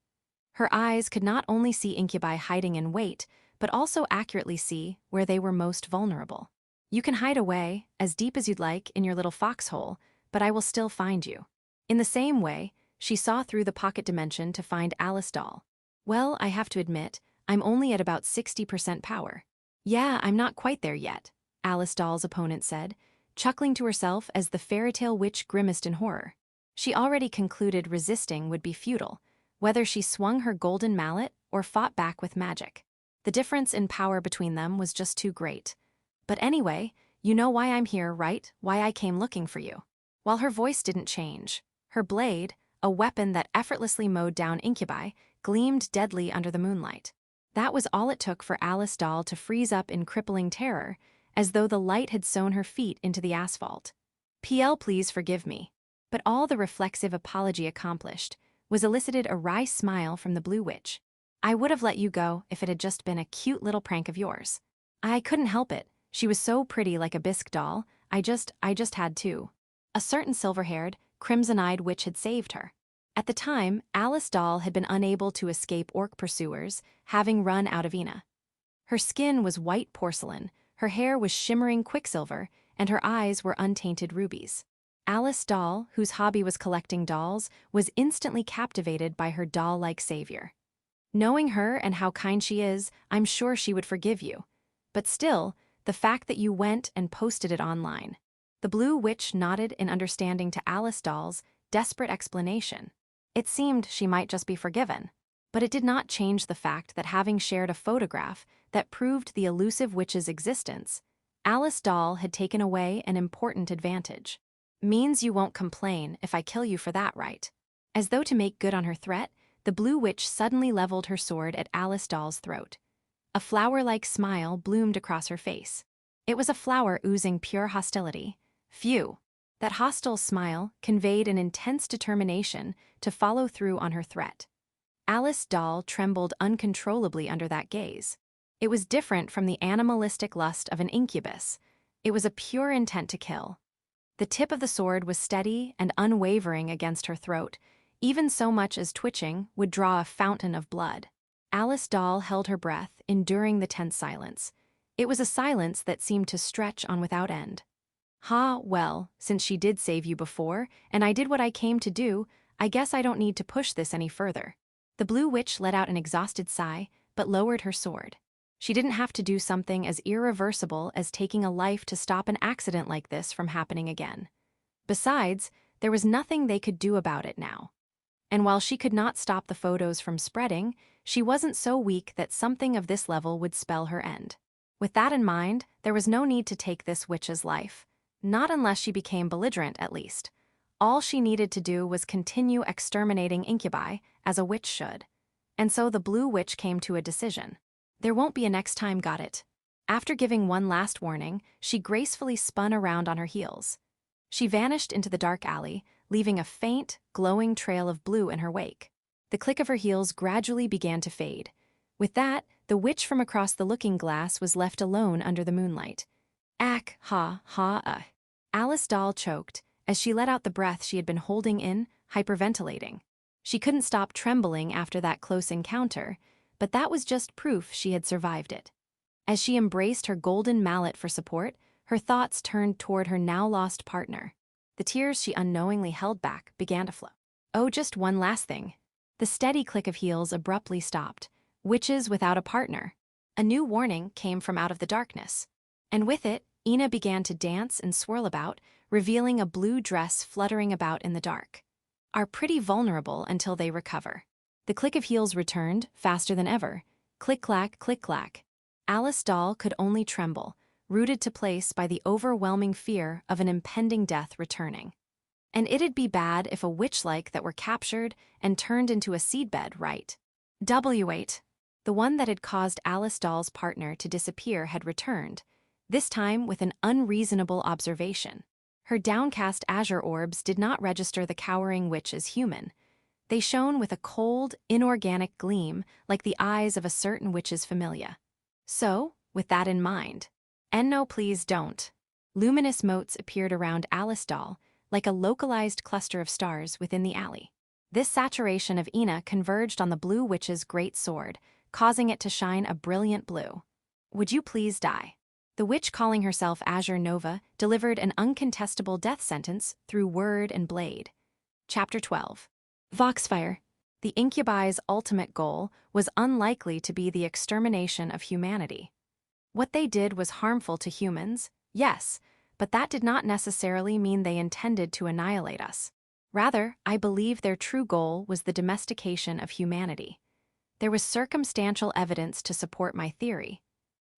Her eyes could not only see incubi hiding in wait, but also accurately see where they were most vulnerable. "You can hide away, as deep as you'd like, in your little foxhole, but I will still find you." In the same way, she saw through the pocket dimension to find Alice Doll. "Well, I have to admit, I'm only at about 60% power." "Yeah, I'm not quite there yet," Alice Doll's opponent said, chuckling to herself as the fairytale witch grimaced in horror. She already concluded resisting would be futile, whether she swung her golden mallet or fought back with magic. The difference in power between them was just too great. "But anyway, you know why I'm here, right? Why I came looking for you." While her voice didn't change, her blade, a weapon that effortlessly mowed down incubi, gleamed deadly under the moonlight. That was all it took for Alice Doll to freeze up in crippling terror, as though the light had sewn her feet into the asphalt. "PL, please forgive me." But all the reflexive apology accomplished was elicited a wry smile from the blue witch. "I would have let you go if it had just been a cute little prank of yours. I couldn't help it. She was so pretty like a bisque doll, I just had to." A certain silver-haired, crimson-eyed witch had saved her. At the time, Alice Doll had been unable to escape orc pursuers, having run out of Ina. Her skin was white porcelain, her hair was shimmering quicksilver, and her eyes were untainted rubies. Alice Doll, whose hobby was collecting dolls, was instantly captivated by her doll-like savior. Knowing her and how kind she is, I'm sure she would forgive you. But still, the fact that you went and posted it online. The Blue Witch nodded in understanding to Alice Doll's desperate explanation. It seemed she might just be forgiven. But it did not change the fact that having shared a photograph that proved the elusive witch's existence, Alice Doll had taken away an important advantage. Means you won't complain if I kill you for that, right? As though to make good on her threat, the Blue Witch suddenly leveled her sword at Alice Doll's throat. A flower-like smile bloomed across her face. It was a flower oozing pure hostility. Phew! That hostile smile conveyed an intense determination to follow through on her threat. Alice Doll trembled uncontrollably under that gaze. It was different from the animalistic lust of an incubus. It was a pure intent to kill. The tip of the sword was steady and unwavering against her throat. Even so much as twitching would draw a fountain of blood. Alice Doll held her breath, enduring the tense silence. It was a silence that seemed to stretch on without end. Well, since she did save you before, and I did what I came to do, I guess I don't need to push this any further. The Blue Witch let out an exhausted sigh, but lowered her sword. She didn't have to do something as irreversible as taking a life to stop an accident like this from happening again. Besides, there was nothing they could do about it now. And while she could not stop the photos from spreading, she wasn't so weak that something of this level would spell her end. With that in mind, there was no need to take this witch's life. Not unless she became belligerent, at least. All she needed to do was continue exterminating Incubi, as a witch should. And so the Blue Witch came to a decision. There won't be a next time, got it? After giving one last warning, she gracefully spun around on her heels. She vanished into the dark alley, leaving a faint, glowing trail of blue in her wake. The click of her heels gradually began to fade. With that, the witch from across the looking-glass was left alone under the moonlight. Alice Doll choked as she let out the breath she had been holding in, hyperventilating. She couldn't stop trembling after that close encounter, but that was just proof she had survived it. As she embraced her golden mallet for support, her thoughts turned toward her now-lost partner. The tears she unknowingly held back began to flow. Oh, just one last thing. The steady click of heels abruptly stopped. Witches without a partner. A new warning came from out of the darkness. And with it, Ina began to dance and swirl about, revealing a blue dress fluttering about in the dark. Are pretty vulnerable until they recover. The click of heels returned, faster than ever. Click-clack, click-clack. Alice Doll could only tremble, rooted to place by the overwhelming fear of an impending death returning. And it'd be bad if a witch-like that were captured and turned into a seedbed, right? W8. The one that had caused Alice Doll's partner to disappear had returned, this time with an unreasonable observation. Her downcast azure orbs did not register the cowering witch as human. They shone with a cold, inorganic gleam like the eyes of a certain witch's familia. So, with that in mind, and no, please don't. Luminous motes appeared around Alice Doll, like a localized cluster of stars within the alley. This saturation of Ina converged on the Blue Witch's great sword, causing it to shine a brilliant blue. Would you please die? The witch calling herself Azure Nova delivered an uncontestable death sentence through word and blade. Chapter 12. Voxfire. The Incubi's ultimate goal was unlikely to be the extermination of humanity. What they did was harmful to humans, yes, but that did not necessarily mean they intended to annihilate us. Rather, I believe their true goal was the domestication of humanity. There was circumstantial evidence to support my theory.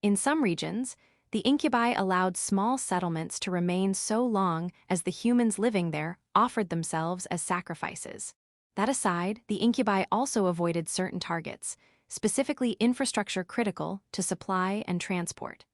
In some regions, the Incubi allowed small settlements to remain so long as the humans living there offered themselves as sacrifices. That aside, the Incubi also avoided certain targets, specifically infrastructure critical to supply and transport.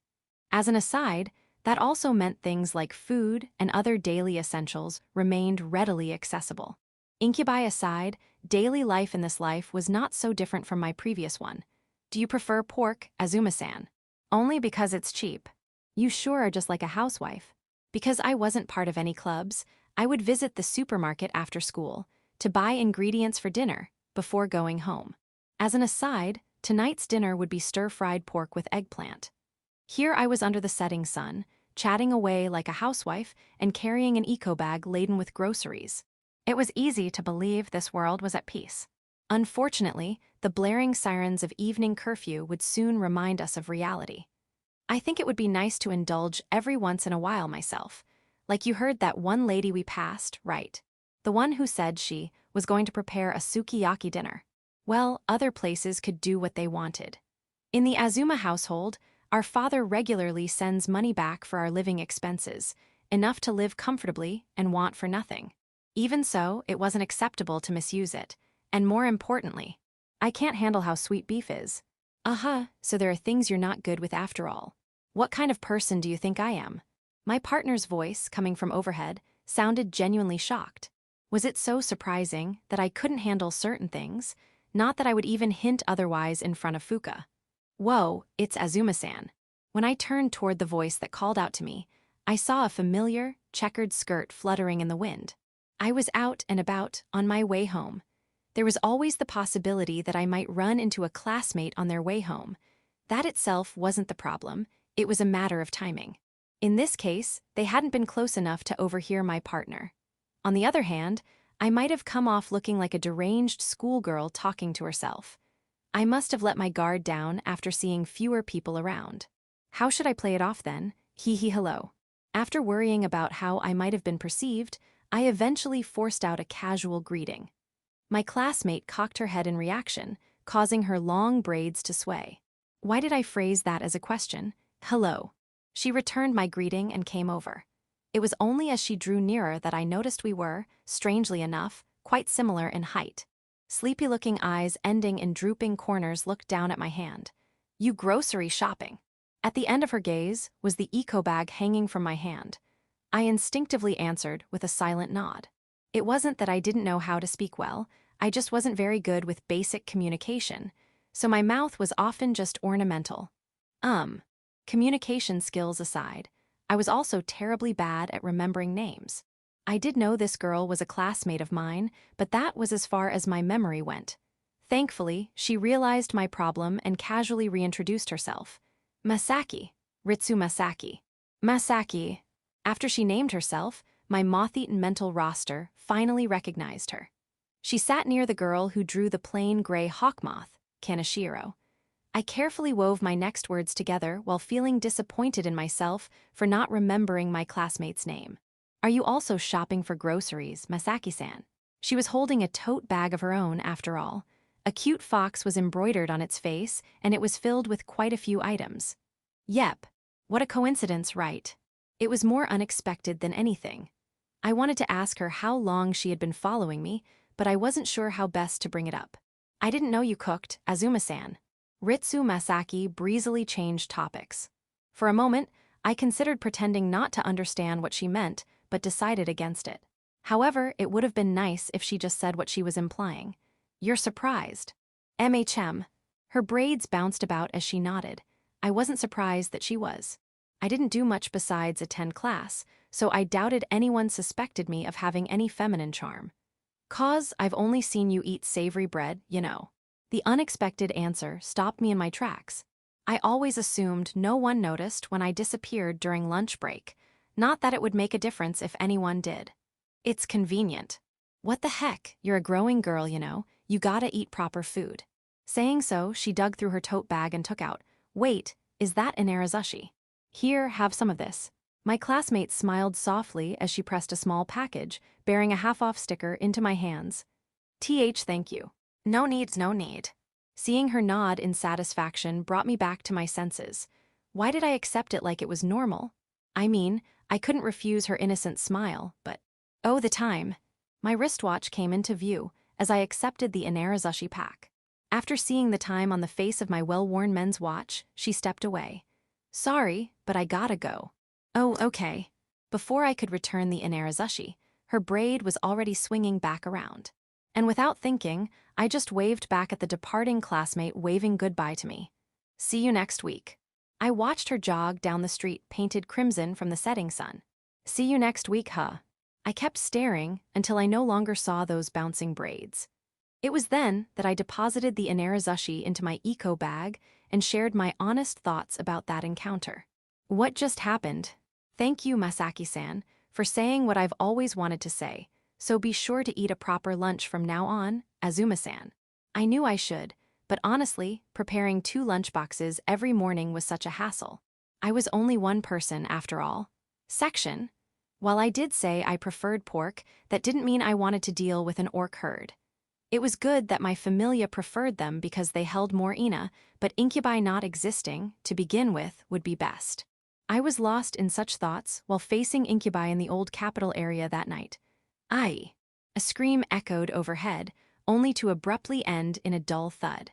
As an aside, that also meant things like food and other daily essentials remained readily accessible. Incubi aside, daily life in this life was not so different from my previous one. Do you prefer pork, Azuma-san? Only because it's cheap. You sure are just like a housewife. Because I wasn't part of any clubs, I would visit the supermarket after school to buy ingredients for dinner before going home. As an aside, tonight's dinner would be stir-fried pork with eggplant. Here I was under the setting sun, chatting away like a housewife and carrying an eco bag laden with groceries. It was easy to believe this world was at peace. Unfortunately, the blaring sirens of evening curfew would soon remind us of reality. I think it would be nice to indulge every once in a while myself. Like you heard that one lady we passed, right? The one who said she was going to prepare a sukiyaki dinner. Well, other places could do what they wanted. In the Azuma household, our father regularly sends money back for our living expenses, enough to live comfortably and want for nothing. Even so, it wasn't acceptable to misuse it. And more importantly, I can't handle how sweet beef is. So there are things you're not good with after all. What kind of person do you think I am? My partner's voice, coming from overhead, sounded genuinely shocked. Was it so surprising that I couldn't handle certain things? Not that I would even hint otherwise in front of Fuka. Whoa, it's Azuma-san. When I turned toward the voice that called out to me, I saw a familiar, checkered skirt fluttering in the wind. I was out and about, on my way home. There was always the possibility that I might run into a classmate on their way home. That itself wasn't the problem, it was a matter of timing. In this case, they hadn't been close enough to overhear my partner. On the other hand, I might have come off looking like a deranged schoolgirl talking to herself. I must have let my guard down after seeing fewer people around. How should I play it off then? Hello. After worrying about how I might have been perceived, I eventually forced out a casual greeting. My classmate cocked her head in reaction, causing her long braids to sway. Why did I phrase that as a question? Hello. She returned my greeting and came over. It was only as she drew nearer that I noticed we were, strangely enough, quite similar in height. Sleepy-looking eyes ending in drooping corners looked down at my hand. You grocery shopping. At the end of her gaze was the eco bag hanging from my hand. I instinctively answered with a silent nod. It wasn't that I didn't know how to speak well, I just wasn't very good with basic communication, so my mouth was often just ornamental. Communication skills aside, I was also terribly bad at remembering names. I did know this girl was a classmate of mine, but that was as far as my memory went. Thankfully, she realized my problem and casually reintroduced herself. Masaki. Ritsu Masaki. Masaki. After she named herself, my moth-eaten mental roster finally recognized her. She sat near the girl who drew the plain gray hawk moth, Kaneshiro. I carefully wove my next words together while feeling disappointed in myself for not remembering my classmate's name. Are you also shopping for groceries, Masaki-san? She was holding a tote bag of her own, after all. A cute fox was embroidered on its face, and it was filled with quite a few items. Yep. What a coincidence, right? It was more unexpected than anything. I wanted to ask her how long she had been following me, but I wasn't sure how best to bring it up. I didn't know you cooked, Azuma-san. Ritsu Masaki breezily changed topics. For a moment, I considered pretending not to understand what she meant, but decided against it. However, it would have been nice if she just said what she was implying. You're surprised. Her braids bounced about as she nodded. I wasn't surprised that she was. I didn't do much besides attend class, so I doubted anyone suspected me of having any feminine charm. 'Cause I've only seen you eat savory bread, you know. The unexpected answer stopped me in my tracks. I always assumed no one noticed when I disappeared during lunch break, not that it would make a difference if anyone did. It's convenient. What the heck, you're a growing girl, you know, you gotta eat proper food. Saying so, she dug through her tote bag and took out, wait, is that an arazushi? Here, have some of this. My classmate smiled softly as she pressed a small package, bearing a half-off sticker, into my hands. Thank you. No need. Seeing her nod in satisfaction brought me back to my senses. Why did I accept it like it was normal? I mean, I couldn't refuse her innocent smile, but... Oh, the time. My wristwatch came into view as I accepted the inarazushi pack. After seeing the time on the face of my well-worn men's watch, she stepped away. Sorry, but I gotta go. Oh, okay. Before I could return the inarazushi, her braid was already swinging back around. And without thinking, I just waved back at the departing classmate, waving goodbye to me. See you next week. I watched her jog down the street, painted crimson from the setting sun. See you next week, huh? I kept staring until I no longer saw those bouncing braids. It was then that I deposited the inarazushi into my eco bag and shared my honest thoughts about that encounter. What just happened? Thank you, Masaki-san, for saying what I've always wanted to say, so be sure to eat a proper lunch from now on, Azuma-san. I knew I should, but honestly, preparing 2 lunchboxes every morning was such a hassle. I was only one person, after all. Section. While I did say I preferred pork, that didn't mean I wanted to deal with an orc herd. It was good that my familia preferred them because they held more Ina, but Incubi not existing, to begin with, would be best. I was lost in such thoughts while facing Incubi in the old capital area that night. Aye! A scream echoed overhead, only to abruptly end in a dull thud.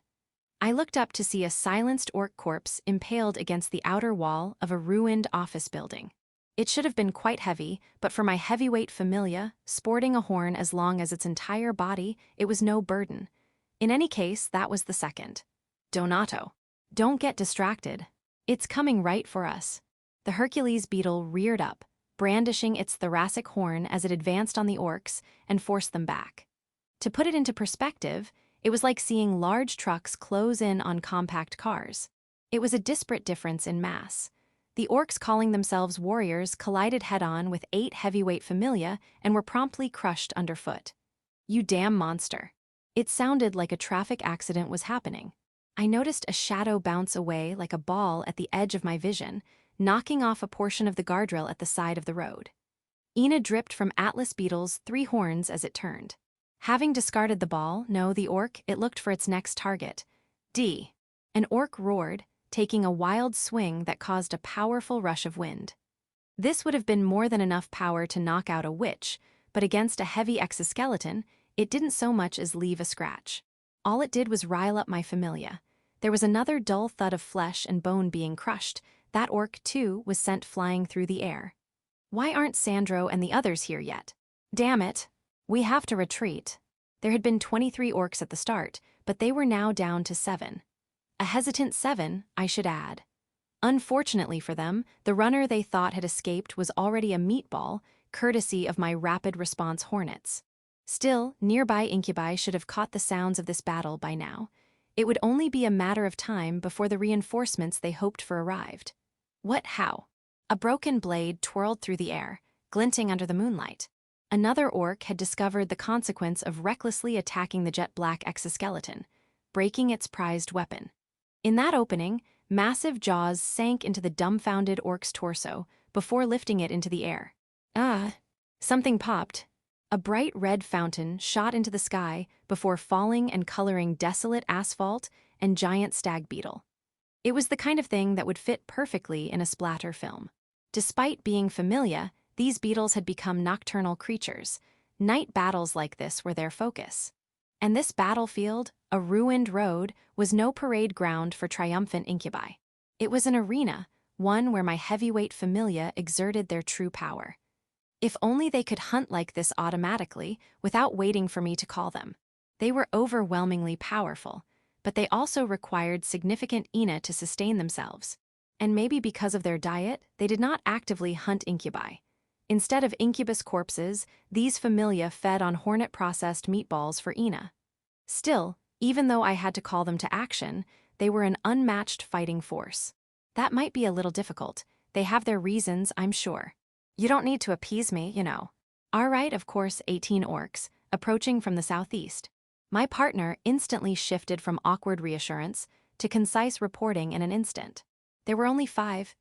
I looked up to see a silenced orc corpse impaled against the outer wall of a ruined office building. It should have been quite heavy, but for my heavyweight familia, sporting a horn as long as its entire body, it was no burden. In any case, that was the second. Donato. Don't get distracted. It's coming right for us. The Hercules beetle reared up, brandishing its thoracic horn as it advanced on the orcs and forced them back. To put it into perspective, it was like seeing large trucks close in on compact cars. It was a disparate difference in mass. The orcs calling themselves warriors collided head-on with 8 heavyweight familia and were promptly crushed underfoot. You damn monster. It sounded like a traffic accident was happening. I noticed a shadow bounce away like a ball at the edge of my vision, knocking off a portion of the guardrail at the side of the road. Ina dripped from Atlas Beetle's 3 horns as it turned. Having discarded the ball, the orc, it looked for its next target. D. An orc roared, taking a wild swing that caused a powerful rush of wind. This would have been more than enough power to knock out a witch, but against a heavy exoskeleton, it didn't so much as leave a scratch. All it did was rile up my familia. There was another dull thud of flesh and bone being crushed. That orc, too, was sent flying through the air. Why aren't Sandro and the others here yet? Damn it! We have to retreat. There had been 23 orcs at the start, but they were now down to 7. A hesitant 7, I should add. Unfortunately for them, the runner they thought had escaped was already a meatball, courtesy of my rapid response hornets. Still, nearby Incubi should have caught the sounds of this battle by now. It would only be a matter of time before the reinforcements they hoped for arrived. How? A broken blade twirled through the air, glinting under the moonlight. Another orc had discovered the consequence of recklessly attacking the jet-black exoskeleton, breaking its prized weapon. In that opening, massive jaws sank into the dumbfounded orc's torso before lifting it into the air. Something popped. A bright red fountain shot into the sky before falling and coloring desolate asphalt and giant stag beetle. It was the kind of thing that would fit perfectly in a splatter film. Despite being familia, these beetles had become nocturnal creatures. Night battles like this were their focus. And this battlefield, a ruined road, was no parade ground for triumphant Incubi. It was an arena, one where my heavyweight familia exerted their true power. If only they could hunt like this automatically, without waiting for me to call them. They were overwhelmingly powerful, but they also required significant Ina to sustain themselves. And maybe because of their diet, they did not actively hunt Incubi. Instead of Incubus corpses, these familia fed on hornet-processed meatballs for Ina. Still, even though I had to call them to action, they were an unmatched fighting force. That might be a little difficult. They have their reasons, I'm sure. You don't need to appease me, All right, of course, 18 orcs, approaching from the southeast. My partner instantly shifted from awkward reassurance to concise reporting in an instant. There were only 5,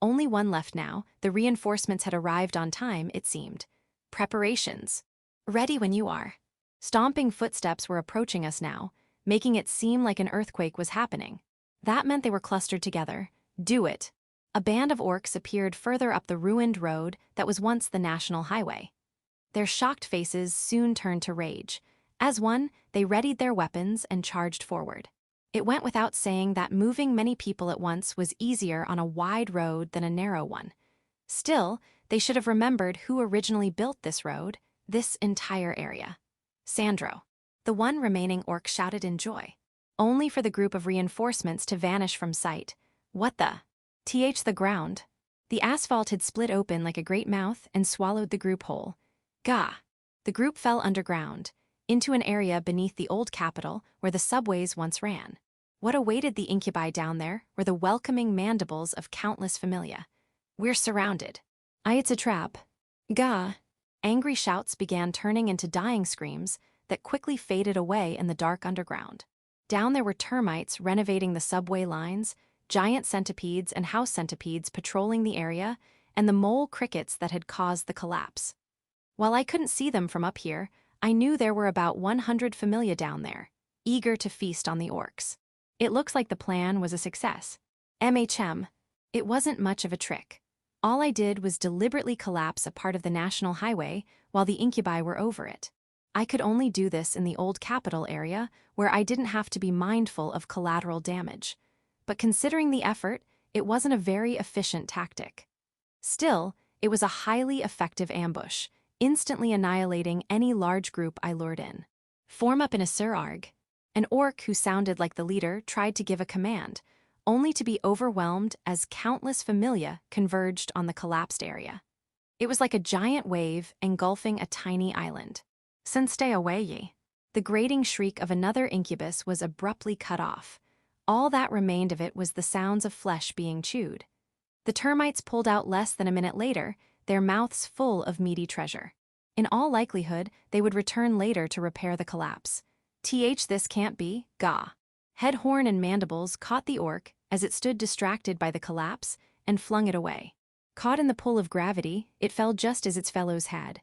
only 1 left now. The reinforcements had arrived on time, it seemed. Preparations. Ready when you are. Stomping footsteps were approaching us now, making it seem like an earthquake was happening. That meant they were clustered together. Do it. A band of orcs appeared further up the ruined road that was once the national highway. Their shocked faces soon turned to rage. As one, they readied their weapons and charged forward. It went without saying that moving many people at once was easier on a wide road than a narrow one. Still, they should have remembered who originally built this road, this entire area. Sandro. The one remaining orc shouted in joy, only for the group of reinforcements to vanish from sight. What the? The ground. The asphalt had split open like a great mouth and swallowed the group whole. Gah! The group fell underground, into an area beneath the old capital where the subways once ran. What awaited the Incubi down there were the welcoming mandibles of countless familia. We're surrounded. It's a trap. Gah! Angry shouts began turning into dying screams that quickly faded away in the dark underground. Down there were termites renovating the subway lines, giant centipedes and house centipedes patrolling the area, and the mole crickets that had caused the collapse. While I couldn't see them from up here, I knew there were about 100 familia down there, eager to feast on the orcs. It looks like the plan was a success. It wasn't much of a trick. All I did was deliberately collapse a part of the national highway while the incubi were over it. I could only do this in the old capital area where I didn't have to be mindful of collateral damage. But considering the effort, it wasn't a very efficient tactic. Still, it was a highly effective ambush, instantly annihilating any large group I lured in. Form up in a surarg. An orc who sounded like the leader tried to give a command, only to be overwhelmed as countless familia converged on the collapsed area. It was like a giant wave engulfing a tiny island. Stay away ye. The grating shriek of another incubus was abruptly cut off. All that remained of it was the sounds of flesh being chewed. The termites pulled out less than a minute later, their mouths full of meaty treasure. In all likelihood, they would return later to repair the collapse. This can't be, gah. Head, horn, and mandibles caught the orc as it stood distracted by the collapse and flung it away. Caught in the pull of gravity, it fell just as its fellows had.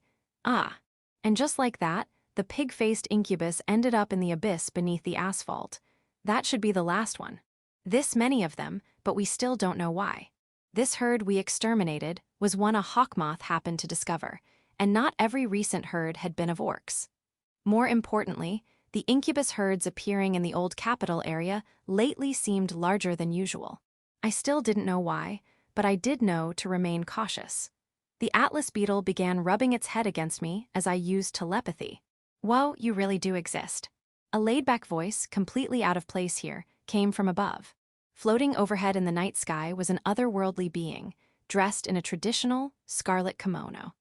And just like that, the pig-faced incubus ended up in the abyss beneath the asphalt. That should be the last one. This many of them, but we still don't know why. This herd we exterminated was one a hawkmoth happened to discover, and not every recent herd had been of orcs. More importantly, the incubus herds appearing in the old capital area lately seemed larger than usual. I still didn't know why, but I did know to remain cautious. The atlas beetle began rubbing its head against me as I used telepathy. Whoa, you really do exist. A laid-back voice, completely out of place here, came from above. Floating overhead in the night sky was an otherworldly being, dressed in a traditional scarlet kimono.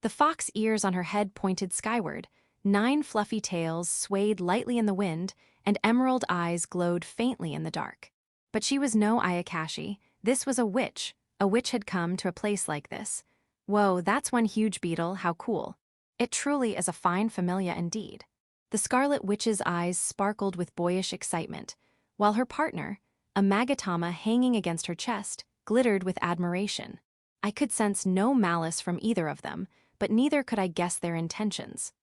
The fox ears on her head pointed skyward, 9 fluffy tails swayed lightly in the wind, and emerald eyes glowed faintly in the dark. But she was no Ayakashi. This was a witch. A witch had come to a place like this. Whoa, that's one huge beetle, how cool. It truly is a fine familia indeed. The Scarlet Witch's eyes sparkled with boyish excitement, while her partner, a magatama hanging against her chest, glittered with admiration. I could sense no malice from either of them, but neither could I guess their intentions.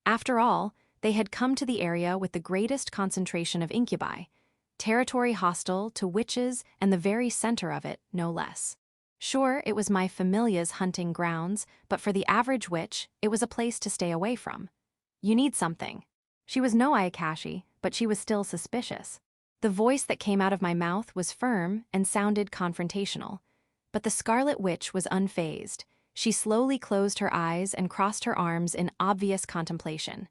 After all, they had come to the area with the greatest concentration of incubi, territory hostile to witches and the very center of it, no less. Sure, it was my familia's hunting grounds, but for the average witch, it was a place to stay away from. You need something. She was no Ayakashi, but she was still suspicious. The voice that came out of my mouth was firm and sounded confrontational. But the Scarlet Witch was unfazed. She slowly closed her eyes and crossed her arms in obvious contemplation.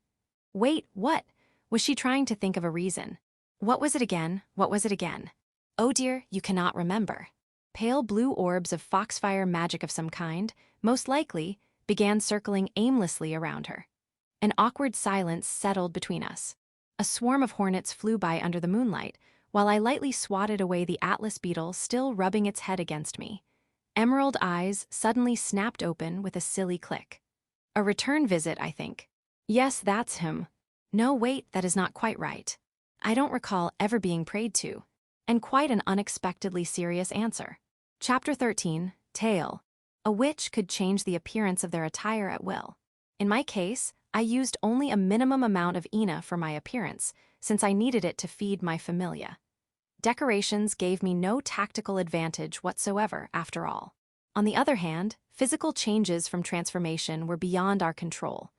Wait, what? Was she trying to think of a reason? What was it again? What was it again? Oh dear, you cannot remember. Pale blue orbs of foxfire magic of some kind, most likely, began circling aimlessly around her. An awkward silence settled between us. A swarm of hornets flew by under the moonlight, while I lightly swatted away the atlas beetle still rubbing its head against me. Emerald eyes suddenly snapped open with a silly click. A return visit, I think. Yes, that's him. No, wait, that is not quite right. I don't recall ever being prayed to. And quite an unexpectedly serious answer. Chapter 13, Tale. A witch could change the appearance of their attire at will. In my case, I used only a minimum amount of Ina for my appearance, since I needed it to feed my familia. Decorations gave me no tactical advantage whatsoever, after all. On the other hand, physical changes from transformation were beyond our control.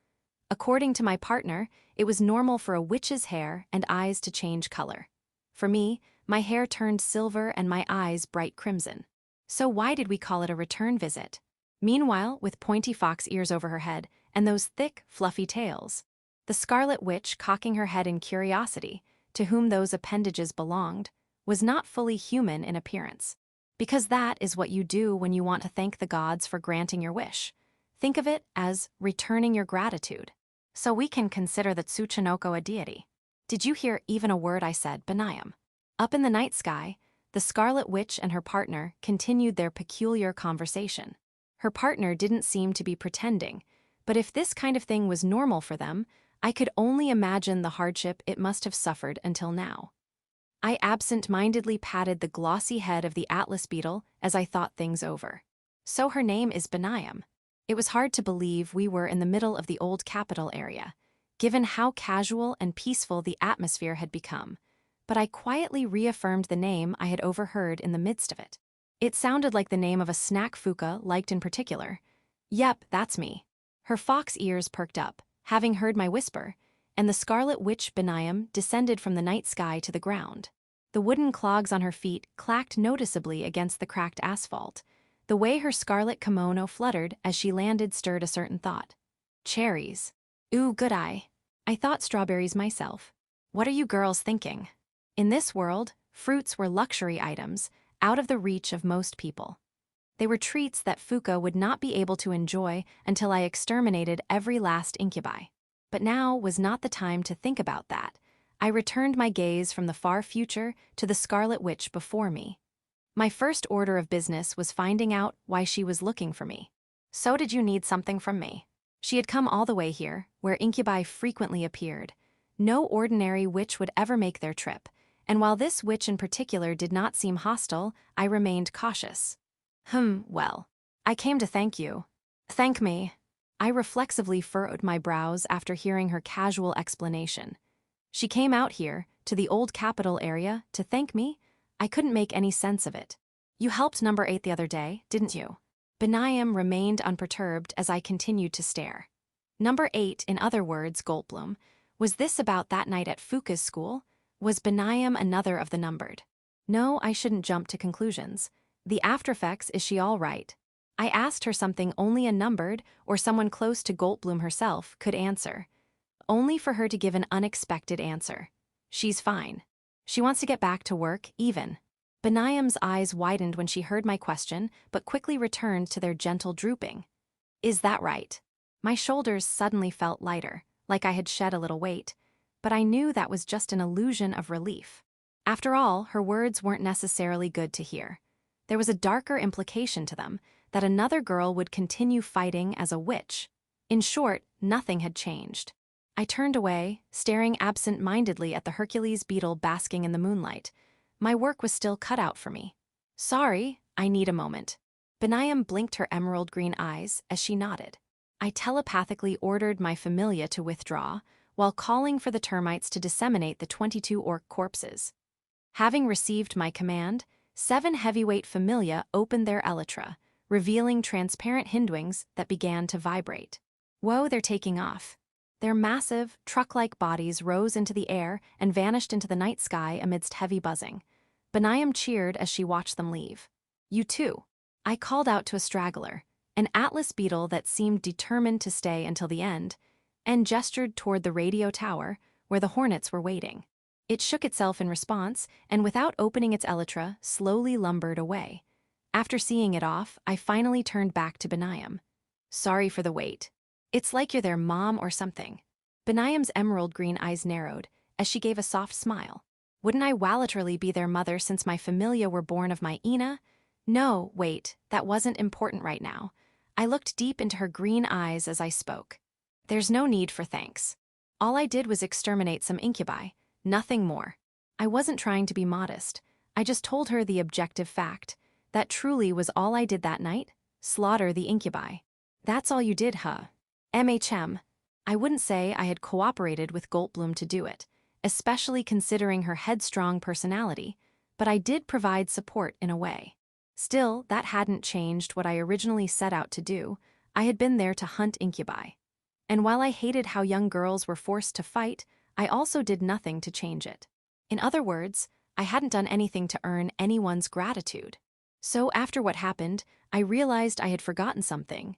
According to my partner, it was normal for a witch's hair and eyes to change color. For me, my hair turned silver and my eyes bright crimson. So why did we call it a return visit? Meanwhile, with pointy fox ears over her head and those thick, fluffy tails, the Scarlet Witch, cocking her head in curiosity, to whom those appendages belonged, was not fully human in appearance. Because that is what you do when you want to thank the gods for granting your wish. Think of it as returning your gratitude. So we can consider the Tsuchinoko a deity. Did you hear even a word I said, Benayam? Up in the night sky, the Scarlet Witch and her partner continued their peculiar conversation. Her partner didn't seem to be pretending, but if this kind of thing was normal for them, I could only imagine the hardship it must have suffered until now. I absent-mindedly patted the glossy head of the Atlas beetle as I thought things over. So her name is Benayam. It was hard to believe we were in the middle of the old capital area, given how casual and peaceful the atmosphere had become, but I quietly reaffirmed the name I had overheard in the midst of it. It sounded like the name of a snack fuka liked in particular. Yep, that's me. Her fox ears perked up, having heard my whisper, and the scarlet witch Benayam descended from the night sky to the ground. The wooden clogs on her feet clacked noticeably against the cracked asphalt. The way her scarlet kimono fluttered as she landed stirred a certain thought. Cherries. Ooh, good eye. I thought strawberries myself. What are you girls thinking? In this world, fruits were luxury items, out of the reach of most people. They were treats that Fuka would not be able to enjoy until I exterminated every last Incubi. But now was not the time to think about that. I returned my gaze from the far future to the Scarlet Witch before me. My first order of business was finding out why she was looking for me. So did you need something from me? She had come all the way here, where Incubi frequently appeared. No ordinary witch would ever make their trip, and while this witch in particular did not seem hostile, I remained cautious. Well, I came to thank you. Thank me. I reflexively furrowed my brows after hearing her casual explanation. She came out here, to the old capital area, to thank me? I couldn't make any sense of it. You helped number 8 the other day, didn't you? Benayam remained unperturbed as I continued to stare. Number 8, in other words, Goldblum, was this about that night at Fuka's school? Was Benayam another of the numbered? No, I shouldn't jump to conclusions. The aftereffects, is she all right? I asked her something only a numbered, or someone close to Goldblum herself, could answer. Only for her to give an unexpected answer. She's fine. She wants to get back to work, even. Benayam's eyes widened when she heard my question, but quickly returned to their gentle drooping. Is that right? My shoulders suddenly felt lighter, like I had shed a little weight, but I knew that was just an illusion of relief. After all, her words weren't necessarily good to hear. There was a darker implication to them, that another girl would continue fighting as a witch. In short, nothing had changed. I turned away, staring absent-mindedly at the Hercules beetle basking in the moonlight. My work was still cut out for me. Sorry, I need a moment. Benayam blinked her emerald green eyes as she nodded. I telepathically ordered my familia to withdraw, while calling for the termites to disseminate the 22 orc corpses. Having received my command, 7 heavyweight familia opened their elytra, revealing transparent hindwings that began to vibrate. Whoa, they're taking off. Their massive, truck-like bodies rose into the air and vanished into the night sky amidst heavy buzzing. Benayam cheered as she watched them leave. You too. I called out to a straggler, an atlas beetle that seemed determined to stay until the end, and gestured toward the radio tower, where the hornets were waiting. It shook itself in response, and without opening its elytra, slowly lumbered away. After seeing it off, I finally turned back to Benayam. Sorry for the wait. It's like you're their mom or something. Benayam's emerald green eyes narrowed, as she gave a soft smile. Wouldn't I literally be their mother since my familia were born of my Ina? No, wait, that wasn't important right now. I looked deep into her green eyes as I spoke. There's no need for thanks. All I did was exterminate some incubi. Nothing more. I wasn't trying to be modest. I just told her the objective fact. That truly was all I did that night. Slaughter the incubi. That's all you did, huh? MHM. I wouldn't say I had cooperated with Goldblum to do it, especially considering her headstrong personality, but I did provide support in a way. Still, that hadn't changed what I originally set out to do. I had been there to hunt incubi. And while I hated how young girls were forced to fight, I also did nothing to change it. In other words, I hadn't done anything to earn anyone's gratitude. So after what happened, I realized I had forgotten something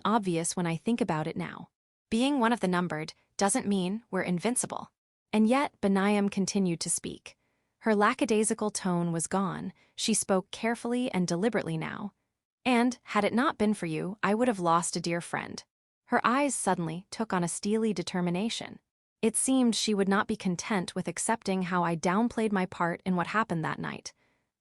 obvious when I think about it now. Being one of the numbered doesn't mean we're invincible. And yet, Benayam continued to speak. Her lackadaisical tone was gone. She spoke carefully and deliberately now. And, had it not been for you, I would have lost a dear friend. Her eyes suddenly took on a steely determination. It seemed she would not be content with accepting how I downplayed my part in what happened that night.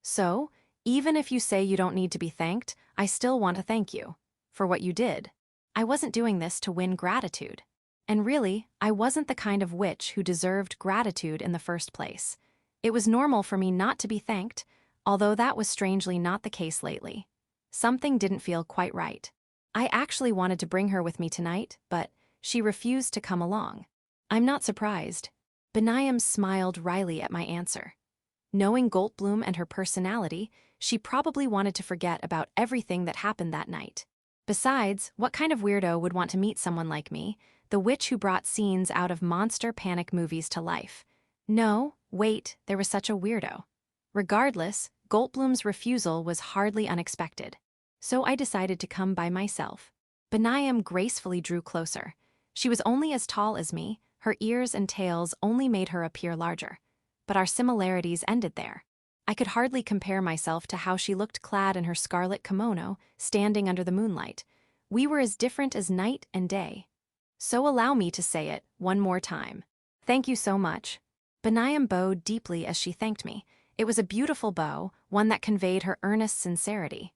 So, Even if you say you don't need to be thanked, I still want to thank you for what you did. I wasn't doing this to win gratitude. And really, I wasn't the kind of witch who deserved gratitude in the first place. It was normal for me not to be thanked, although that was strangely not the case lately. Something didn't feel quite right. I actually wanted to bring her with me tonight, but she refused to come along. I'm not surprised. Benayem smiled wryly at my answer. Knowing Goldblum and her personality, she probably wanted to forget about everything that happened that night. Besides, what kind of weirdo would want to meet someone like me, the witch who brought scenes out of monster panic movies to life? No, wait, there was such a weirdo. Regardless, Goldblum's refusal was hardly unexpected. So I decided to come by myself. Benayem gracefully drew closer. She was only as tall as me, her ears and tails only made her appear larger. But our similarities ended there. I could hardly compare myself to how she looked clad in her scarlet kimono, standing under the moonlight. We were as different as night and day. So allow me to say it one more time. Thank you so much. Benayem bowed deeply as she thanked me. It was a beautiful bow, one that conveyed her earnest sincerity.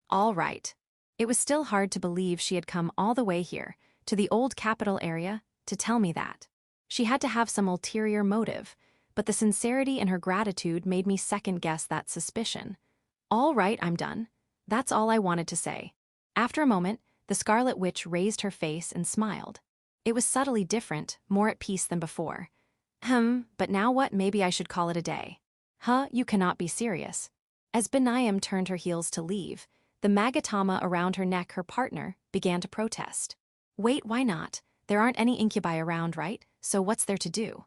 All right. It was still hard to believe she had come all the way here, to the old capital area, to tell me that. She had to have some ulterior motive, but the sincerity in her gratitude made me second-guess that suspicion. All right, I'm done. That's all I wanted to say. After a moment, the Scarlet Witch raised her face and smiled. It was subtly different, more at peace than before. But now what? Maybe I should call it a day. You cannot be serious. As Benayem turned her heels to leave, the magatama around her neck, her partner, began to protest. Wait, why not? There aren't any incubi around, right? So what's there to do?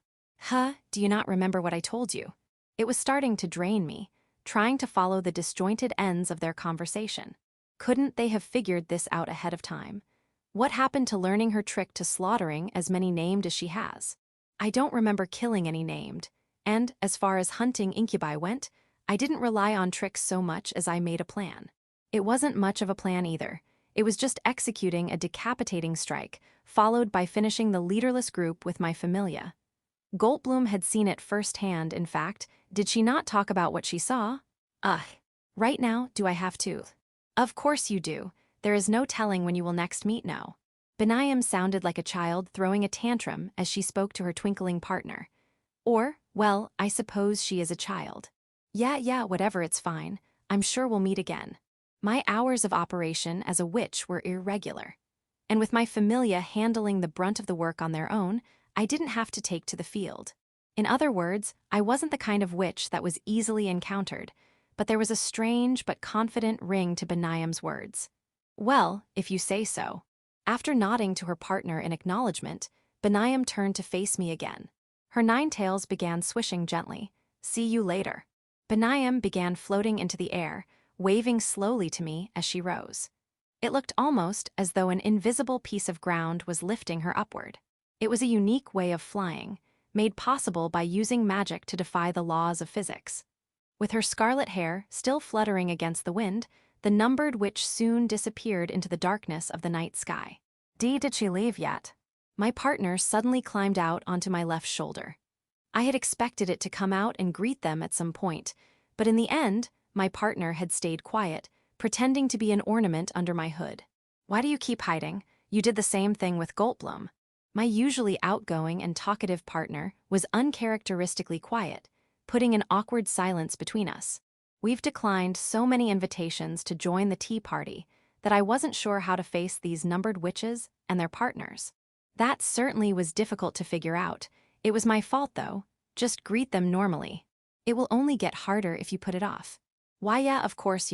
Do you not remember what I told you? It was starting to drain me, trying to follow the disjointed ends of their conversation. Couldn't they have figured this out ahead of time? What happened to learning her trick to slaughtering as many named as she has? I don't remember killing any named, and as far as hunting incubi went, I didn't rely on tricks so much as I made a plan. It wasn't much of a plan either. It was just executing a decapitating strike, followed by finishing the leaderless group with my familia. Goldblum had seen it firsthand, in fact. Did she not talk about what she saw? Right now, do I have to? Of course you do. There is no telling when you will next meet, no. Benayem sounded like a child throwing a tantrum as she spoke to her twinkling partner. Or, well, I suppose she is a child. Yeah, whatever, it's fine. I'm sure we'll meet again. My hours of operation as a witch were irregular. And with my familia handling the brunt of the work on their own, I didn't have to take to the field. In other words, I wasn't the kind of witch that was easily encountered, but there was a strange but confident ring to Benayem's words. Well, if you say so. After nodding to her partner in acknowledgement, Benayem turned to face me again. Her 9 tails began swishing gently. See you later. Benayem began floating into the air, waving slowly to me as she rose. It looked almost as though an invisible piece of ground was lifting her upward. It was a unique way of flying, made possible by using magic to defy the laws of physics. With her scarlet hair still fluttering against the wind, the numbered witch soon disappeared into the darkness of the night sky. Did she leave yet? My partner suddenly climbed out onto my left shoulder. I had expected it to come out and greet them at some point, but in the end, my partner had stayed quiet, pretending to be an ornament under my hood. Why do you keep hiding? You did the same thing with Goldblum. My usually outgoing and talkative partner was uncharacteristically quiet, putting an awkward silence between us. We've declined so many invitations to join the tea party that I wasn't sure how to face these numbered witches and their partners. That certainly was difficult to figure out. It was my fault, though. Just greet them normally. It will only get harder if you put it off. Why, yeah, of course,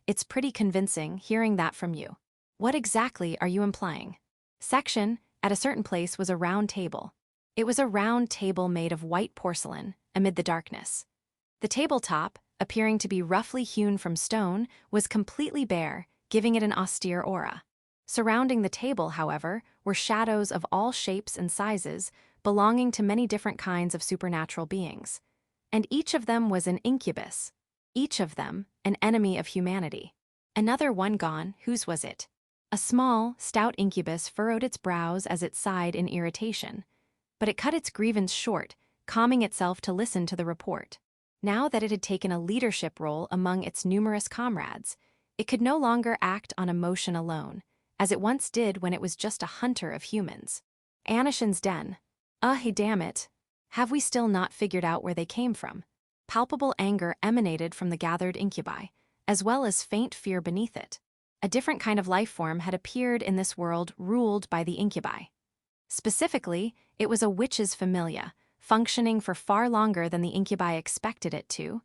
it's pretty convincing hearing that from you. What exactly are you implying? Section, at a certain place, was a round table. It was a round table made of white porcelain, amid the darkness. The tabletop, appearing to be roughly hewn from stone, was completely bare, giving it an austere aura. Surrounding the table, however, were shadows of all shapes and sizes, belonging to many different kinds of supernatural beings. And each of them was an incubus. Each of them an enemy of humanity. Another one gone, whose was it? A small, stout incubus furrowed its brows as it sighed in irritation, but it cut its grievance short, calming itself to listen to the report. Now that it had taken a leadership role among its numerous comrades, it could no longer act on emotion alone, as it once did when it was just a hunter of humans. Anishin's den. Hey, damn it. Have we still not figured out where they came from? Palpable anger emanated from the gathered incubi, as well as faint fear beneath it. A different kind of life form had appeared in this world ruled by the incubi. Specifically, it was a witch's familia, functioning for far longer than the incubi expected it to,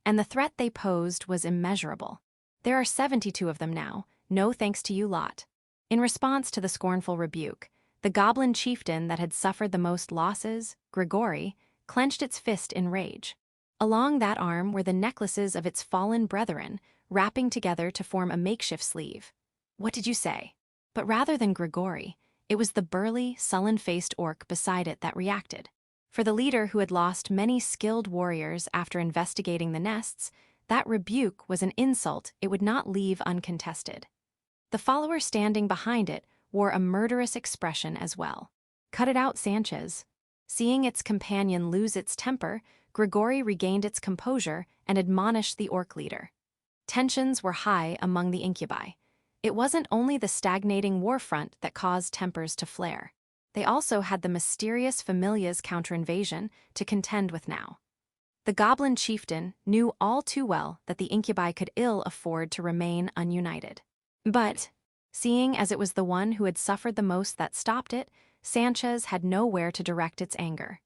and the threat they posed was immeasurable. There are 72 of them now, no thanks to you lot. In response to the scornful rebuke, the goblin chieftain that had suffered the most losses, Grigori, clenched its fist in rage. Along that arm were the necklaces of its fallen brethren, wrapping together to form a makeshift sleeve. What did you say? But rather than Grigori, it was the burly, sullen-faced orc beside it that reacted. For the leader who had lost many skilled warriors after investigating the nests, that rebuke was an insult it would not leave uncontested. The follower standing behind it wore a murderous expression as well. Cut it out, Sanchez. Seeing its companion lose its temper, Grigori regained its composure and admonished the orc leader. Tensions were high among the incubi. It wasn't only the stagnating war front that caused tempers to flare. They also had the mysterious familia's counter-invasion to contend with now. The goblin chieftain knew all too well that the incubi could ill afford to remain ununited. But, seeing as it was the one who had suffered the most that stopped it, Sanchez had nowhere to direct its anger.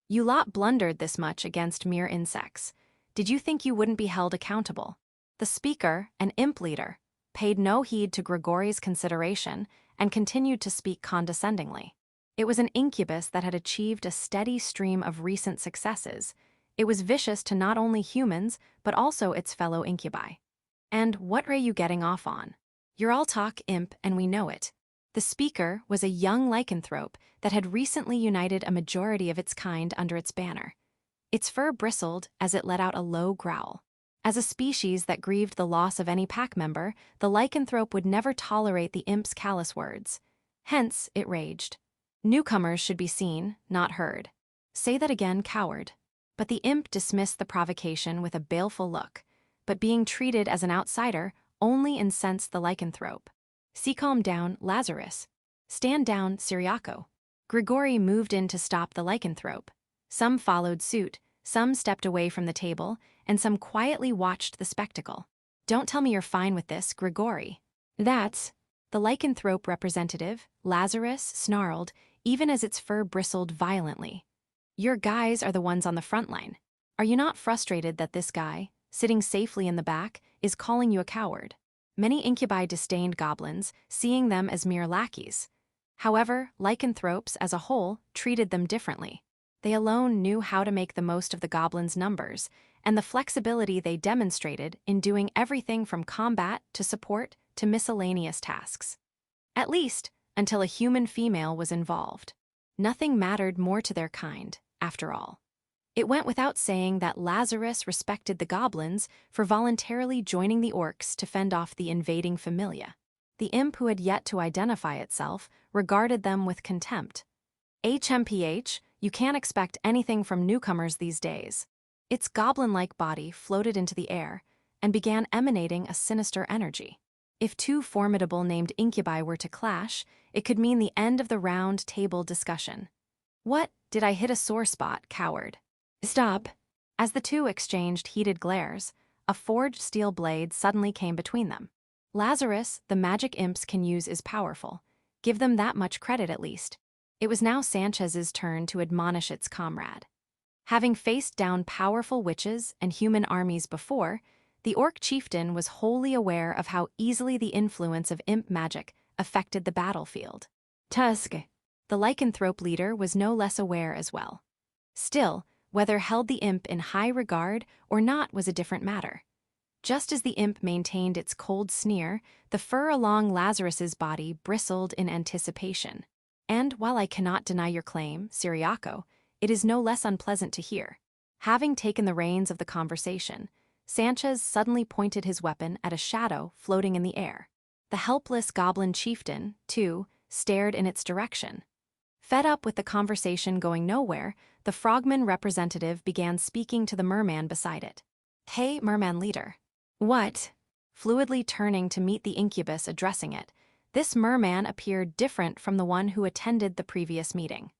You lot blundered this much against mere insects. Did you think you wouldn't be held accountable? The speaker, an imp leader, paid no heed to Grigori's consideration and continued to speak condescendingly. It was an incubus that had achieved a steady stream of recent successes. It was vicious to not only humans, but also its fellow incubi. And what are you getting off on? You're all talk imp and we know it. The speaker was a young lycanthrope that had recently united a majority of its kind under its banner. Its fur bristled as it let out a low growl. As a species that grieved the loss of any pack member, the lycanthrope would never tolerate the imp's callous words. Hence, it raged. Newcomers should be seen, not heard. Say that again, coward. But the imp dismissed the provocation with a baleful look, but being treated as an outsider only incensed the lycanthrope. Calm down, Lazarus. Stand down, Syriaco. Grigori moved in to stop the lycanthrope. Some followed suit, some stepped away from the table, and some quietly watched the spectacle. Don't tell me you're fine with this, Grigori. That's... The lycanthrope representative, Lazarus, snarled, even as its fur bristled violently. Your guys are the ones on the front line. Are you not frustrated that this guy, sitting safely in the back, is calling you a coward? Many incubi disdained goblins, seeing them as mere lackeys. However, lycanthropes as a whole treated them differently. They alone knew how to make the most of the goblins' numbers, and the flexibility they demonstrated in doing everything from combat to support to miscellaneous tasks. At least, until a human female was involved. Nothing mattered more to their kind, after all. It went without saying that Lazarus respected the goblins for voluntarily joining the orcs to fend off the invading familia. The imp who had yet to identify itself regarded them with contempt. HMPH, you can't expect anything from newcomers these days. Its goblin-like body floated into the air and began emanating a sinister energy. If two formidable named incubi were to clash, it could mean the end of the round table discussion. What, did I hit a sore spot, coward? Stop. As the two exchanged heated glares, a forged steel blade suddenly came between them. Lazarus, the magic imps can use is powerful. Give them that much credit at least. It was now Sanchez's turn to admonish its comrade. Having faced down powerful witches and human armies before, the orc chieftain was wholly aware of how easily the influence of imp magic affected the battlefield. Tusk. The lycanthrope leader was no less aware as well. Still, whether held the imp in high regard or not was a different matter. Just as the imp maintained its cold sneer, the fur along Lazarus's body bristled in anticipation. And while I cannot deny your claim, Syriaco, it is no less unpleasant to hear. Having taken the reins of the conversation, Sanchez suddenly pointed his weapon at a shadow floating in the air. The helpless goblin chieftain, too, stared in its direction. Fed up with the conversation going nowhere, the frogman representative began speaking to the merman beside it. "Hey, merman leader." "What?" Fluidly turning to meet the incubus addressing it, this merman appeared different from the one who attended the previous meeting.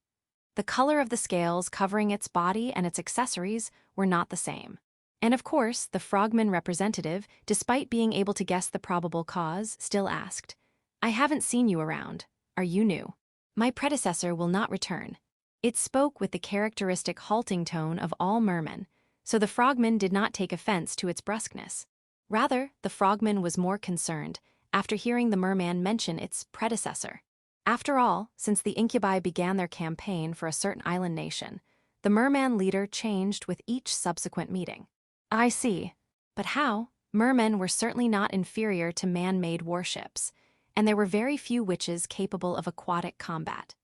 The color of the scales covering its body and its accessories were not the same. And of course, the frogman representative, despite being able to guess the probable cause, still asked, "I haven't seen you around. Are you new?" "My predecessor will not return." It spoke with the characteristic halting tone of all mermen, so the frogman did not take offense to its brusqueness. Rather, the frogman was more concerned after hearing the merman mention its predecessor. After all, since the Incubi began their campaign for a certain island nation, the merman leader changed with each subsequent meeting. "I see. But how?" Mermen were certainly not inferior to man-made warships, and there were very few witches capable of aquatic combat.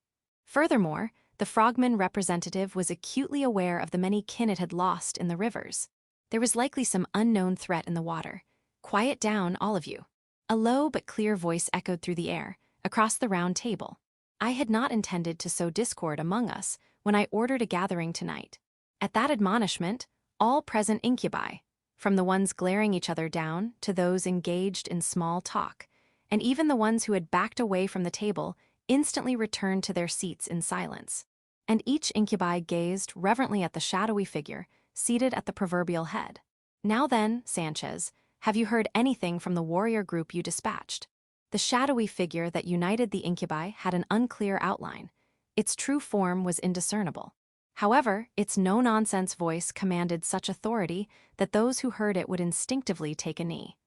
Furthermore, the frogman representative was acutely aware of the many kin it had lost in the rivers. There was likely some unknown threat in the water. "Quiet down, all of you." A low but clear voice echoed through the air, across the round table. I had not intended to sow discord among us when I ordered a gathering tonight. At that admonishment, all present incubi, from the ones glaring each other down to those engaged in small talk, and even the ones who had backed away from the table, instantly returned to their seats in silence. And each incubi gazed reverently at the shadowy figure seated at the proverbial head. "Now then, Sanchez, have you heard anything from the warrior group you dispatched?" The shadowy figure that united the incubi had an unclear outline. Its true form was indiscernible. However, its no-nonsense voice commanded such authority that those who heard it would instinctively take a knee.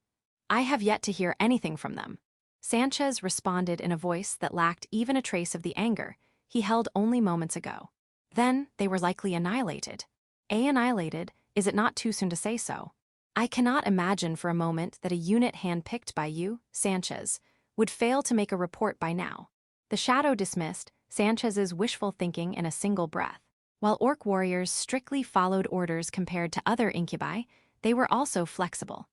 "I have yet to hear anything from them." Sanchez responded in a voice that lacked even a trace of the anger he held only moments ago. "Then they were likely annihilated." Annihilated, is it not too soon to say so? I cannot imagine for a moment that a unit handpicked by you, Sanchez, would fail to make a report by now. The shadow dismissed Sanchez's wishful thinking in a single breath. While orc warriors strictly followed orders compared to other incubi, they were also flexible.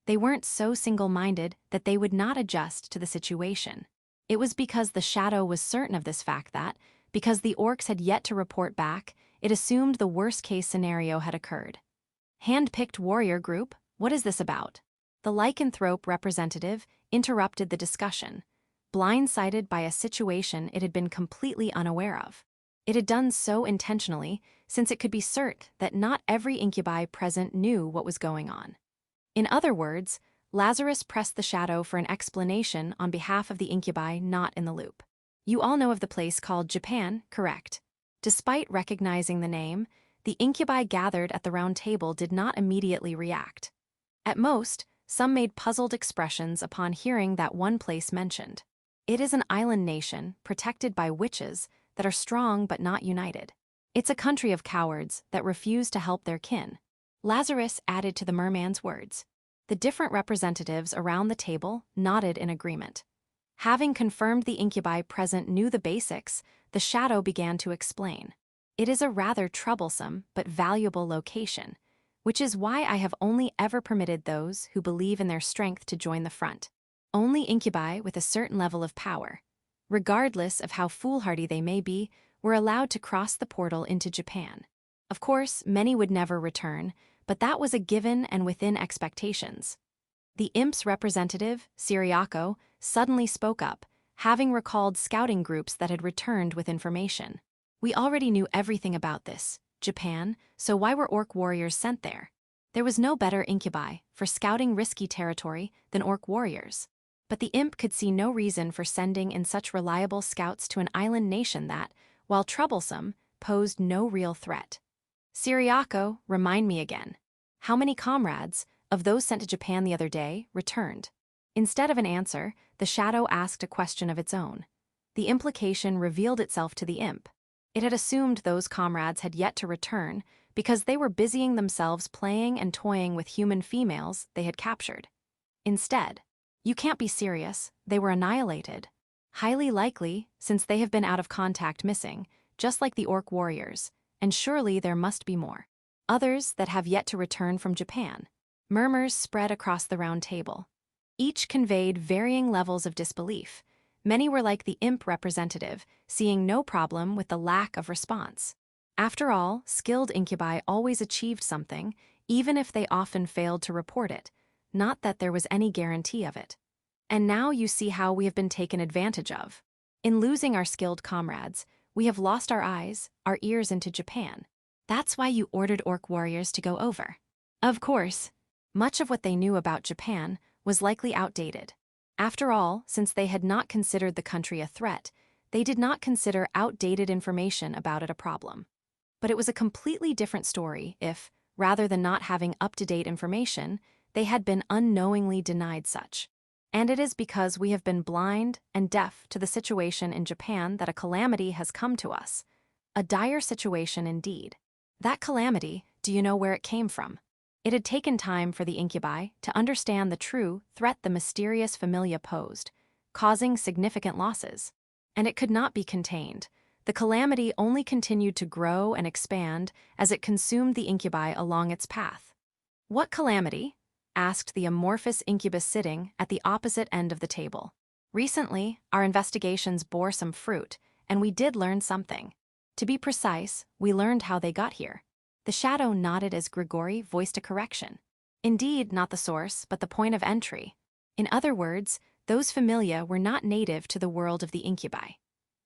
They weren't so single-minded that they would not adjust to the situation. It was because the shadow was certain of this fact that, because the orcs had yet to report back, it assumed the worst-case scenario had occurred. "Hand-picked warrior group, what is this about?" The lycanthrope representative interrupted the discussion, blindsided by a situation it had been completely unaware of. It had done so intentionally, since it could be certain that not every incubi present knew what was going on. In other words, Lazarus pressed the shadow for an explanation on behalf of the incubi not in the loop. "You all know of the place called Japan, correct?" Despite recognizing the name, the incubi gathered at the round table did not immediately react. At most, some made puzzled expressions upon hearing that one place mentioned. It is an island nation, protected by witches, that are strong but not united. It's a country of cowards that refuse to help their kin. Lazarus added to the merman's words. The different representatives around the table nodded in agreement. Having confirmed the incubi present knew the basics, the shadow began to explain. "It is a rather troublesome but valuable location, which is why I have only ever permitted those who believe in their strength to join the front. Only incubi with a certain level of power, regardless of how foolhardy they may be, were allowed to cross the portal into Japan. Of course, many would never return, but that was a given and within expectations." The imp's representative, Syriaco, suddenly spoke up, having recalled scouting groups that had returned with information. "We already knew everything about this, Japan, so why were orc warriors sent there? There was no better incubi for scouting risky territory than orc warriors. But the imp could see no reason for sending in such reliable scouts to an island nation that, while troublesome, posed no real threat. "Syriaco, remind me again. How many comrades, of those sent to Japan the other day, returned?" Instead of an answer, the shadow asked a question of its own. The implication revealed itself to the imp. It had assumed those comrades had yet to return because they were busying themselves playing and toying with human females they had captured. Instead, "You can't be serious, they were annihilated." Highly likely, since they have been out of contact missing, just like the orc warriors, and surely there must be more. Others that have yet to return from Japan. Murmurs spread across the round table. Each conveyed varying levels of disbelief, Many were like the imp representative, seeing no problem with the lack of response. After all, skilled incubi always achieved something, even if they often failed to report it, not that there was any guarantee of it. And now you see how we have been taken advantage of. In losing our skilled comrades, we have lost our eyes, our ears into Japan. That's why you ordered orc warriors to go over. Of course, much of what they knew about Japan was likely outdated. After all, since they had not considered the country a threat, they did not consider outdated information about it a problem. But it was a completely different story if, rather than not having up-to-date information, they had been unknowingly denied such. And it is because we have been blind and deaf to the situation in Japan that a calamity has come to us. A dire situation indeed. That calamity, do you know where it came from? It had taken time for the incubi to understand the true threat the mysterious familia posed, causing significant losses. And it could not be contained. The calamity only continued to grow and expand as it consumed the incubi along its path. What calamity? Asked the amorphous incubus sitting at the opposite end of the table. Recently, our investigations bore some fruit, and we did learn something. To be precise, we learned how they got here. The shadow nodded as Grigori voiced a correction. Indeed, not the source, but the point of entry. In other words, those familia were not native to the world of the incubi.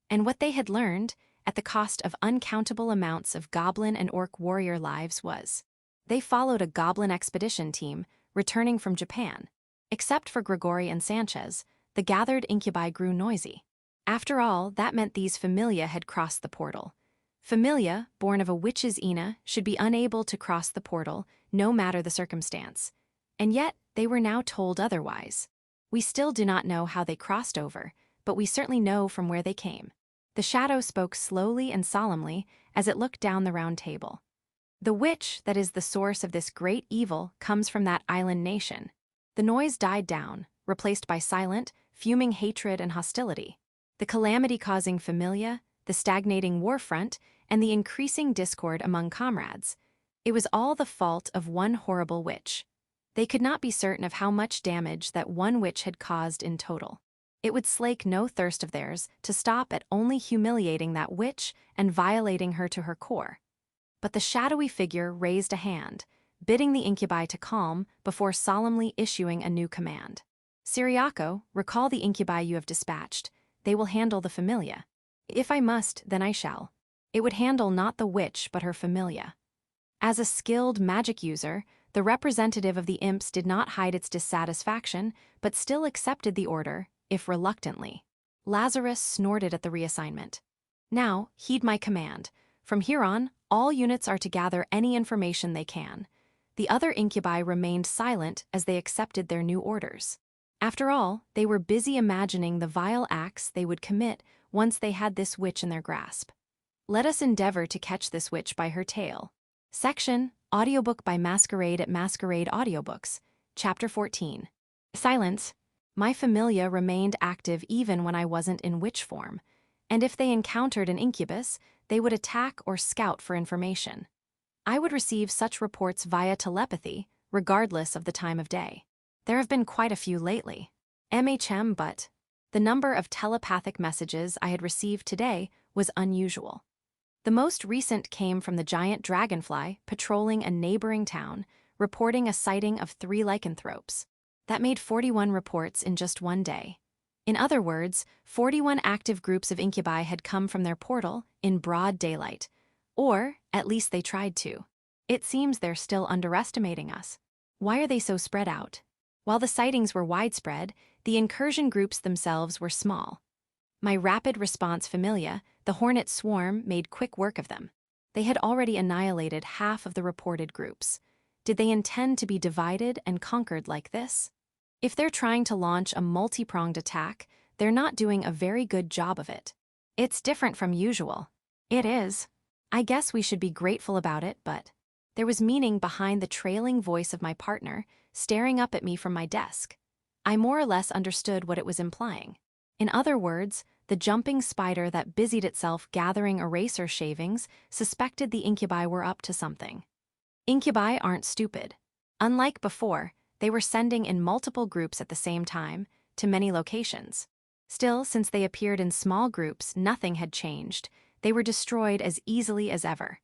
And what they had learned, at the cost of uncountable amounts of goblin and orc warrior lives was, they followed a goblin expedition team returning from Japan. Except for Grigori and Sanchez, the gathered incubi grew noisy. After all, that meant these familia had crossed the portal. Familia, born of a witch's Ina, should be unable to cross the portal, no matter the circumstance. And yet, they were now told otherwise. We still do not know how they crossed over, but we certainly know from where they came. The shadow spoke slowly and solemnly as it looked down the round table. The witch that is the source of this great evil comes from that island nation. The noise died down, replaced by silent, fuming hatred and hostility. The calamity-causing familia, the stagnating war front, and the increasing discord among comrades. It was all the fault of one horrible witch. They could not be certain of how much damage that one witch had caused in total. It would slake no thirst of theirs to stop at only humiliating that witch and violating her to her core. But the shadowy figure raised a hand, bidding the incubi to calm before solemnly issuing a new command. Syriaco, recall the incubi you have dispatched. They will handle the familia. If I must, then I shall. It would handle not the witch but her familia. As a skilled magic user, the representative of the imps did not hide its dissatisfaction, but still accepted the order, if reluctantly. Lazarus snorted at the reassignment. Now, heed my command. From here on, all units are to gather any information they can. The other incubi remained silent as they accepted their new orders. After all, they were busy imagining the vile acts they would commit once they had this witch in their grasp. Let us endeavor to catch this witch by her tail. Section, Audiobook by Masquerade at Masquerade Audiobooks, Chapter 14. Silence. My familia remained active even when I wasn't in witch form, and if they encountered an incubus, they would attack or scout for information. I would receive such reports via telepathy, regardless of the time of day. There have been quite a few lately. but the number of telepathic messages I had received today was unusual. The most recent came from the giant dragonfly patrolling a neighboring town, reporting a sighting of 3 lycanthropes. That made 41 reports in just one day. In other words, 41 active groups of incubi had come from their portal in broad daylight. Or, at least they tried to. It seems they're still underestimating us. Why are they so spread out? While the sightings were widespread, the incursion groups themselves were small. My rapid response familia, the hornet swarm, made quick work of them. They had already annihilated half of the reported groups. Did they intend to be divided and conquered like this? If they're trying to launch a multi-pronged attack, they're not doing a very good job of it. It's different from usual. It is. I guess we should be grateful about it, but there was meaning behind the trailing voice of my partner, staring up at me from my desk. I more or less understood what it was implying. In other words, the jumping spider that busied itself gathering eraser shavings suspected the incubi were up to something. Incubi aren't stupid. Unlike before, they were sending in multiple groups at the same time, to many locations. Still, since they appeared in small groups, nothing had changed. They were destroyed as easily as ever.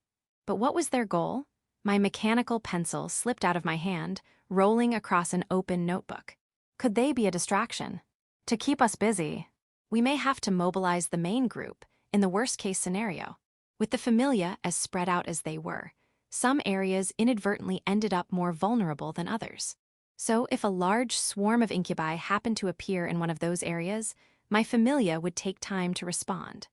But what was their goal? My mechanical pencil slipped out of my hand, rolling across an open notebook. Could they be a distraction? To keep us busy, we may have to mobilize the main group, in the worst-case scenario. With the familia as spread out as they were, some areas inadvertently ended up more vulnerable than others. So if a large swarm of incubi happened to appear in one of those areas, my familia would take time to respond.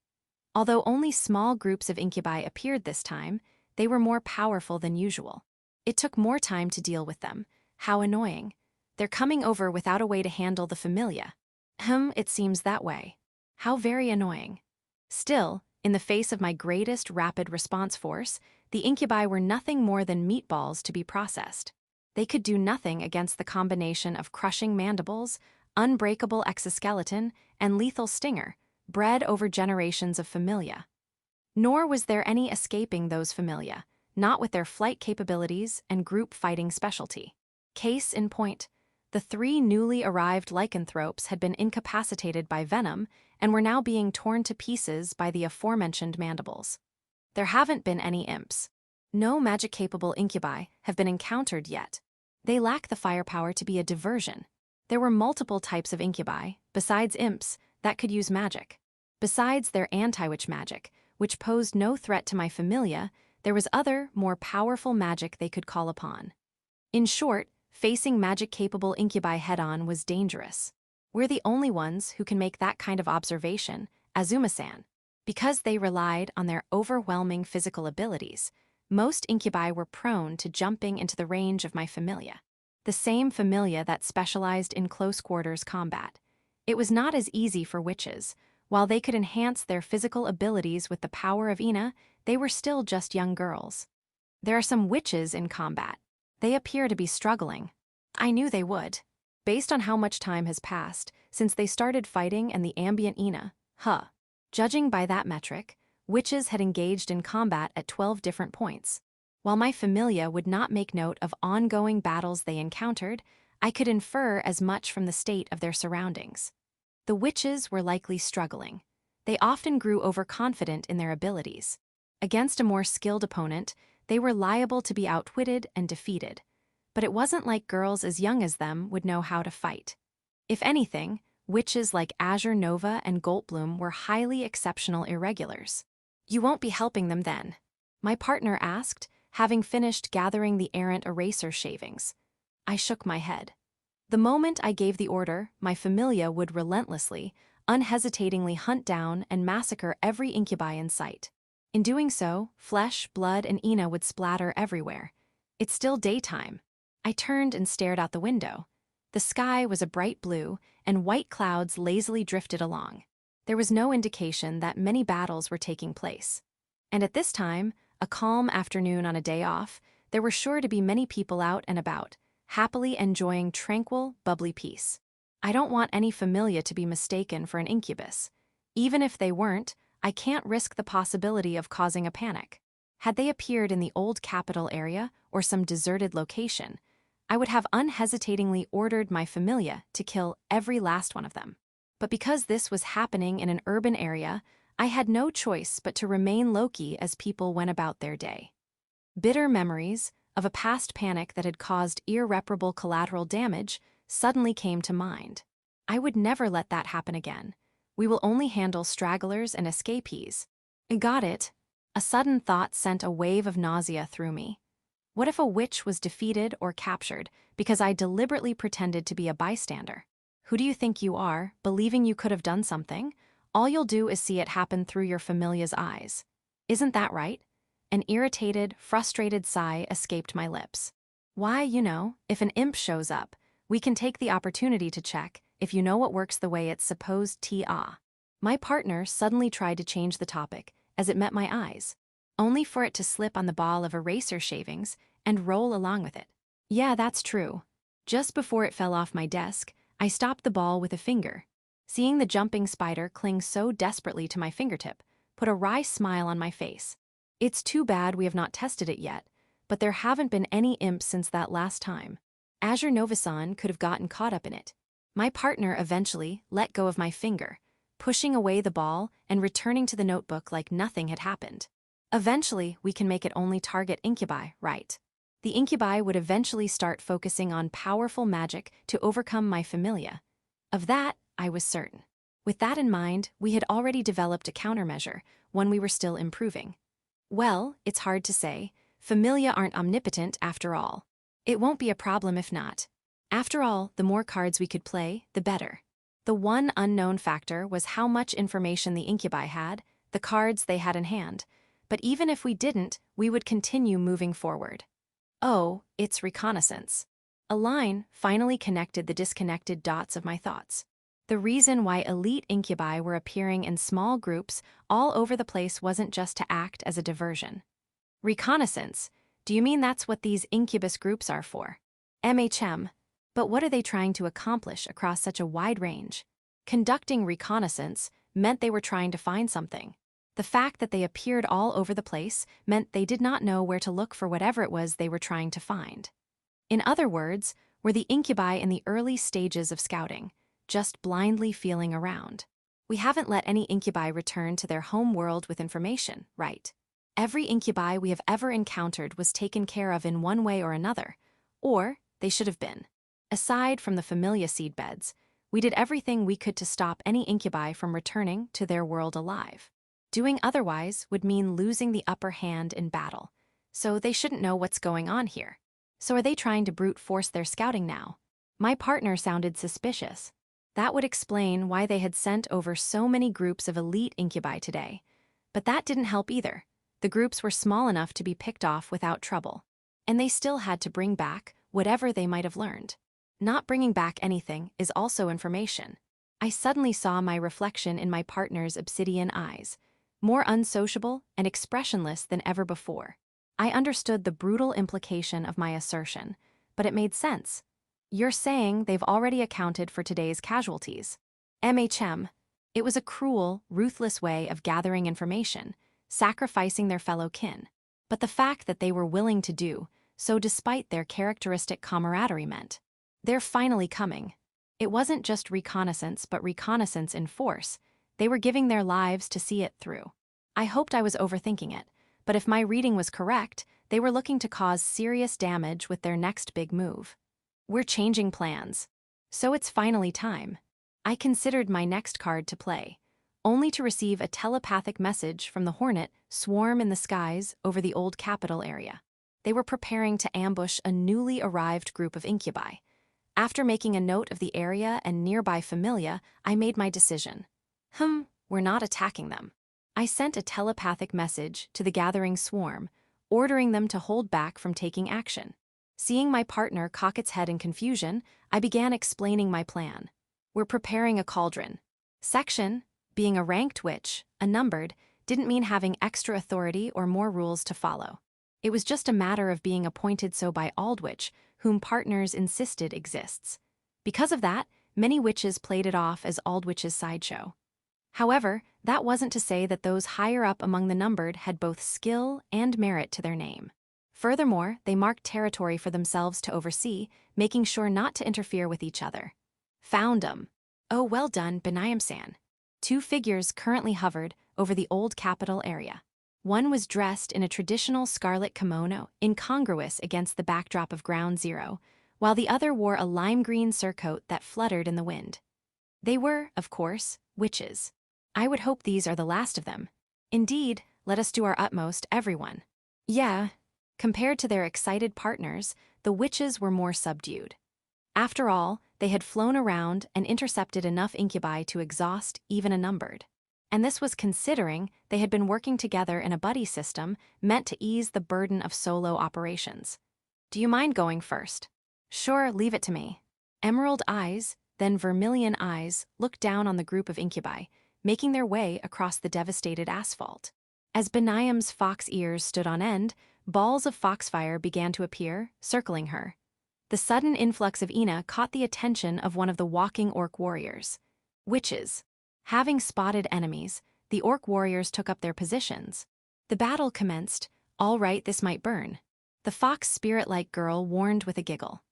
Although only small groups of incubi appeared this time, they were more powerful than usual. It took more time to deal with them. How annoying. They're coming over without a way to handle the familia. It seems that way. How very annoying. Still, in the face of my greatest rapid response force, the incubi were nothing more than meatballs to be processed. They could do nothing against the combination of crushing mandibles, unbreakable exoskeleton, and lethal stinger, bred over generations of familia. Nor was there any escaping those familia, not with their flight capabilities and group fighting specialty. Case in point, the 3 newly arrived lycanthropes had been incapacitated by venom and were now being torn to pieces by the aforementioned mandibles. There haven't been any imps. No magic-capable incubi have been encountered yet. They lack the firepower to be a diversion. There were multiple types of incubi, besides imps, that could use magic. Besides their anti-witch magic, which posed no threat to my familia, there was other, more powerful magic they could call upon. In short, facing magic-capable incubi head-on was dangerous. We're the only ones who can make that kind of observation, Azuma-san. Because they relied on their overwhelming physical abilities, most incubi were prone to jumping into the range of my familia. The same familia that specialized in close-quarters combat. It was not as easy for witches. While they could enhance their physical abilities with the power of Ina, they were still just young girls. There are some witches in combat. They appear to be struggling. I knew they would. Based on how much time has passed since they started fighting and the ambient Ina, Judging by that metric, witches had engaged in combat at 12 different points. While my familia would not make note of ongoing battles they encountered, I could infer as much from the state of their surroundings. The witches were likely struggling. They often grew overconfident in their abilities. Against a more skilled opponent, they were liable to be outwitted and defeated. But it wasn't like girls as young as them would know how to fight. If anything, witches like Azure Nova and Goldblum were highly exceptional irregulars. You won't be helping them then? My partner asked, having finished gathering the errant eraser shavings. I shook my head. The moment I gave the order, my familia would relentlessly, unhesitatingly hunt down and massacre every incubi in sight. In doing so, flesh, blood, and Ina would splatter everywhere. It's still daytime. I turned and stared out the window. The sky was a bright blue, and white clouds lazily drifted along. There was no indication that many battles were taking place. And at this time, a calm afternoon on a day off, there were sure to be many people out and about, happily enjoying tranquil, bubbly peace. I don't want any familia to be mistaken for an incubus. Even if they weren't, I can't risk the possibility of causing a panic. Had they appeared in the old capital area or some deserted location, I would have unhesitatingly ordered my familia to kill every last one of them. But because this was happening in an urban area, I had no choice but to remain low-key as people went about their day. Bitter memories of a past panic that had caused irreparable collateral damage suddenly came to mind. I would never let that happen again. We will only handle stragglers and escapees. Got it. A sudden thought sent a wave of nausea through me. What if a witch was defeated or captured because I deliberately pretended to be a bystander? Who do you think you are, believing you could have done something? All you'll do is see it happen through your familia's eyes. Isn't that right? An irritated, frustrated sigh escaped my lips. Why, if an imp shows up, we can take the opportunity to check if you know what works the way it's supposed to. My partner suddenly tried to change the topic as it met my eyes, only for it to slip on the ball of eraser shavings and roll along with it. Yeah, that's true. Just before it fell off my desk, I stopped the ball with a finger. Seeing the jumping spider cling so desperately to my fingertip put a wry smile on my face. It's too bad we have not tested it yet, but there haven't been any imps since that last time. Azure Nova-san could have gotten caught up in it. My partner eventually let go of my finger, pushing away the ball and returning to the notebook like nothing had happened. Eventually, we can make it only target Incubi, right? The Incubi would eventually start focusing on powerful magic to overcome my familia. Of that, I was certain. With that in mind, we had already developed a countermeasure, one we were still improving. Well, it's hard to say. Familia aren't omnipotent after all. It won't be a problem if not. After all, the more cards we could play, the better. The one unknown factor was how much information the Incubi had, the cards they had in hand. But even if we didn't, we would continue moving forward. Oh, it's reconnaissance. A line finally connected the disconnected dots of my thoughts. The reason why elite Incubi were appearing in small groups all over the place wasn't just to act as a diversion. Reconnaissance? Do you mean that's what these Incubus groups are for? But what are they trying to accomplish across such a wide range? Conducting reconnaissance meant they were trying to find something. The fact that they appeared all over the place meant they did not know where to look for whatever it was they were trying to find. In other words, were the Incubi in the early stages of scouting, just blindly feeling around. We haven't let any Incubi return to their home world with information, right? Every Incubi we have ever encountered was taken care of in one way or another, or they should have been. Aside from the familia seedbeds, we did everything we could to stop any Incubi from returning to their world alive. Doing otherwise would mean losing the upper hand in battle, so they shouldn't know what's going on here. So are they trying to brute force their scouting now? My partner sounded suspicious. That would explain why they had sent over so many groups of elite Incubi today. But that didn't help either. The groups were small enough to be picked off without trouble. And they still had to bring back whatever they might have learned. Not bringing back anything is also information. I suddenly saw my reflection in my partner's obsidian eyes, more unsociable and expressionless than ever before. I understood the brutal implication of my assertion, but it made sense. You're saying they've already accounted for today's casualties. It was a cruel, ruthless way of gathering information, sacrificing their fellow kin. But the fact that they were willing to do so despite their characteristic camaraderie meant they're finally coming. It wasn't just reconnaissance, but reconnaissance in force. They were giving their lives to see it through. I hoped I was overthinking it, but if my reading was correct, they were looking to cause serious damage with their next big move. We're changing plans. So it's finally time. I considered my next card to play, only to receive a telepathic message from the Hornet swarm in the skies over the old capital area. They were preparing to ambush a newly arrived group of Incubi. After making a note of the area and nearby familia, I made my decision. We're not attacking them. I sent a telepathic message to the gathering swarm, ordering them to hold back from taking action. Seeing my partner cock its head in confusion, I began explaining my plan. We're preparing a cauldron. Section, being a ranked witch, a numbered, didn't mean having extra authority or more rules to follow. It was just a matter of being appointed so by Aldwitch, whom partners insisted exists. Because of that, many witches played it off as Aldwitch's sideshow. However, that wasn't to say that those higher up among the numbered had both skill and merit to their name. Furthermore, they marked territory for themselves to oversee, making sure not to interfere with each other. Found 'em. Oh, well done, Benayam-san. 2 figures currently hovered over the old capital area. One was dressed in a traditional scarlet kimono, incongruous against the backdrop of Ground Zero, while the other wore a lime green surcoat that fluttered in the wind. They were, of course, witches. I would hope these are the last of them. Indeed, let us do our utmost, everyone. Yeah. Compared to their excited partners, the witches were more subdued. After all, they had flown around and intercepted enough Incubi to exhaust even a numbered. And this was considering they had been working together in a buddy system meant to ease the burden of solo operations. Do you mind going first? Sure, leave it to me. Emerald eyes, then vermilion eyes, looked down on the group of Incubi, making their way across the devastated asphalt. As Benayam's fox ears stood on end, balls of foxfire began to appear, circling her. The sudden influx of Ina caught the attention of one of the walking orc warriors. Witches. Having spotted enemies, the orc warriors took up their positions. The battle commenced. All right, this might burn. The fox spirit-like girl warned with a giggle.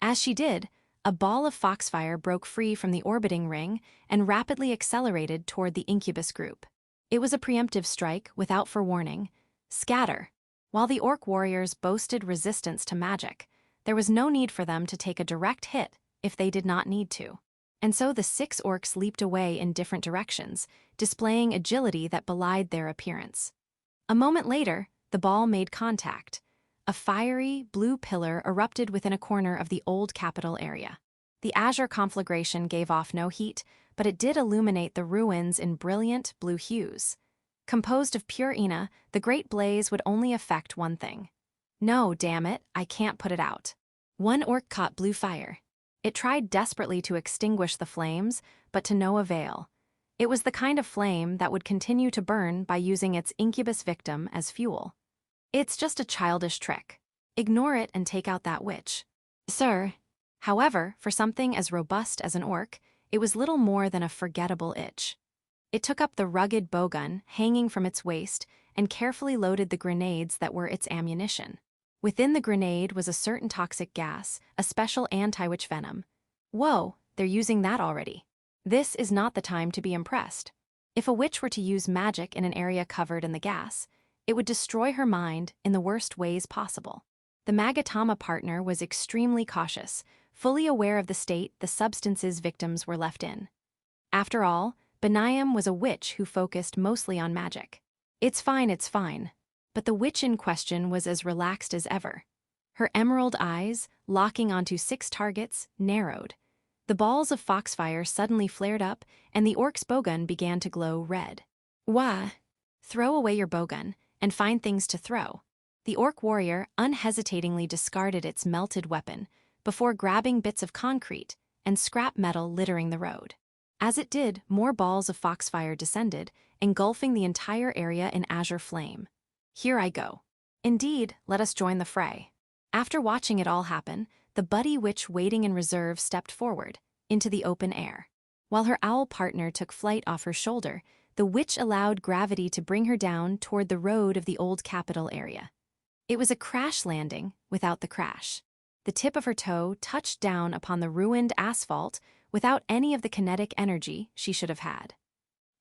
As she did, a ball of foxfire broke free from the orbiting ring and rapidly accelerated toward the Incubus group. It was a preemptive strike without forewarning. Scatter. While the orc warriors boasted resistance to magic, there was no need for them to take a direct hit if they did not need to. And so the 6 orcs leaped away in different directions, displaying agility that belied their appearance. A moment later, the ball made contact. A fiery, blue pillar erupted within a corner of the old capital area. The Azure conflagration gave off no heat, but it did illuminate the ruins in brilliant blue hues. Composed of pure Ina, the great blaze would only affect one thing. No, damn it, I can't put it out. One orc caught blue fire. It tried desperately to extinguish the flames, but to no avail. It was the kind of flame that would continue to burn by using its Incubus victim as fuel. It's just a childish trick. Ignore it and take out that witch. Sir. However, for something as robust as an orc, it was little more than a forgettable itch. It took up the rugged bowgun hanging from its waist and carefully loaded the grenades that were its ammunition. Within the grenade was a certain toxic gas, a special anti-witch venom. Whoa, they're using that already. This is not the time to be impressed. If a witch were to use magic in an area covered in the gas, it would destroy her mind in the worst ways possible. The Magatama partner was extremely cautious, fully aware of the state the substance's victims were left in. After all, Benayam was a witch who focused mostly on magic. It's fine. But the witch in question was as relaxed as ever. Her emerald eyes, locking onto 6 targets, narrowed. The balls of foxfire suddenly flared up, and the orc's bowgun began to glow red. Wah! Throw away your bowgun, and find things to throw. The orc warrior unhesitatingly discarded its melted weapon, before grabbing bits of concrete and scrap metal littering the road. As it did, more balls of foxfire descended, engulfing the entire area in azure flame. Here I go. Indeed, let us join the fray. After watching it all happen, the buddy witch waiting in reserve stepped forward, into the open air. While her owl partner took flight off her shoulder, the witch allowed gravity to bring her down toward the road of the old capital area. It was a crash landing without the crash. The tip of her toe touched down upon the ruined asphalt without any of the kinetic energy she should have had.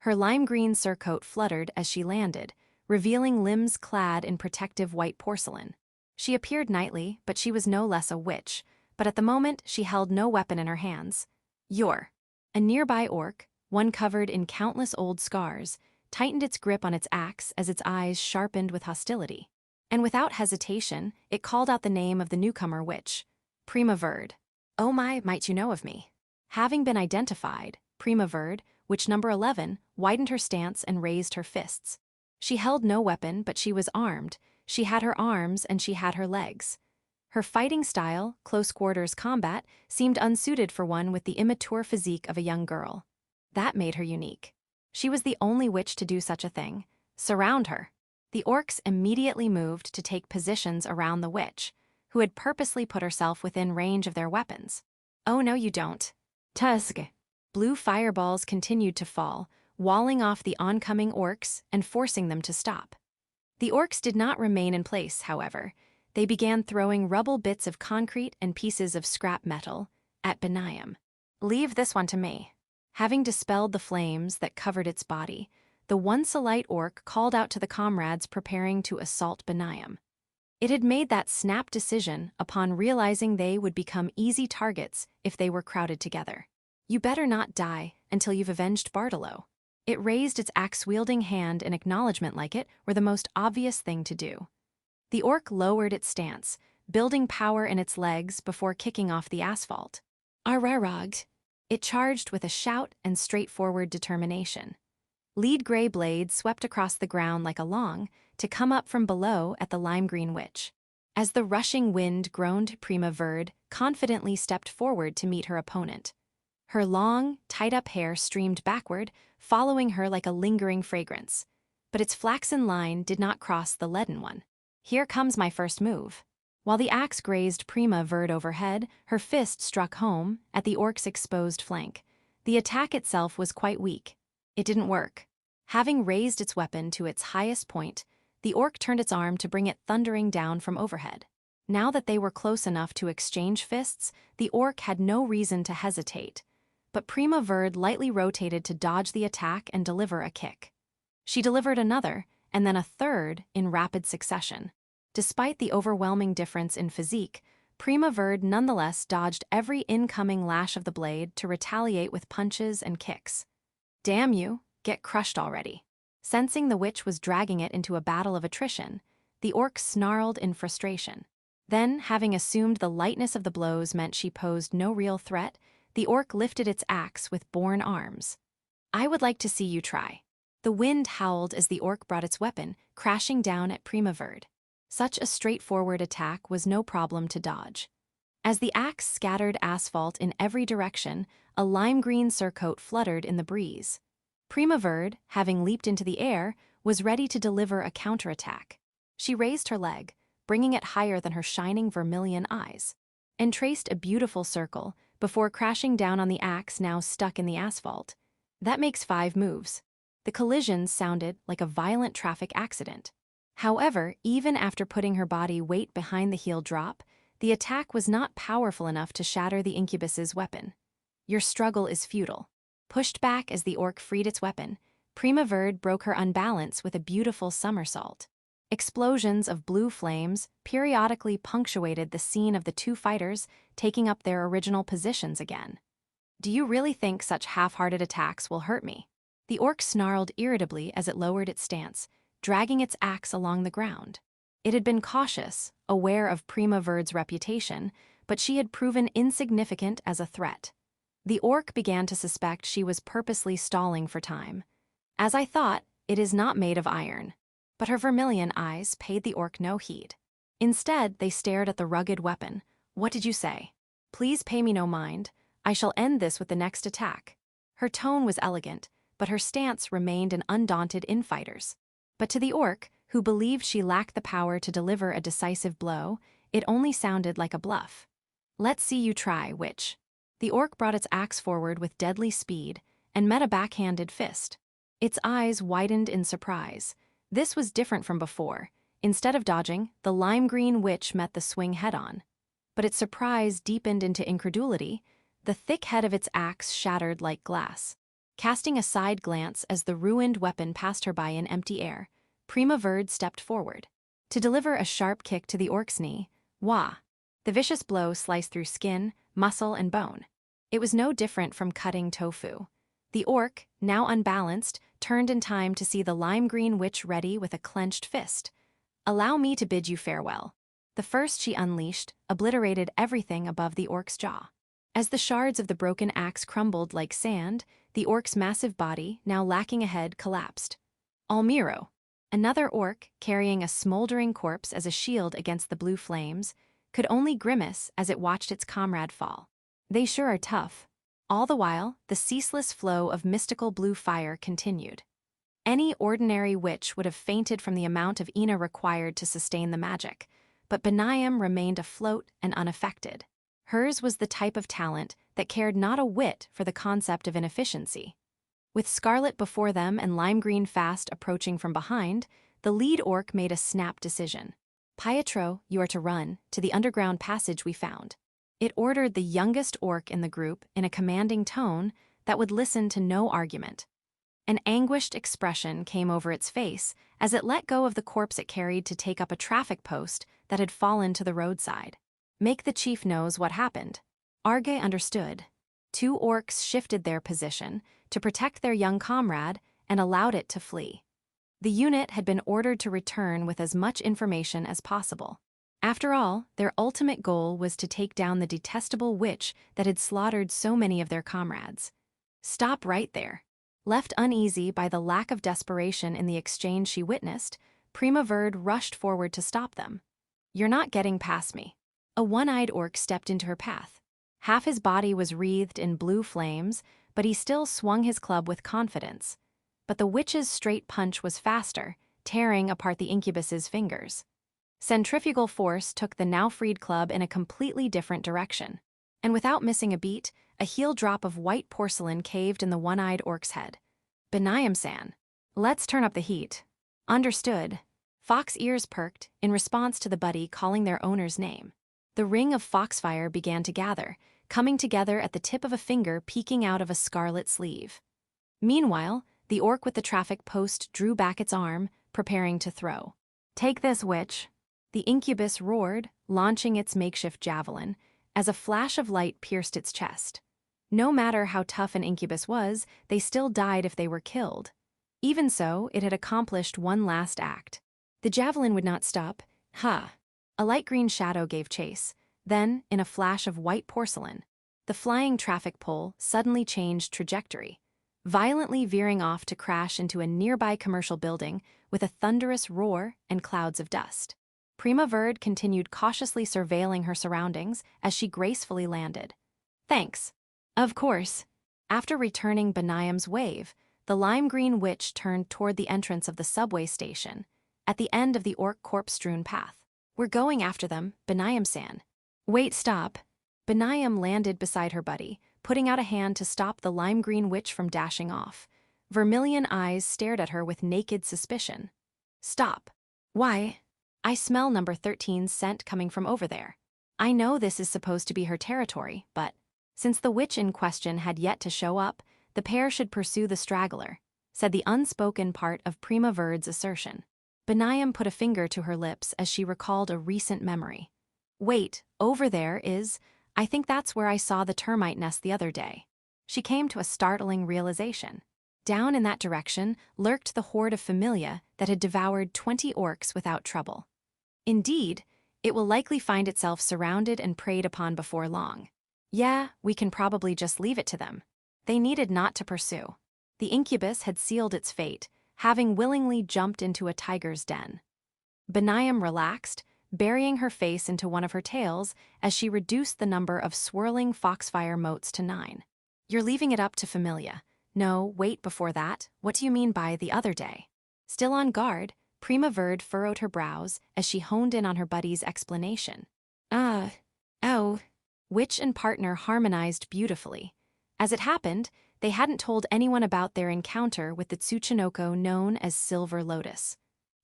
Her lime-green surcoat fluttered as she landed, revealing limbs clad in protective white porcelain. She appeared knightly, but she was no less a witch, but at the moment she held no weapon in her hands. A nearby orc, one covered in countless old scars, tightened its grip on its axe as its eyes sharpened with hostility. And without hesitation, it called out the name of the newcomer witch, Prima Verde. Oh my, might you know of me? Having been identified, Prima Verde, witch number 11, widened her stance and raised her fists. She held no weapon, but she was armed. She had her arms and she had her legs. Her fighting style, close-quarters combat, seemed unsuited for one with the immature physique of a young girl. That made her unique. She was the only witch to do such a thing. Surround her. The orcs immediately moved to take positions around the witch, who had purposely put herself within range of their weapons. Oh no you don't. Tusk. Blue fireballs continued to fall, walling off the oncoming orcs and forcing them to stop. The orcs did not remain in place, however. They began throwing rubble bits of concrete and pieces of scrap metal at Benayam. Leave this one to me. Having dispelled the flames that covered its body, the once-a-light orc called out to the comrades preparing to assault Benayam. It had made that snap decision upon realizing they would become easy targets if they were crowded together. You better not die until you've avenged Bartolo. It raised its axe-wielding hand in acknowledgement like it were the most obvious thing to do. The orc lowered its stance, building power in its legs before kicking off the asphalt. Arraragd. It charged with a shout and straightforward determination. Lead gray blades swept across the ground like a long, to come up from below at the lime-green witch. As the rushing wind groaned, Prima Verde confidently stepped forward to meet her opponent. Her long, tied-up hair streamed backward, following her like a lingering fragrance. But its flaxen line did not cross the leaden one. Here comes my first move. While the axe grazed Prima Verde overhead, her fist struck home at the orc's exposed flank. The attack itself was quite weak. It didn't work. Having raised its weapon to its highest point, the orc turned its arm to bring it thundering down from overhead. Now that they were close enough to exchange fists, the orc had no reason to hesitate. But Prima Verde lightly rotated to dodge the attack and deliver a kick. She delivered another, and then a third, in rapid succession. Despite the overwhelming difference in physique, Prima Verde nonetheless dodged every incoming lash of the blade to retaliate with punches and kicks. "Damn you, get crushed already." Sensing the witch was dragging it into a battle of attrition, the orc snarled in frustration. Then, having assumed the lightness of the blows meant she posed no real threat, the orc lifted its axe with borne arms. "I would like to see you try." The wind howled as the orc brought its weapon, crashing down at Prima Verde. Such a straightforward attack was no problem to dodge. As the axe scattered asphalt in every direction, a lime-green surcoat fluttered in the breeze. Prima Verde, having leaped into the air, was ready to deliver a counterattack. She raised her leg, bringing it higher than her shining vermilion eyes, and traced a beautiful circle before crashing down on the axe now stuck in the asphalt. That makes 5 moves. The collisions sounded like a violent traffic accident. However, even after putting her body weight behind the heel drop, the attack was not powerful enough to shatter the Incubus's weapon. Your struggle is futile. Pushed back as the orc freed its weapon, Prima Verde broke her unbalance with a beautiful somersault. Explosions of blue flames periodically punctuated the scene of the two fighters taking up their original positions again. "Do you really think such half-hearted attacks will hurt me?" The orc snarled irritably as it lowered its stance, dragging its axe along the ground. It had been cautious, aware of Prima Verde's reputation, but she had proven insignificant as a threat. The orc began to suspect she was purposely stalling for time. "As I thought, it is not made of iron." But her vermilion eyes paid the orc no heed. Instead, they stared at the rugged weapon. "What did you say?" "Please pay me no mind. I shall end this with the next attack." Her tone was elegant, but her stance remained an undaunted infighter's. But to the orc, who believed she lacked the power to deliver a decisive blow, it only sounded like a bluff. "Let's see you try, witch." The orc brought its axe forward with deadly speed and met a backhanded fist. Its eyes widened in surprise. This was different from before. Instead of dodging, the lime-green witch met the swing head-on. But its surprise deepened into incredulity. The thick head of its axe shattered like glass. Casting a side glance as the ruined weapon passed her by in empty air, Prima Verde stepped forward to deliver a sharp kick to the orc's knee. Wah! The vicious blow sliced through skin, muscle, and bone. It was no different from cutting tofu. The orc, now unbalanced, turned in time to see the lime-green witch ready with a clenched fist. "Allow me to bid you farewell." The first she unleashed obliterated everything above the orc's jaw. As the shards of the broken axe crumbled like sand, the orc's massive body, now lacking a head, collapsed. Almiro, another orc carrying a smoldering corpse as a shield against the blue flames, could only grimace as it watched its comrade fall. "They sure are tough." All the while, the ceaseless flow of mystical blue fire continued. Any ordinary witch would have fainted from the amount of Ina required to sustain the magic, but Benaim remained afloat and unaffected. Hers was the type of talent that cared not a whit for the concept of inefficiency. With Scarlet before them and Lime-Green fast approaching from behind, the lead orc made a snap decision. "Pietro, you are to run to the underground passage we found." It ordered the youngest orc in the group in a commanding tone that would listen to no argument. An anguished expression came over its face as it let go of the corpse it carried to take up a traffic post that had fallen to the roadside. "Make the chief knows what happened." Arge understood. 2 orcs shifted their position to protect their young comrade and allowed it to flee. The unit had been ordered to return with as much information as possible. After all, their ultimate goal was to take down the detestable witch that had slaughtered so many of their comrades. Stop right there. Left uneasy by the lack of desperation in the exchange she witnessed, Prima Verde rushed forward to stop them. "You're not getting past me." A one-eyed orc stepped into her path. Half his body was wreathed in blue flames, but he still swung his club with confidence. But the witch's straight punch was faster, tearing apart the Incubus's fingers. Centrifugal force took the now-freed club in a completely different direction. And without missing a beat, a heel drop of white porcelain caved in the one-eyed orc's head. "Benaim-san. Let's turn up the heat." "Understood." Fox ears perked in response to the buddy calling their owner's name. The ring of foxfire began to gather, coming together at the tip of a finger peeking out of a scarlet sleeve. Meanwhile, the orc with the traffic post drew back its arm, preparing to throw. "Take this, witch!" The incubus roared, launching its makeshift javelin, as a flash of light pierced its chest. No matter how tough an incubus was, they still died if they were killed. Even so, it had accomplished one last act. The javelin would not stop. Ha! A light green shadow gave chase. Then, in a flash of white porcelain, the flying traffic pole suddenly changed trajectory, violently veering off to crash into a nearby commercial building with a thunderous roar and clouds of dust. Prima Verde continued cautiously surveilling her surroundings as she gracefully landed. "Thanks." Of course. After returning Benayam's wave, the lime green witch turned toward the entrance of the subway station, at the end of the orc corpse-strewn path. "We're going after them, Benayam-san." "Wait, stop." Benayam landed beside her buddy, putting out a hand to stop the lime green witch from dashing off. Vermilion eyes stared at her with naked suspicion. "Stop." "Why?" "I smell number 13's scent coming from over there. I know this is supposed to be her territory, but since the witch in question had yet to show up, the pair should pursue the straggler," said the unspoken part of Prima Verde's assertion. Benayam put a finger to her lips as she recalled a recent memory. "Wait, over there is, I think that's where I saw the termite nest the other day." She came to a startling realization. Down in that direction lurked the horde of Familia that had devoured 20 orcs without trouble. Indeed, it will likely find itself surrounded and preyed upon before long. Yeah, we can probably just leave it to them. They needed not to pursue. The incubus had sealed its fate, having willingly jumped into a tiger's den. Benayam relaxed, burying her face into one of her tails as she reduced the number of swirling foxfire motes to 9. "You're leaving it up to Familia." "No, wait, before that, what do you mean by the other day?" Still on guard, Prima Verde furrowed her brows as she honed in on her buddy's explanation. Oh. Witch and partner harmonized beautifully. As it happened, they hadn't told anyone about their encounter with the Tsuchinoko known as Silver Lotus.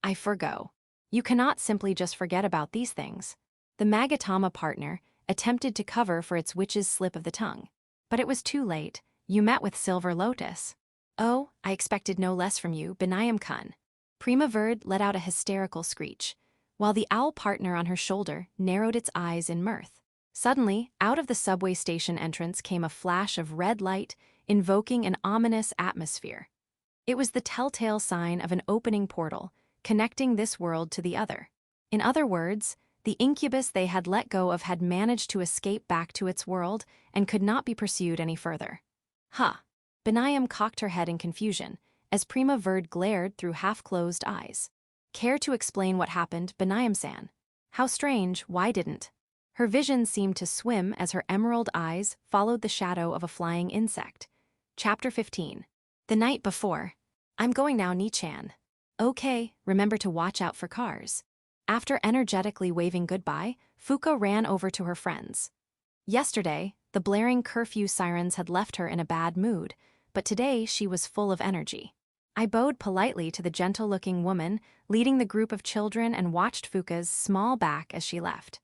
"I forgo. You cannot simply just forget about these things." The Magatama partner attempted to cover for its witch's slip of the tongue. But it was too late. "You met with Silver Lotus." "Oh, I expected no less from you, Benayam-kun." Prima Verde let out a hysterical screech, while the owl partner on her shoulder narrowed its eyes in mirth. Suddenly, out of the subway station entrance came a flash of red light, invoking an ominous atmosphere. It was the telltale sign of an opening portal, connecting this world to the other. In other words, the incubus they had let go of had managed to escape back to its world and could not be pursued any further. "Huh." Benayam cocked her head in confusion, as Prima Verde glared through half-closed eyes. "Care to explain what happened, Benayam-san?" "How strange, why didn't?" Her vision seemed to swim as her emerald eyes followed the shadow of a flying insect. Chapter 15. The night before. "I'm going now, Ni-chan." "Okay, remember to watch out for cars." After energetically waving goodbye, Fuka ran over to her friends. Yesterday, the blaring curfew sirens had left her in a bad mood, but today she was full of energy. I bowed politely to the gentle-looking woman leading the group of children and watched Fuka's small back as she left.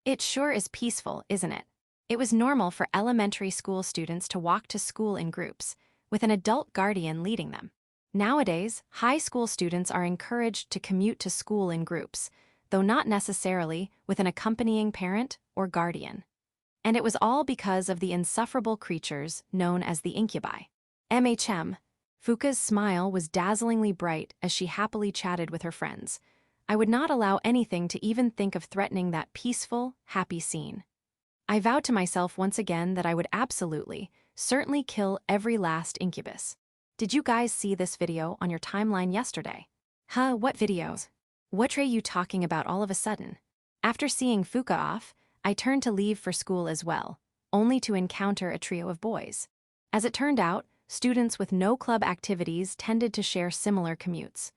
It sure is peaceful, isn't it? It was normal for elementary school students to walk to school in groups, with an adult guardian leading them. Nowadays, high school students are encouraged to commute to school in groups, though not necessarily with an accompanying parent or guardian. And it was all because of the insufferable creatures known as the Incubi. Fuka's smile was dazzlingly bright as she happily chatted with her friends. I would not allow anything to even think of threatening that peaceful, happy scene. I vowed to myself once again that I would absolutely, certainly kill every last incubus. Did you guys see this video on your timeline yesterday? Huh, what videos? What are you talking about all of a sudden? After seeing Fuka off, I turned to leave for school as well, only to encounter a trio of boys. As it turned out, students with no club activities tended to share similar commutes.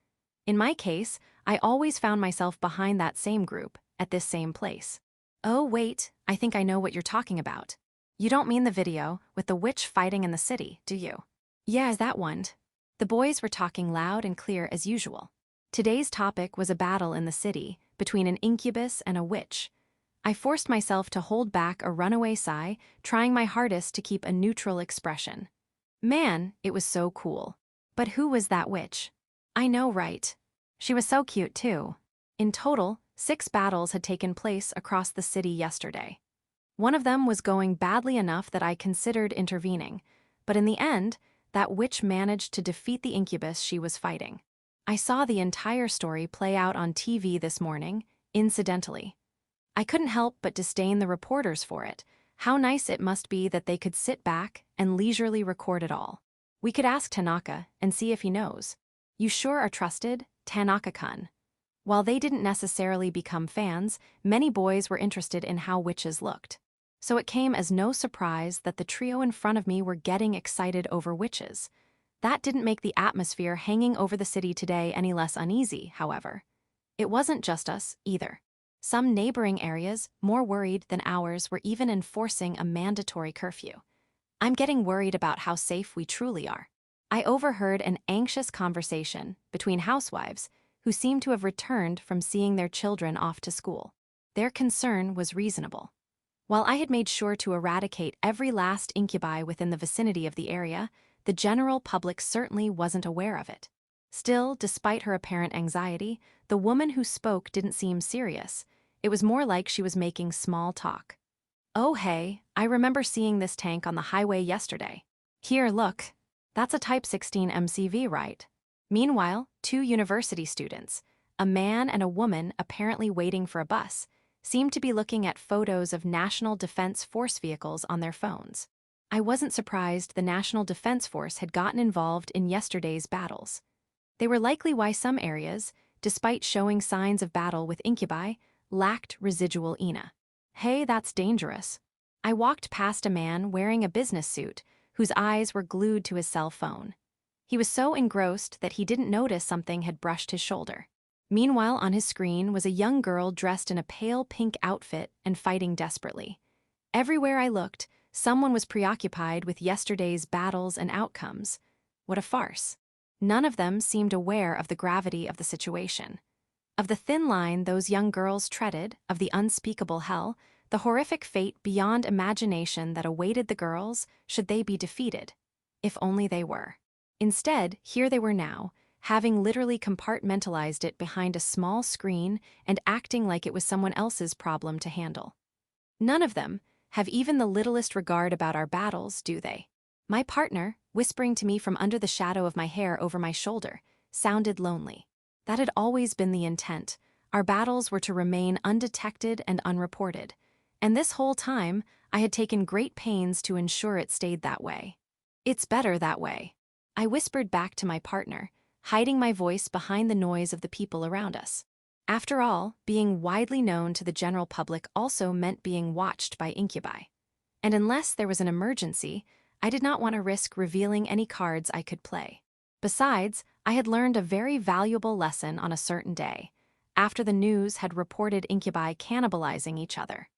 In my case, I always found myself behind that same group, at this same place. Oh wait, I think I know what you're talking about. You don't mean the video with the witch fighting in the city, do you? Yeah, that one. The boys were talking loud and clear as usual. Today's topic was a battle in the city between an incubus and a witch. I forced myself to hold back a runaway sigh, trying my hardest to keep a neutral expression. Man, it was so cool. But who was that witch? I know, right? She was so cute, too. In total, 6 battles had taken place across the city yesterday. One of them was going badly enough that I considered intervening, but in the end, that witch managed to defeat the incubus she was fighting. I saw the entire story play out on TV this morning, incidentally. I couldn't help but disdain the reporters for it. How nice it must be that they could sit back and leisurely record it all. We could ask Tanaka and see if he knows. You sure are trusted, Tanaka-kun. While they didn't necessarily become fans, many boys were interested in how witches looked. So it came as no surprise that the trio in front of me were getting excited over witches. That didn't make the atmosphere hanging over the city today any less uneasy, however. It wasn't just us, either. Some neighboring areas, more worried than ours, were even enforcing a mandatory curfew. I'm getting worried about how safe we truly are. I overheard an anxious conversation between housewives who seemed to have returned from seeing their children off to school. Their concern was reasonable. While I had made sure to eradicate every last incubi within the vicinity of the area, the general public certainly wasn't aware of it. Still, despite her apparent anxiety, the woman who spoke didn't seem serious. It was more like she was making small talk. Oh hey, I remember seeing this tank on the highway yesterday. Here, look. That's a Type 16 MCV, right? Meanwhile, 2 university students, a man and a woman apparently waiting for a bus, seemed to be looking at photos of National Defense Force vehicles on their phones. I wasn't surprised the National Defense Force had gotten involved in yesterday's battles. They were likely why some areas, despite showing signs of battle with incubi, lacked residual ENA. Hey, that's dangerous. I walked past a man wearing a business suit whose eyes were glued to his cell phone. He was so engrossed that he didn't notice something had brushed his shoulder. Meanwhile, on his screen was a young girl dressed in a pale pink outfit and fighting desperately. Everywhere I looked, someone was preoccupied with yesterday's battles and outcomes. What a farce. None of them seemed aware of the gravity of the situation. Of the thin line those young girls treaded, of the unspeakable hell, the horrific fate beyond imagination that awaited the girls should they be defeated. If only they were. Instead, here they were now, having literally compartmentalized it behind a small screen and acting like it was someone else's problem to handle. None of them have even the littlest regard about our battles, do they? My partner, whispering to me from under the shadow of my hair over my shoulder, sounded lonely. That had always been the intent. Our battles were to remain undetected and unreported. And this whole time, I had taken great pains to ensure it stayed that way. It's better that way. I whispered back to my partner, hiding my voice behind the noise of the people around us. After all, being widely known to the general public also meant being watched by incubi. And unless there was an emergency, I did not want to risk revealing any cards I could play. Besides, I had learned a very valuable lesson on a certain day, after the news had reported incubi cannibalizing each other.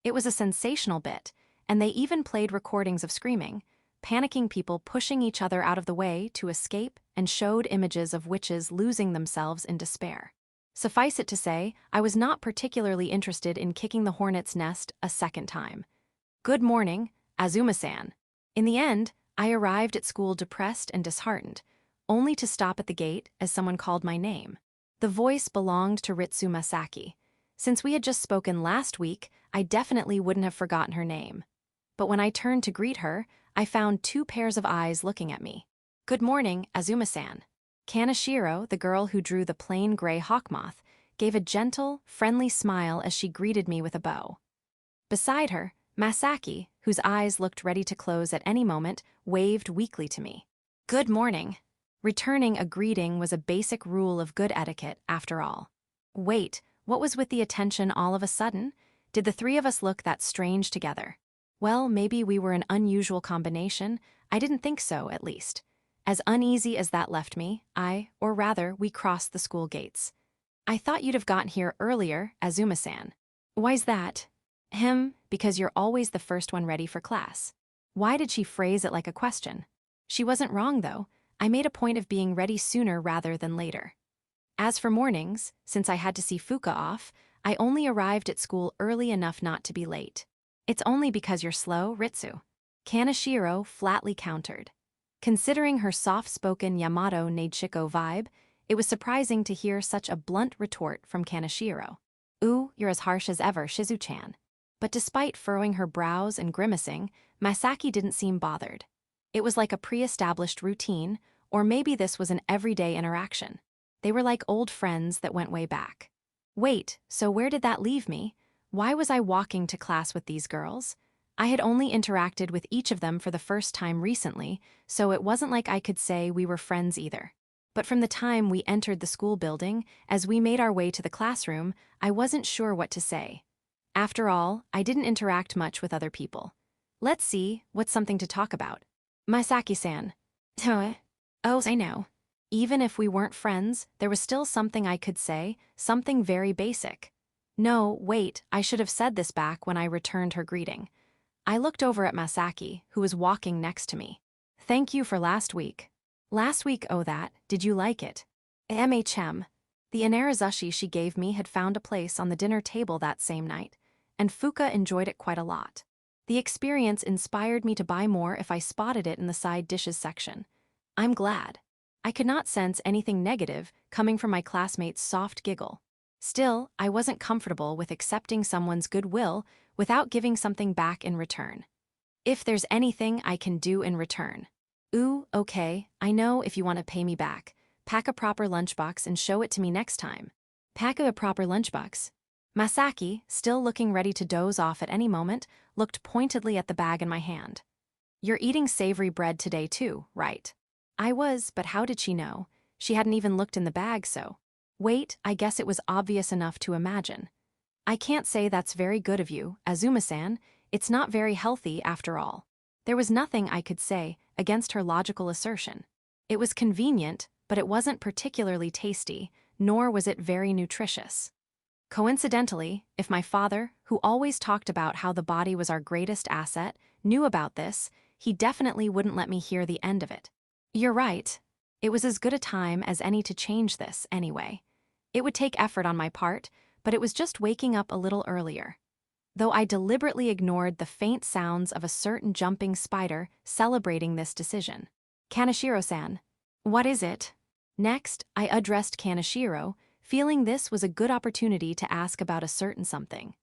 It was a sensational bit, and they even played recordings of screaming, panicking people pushing each other out of the way to escape, and showed images of witches losing themselves in despair. Suffice it to say, I was not particularly interested in kicking the hornet's nest a second time. Good morning, Azuma-san. In the end, I arrived at school depressed and disheartened, only to stop at the gate as someone called my name. The voice belonged to Ritsu Masaki. Since we had just spoken last week, I definitely wouldn't have forgotten her name. But when I turned to greet her, I found 2 pairs of eyes looking at me. Good morning, Azuma-san. Kaneshiro, the girl who drew the plain gray hawk moth, gave a gentle, friendly smile as she greeted me with a bow. Beside her, Masaki, whose eyes looked ready to close at any moment, waved weakly to me. Good morning. Returning a greeting was a basic rule of good etiquette, after all. Wait, what was with the attention all of a sudden? Did the 3 of us look that strange together? Well, maybe we were an unusual combination. I didn't think so, at least. As uneasy as that left me, we crossed the school gates. I thought you'd have gotten here earlier, Azuma-san. Why's that? Because you're always the first one ready for class. Why did she phrase it like a question? She wasn't wrong, though. I made a point of being ready sooner rather than later. As for mornings, since I had to see Fuka off, I only arrived at school early enough not to be late. It's only because you're slow, Ritsu. Kaneshiro flatly countered. Considering her soft-spoken Yamato Neidshiko vibe, it was surprising to hear such a blunt retort from Kaneshiro. Ooh, you're as harsh as ever, Shizu-chan. But despite furrowing her brows and grimacing, Masaki didn't seem bothered. It was like a pre-established routine, or maybe this was an everyday interaction. They were like old friends that went way back. Wait, so where did that leave me? Why was I walking to class with these girls? I had only interacted with each of them for the first time recently, so it wasn't like I could say we were friends either. But from the time we entered the school building, as we made our way to the classroom, I wasn't sure what to say. After all, I didn't interact much with other people. Let's see, what's something to talk about? Masaki-san. Oh, I know. Even if we weren't friends, there was still something I could say, something very basic. No, wait, I should have said this back when I returned her greeting. I looked over at Masaki, who was walking next to me. Thank you for last week. Last week, oh that, did you like it? MHM. The inarazushi she gave me had found a place on the dinner table that same night, and Fuka enjoyed it quite a lot. The experience inspired me to buy more if I spotted it in the side dishes section. I'm glad. I could not sense anything negative coming from my classmate's soft giggle. Still, I wasn't comfortable with accepting someone's goodwill without giving something back in return. If there's anything I can do in return. Ooh, okay, I know if you want to pay me back. Pack a proper lunchbox and show it to me next time. Pack a proper lunchbox. Masaki, still looking ready to doze off at any moment, looked pointedly at the bag in my hand. You're eating savory bread today too, right? I was, but how did she know? She hadn't even looked in the bag, so. Wait, I guess it was obvious enough to imagine. I can't say that's very good of you, Azuma-san. It's not very healthy after all. There was nothing I could say against her logical assertion. It was convenient, but it wasn't particularly tasty, nor was it very nutritious. Coincidentally, if my father, who always talked about how the body was our greatest asset, knew about this, he definitely wouldn't let me hear the end of it. You're right. It was as good a time as any to change this, anyway. It would take effort on my part, but it was just waking up a little earlier. Though I deliberately ignored the faint sounds of a certain jumping spider celebrating this decision. Kaneshiro-san. What is it? Next, I addressed Kaneshiro, feeling this was a good opportunity to ask about a certain something.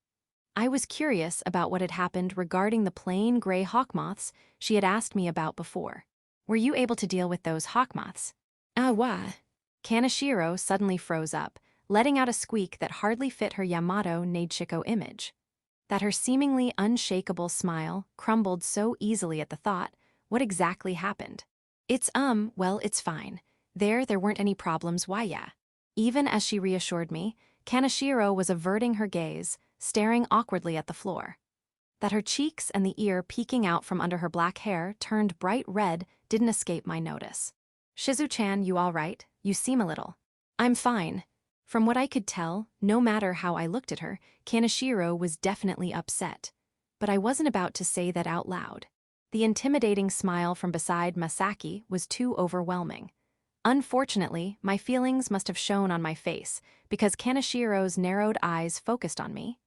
I was curious about what had happened regarding the plain gray hawk moths she had asked me about before. Were you able to deal with those hawk moths? What? Kaneshiro suddenly froze up, letting out a squeak that hardly fit her Yamato Neidshiko image. That her seemingly unshakable smile crumbled so easily at the thought, what exactly happened? Well, it's fine. There weren't any problems, why yeah. Even as she reassured me, Kaneshiro was averting her gaze, staring awkwardly at the floor. That her cheeks and the ear peeking out from under her black hair turned bright red didn't escape my notice. Shizu-chan, you all right? You seem a little. I'm fine. From what I could tell, no matter how I looked at her, Kaneshiro was definitely upset. But I wasn't about to say that out loud. The intimidating smile from beside Masaki was too overwhelming. Unfortunately, my feelings must have shown on my face, because Kaneshiro's narrowed eyes focused on me.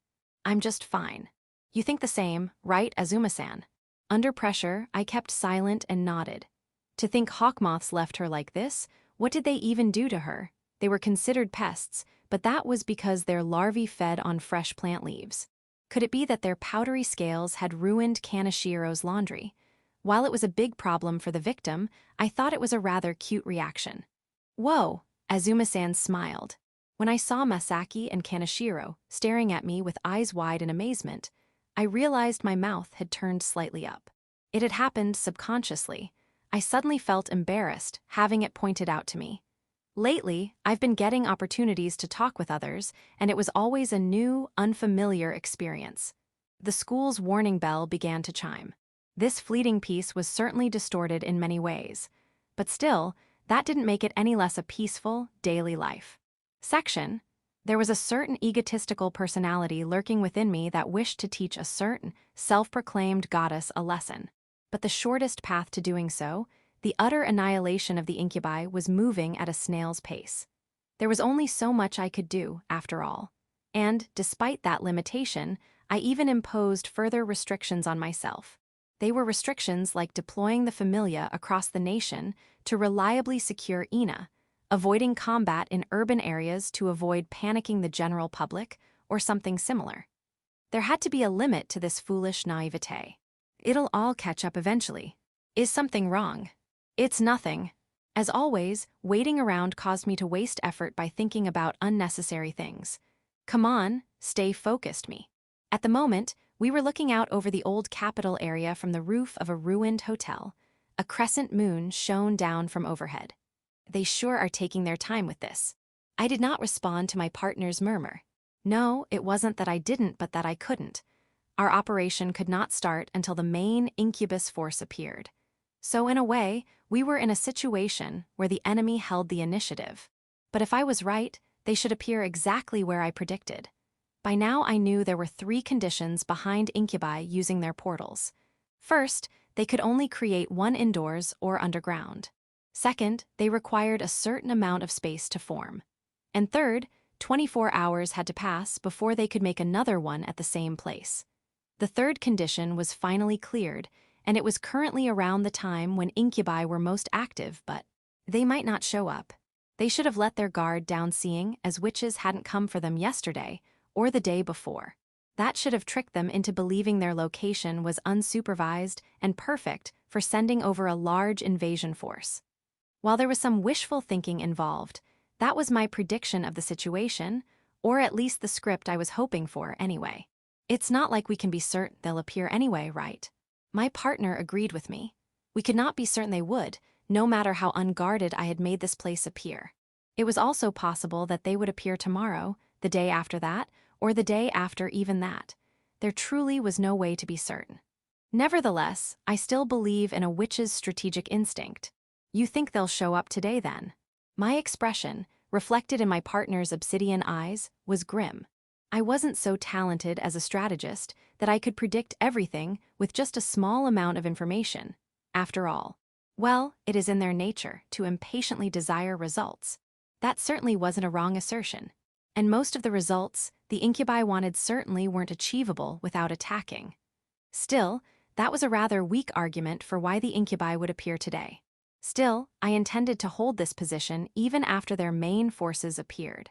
I'm just fine. You think the same, right, Azuma-san? Under pressure, I kept silent and nodded. To think hawk moths left her like this, what did they even do to her? They were considered pests, but that was because their larvae fed on fresh plant leaves. Could it be that their powdery scales had ruined Kaneshiro's laundry? While it was a big problem for the victim, I thought it was a rather cute reaction. Whoa, Azuma-san smiled. When I saw Masaki and Kaneshiro staring at me with eyes wide in amazement, I realized my mouth had turned slightly up. It had happened subconsciously. I suddenly felt embarrassed, having it pointed out to me. Lately, I've been getting opportunities to talk with others, and it was always a new, unfamiliar experience. The school's warning bell began to chime. This fleeting peace was certainly distorted in many ways, but still, that didn't make it any less a peaceful, daily life. Section. There was a certain egotistical personality lurking within me that wished to teach a certain, self-proclaimed goddess a lesson. But the shortest path to doing so, the utter annihilation of the Incubi, was moving at a snail's pace. There was only so much I could do, after all. And, despite that limitation, I even imposed further restrictions on myself. They were restrictions like deploying the Familia across the nation to reliably secure Ina, avoiding combat in urban areas to avoid panicking the general public, or something similar. There had to be a limit to this foolish naivete. It'll all catch up eventually. Is something wrong? It's nothing. As always, waiting around caused me to waste effort by thinking about unnecessary things. Come on, stay focused me. At the moment, we were looking out over the old capital area from the roof of a ruined hotel. A crescent moon shone down from overhead. They sure are taking their time with this. I did not respond to my partner's murmur. No, it wasn't that I didn't, but that I couldn't. Our operation could not start until the main Incubus force appeared. So in a way, we were in a situation where the enemy held the initiative. But if I was right, they should appear exactly where I predicted. By now I knew there were 3 conditions behind Incubi using their portals. First, they could only create one indoors or underground. Second, they required a certain amount of space to form. And third, 24 hours had to pass before they could make another one at the same place. The third condition was finally cleared, and it was currently around the time when Incubi were most active, but they might not show up. They should have let their guard down, seeing as witches hadn't come for them yesterday or the day before. That should have tricked them into believing their location was unsupervised and perfect for sending over a large invasion force. While there was some wishful thinking involved, that was my prediction of the situation, or at least the script I was hoping for anyway. It's not like we can be certain they'll appear anyway, right? My partner agreed with me. We could not be certain they would, no matter how unguarded I had made this place appear. It was also possible that they would appear tomorrow, the day after that, or the day after even that. There truly was no way to be certain. Nevertheless, I still believe in a witch's strategic instinct. You think they'll show up today then? My expression, reflected in my partner's obsidian eyes, was grim. I wasn't so talented as a strategist that I could predict everything with just a small amount of information. After all, well, it is in their nature to impatiently desire results. That certainly wasn't a wrong assertion. And most of the results the Incubi wanted certainly weren't achievable without attacking. Still, that was a rather weak argument for why the Incubi would appear today. Still, I intended to hold this position even after their main forces appeared.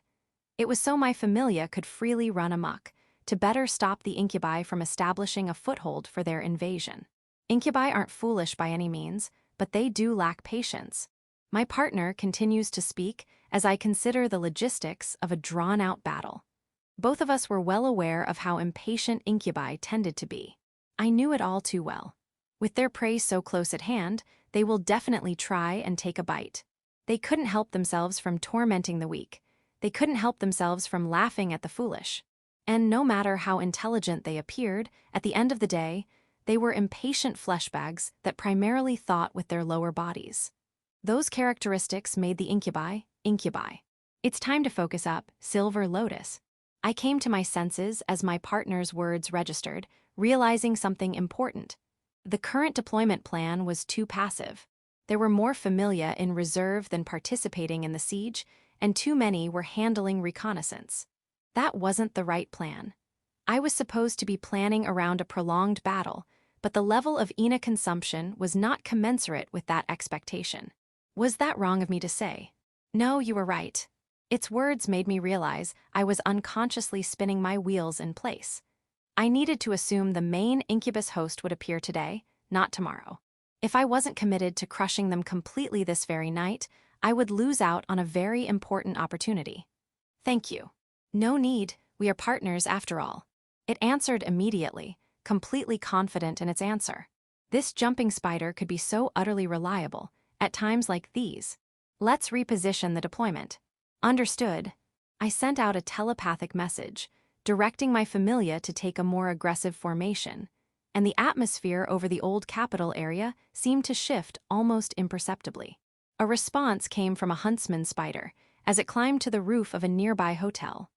It was so my Familia could freely run amok, to better stop the Incubi from establishing a foothold for their invasion. Incubi aren't foolish by any means, but they do lack patience. My partner continues to speak as I consider the logistics of a drawn-out battle. Both of us were well aware of how impatient Incubi tended to be. I knew it all too well. With their prey so close at hand, they will definitely try and take a bite. They couldn't help themselves from tormenting the weak. They couldn't help themselves from laughing at the foolish. And no matter how intelligent they appeared, at the end of the day, they were impatient fleshbags that primarily thought with their lower bodies. Those characteristics made the Incubi. It's time to focus up, Silver Lotus. I came to my senses as my partner's words registered, realizing something important. The current deployment plan was too passive. There were more Familia in reserve than participating in the siege, and too many were handling reconnaissance. That wasn't the right plan. I was supposed to be planning around a prolonged battle, but the level of Ina consumption was not commensurate with that expectation. Was that wrong of me to say? No, you were right. Its words made me realize I was unconsciously spinning my wheels in place. I needed to assume the main Incubus host would appear today, not tomorrow. If I wasn't committed to crushing them completely this very night, I would lose out on a very important opportunity. Thank you. No need, we are partners after all. It answered immediately, completely confident in its answer. This jumping spider could be so utterly reliable, at times like these. Let's reposition the deployment. Understood. I sent out a telepathic message, directing my Familia to take a more aggressive formation, and the atmosphere over the old capital area seemed to shift almost imperceptibly. A response came from a huntsman spider as it climbed to the roof of a nearby hotel.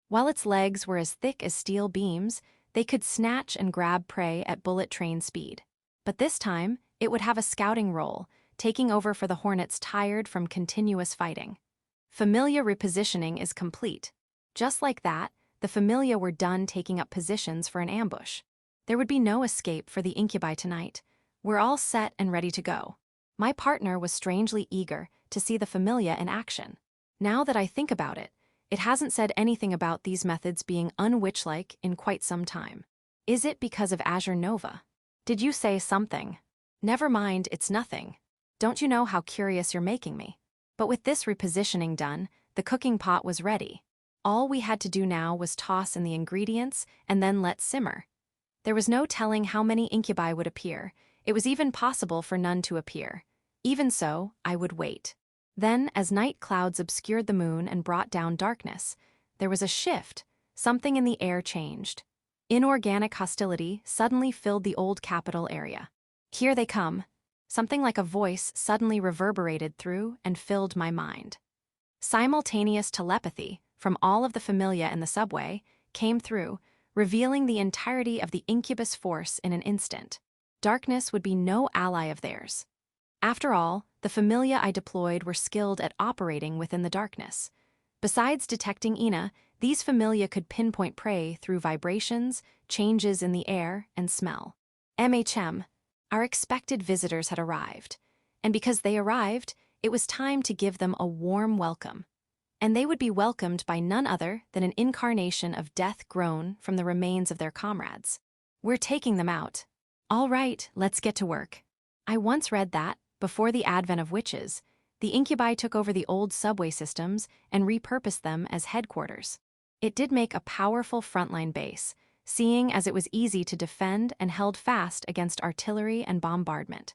While its legs were as thick as steel beams, they could snatch and grab prey at bullet train speed. But this time, it would have a scouting role, taking over for the hornets tired from continuous fighting. Familia repositioning is complete. Just like that, the familia were done taking up positions for an ambush. There would be no escape for the Incubi tonight. We're all set and ready to go. My partner was strangely eager to see the familia in action. Now that I think about it, it hasn't said anything about these methods being unwitch-like in quite some time. Is it because of Azure Nova? Did you say something? Never mind, it's nothing. Don't you know how curious you're making me? But with this repositioning done, the cooking pot was ready. All we had to do now was toss in the ingredients and then let simmer. There was no telling how many incubi would appear. It was even possible for none to appear. Even so, I would wait. Then, as night clouds obscured the moon and brought down darkness, there was a shift. Something in the air changed. Inorganic hostility suddenly filled the old capital area. Here they come. Something like a voice suddenly reverberated through and filled my mind. Simultaneous telepathy from all of the familia in the subway came through, revealing the entirety of the Incubus force in an instant. Darkness would be no ally of theirs. After all, the familia I deployed were skilled at operating within the darkness. Besides detecting Ina, these familia could pinpoint prey through vibrations, changes in the air, and smell. Our expected visitors had arrived, and because they arrived, it was time to give them a warm welcome. And they would be welcomed by none other than an incarnation of death grown from the remains of their comrades. We're taking them out. All right, let's get to work. I once read that, before the advent of witches, the Incubi took over the old subway systems and repurposed them as headquarters. It did make a powerful frontline base, seeing as it was easy to defend and held fast against artillery and bombardment.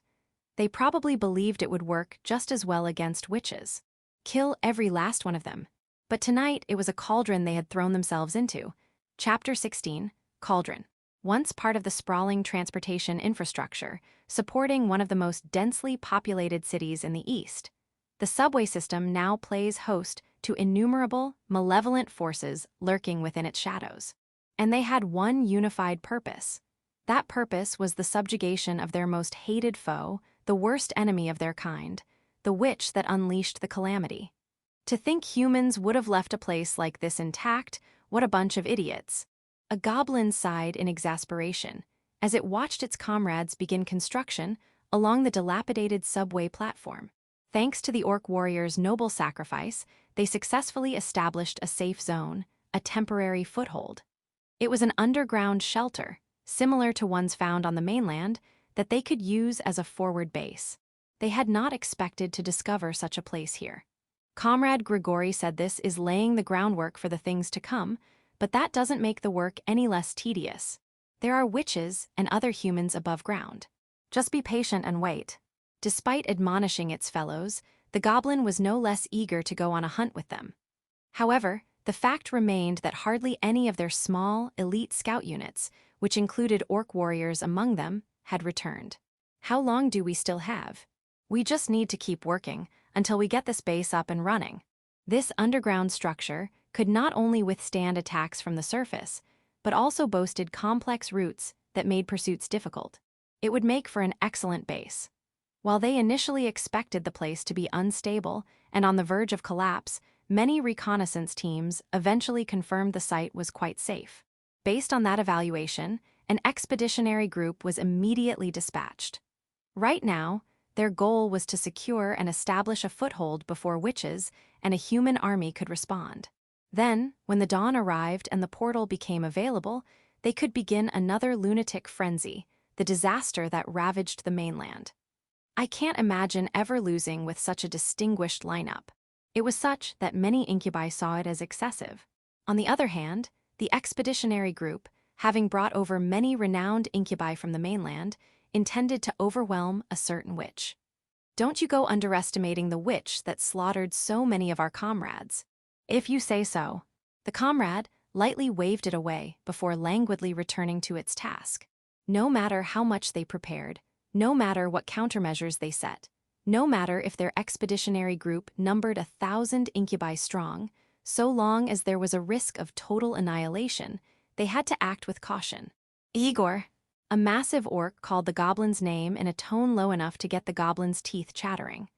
They probably believed it would work just as well against witches. Kill every last one of them. But tonight it was a cauldron they had thrown themselves into. Chapter 16, Cauldron. Once part of the sprawling transportation infrastructure, supporting one of the most densely populated cities in the East, the subway system now plays host to innumerable, malevolent forces lurking within its shadows. And they had one unified purpose. That purpose was the subjugation of their most hated foe, the worst enemy of their kind, the witch that unleashed the calamity. To think humans would have left a place like this intact, what a bunch of idiots. A goblin sighed in exasperation as it watched its comrades begin construction along the dilapidated subway platform. Thanks to the orc warriors' noble sacrifice, they successfully established a safe zone, a temporary foothold. It was an underground shelter, similar to ones found on the mainland, that they could use as a forward base. They had not expected to discover such a place here. Comrade Grigori said this is laying the groundwork for the things to come, but that doesn't make the work any less tedious. There are witches and other humans above ground. Just be patient and wait. Despite admonishing its fellows, the goblin was no less eager to go on a hunt with them. However, the fact remained that hardly any of their small, elite scout units, which included orc warriors among them, had returned. How long do we still have? We just need to keep working until we get this base up and running. This underground structure could not only withstand attacks from the surface, but also boasted complex routes that made pursuits difficult. It would make for an excellent base. While they initially expected the place to be unstable and on the verge of collapse, many reconnaissance teams eventually confirmed the site was quite safe. Based on that evaluation, an expeditionary group was immediately dispatched. Right now, their goal was to secure and establish a foothold before witches and a human army could respond. Then, when the dawn arrived and the portal became available, they could begin another lunatic frenzy, the disaster that ravaged the mainland. I can't imagine ever losing with such a distinguished lineup. It was such that many incubi saw it as excessive. On the other hand, the expeditionary group, having brought over many renowned incubi from the mainland, intended to overwhelm a certain witch. Don't you go underestimating the witch that slaughtered so many of our comrades. If you say so. The comrade lightly waved it away before languidly returning to its task. No matter how much they prepared, no matter what countermeasures they set, no matter if their expeditionary group numbered 1,000 incubi strong, so long as there was a risk of total annihilation, they had to act with caution. Igor. A massive orc called the goblin's name in a tone low enough to get the goblin's teeth chattering.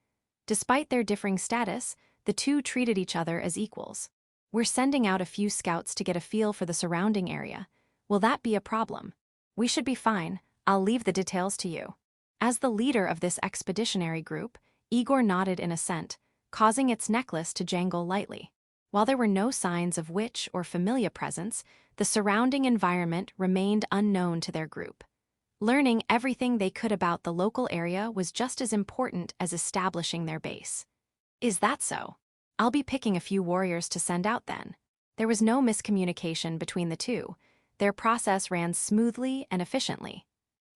Despite their differing status, the two treated each other as equals. We're sending out a few scouts to get a feel for the surrounding area. Will that be a problem? We should be fine. I'll leave the details to you. As the leader of this expeditionary group, Igor nodded in assent, causing its necklace to jangle lightly. While there were no signs of witch or familiar presence, the surrounding environment remained unknown to their group. Learning everything they could about the local area was just as important as establishing their base. Is that so? I'll be picking a few warriors to send out then. There was no miscommunication between the two. Their process ran smoothly and efficiently.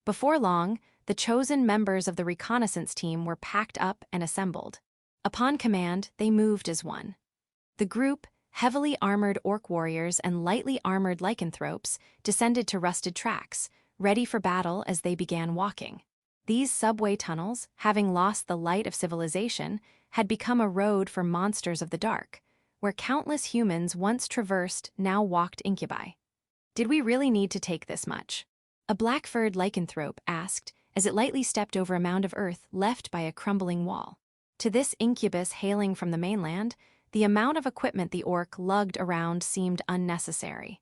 Before long, the chosen members of the reconnaissance team were packed up and assembled. Upon command, they moved as one. The group, heavily armored orc warriors and lightly armored lycanthropes, descended to rusted tracks, ready for battle as they began walking. These subway tunnels, having lost the light of civilization, had become a road for monsters of the dark, where countless humans once traversed now walked incubi. Did we really need to take this much? A black-furred lycanthrope asked as it lightly stepped over a mound of earth left by a crumbling wall. To this incubus hailing from the mainland, the amount of equipment the orc lugged around seemed unnecessary.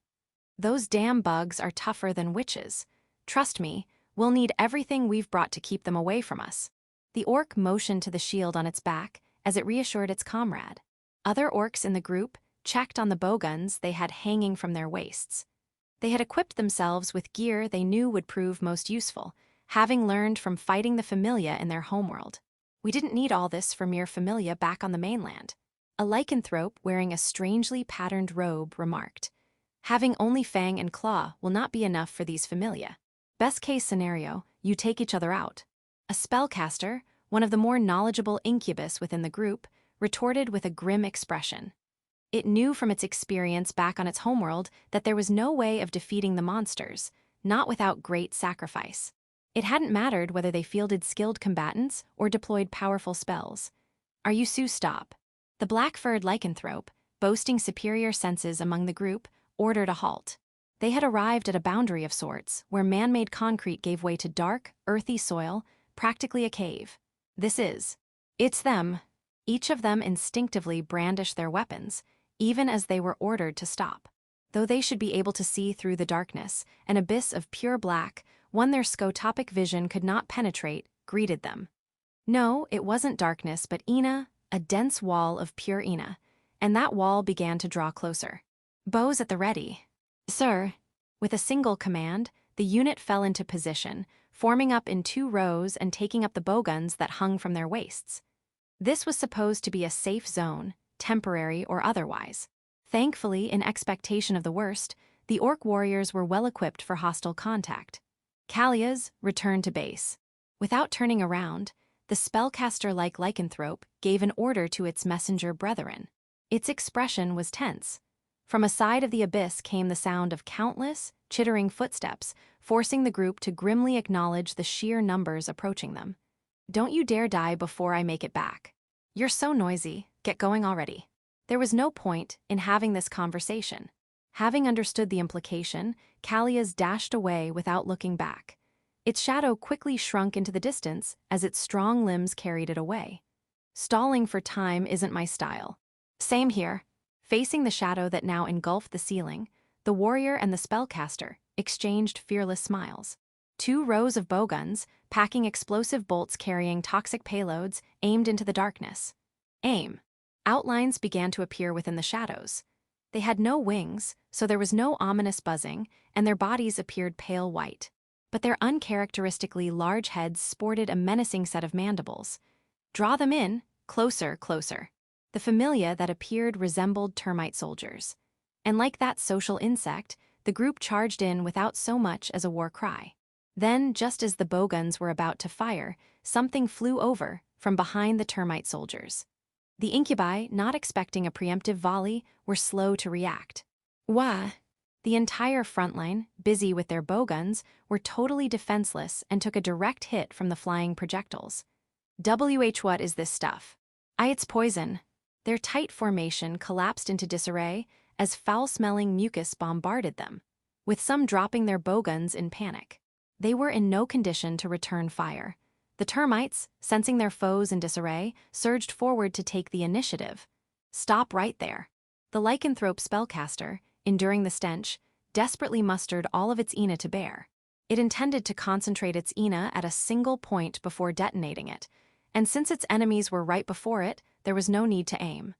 Those damn bugs are tougher than witches. Trust me, we'll need everything we've brought to keep them away from us. The orc motioned to the shield on its back as it reassured its comrade. Other orcs in the group checked on the bowguns they had hanging from their waists. They had equipped themselves with gear they knew would prove most useful, having learned from fighting the familia in their homeworld. We didn't need all this for mere familia back on the mainland. A lycanthrope wearing a strangely patterned robe remarked. Having only fang and claw will not be enough for these familia. Best case scenario, you take each other out. A spellcaster, one of the more knowledgeable incubus within the group, retorted with a grim expression. It knew from its experience back on its homeworld that there was no way of defeating the monsters, not without great sacrifice. It hadn't mattered whether they fielded skilled combatants or deployed powerful spells. Stop. The black-furred lycanthrope, boasting superior senses among the group, ordered a halt. They had arrived at a boundary of sorts, where man-made concrete gave way to dark, earthy soil, practically a cave. It's them. Each of them instinctively brandished their weapons, even as they were ordered to stop. Though they should be able to see through the darkness, an abyss of pure black, one their scotopic vision could not penetrate, greeted them. No, it wasn't darkness but Ina, a dense wall of pure Ina, and that wall began to draw closer. Bows at the ready. Sir. With a single command, the unit fell into position, forming up in 2 rows and taking up the bowguns that hung from their waists. This was supposed to be a safe zone, temporary or otherwise. Thankfully, in expectation of the worst, the orc warriors were well equipped for hostile contact. Kalias returned to base. Without turning around, the spellcaster-like lycanthrope gave an order to its messenger brethren. Its expression was tense. From a side of the abyss came the sound of countless, chittering footsteps, forcing the group to grimly acknowledge the sheer numbers approaching them. Don't you dare die before I make it back. You're so noisy, get going already. There was no point in having this conversation. Having understood the implication, Kalias dashed away without looking back. Its shadow quickly shrunk into the distance as its strong limbs carried it away. Stalling for time isn't my style. Same here. Facing the shadow that now engulfed the ceiling, the warrior and the spellcaster exchanged fearless smiles. 2 rows of bowguns, packing explosive bolts carrying toxic payloads, aimed into the darkness. Aim. Outlines began to appear within the shadows. They had no wings, so there was no ominous buzzing, and their bodies appeared pale white. But their uncharacteristically large heads sported a menacing set of mandibles. Draw them in, closer, closer. The familia that appeared resembled termite soldiers. And like that social insect, the group charged in without so much as a war cry. Then, just as the bowguns were about to fire, something flew over from behind the termite soldiers. The incubi, not expecting a preemptive volley, were slow to react. Wah! The entire frontline, busy with their bowguns, were totally defenseless and took a direct hit from the flying projectiles. What is this stuff? It's poison. Their tight formation collapsed into disarray as foul-smelling mucus bombarded them, with some dropping their bowguns in panic. They were in no condition to return fire. The termites, sensing their foes in disarray, surged forward to take the initiative, Stop right there. The lycanthrope spellcaster, enduring the stench, desperately mustered all of its Ina to bear. It intended to concentrate its Ina at a single point before detonating it, and since its enemies were right before it, there was no need to aim.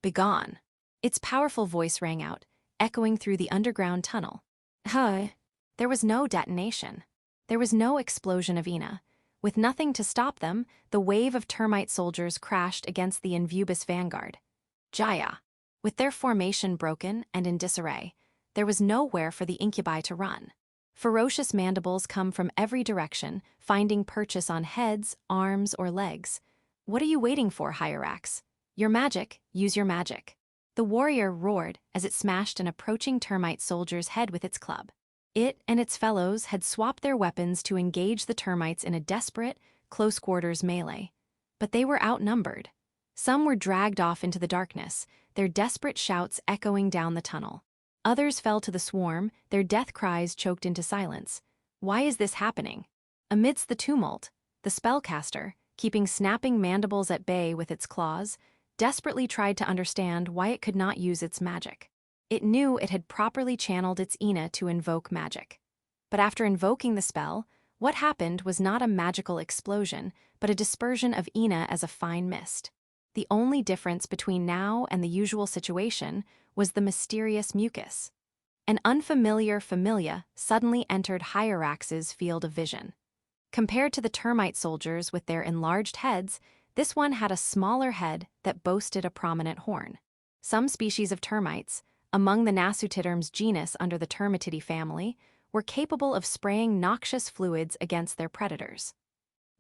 Begone. Its powerful voice rang out, echoing through the underground tunnel. Huh. There was no detonation. There was no explosion of Ina. With nothing to stop them, the wave of termite soldiers crashed against the Incubus vanguard. Jaya. With their formation broken and in disarray, there was nowhere for the Incubi to run. Ferocious mandibles come from every direction, finding purchase on heads, arms, or legs. What are you waiting for, Hyrax? Your magic, use your magic. The warrior roared as it smashed an approaching termite soldier's head with its club. It and its fellows had swapped their weapons to engage the termites in a desperate, close-quarters melee. But they were outnumbered. Some were dragged off into the darkness, their desperate shouts echoing down the tunnel. Others fell to the swarm, their death cries choked into silence. Why is this happening? Amidst the tumult, the spellcaster, keeping snapping mandibles at bay with its claws, desperately tried to understand why it could not use its magic. It knew it had properly channeled its Ina to invoke magic. But after invoking the spell, what happened was not a magical explosion, but a dispersion of Ina as a fine mist. The only difference between now and the usual situation was the mysterious mucus. An unfamiliar familia suddenly entered Hyrax's field of vision. Compared to the termite soldiers with their enlarged heads, this one had a smaller head that boasted a prominent horn. Some species of termites, among the Nasutiderms genus under the Termitidae family, were capable of spraying noxious fluids against their predators.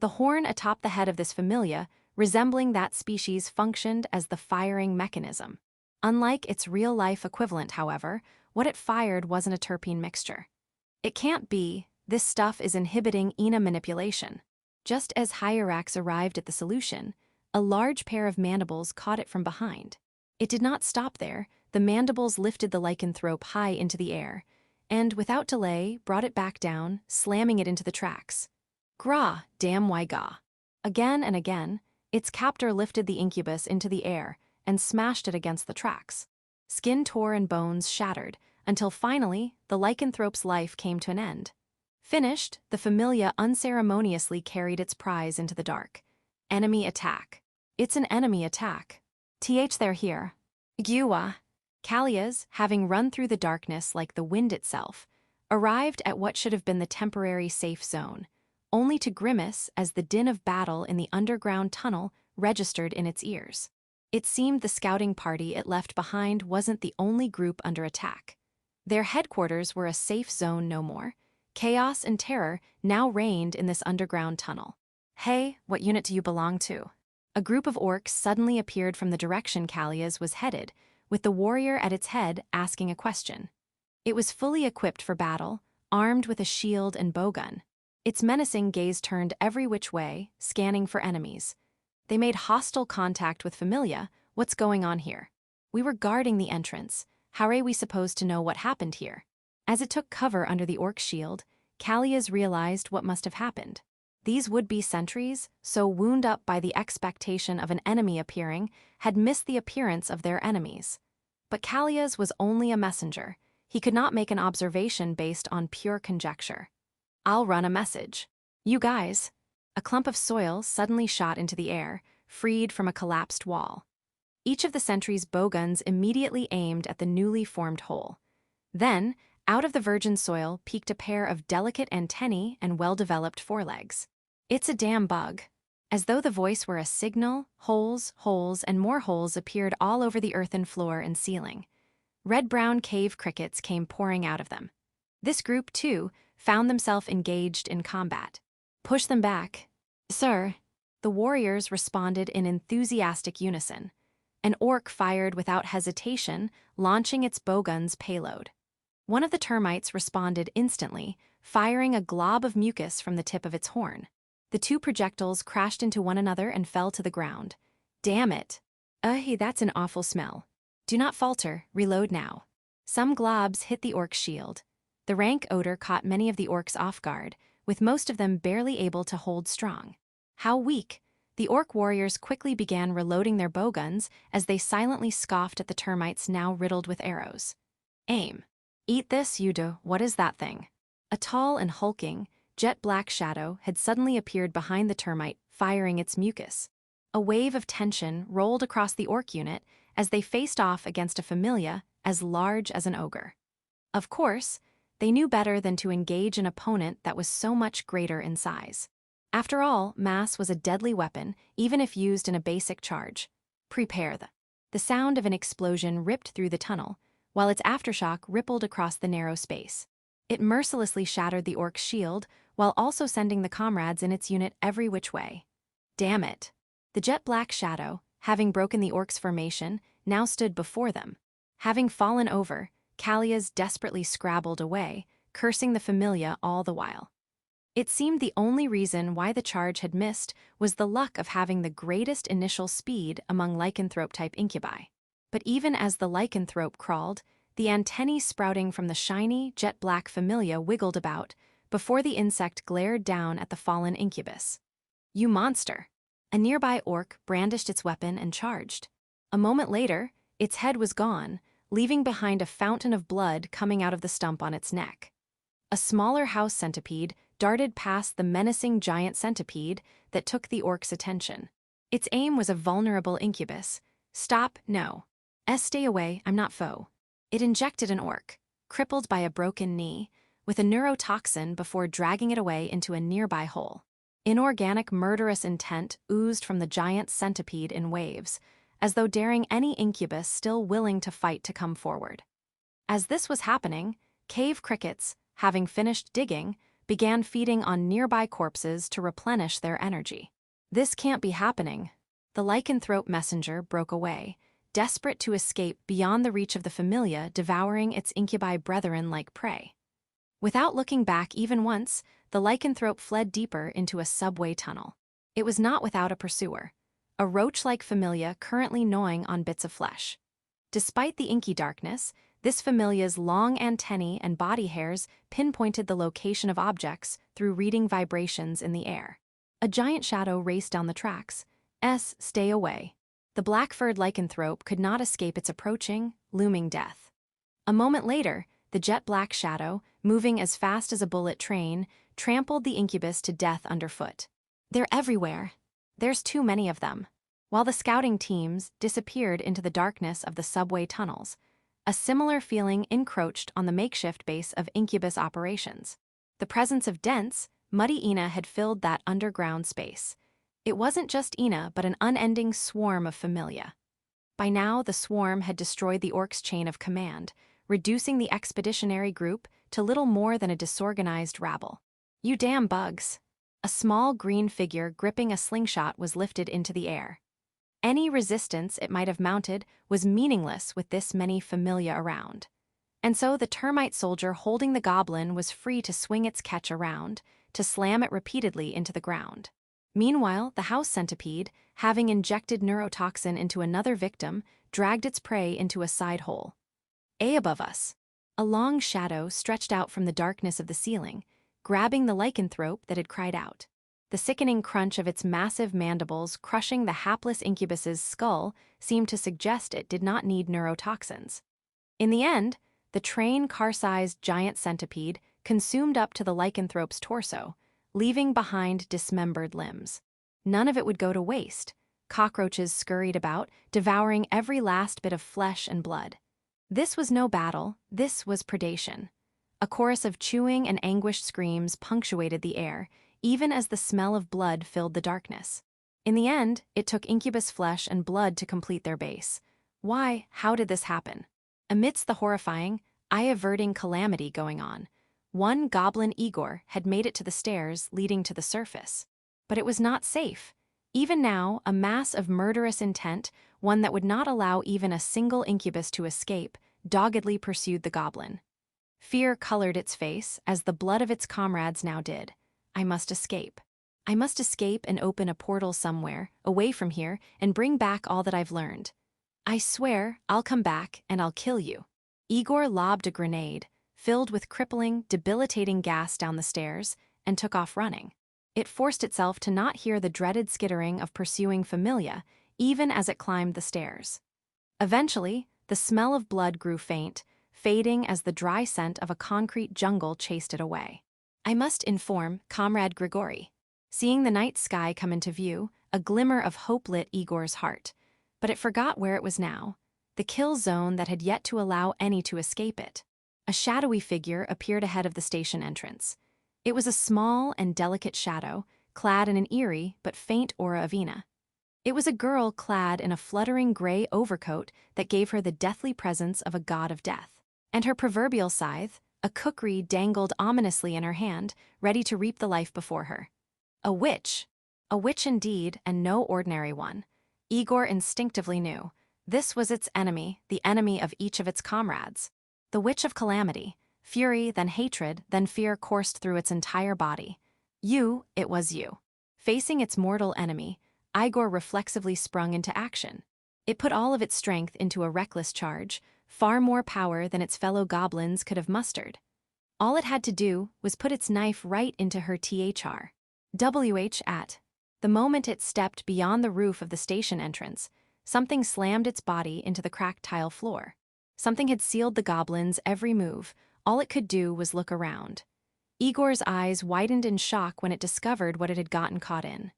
The horn atop the head of this familia, resembling that species, functioned as the firing mechanism. Unlike its real-life equivalent, however, what it fired wasn't a terpene mixture. It can't be. This stuff is inhibiting Ina manipulation. Just as Hyrax arrived at the solution, a large pair of mandibles caught it from behind. It did not stop there. The mandibles lifted the lycanthrope high into the air, and without delay brought it back down, slamming it into the tracks. Gra, damn why ga. Again and again, its captor lifted the Incubus into the air and smashed it against the tracks. Skin tore and bones shattered, until finally the lycanthrope's life came to an end. Finished, the familia unceremoniously carried its prize into the dark. Enemy attack. It's an enemy attack. They're here. Gyua. Callias, having run through the darkness like the wind itself, arrived at what should have been the temporary safe zone, only to grimace as the din of battle in the underground tunnel registered in its ears. It seemed the scouting party it left behind wasn't the only group under attack. Their headquarters were a safe zone no more. Chaos and terror now reigned in this underground tunnel. Hey, what unit do you belong to? A group of orcs suddenly appeared from the direction Callias was headed, with the warrior at its head asking a question. It was fully equipped for battle, armed with a shield and bowgun. Its menacing gaze turned every which way, scanning for enemies. They made hostile contact with familia. What's going on here? We were guarding the entrance. How are we supposed to know what happened here? As it took cover under the orc's shield, Callias realized what must have happened. These would-be sentries, so wound up by the expectation of an enemy appearing, had missed the appearance of their enemies. But Callias was only a messenger. He could not make an observation based on pure conjecture. I'll run a message. You guys. A clump of soil suddenly shot into the air, freed from a collapsed wall. Each of the sentries' bowguns immediately aimed at the newly formed hole. Then, out of the virgin soil peeked a pair of delicate antennae and well-developed forelegs. It's a damn bug. As though the voice were a signal, holes, and more holes appeared all over the earthen floor and ceiling. Red-brown cave crickets came pouring out of them. This group, too, found themselves engaged in combat. Push them back. Sir. The warriors responded in enthusiastic unison. An orc fired without hesitation, launching its bowgun's payload. One of the termites responded instantly, firing a glob of mucus from the tip of its horn. The two projectiles crashed into one another and fell to the ground. Damn it. That's an awful smell. Do not falter, reload now. Some globs hit the orc's shield. The rank odor caught many of the orcs off guard, with most of them barely able to hold strong. How weak. The orc warriors quickly began reloading their bowguns as they silently scoffed at the termites now riddled with arrows. Aim. Eat this, you do. What is that thing? A tall and hulking, jet-black shadow had suddenly appeared behind the termite, firing its mucus. A wave of tension rolled across the orc unit as they faced off against a familia as large as an ogre. Of course, they knew better than to engage an opponent that was so much greater in size. After all, mass was a deadly weapon, even if used in a basic charge. Prepare the sound of an explosion ripped through the tunnel, while its aftershock rippled across the narrow space. It mercilessly shattered the orc's shield, while also sending the comrades in its unit every which way. Damn it! The jet-black shadow, having broken the orc's formation, now stood before them. Having fallen over, Callias desperately scrabbled away, cursing the familia all the while. It seemed the only reason why the charge had missed was the luck of having the greatest initial speed among lycanthrope-type incubi. But even as the lycanthrope crawled, the antennae sprouting from the shiny, jet-black familia wiggled about before the insect glared down at the fallen incubus. You monster! A nearby orc brandished its weapon and charged. A moment later, its head was gone, leaving behind a fountain of blood coming out of the stump on its neck. A smaller house centipede darted past the menacing giant centipede that took the orc's attention. Its aim was a vulnerable incubus. Stop, no. Stay away, I'm not foe. It injected an orc, crippled by a broken knee, with a neurotoxin before dragging it away into a nearby hole. Inorganic murderous intent oozed from the giant centipede in waves, as though daring any incubus still willing to fight to come forward. As this was happening, cave crickets, having finished digging, began feeding on nearby corpses to replenish their energy. This can't be happening. The lycanthrope messenger broke away, desperate to escape beyond the reach of the familia devouring its incubi brethren like prey. Without looking back even once, the lycanthrope fled deeper into a subway tunnel. It was not without a pursuer, a roach-like familia currently gnawing on bits of flesh. Despite the inky darkness, this familia's long antennae and body hairs pinpointed the location of objects through reading vibrations in the air. A giant shadow raced down the tracks. Stay away. The black-furred lycanthrope could not escape its approaching, looming death. A moment later, the jet-black shadow, moving as fast as a bullet train, trampled the incubus to death underfoot. They're everywhere. There's too many of them. While the scouting teams disappeared into the darkness of the subway tunnels, a similar feeling encroached on the makeshift base of Incubus operations. The presence of dense, muddy Ina had filled that underground space. It wasn't just Ina, but an unending swarm of familia. By now, the swarm had destroyed the orc's chain of command, reducing the expeditionary group to little more than a disorganized rabble. You damn bugs! A small green figure gripping a slingshot was lifted into the air. Any resistance it might have mounted was meaningless with this many familia around. And so the termite soldier holding the goblin was free to swing its catch around, to slam it repeatedly into the ground. Meanwhile, the house centipede, having injected neurotoxin into another victim, dragged its prey into a side hole. Above us, a long shadow stretched out from the darkness of the ceiling, grabbing the lycanthrope that had cried out. The sickening crunch of its massive mandibles crushing the hapless incubus's skull seemed to suggest it did not need neurotoxins. In the end, the train-car-sized giant centipede consumed up to the lycanthrope's torso, leaving behind dismembered limbs. None of it would go to waste. Cockroaches scurried about, devouring every last bit of flesh and blood. This was no battle, this was predation. A chorus of chewing and anguished screams punctuated the air, even as the smell of blood filled the darkness. In the end, it took incubus flesh and blood to complete their base. Why, how did this happen? Amidst the horrifying, eye-averting calamity going on, one goblin Igor had made it to the stairs leading to the surface. But it was not safe. Even now, a mass of murderous intent, one that would not allow even a single incubus to escape, doggedly pursued the goblin. Fear colored its face, as the blood of its comrades now did. I must escape. I must escape and open a portal somewhere, away from here, and bring back all that I've learned. I swear, I'll come back and I'll kill you. Igor lobbed a grenade, filled with crippling, debilitating gas down the stairs, and took off running. It forced itself to not hear the dreaded skittering of pursuing familia, even as it climbed the stairs. Eventually, the smell of blood grew faint, fading as the dry scent of a concrete jungle chased it away. I must inform Comrade Grigori. Seeing the night sky come into view, a glimmer of hope lit Igor's heart. But it forgot where it was now, the kill zone that had yet to allow any to escape it. A shadowy figure appeared ahead of the station entrance. It was a small and delicate shadow, clad in an eerie but faint aura of Ina. It was a girl clad in a fluttering gray overcoat that gave her the deathly presence of a god of death. And her proverbial scythe, a kukri, dangled ominously in her hand, ready to reap the life before her. A witch. A witch indeed, and no ordinary one. Igor instinctively knew. This was its enemy, the enemy of each of its comrades. The Witch of Calamity. Fury, then hatred, then fear coursed through its entire body. It was you. Facing its mortal enemy, Igor reflexively sprung into action. It put all of its strength into a reckless charge, far more power than its fellow goblins could have mustered. All it had to do was put its knife right into her thr. At. The moment it stepped beyond the roof of the station entrance, something slammed its body into the cracked tile floor. Something had sealed the goblin's every move. All it could do was look around. Igor's eyes widened in shock when it discovered what it had gotten caught in.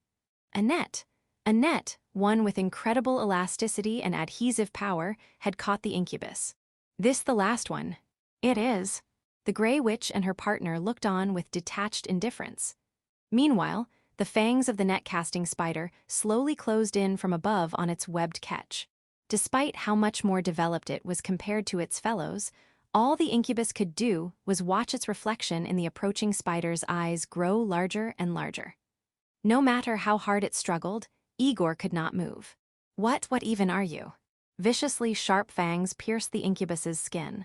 A net. A net, one with incredible elasticity and adhesive power, had caught the Incubus. This the last one. It is. The Grey Witch and her partner looked on with detached indifference. Meanwhile, the fangs of the net-casting spider slowly closed in from above on its webbed catch. Despite how much more developed it was compared to its fellows, all the Incubus could do was watch its reflection in the approaching spider's eyes grow larger and larger. No matter how hard it struggled, Igor could not move. What even are you? Viciously sharp fangs pierced the Incubus's skin.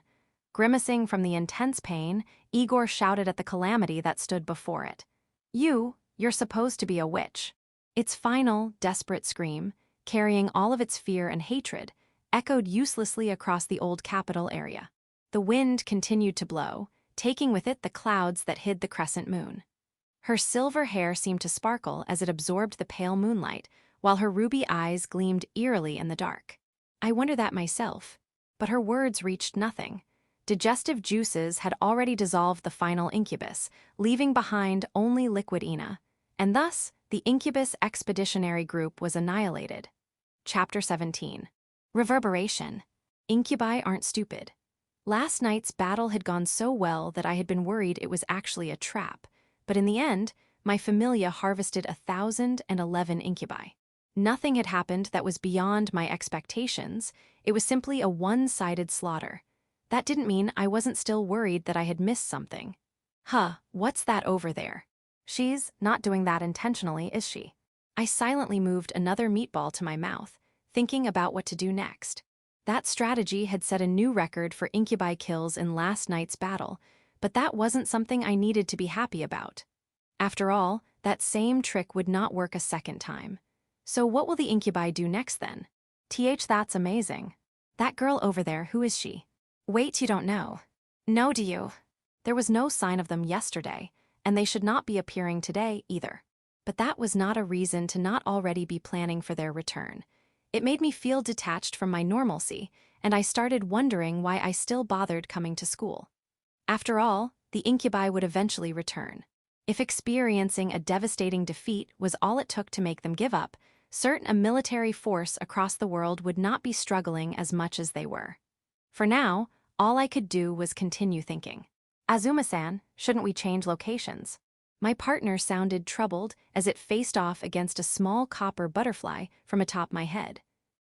Grimacing from the intense pain, Igor shouted at the calamity that stood before it. You're supposed to be a witch. Its final, desperate scream, carrying all of its fear and hatred, echoed uselessly across the old capital area. The wind continued to blow, taking with it the clouds that hid the crescent moon. Her silver hair seemed to sparkle as it absorbed the pale moonlight, while her ruby eyes gleamed eerily in the dark. I wonder that myself. But her words reached nothing. Digestive juices had already dissolved the final Incubus, leaving behind only liquid Ina, and thus the Incubus Expeditionary Group was annihilated. Chapter 17. Reverberation. Incubi aren't stupid. Last night's battle had gone so well that I had been worried it was actually a trap, but in the end, my familia harvested 1,011 incubi. Nothing had happened that was beyond my expectations. It was simply a one-sided slaughter. That didn't mean I wasn't still worried that I had missed something. What's that over there? She's not doing that intentionally, is she? I silently moved another meatball to my mouth, thinking about what to do next. That strategy had set a new record for incubi kills in last night's battle, but that wasn't something I needed to be happy about. After all, that same trick would not work a second time. So what will the incubi do next then? That's amazing. That girl over there, who is she? Wait, you don't know. No, do you? There was no sign of them yesterday, and they should not be appearing today either. But that was not a reason to not already be planning for their return. It made me feel detached from my normalcy, and I started wondering why I still bothered coming to school. After all, the incubi would eventually return. If experiencing a devastating defeat was all it took to make them give up, certain a military force across the world would not be struggling as much as they were. For now, all I could do was continue thinking. Azuma-san, shouldn't we change locations? My partner sounded troubled as it faced off against a small copper butterfly from atop my head.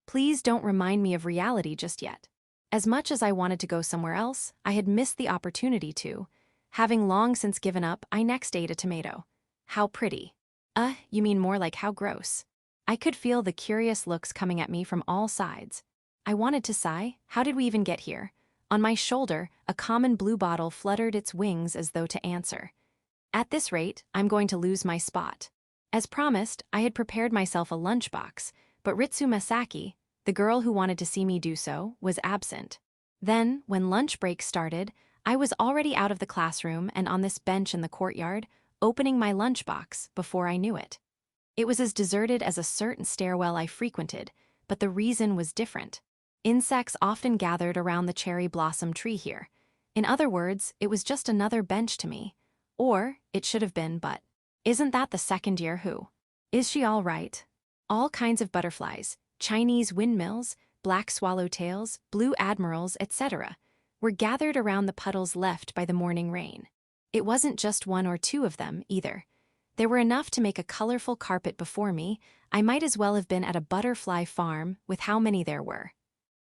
Please don't remind me of reality just yet. As much as I wanted to go somewhere else, I had missed the opportunity to. Having long since given up, I next ate a tomato. How pretty. You mean more like how gross. I could feel the curious looks coming at me from all sides. I wanted to sigh. How did we even get here? On my shoulder, a common blue bottle fluttered its wings as though to answer. At this rate, I'm going to lose my spot. As promised, I had prepared myself a lunchbox, but Ritsu Masaki, the girl who wanted to see me do so, was absent. Then, when lunch break started, I was already out of the classroom and on this bench in the courtyard, opening my lunchbox before I knew it. It was as deserted as a certain stairwell I frequented, but the reason was different. Insects often gathered around the cherry blossom tree here. In other words, it was just another bench to me. Or, it should have been, but isn't that the second year who? Is she all right? All kinds of butterflies, Chinese windmills, black swallowtails, blue admirals, etc., were gathered around the puddles left by the morning rain. It wasn't just one or two of them, either. There were enough to make a colorful carpet before me. I might as well have been at a butterfly farm with how many there were.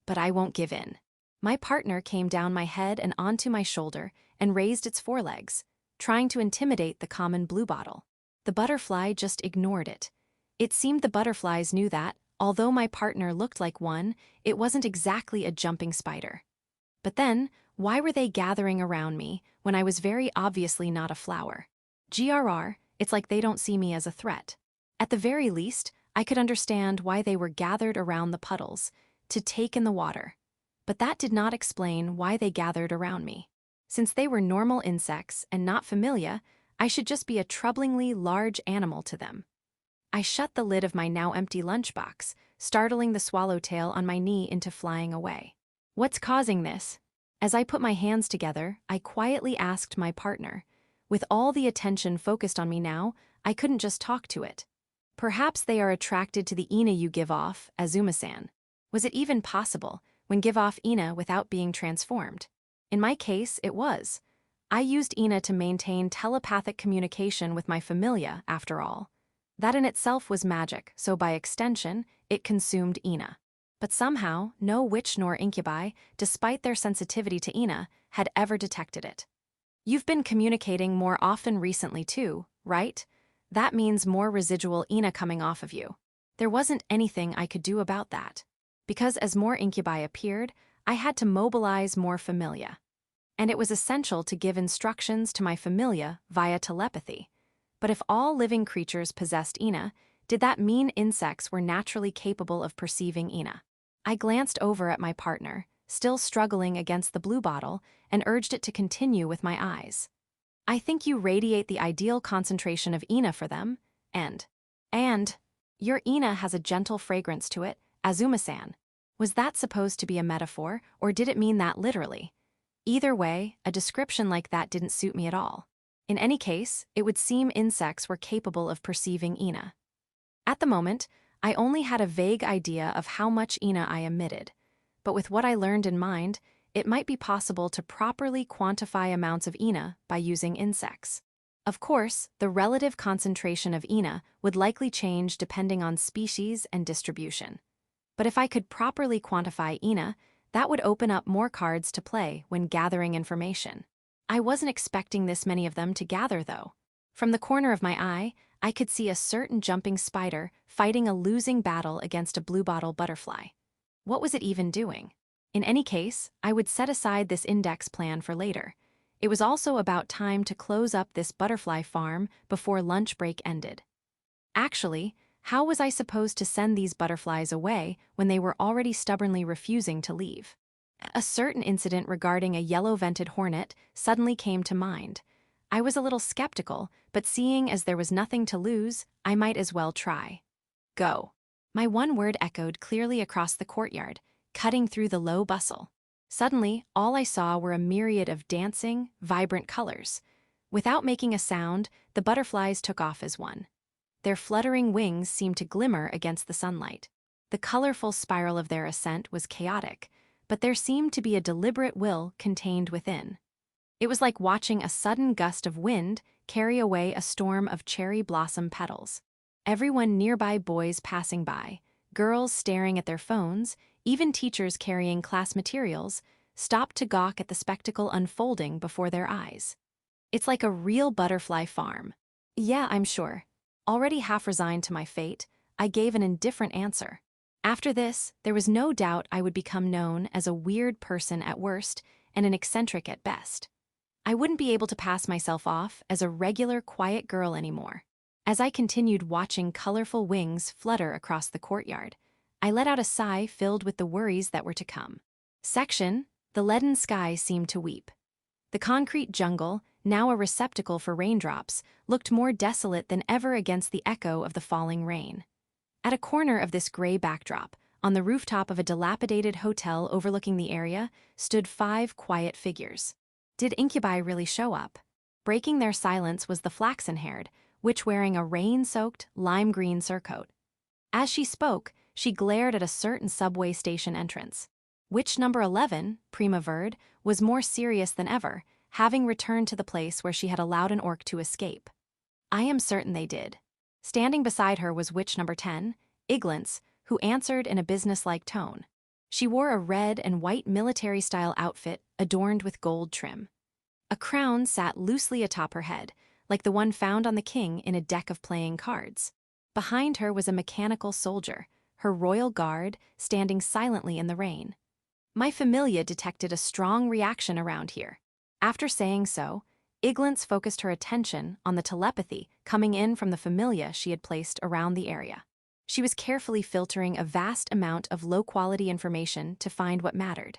But I won't give in. My partner came down my head and onto my shoulder and raised its forelegs, trying to intimidate the common bluebottle. The butterfly just ignored it. It seemed the butterflies knew that, although my partner looked like one, it wasn't exactly a jumping spider. But then, why were they gathering around me when I was very obviously not a flower? GRR, it's like they don't see me as a threat. At the very least, I could understand why they were gathered around the puddles, to take in the water. But that did not explain why they gathered around me. Since they were normal insects and not familia, I should just be a troublingly large animal to them. I shut the lid of my now empty lunchbox, startling the swallowtail on my knee into flying away. What's causing this? As I put my hands together, I quietly asked my partner. With all the attention focused on me now, I couldn't just talk to it. Perhaps they are attracted to the ina you give off, Azuma-san. Was it even possible, when give off ina without being transformed? In my case, it was. I used ina to maintain telepathic communication with my familia, after all. That in itself was magic, so by extension, it consumed ina. But somehow, no witch nor incubi, despite their sensitivity to ina, had ever detected it. You've been communicating more often recently too, right? That means more residual ina coming off of you. There wasn't anything I could do about that. Because as more incubi appeared, I had to mobilize more familia. And it was essential to give instructions to my familia via telepathy. But if all living creatures possessed ina, did that mean insects were naturally capable of perceiving ina? I glanced over at my partner, still struggling against the bluebottle, and urged it to continue with my eyes. I think you radiate the ideal concentration of ina for them, and your ina has a gentle fragrance to it, Azuma-san. Was that supposed to be a metaphor, or did it mean that literally? Either way, a description like that didn't suit me at all. In any case, it would seem insects were capable of perceiving ina. At the moment, I only had a vague idea of how much ina I emitted, but with what I learned in mind, it might be possible to properly quantify amounts of ina by using insects. Of course, the relative concentration of ina would likely change depending on species and distribution. But if I could properly quantify ina, that would open up more cards to play when gathering information. I wasn't expecting this many of them to gather, though. From the corner of my eye, I could see a certain jumping spider fighting a losing battle against a bluebottle butterfly. What was it even doing? In any case, I would set aside this index plan for later. It was also about time to close up this butterfly farm before lunch break ended. Actually, how was I supposed to send these butterflies away when they were already stubbornly refusing to leave? A certain incident regarding a yellow-vented hornet suddenly came to mind. I was a little skeptical, but seeing as there was nothing to lose, I might as well try. Go. My one word echoed clearly across the courtyard, cutting through the low bustle. Suddenly, all I saw were a myriad of dancing, vibrant colors. Without making a sound, the butterflies took off as one. Their fluttering wings seemed to glimmer against the sunlight. The colorful spiral of their ascent was chaotic, but there seemed to be a deliberate will contained within. It was like watching a sudden gust of wind carry away a storm of cherry blossom petals. Everyone nearby, boys passing by, girls staring at their phones, even teachers carrying class materials, stopped to gawk at the spectacle unfolding before their eyes. It's like a real butterfly farm. Yeah, I'm sure. Already half resigned to my fate, I gave an indifferent answer. After this, there was no doubt I would become known as a weird person at worst and an eccentric at best. I wouldn't be able to pass myself off as a regular quiet girl anymore. As I continued watching colorful wings flutter across the courtyard, I let out a sigh filled with the worries that were to come. The leaden sky seemed to weep. The concrete jungle, now a receptacle for raindrops, looked more desolate than ever against the echo of the falling rain. At a corner of this gray backdrop, on the rooftop of a dilapidated hotel overlooking the area, stood 5 quiet figures. Did Incubi really show up? Breaking their silence was the flaxen-haired, witch wearing a rain-soaked, lime-green surcoat. As she spoke, she glared at a certain subway station entrance. Witch number 11, Prima Verde, was more serious than ever, having returned to the place where she had allowed an orc to escape. I am certain they did. Standing beside her was witch number 10, Iglance, who answered in a businesslike tone. She wore a red and white military-style outfit adorned with gold trim. A crown sat loosely atop her head, like the one found on the king in a deck of playing cards. Behind her was a mechanical soldier, her royal guard, standing silently in the rain. My familia detected a strong reaction around here. After saying so, Iglance focused her attention on the telepathy coming in from the familia she had placed around the area. She was carefully filtering a vast amount of low-quality information to find what mattered.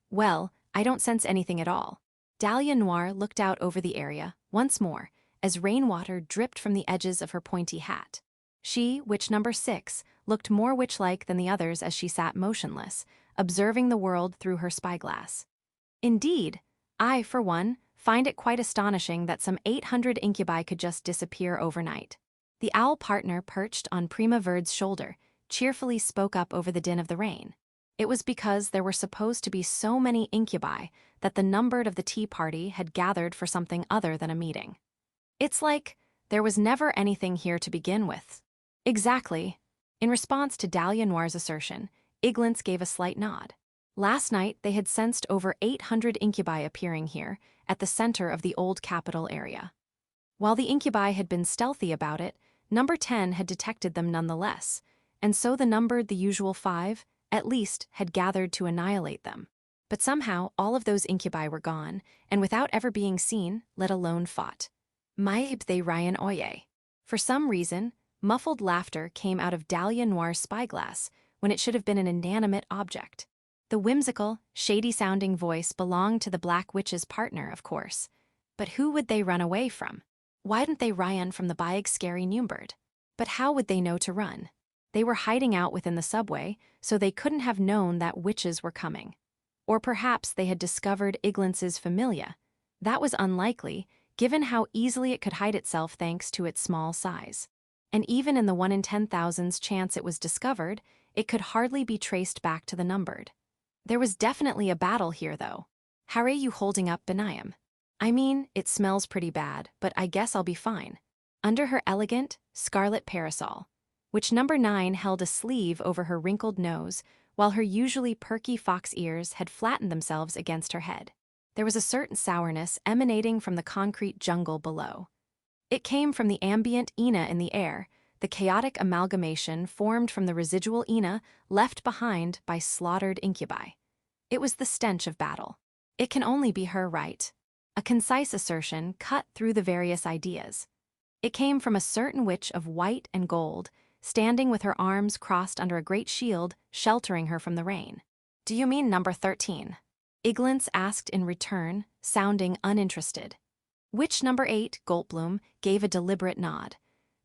Well, I don't sense anything at all. Dahlia Noir looked out over the area, once more, as rainwater dripped from the edges of her pointy hat. She, witch number 6, looked more witch-like than the others as she sat motionless, observing the world through her spyglass. Indeed, I, for one, find it quite astonishing that some 800 incubi could just disappear overnight. The owl partner perched on Prima Verde's shoulder cheerfully spoke up over the din of the rain. It was because there were supposed to be so many incubi that the numbered of the tea party had gathered for something other than a meeting. It's like there was never anything here to begin with. Exactly. In response to Dahlia Noir's assertion, Iglance gave a slight nod. Last night, they had sensed over 800 incubi appearing here, at the center of the old capital area. While the incubi had been stealthy about it, number 10 had detected them nonetheless, and so the numbered the usual 5, at least, had gathered to annihilate them. But somehow, all of those incubi were gone, and without ever being seen, let alone fought. Maib they Ryan Oye. For some reason, muffled laughter came out of Dahlia Noir's spyglass when it should have been an inanimate object. The whimsical, shady-sounding voice belonged to the Black Witch's partner, of course. But who would they run away from? Why didn't they run from the big scary Newbird? But how would they know to run? They were hiding out within the subway, so they couldn't have known that witches were coming. Or perhaps they had discovered Iglance's familia. That was unlikely, given how easily it could hide itself thanks to its small size. And even in the 1 in 10,000's chance it was discovered, it could hardly be traced back to the numbered. There was definitely a battle here, though. How are you holding up, Benayam? I mean, it smells pretty bad, but I guess I'll be fine. Under her elegant, scarlet parasol, which number 9 held a sleeve over her wrinkled nose, while her usually perky fox ears had flattened themselves against her head. There was a certain sourness emanating from the concrete jungle below. It came from the ambient ina in the air, the chaotic amalgamation formed from the residual ina left behind by slaughtered incubi. It was the stench of battle. It can only be her, right? A concise assertion cut through the various ideas. It came from a certain witch of white and gold, standing with her arms crossed under a great shield, sheltering her from the rain. Do you mean number 13? Iglance asked in return, sounding uninterested. Witch number 8, Goldblum, gave a deliberate nod.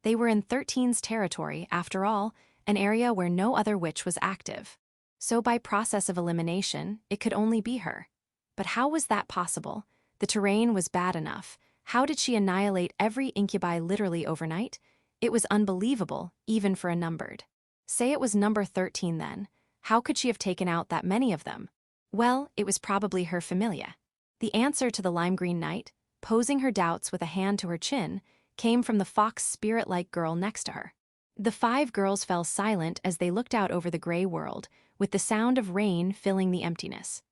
They were in 13's territory, after all, an area where no other witch was active. So by process of elimination, it could only be her. But how was that possible? The terrain was bad enough. How did she annihilate every incubi literally overnight? It was unbelievable, even for a numbered. Say it was number 13 then. How could she have taken out that many of them? Well, it was probably her familia. The answer to the lime green knight, posing her doubts with a hand to her chin, came from the fox spirit-like girl next to her. The 5 girls fell silent as they looked out over the gray world, with the sound of rain filling the emptiness.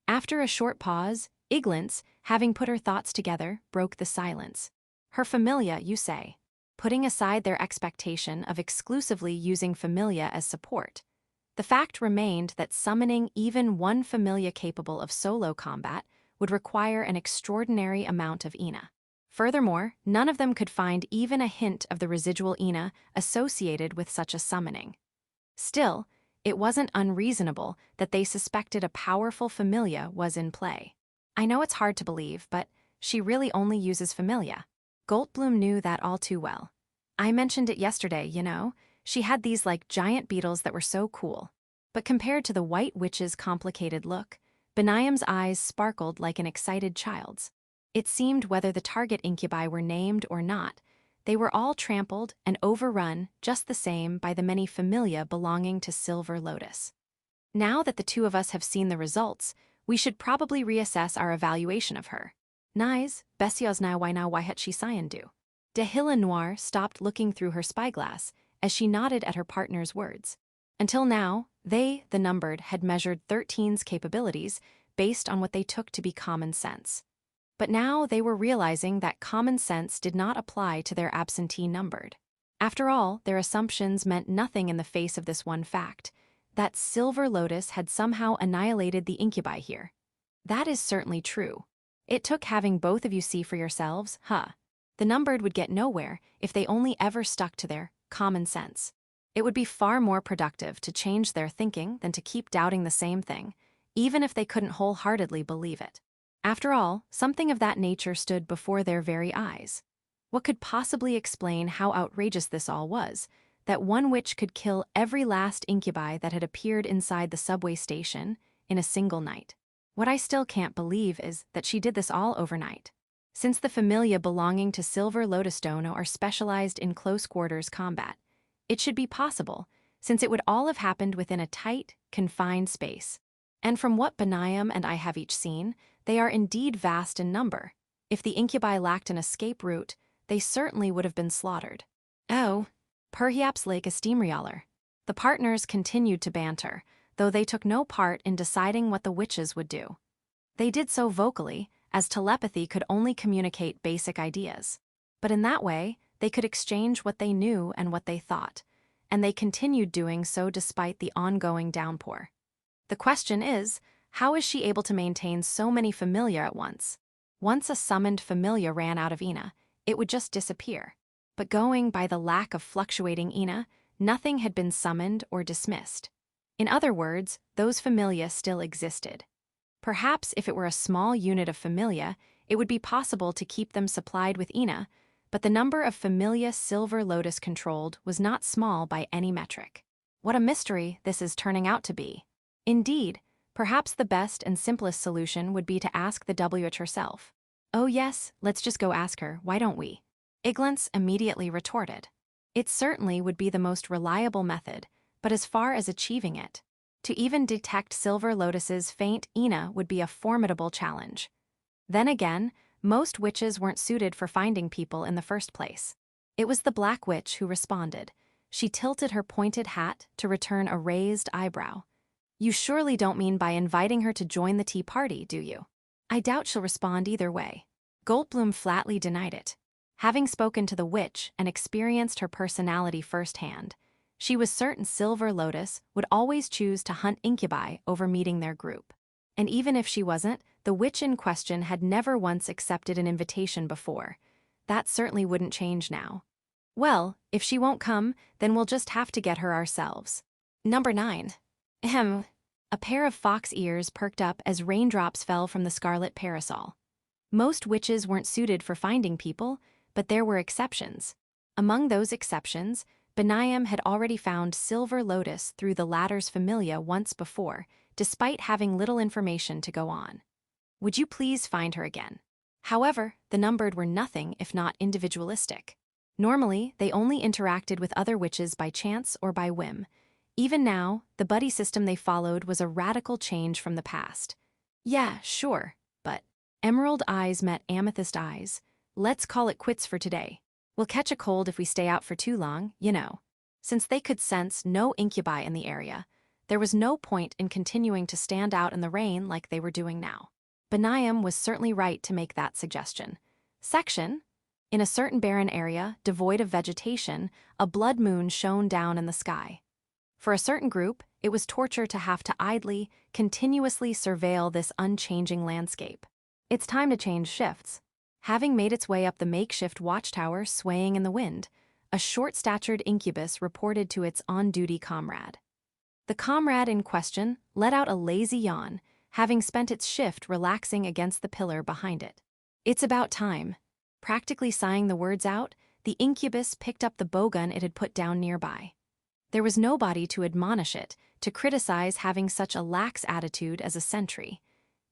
After a short pause, Iglance, having put her thoughts together, broke the silence. Her familia, you say? Putting aside their expectation of exclusively using familia as support. The fact remained that summoning even one familia capable of solo combat would require an extraordinary amount of ina. Furthermore, none of them could find even a hint of the residual ina associated with such a summoning. Still, it wasn't unreasonable that they suspected a powerful familia was in play. I know it's hard to believe, but she really only uses familia. Goldblum knew that all too well. I mentioned it yesterday, you know. She had these like giant beetles that were so cool. But compared to the White Witch's complicated look, Benayam's eyes sparkled like an excited child's. It seemed whether the target incubi were named or not, they were all trampled and overrun just the same by the many familia belonging to Silver Lotus. Now that the two of us have seen the results, we should probably reassess our evaluation of her. Nais, besios na why she sayandu. De Hilla Noir stopped looking through her spyglass as she nodded at her partner's words. Until now, they, the numbered, had measured 13's capabilities based on what they took to be common sense. But now they were realizing that common sense did not apply to their absentee numbered. After all, their assumptions meant nothing in the face of this one fact, that Silver Lotus had somehow annihilated the incubi here. That is certainly true. It took having both of you see for yourselves, huh? The numbered would get nowhere if they only ever stuck to their common sense. It would be far more productive to change their thinking than to keep doubting the same thing, even if they couldn't wholeheartedly believe it. After all, something of that nature stood before their very eyes. What could possibly explain how outrageous this all was, that one witch could kill every last incubi that had appeared inside the subway station in a single night? What I still can't believe is that she did this all overnight. Since the familia belonging to Silver Lotus Dono are specialized in close-quarters combat, it should be possible, since it would all have happened within a tight, confined space. And from what Benayam and I have each seen, they are indeed vast in number. If the incubi lacked an escape route, they certainly would have been slaughtered. Oh, perhaps like a steamrealer. The partners continued to banter, though they took no part in deciding what the witches would do. They did so vocally, as telepathy could only communicate basic ideas. But in that way, they could exchange what they knew and what they thought, and they continued doing so despite the ongoing downpour. The question is, how is she able to maintain so many familia at once? Once a summoned familia ran out of Ina, it would just disappear. But going by the lack of fluctuating Ina, nothing had been summoned or dismissed. In other words, those familia still existed. Perhaps if it were a small unit of familia, it would be possible to keep them supplied with Ina, but the number of familia Silver Lotus controlled was not small by any metric. What a mystery this is turning out to be. Indeed, perhaps the best and simplest solution would be to ask the WH herself. Oh yes, let's just go ask her, why don't we? Iglance immediately retorted. It certainly would be the most reliable method, but as far as achieving it, to even detect Silver Lotus's faint Ina would be a formidable challenge. Then again, most witches weren't suited for finding people in the first place. It was the Black Witch who responded. She tilted her pointed hat to return a raised eyebrow. You surely don't mean by inviting her to join the tea party, do you? I doubt she'll respond either way. Goldblum flatly denied it. Having spoken to the witch and experienced her personality firsthand, she was certain Silver Lotus would always choose to hunt incubi over meeting their group. And even if she wasn't, the witch in question had never once accepted an invitation before. That certainly wouldn't change now. Well, if she won't come, then we'll just have to get her ourselves. Number 9. Ahem. A pair of fox ears perked up as raindrops fell from the scarlet parasol. Most witches weren't suited for finding people, but there were exceptions. Among those exceptions, Benayam had already found Silver Lotus through the latter's familia once before, despite having little information to go on. Would you please find her again? However, the numbered were nothing if not individualistic. Normally, they only interacted with other witches by chance or by whim. Even now, the buddy system they followed was a radical change from the past. Yeah, sure, but emerald eyes met amethyst eyes. Let's call it quits for today. We'll catch a cold if we stay out for too long, you know. Since they could sense no incubi in the area, there was no point in continuing to stand out in the rain like they were doing now. Benayam was certainly right to make that suggestion. Section. In a certain barren area, devoid of vegetation, a blood moon shone down in the sky. For a certain group, it was torture to have to idly, continuously surveil this unchanging landscape. It's time to change shifts. Having made its way up the makeshift watchtower swaying in the wind, a short-statured incubus reported to its on-duty comrade. The comrade in question let out a lazy yawn, having spent its shift relaxing against the pillar behind it. It's about time. Practically sighing the words out, the Incubus picked up the bowgun it had put down nearby. There was nobody to admonish it, to criticize having such a lax attitude as a sentry.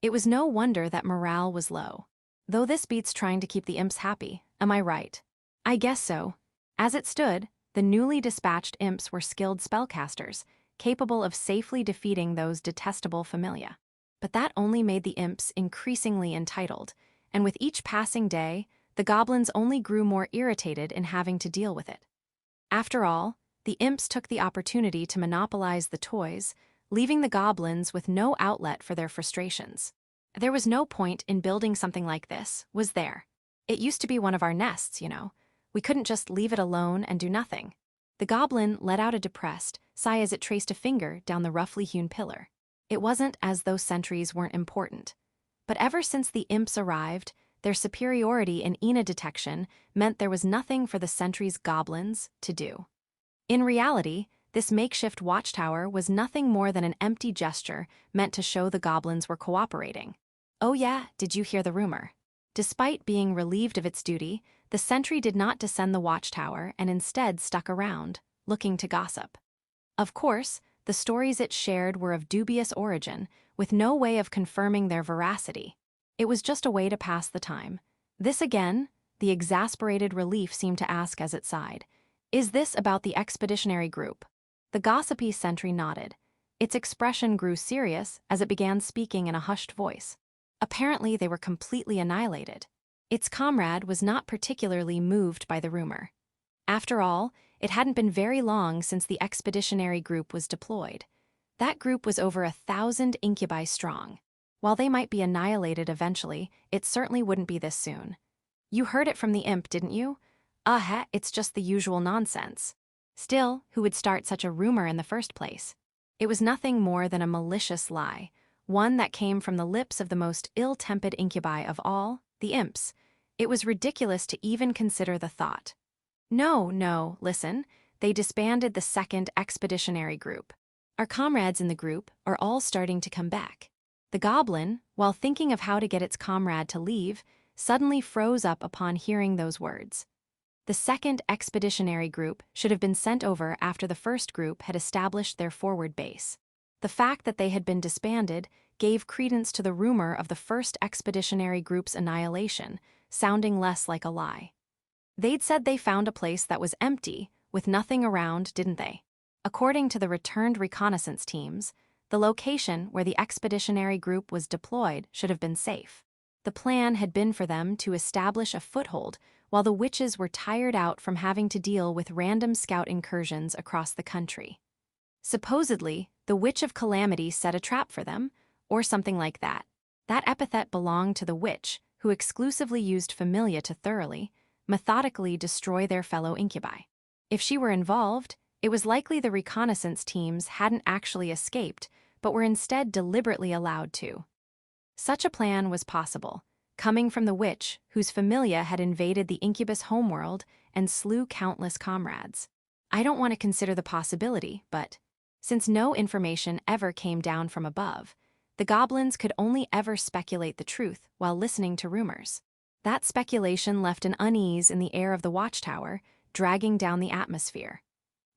It was no wonder that morale was low. Though this beats trying to keep the imps happy, am I right? I guess so. As it stood, the newly dispatched imps were skilled spellcasters, capable of safely defeating those detestable familia. But that only made the imps increasingly entitled, and with each passing day, the goblins only grew more irritated in having to deal with it. After all, the imps took the opportunity to monopolize the toys, leaving the goblins with no outlet for their frustrations. There was no point in building something like this, was there? It used to be one of our nests, you know. We couldn't just leave it alone and do nothing. The goblin let out a depressed sigh as it traced a finger down the roughly hewn pillar. It wasn't as though sentries weren't important. But ever since the imps arrived, their superiority in Ina detection meant there was nothing for the sentries' goblins to do. In reality, this makeshift watchtower was nothing more than an empty gesture meant to show the goblins were cooperating. Oh yeah, did you hear the rumor? Despite being relieved of its duty, the sentry did not descend the watchtower and instead stuck around, looking to gossip. Of course, the stories it shared were of dubious origin, with no way of confirming their veracity. It was just a way to pass the time. This again, the exasperated relief seemed to ask as it sighed. Is this about the expeditionary group? The gossipy sentry nodded. Its expression grew serious as it began speaking in a hushed voice. Apparently they were completely annihilated. Its comrade was not particularly moved by the rumor. After all, it hadn't been very long since the expeditionary group was deployed. That group was over 1,000 incubi strong. While they might be annihilated eventually, it certainly wouldn't be this soon. You heard it from the imp, didn't you? It's just the usual nonsense. Still, who would start such a rumor in the first place? It was nothing more than a malicious lie, one that came from the lips of the most ill-tempered incubi of all, the imps. It was ridiculous to even consider the thought. No, listen, they disbanded the second expeditionary group. Our comrades in the group are all starting to come back. The goblin, while thinking of how to get its comrade to leave, suddenly froze up upon hearing those words. The second expeditionary group should have been sent over after the first group had established their forward base. The fact that they had been disbanded gave credence to the rumor of the first expeditionary group's annihilation, sounding less like a lie. They'd said they found a place that was empty, with nothing around, didn't they? According to the returned reconnaissance teams, the location where the expeditionary group was deployed should have been safe. The plan had been for them to establish a foothold while the witches were tired out from having to deal with random scout incursions across the country. Supposedly, the Witch of Calamity set a trap for them, or something like that. That epithet belonged to the witch, who exclusively used familia to thoroughly, methodically destroy their fellow incubi. If she were involved, it was likely the reconnaissance teams hadn't actually escaped, but were instead deliberately allowed to. Such a plan was possible, coming from the witch whose familia had invaded the Incubus homeworld and slew countless comrades. I don't want to consider the possibility, but since no information ever came down from above, the goblins could only ever speculate the truth while listening to rumors. That speculation left an unease in the air of the watchtower, dragging down the atmosphere.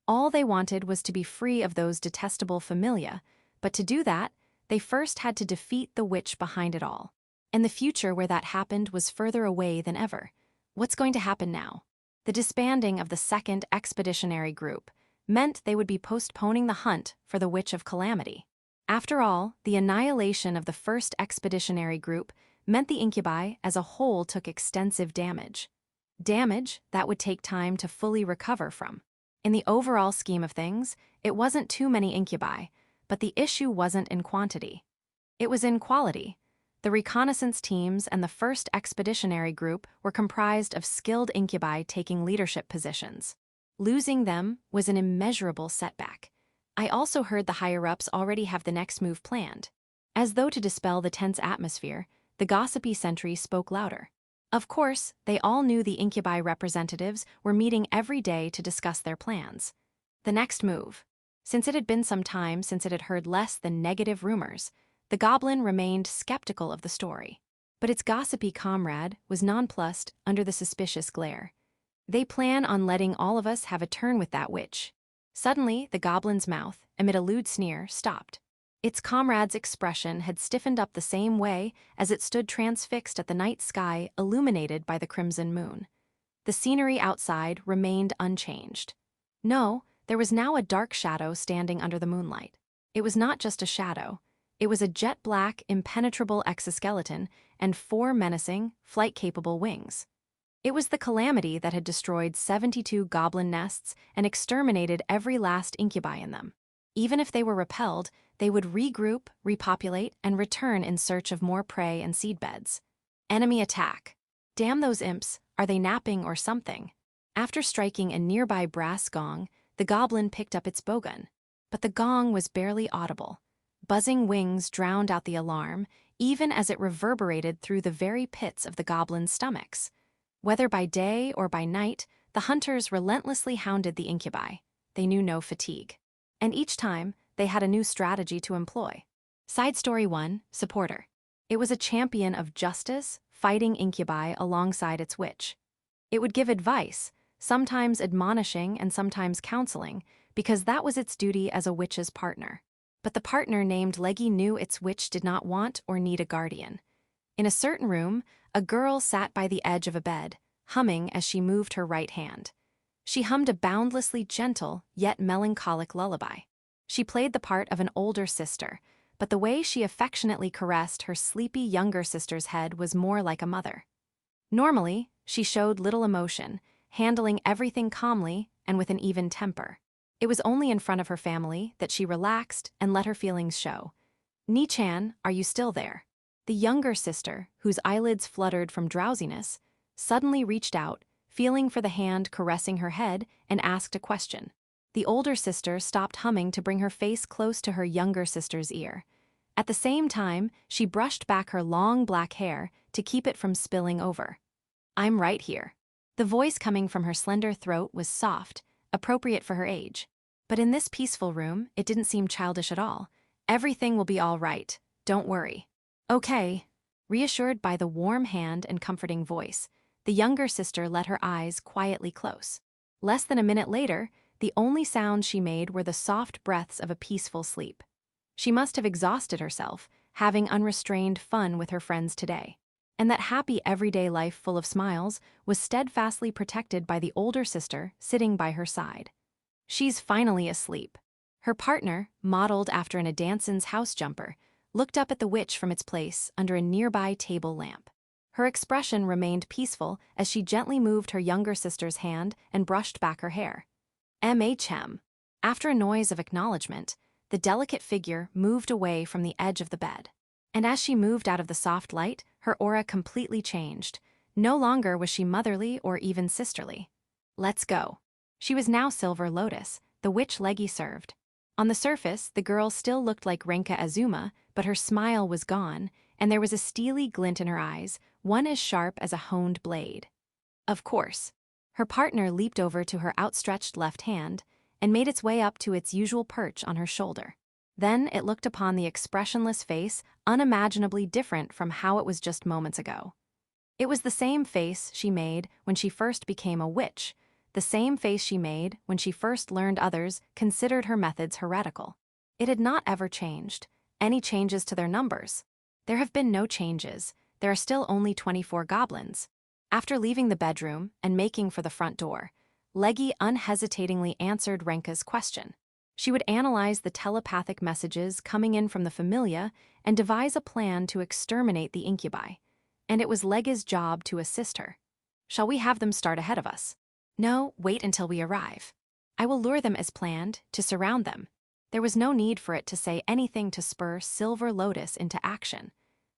All they wanted was to be free of those detestable familia, but to do that, they first had to defeat the witch behind it all. And the future where that happened was further away than ever. What's going to happen now? The disbanding of the second expeditionary group meant they would be postponing the hunt for the Witch of Calamity. After all, the annihilation of the first expeditionary group meant the incubi as a whole took extensive damage. Damage that would take time to fully recover from. In the overall scheme of things, it wasn't too many incubi, but the issue wasn't in quantity. It was in quality. The reconnaissance teams and the first expeditionary group were comprised of skilled incubi taking leadership positions. Losing them was an immeasurable setback. I also heard the higher-ups already have the next move planned. As though to dispel the tense atmosphere, the gossipy sentry spoke louder. Of course, they all knew the incubi representatives were meeting every day to discuss their plans. The next move. Since it had been some time since it had heard less than negative rumors, the goblin remained skeptical of the story. But its gossipy comrade was nonplussed under the suspicious glare. They plan on letting all of us have a turn with that witch. Suddenly, the goblin's mouth, amid a lewd sneer, stopped. Its comrade's expression had stiffened up the same way as it stood transfixed at the night sky illuminated by the crimson moon. The scenery outside remained unchanged. No, there was now a dark shadow standing under the moonlight. It was not just a shadow. It was a jet-black, impenetrable exoskeleton and 4 menacing, flight-capable wings. It was the calamity that had destroyed 72 goblin nests and exterminated every last incubi in them. Even if they were repelled, they would regroup, repopulate, and return in search of more prey and seedbeds. Enemy attack. Damn those imps, are they napping or something? After striking a nearby brass gong, the goblin picked up its bowgun. But the gong was barely audible. Buzzing wings drowned out the alarm, even as it reverberated through the very pits of the goblin's stomachs. Whether by day or by night, the hunters relentlessly hounded the incubi. They knew no fatigue. And each time, they had a new strategy to employ. Side Story 1, Supporter. It was a champion of justice, fighting incubi alongside its witch. It would give advice, sometimes admonishing and sometimes counseling, because that was its duty as a witch's partner. But the partner named Leggy knew its witch did not want or need a guardian. In a certain room, a girl sat by the edge of a bed, humming as she moved her right hand. She hummed a boundlessly gentle, yet melancholic lullaby. She played the part of an older sister, but the way she affectionately caressed her sleepy younger sister's head was more like a mother. Normally, she showed little emotion, handling everything calmly and with an even temper. It was only in front of her family that she relaxed and let her feelings show. "Ni-chan, are you still there?" The younger sister, whose eyelids fluttered from drowsiness, suddenly reached out, feeling for the hand caressing her head, and asked a question. The older sister stopped humming to bring her face close to her younger sister's ear. At the same time, she brushed back her long black hair to keep it from spilling over. "I'm right here." The voice coming from her slender throat was soft, appropriate for her age. But in this peaceful room, it didn't seem childish at all. "Everything will be all right. Don't worry." "Okay." Reassured by the warm hand and comforting voice, the younger sister let her eyes quietly close. Less than a minute later, the only sounds she made were the soft breaths of a peaceful sleep. She must have exhausted herself, having unrestrained fun with her friends today. And that happy everyday life full of smiles was steadfastly protected by the older sister sitting by her side. She's finally asleep. Her partner, modeled after an Adanson's house jumper, looked up at the witch from its place under a nearby table lamp. Her expression remained peaceful as she gently moved her younger sister's hand and brushed back her hair. "MHM." After a noise of acknowledgement, the delicate figure moved away from the edge of the bed. And as she moved out of the soft light, her aura completely changed. No longer was she motherly or even sisterly. "Let's go." She was now Silver Lotus, the witch Leggy served. On the surface, the girl still looked like Renka Azuma, but her smile was gone, and there was a steely glint in her eyes, one as sharp as a honed blade. Of course. Her partner leaped over to her outstretched left hand and made its way up to its usual perch on her shoulder. Then it looked upon the expressionless face, unimaginably different from how it was just moments ago. It was the same face she made when she first became a witch, the same face she made when she first learned others considered her methods heretical. It had not ever changed. Any changes to their numbers? There have been no changes. There are still only 24 goblins. After leaving the bedroom and making for the front door, Leggy unhesitatingly answered Renka's question. She would analyze the telepathic messages coming in from the Familia and devise a plan to exterminate the incubi. And it was Leggy's job to assist her. "Shall we have them start ahead of us?" "No, wait until we arrive. I will lure them as planned, to surround them." There was no need for it to say anything to spur Silver Lotus into action.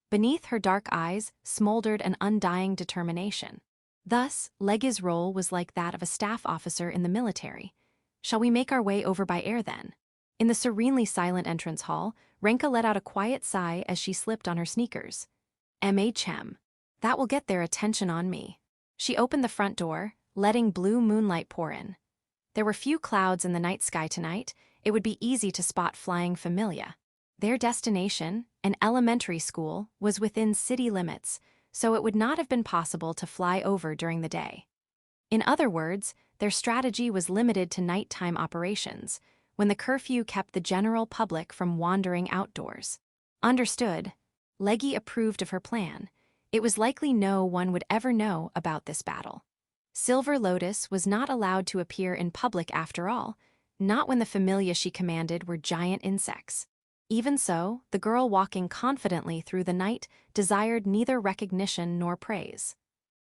Beneath her dark eyes smoldered an undying determination. Thus, Leggy's role was like that of a staff officer in the military. "Shall we make our way over by air then?" In the serenely silent entrance hall, Renka let out a quiet sigh as she slipped on her sneakers. "MHM. That will get their attention on me." She opened the front door, letting blue moonlight pour in. There were few clouds in the night sky tonight. It would be easy to spot flying Familia. Their destination, an elementary school, was within city limits, so it would not have been possible to fly over during the day. In other words, their strategy was limited to nighttime operations, when the curfew kept the general public from wandering outdoors. Understood. Leggy approved of her plan. It was likely no one would ever know about this battle. Silver Lotus was not allowed to appear in public after all, not when the familia she commanded were giant insects. Even so, the girl walking confidently through the night desired neither recognition nor praise.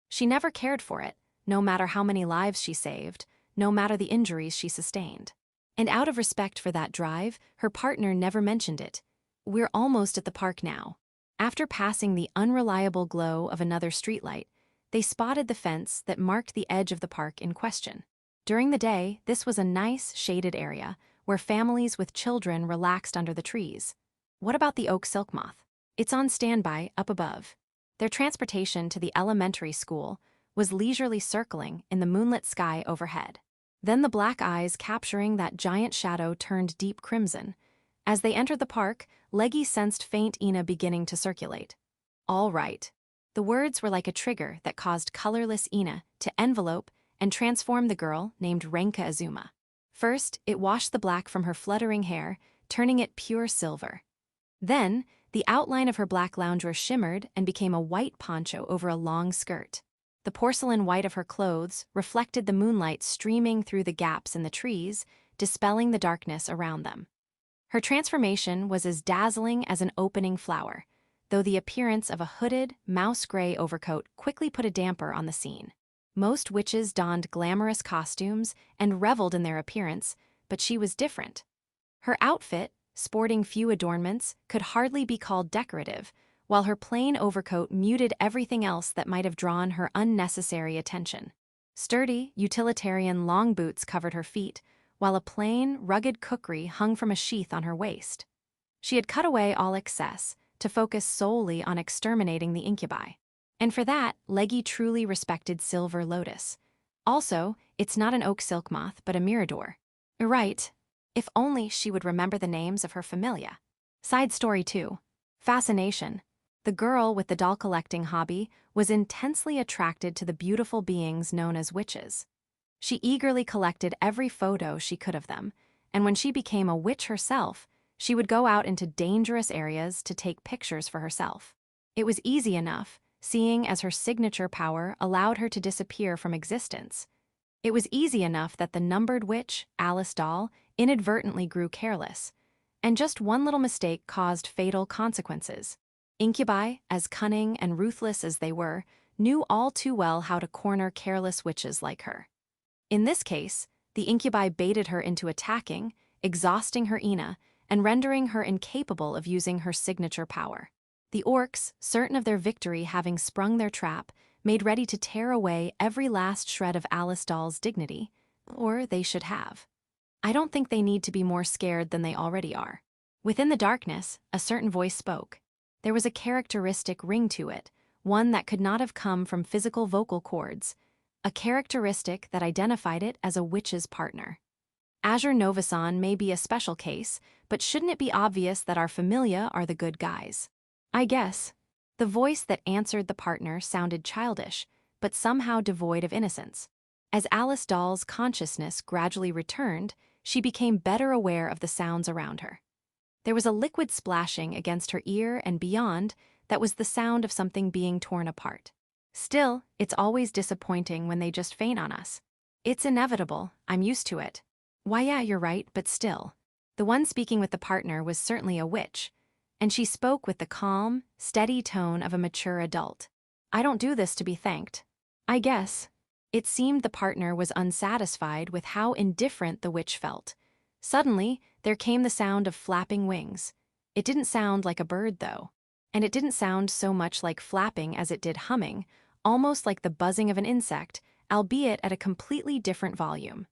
She never cared for it, no matter how many lives she saved, no matter the injuries she sustained. And out of respect for that drive, her partner never mentioned it. We're almost at the park now. After passing the unreliable glow of another streetlight, they spotted the fence that marked the edge of the park in question. During the day, this was a nice, shaded area where families with children relaxed under the trees. What about the oak silk moth? It's on standby up above. Their transportation to the elementary school was leisurely circling in the moonlit sky overhead. Then the black eyes capturing that giant shadow turned deep crimson. As they entered the park, Leggy sensed faint Ina beginning to circulate. All right. The words were like a trigger that caused colorless Ina to envelope and transform the girl named Renka Azuma. First, it washed the black from her fluttering hair, turning it pure silver. Then, the outline of her black loungewear shimmered and became a white poncho over a long skirt. The porcelain white of her clothes reflected the moonlight streaming through the gaps in the trees, dispelling the darkness around them. Her transformation was as dazzling as an opening flower, though the appearance of a hooded, mouse-gray overcoat quickly put a damper on the scene. Most witches donned glamorous costumes and reveled in their appearance, but she was different. Her outfit, sporting few adornments, could hardly be called decorative, while her plain overcoat muted everything else that might have drawn her unnecessary attention. Sturdy, utilitarian long boots covered her feet, while a plain, rugged kukri hung from a sheath on her waist. She had cut away all excess to focus solely on exterminating the Incubi. And for that, Leggy truly respected Silver Lotus. Also, it's not an oak silk moth, but a mirador. Right. If only she would remember the names of her familia. Side story 2. Fascination. The girl with the doll collecting hobby was intensely attracted to the beautiful beings known as witches. She eagerly collected every photo she could of them, and when she became a witch herself, she would go out into dangerous areas to take pictures for herself. It was easy enough, seeing as her signature power allowed her to disappear from existence. It was easy enough that the numbered witch, Alice Doll, inadvertently grew careless, and just one little mistake caused fatal consequences. Incubi, as cunning and ruthless as they were, knew all too well how to corner careless witches like her. In this case, the Incubi baited her into attacking, exhausting her Ina, and rendering her incapable of using her signature power. The orcs, certain of their victory having sprung their trap, made ready to tear away every last shred of Alice Doll's dignity, or they should have. I don't think they need to be more scared than they already are. Within the darkness, a certain voice spoke. There was a characteristic ring to it, one that could not have come from physical vocal cords, a characteristic that identified it as a witch's partner. Azure Nova may be a special case, but shouldn't it be obvious that our familia are the good guys? I guess. The voice that answered the partner sounded childish, but somehow devoid of innocence. As Alice Doll's consciousness gradually returned, she became better aware of the sounds around her. There was a liquid splashing against her ear and beyond that was the sound of something being torn apart. Still, it's always disappointing when they just faint on us. It's inevitable, I'm used to it. Why yeah, you're right, but still. The one speaking with the partner was certainly a witch, and she spoke with the calm, steady tone of a mature adult. I don't do this to be thanked. I guess. It seemed the partner was unsatisfied with how indifferent the witch felt. Suddenly, there came the sound of flapping wings. It didn't sound like a bird, though. And it didn't sound so much like flapping as it did humming, almost like the buzzing of an insect, albeit at a completely different volume.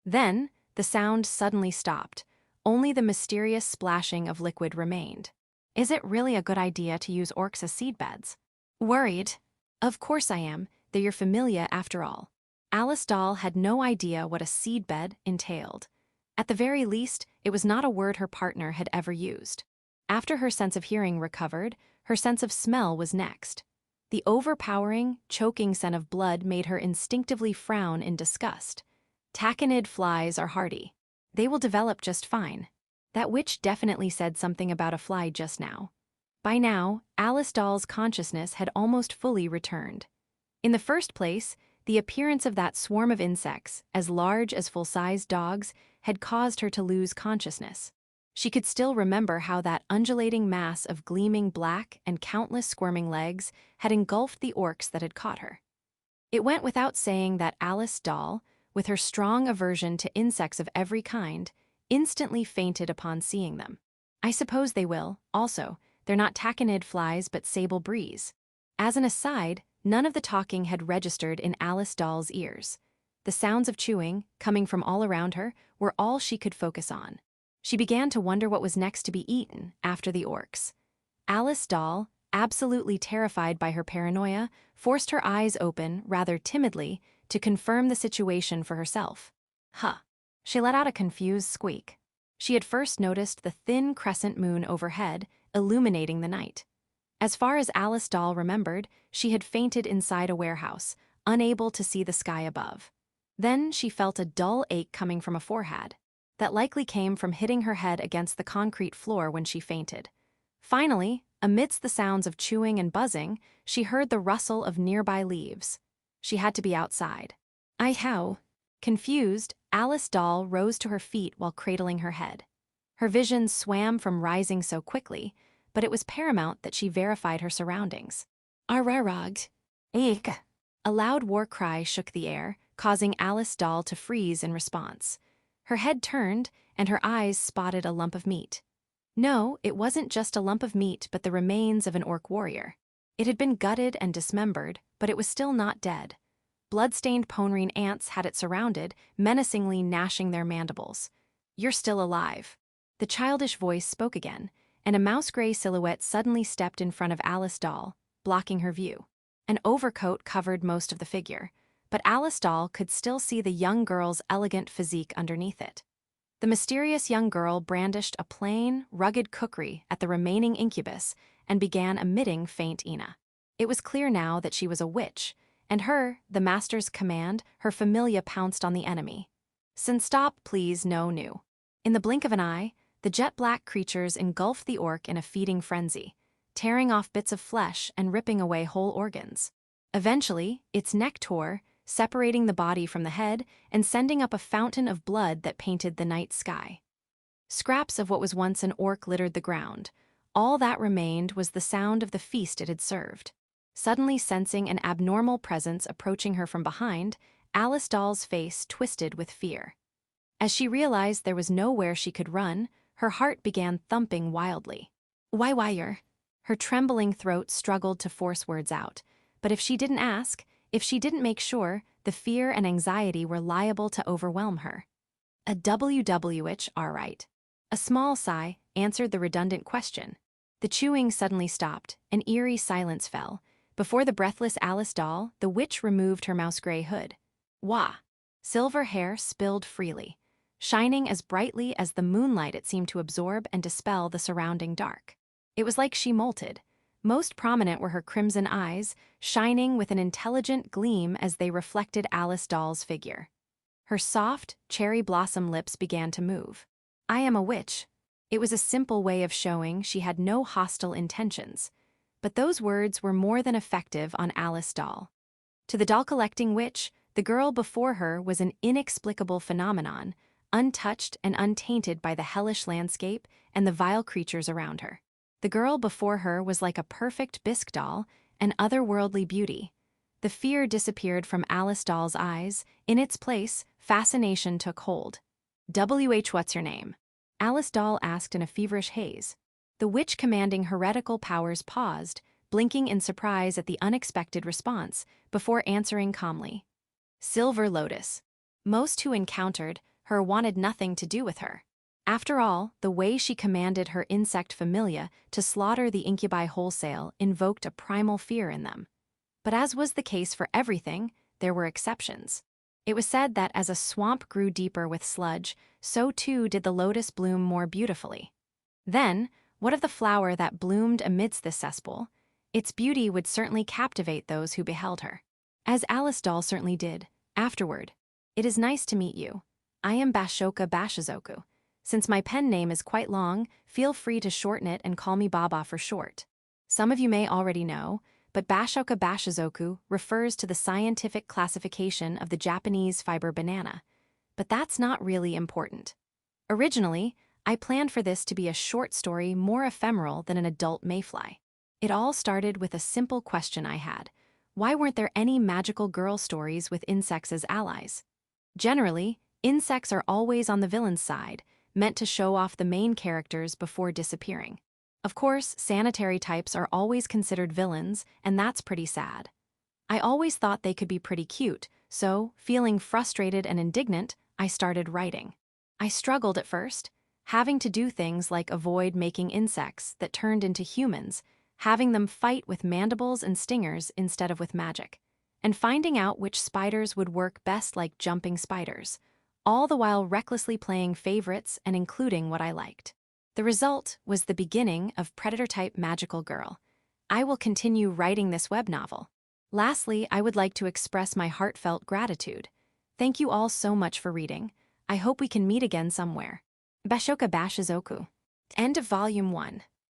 Then, the sound suddenly stopped. Only the mysterious splashing of liquid remained. Is it really a good idea to use orcs as seedbeds? Worried? Of course I am. They're your familia after all. Alice Doll had no idea what a seedbed entailed. At the very least, it was not a word her partner had ever used. After her sense of hearing recovered, her sense of smell was next. The overpowering, choking scent of blood made her instinctively frown in disgust. Tachinid flies are hardy. They will develop just fine. That witch definitely said something about a fly just now. By now, Alice Doll's consciousness had almost fully returned. In the first place, the appearance of that swarm of insects, as large as full-sized dogs, had caused her to lose consciousness. She could still remember how that undulating mass of gleaming black and countless squirming legs had engulfed the orcs that had caught her. It went without saying that Alice Doll, with her strong aversion to insects of every kind, instantly fainted upon seeing them. I suppose they will, also. They're not tachinid flies but sable breeze. As an aside, none of the talking had registered in Alice Doll's ears. The sounds of chewing, coming from all around her, were all she could focus on. She began to wonder what was next to be eaten after the orcs. Alice Doll, absolutely terrified by her paranoia, forced her eyes open, rather timidly, to confirm the situation for herself. Huh. She let out a confused squeak. She had first noticed the thin crescent moon overhead, illuminating the night. As far as Alice Doll remembered, she had fainted inside a warehouse, unable to see the sky above. Then she felt a dull ache coming from a forehead. That likely came from hitting her head against the concrete floor when she fainted. Finally, amidst the sounds of chewing and buzzing, she heard the rustle of nearby leaves. She had to be outside. How? Confused, Alice Doll rose to her feet while cradling her head. Her vision swam from rising so quickly, but it was paramount that she verified her surroundings. Arraragd. Eek. A loud war cry shook the air, causing Alice Doll to freeze in response. Her head turned, and her eyes spotted a lump of meat. No, it wasn't just a lump of meat but the remains of an orc warrior. It had been gutted and dismembered, but it was still not dead. Blood-stained Ponrine ants had it surrounded, menacingly gnashing their mandibles. "You're still alive." The childish voice spoke again, and a mouse-gray silhouette suddenly stepped in front of Alice Doll, blocking her view. An overcoat covered most of the figure, but Alice Doll could still see the young girl's elegant physique underneath it. The mysterious young girl brandished a plain, rugged kukri at the remaining incubus and began emitting faint ina. It was clear now that she was a witch, and her, the master's command, her familia pounced on the enemy. "Sin stop, please, no new." In the blink of an eye, the jet-black creatures engulfed the orc in a feeding frenzy, tearing off bits of flesh and ripping away whole organs. Eventually, its neck tore, separating the body from the head and sending up a fountain of blood that painted the night sky. Scraps of what was once an orc littered the ground. All that remained was the sound of the feast it had served. Suddenly sensing an abnormal presence approaching her from behind, Alice Doll's face twisted with fear. As she realized there was nowhere she could run, her heart began thumping wildly. "Why wire?" Her trembling throat struggled to force words out, but if she didn't ask, if she didn't make sure, the fear and anxiety were liable to overwhelm her. "A WWH, all right." A small sigh answered the redundant question. The chewing suddenly stopped, an eerie silence fell. Before the breathless Alice Doll, the witch removed her mouse-gray hood. Wah! Silver hair spilled freely, shining as brightly as the moonlight it seemed to absorb and dispel the surrounding dark. It was like she molted. Most prominent were her crimson eyes, shining with an intelligent gleam as they reflected Alice Doll's figure. Her soft, cherry blossom lips began to move. "I am a witch." It was a simple way of showing she had no hostile intentions. But those words were more than effective on Alice Doll. To the doll-collecting witch, the girl before her was an inexplicable phenomenon, untouched and untainted by the hellish landscape and the vile creatures around her. The girl before her was like a perfect bisque doll, an otherworldly beauty. The fear disappeared from Alice Doll's eyes. In its place, fascination took hold. "What's your name?" Alice Doll asked in a feverish haze. The witch commanding heretical powers paused, blinking in surprise at the unexpected response, before answering calmly. "Silver Lotus." Most who encountered her wanted nothing to do with her. After all, the way she commanded her insect familia to slaughter the incubi wholesale invoked a primal fear in them. But as was the case for everything, there were exceptions. It was said that as a swamp grew deeper with sludge, so too did the lotus bloom more beautifully. Then, what of the flower that bloomed amidst this cesspool? Its beauty would certainly captivate those who beheld her. As Alice Doll certainly did. Afterward. It is nice to meet you. I am Bashoka Bashizoku. Since my pen name is quite long, feel free to shorten it and call me Baba for short. Some of you may already know, but Bashoka Bashizoku refers to the scientific classification of the Japanese fiber banana. But that's not really important. Originally, I planned for this to be a short story more ephemeral than an adult mayfly. It all started with a simple question I had. Why weren't there any magical girl stories with insects as allies? Generally, insects are always on the villain's side, meant to show off the main characters before disappearing. Of course, sanitary types are always considered villains, and that's pretty sad. I always thought they could be pretty cute, so, feeling frustrated and indignant, I started writing. I struggled at first, having to do things like avoid making insects that turned into humans, having them fight with mandibles and stingers instead of with magic, and finding out which spiders would work best like jumping spiders, all the while recklessly playing favorites and including what I liked. The result was the beginning of Predator-type magical girl. I will continue writing this web novel. Lastly, I would like to express my heartfelt gratitude. Thank you all so much for reading. I hope we can meet again somewhere. Bashoka Bashizoku. End of Volume 1.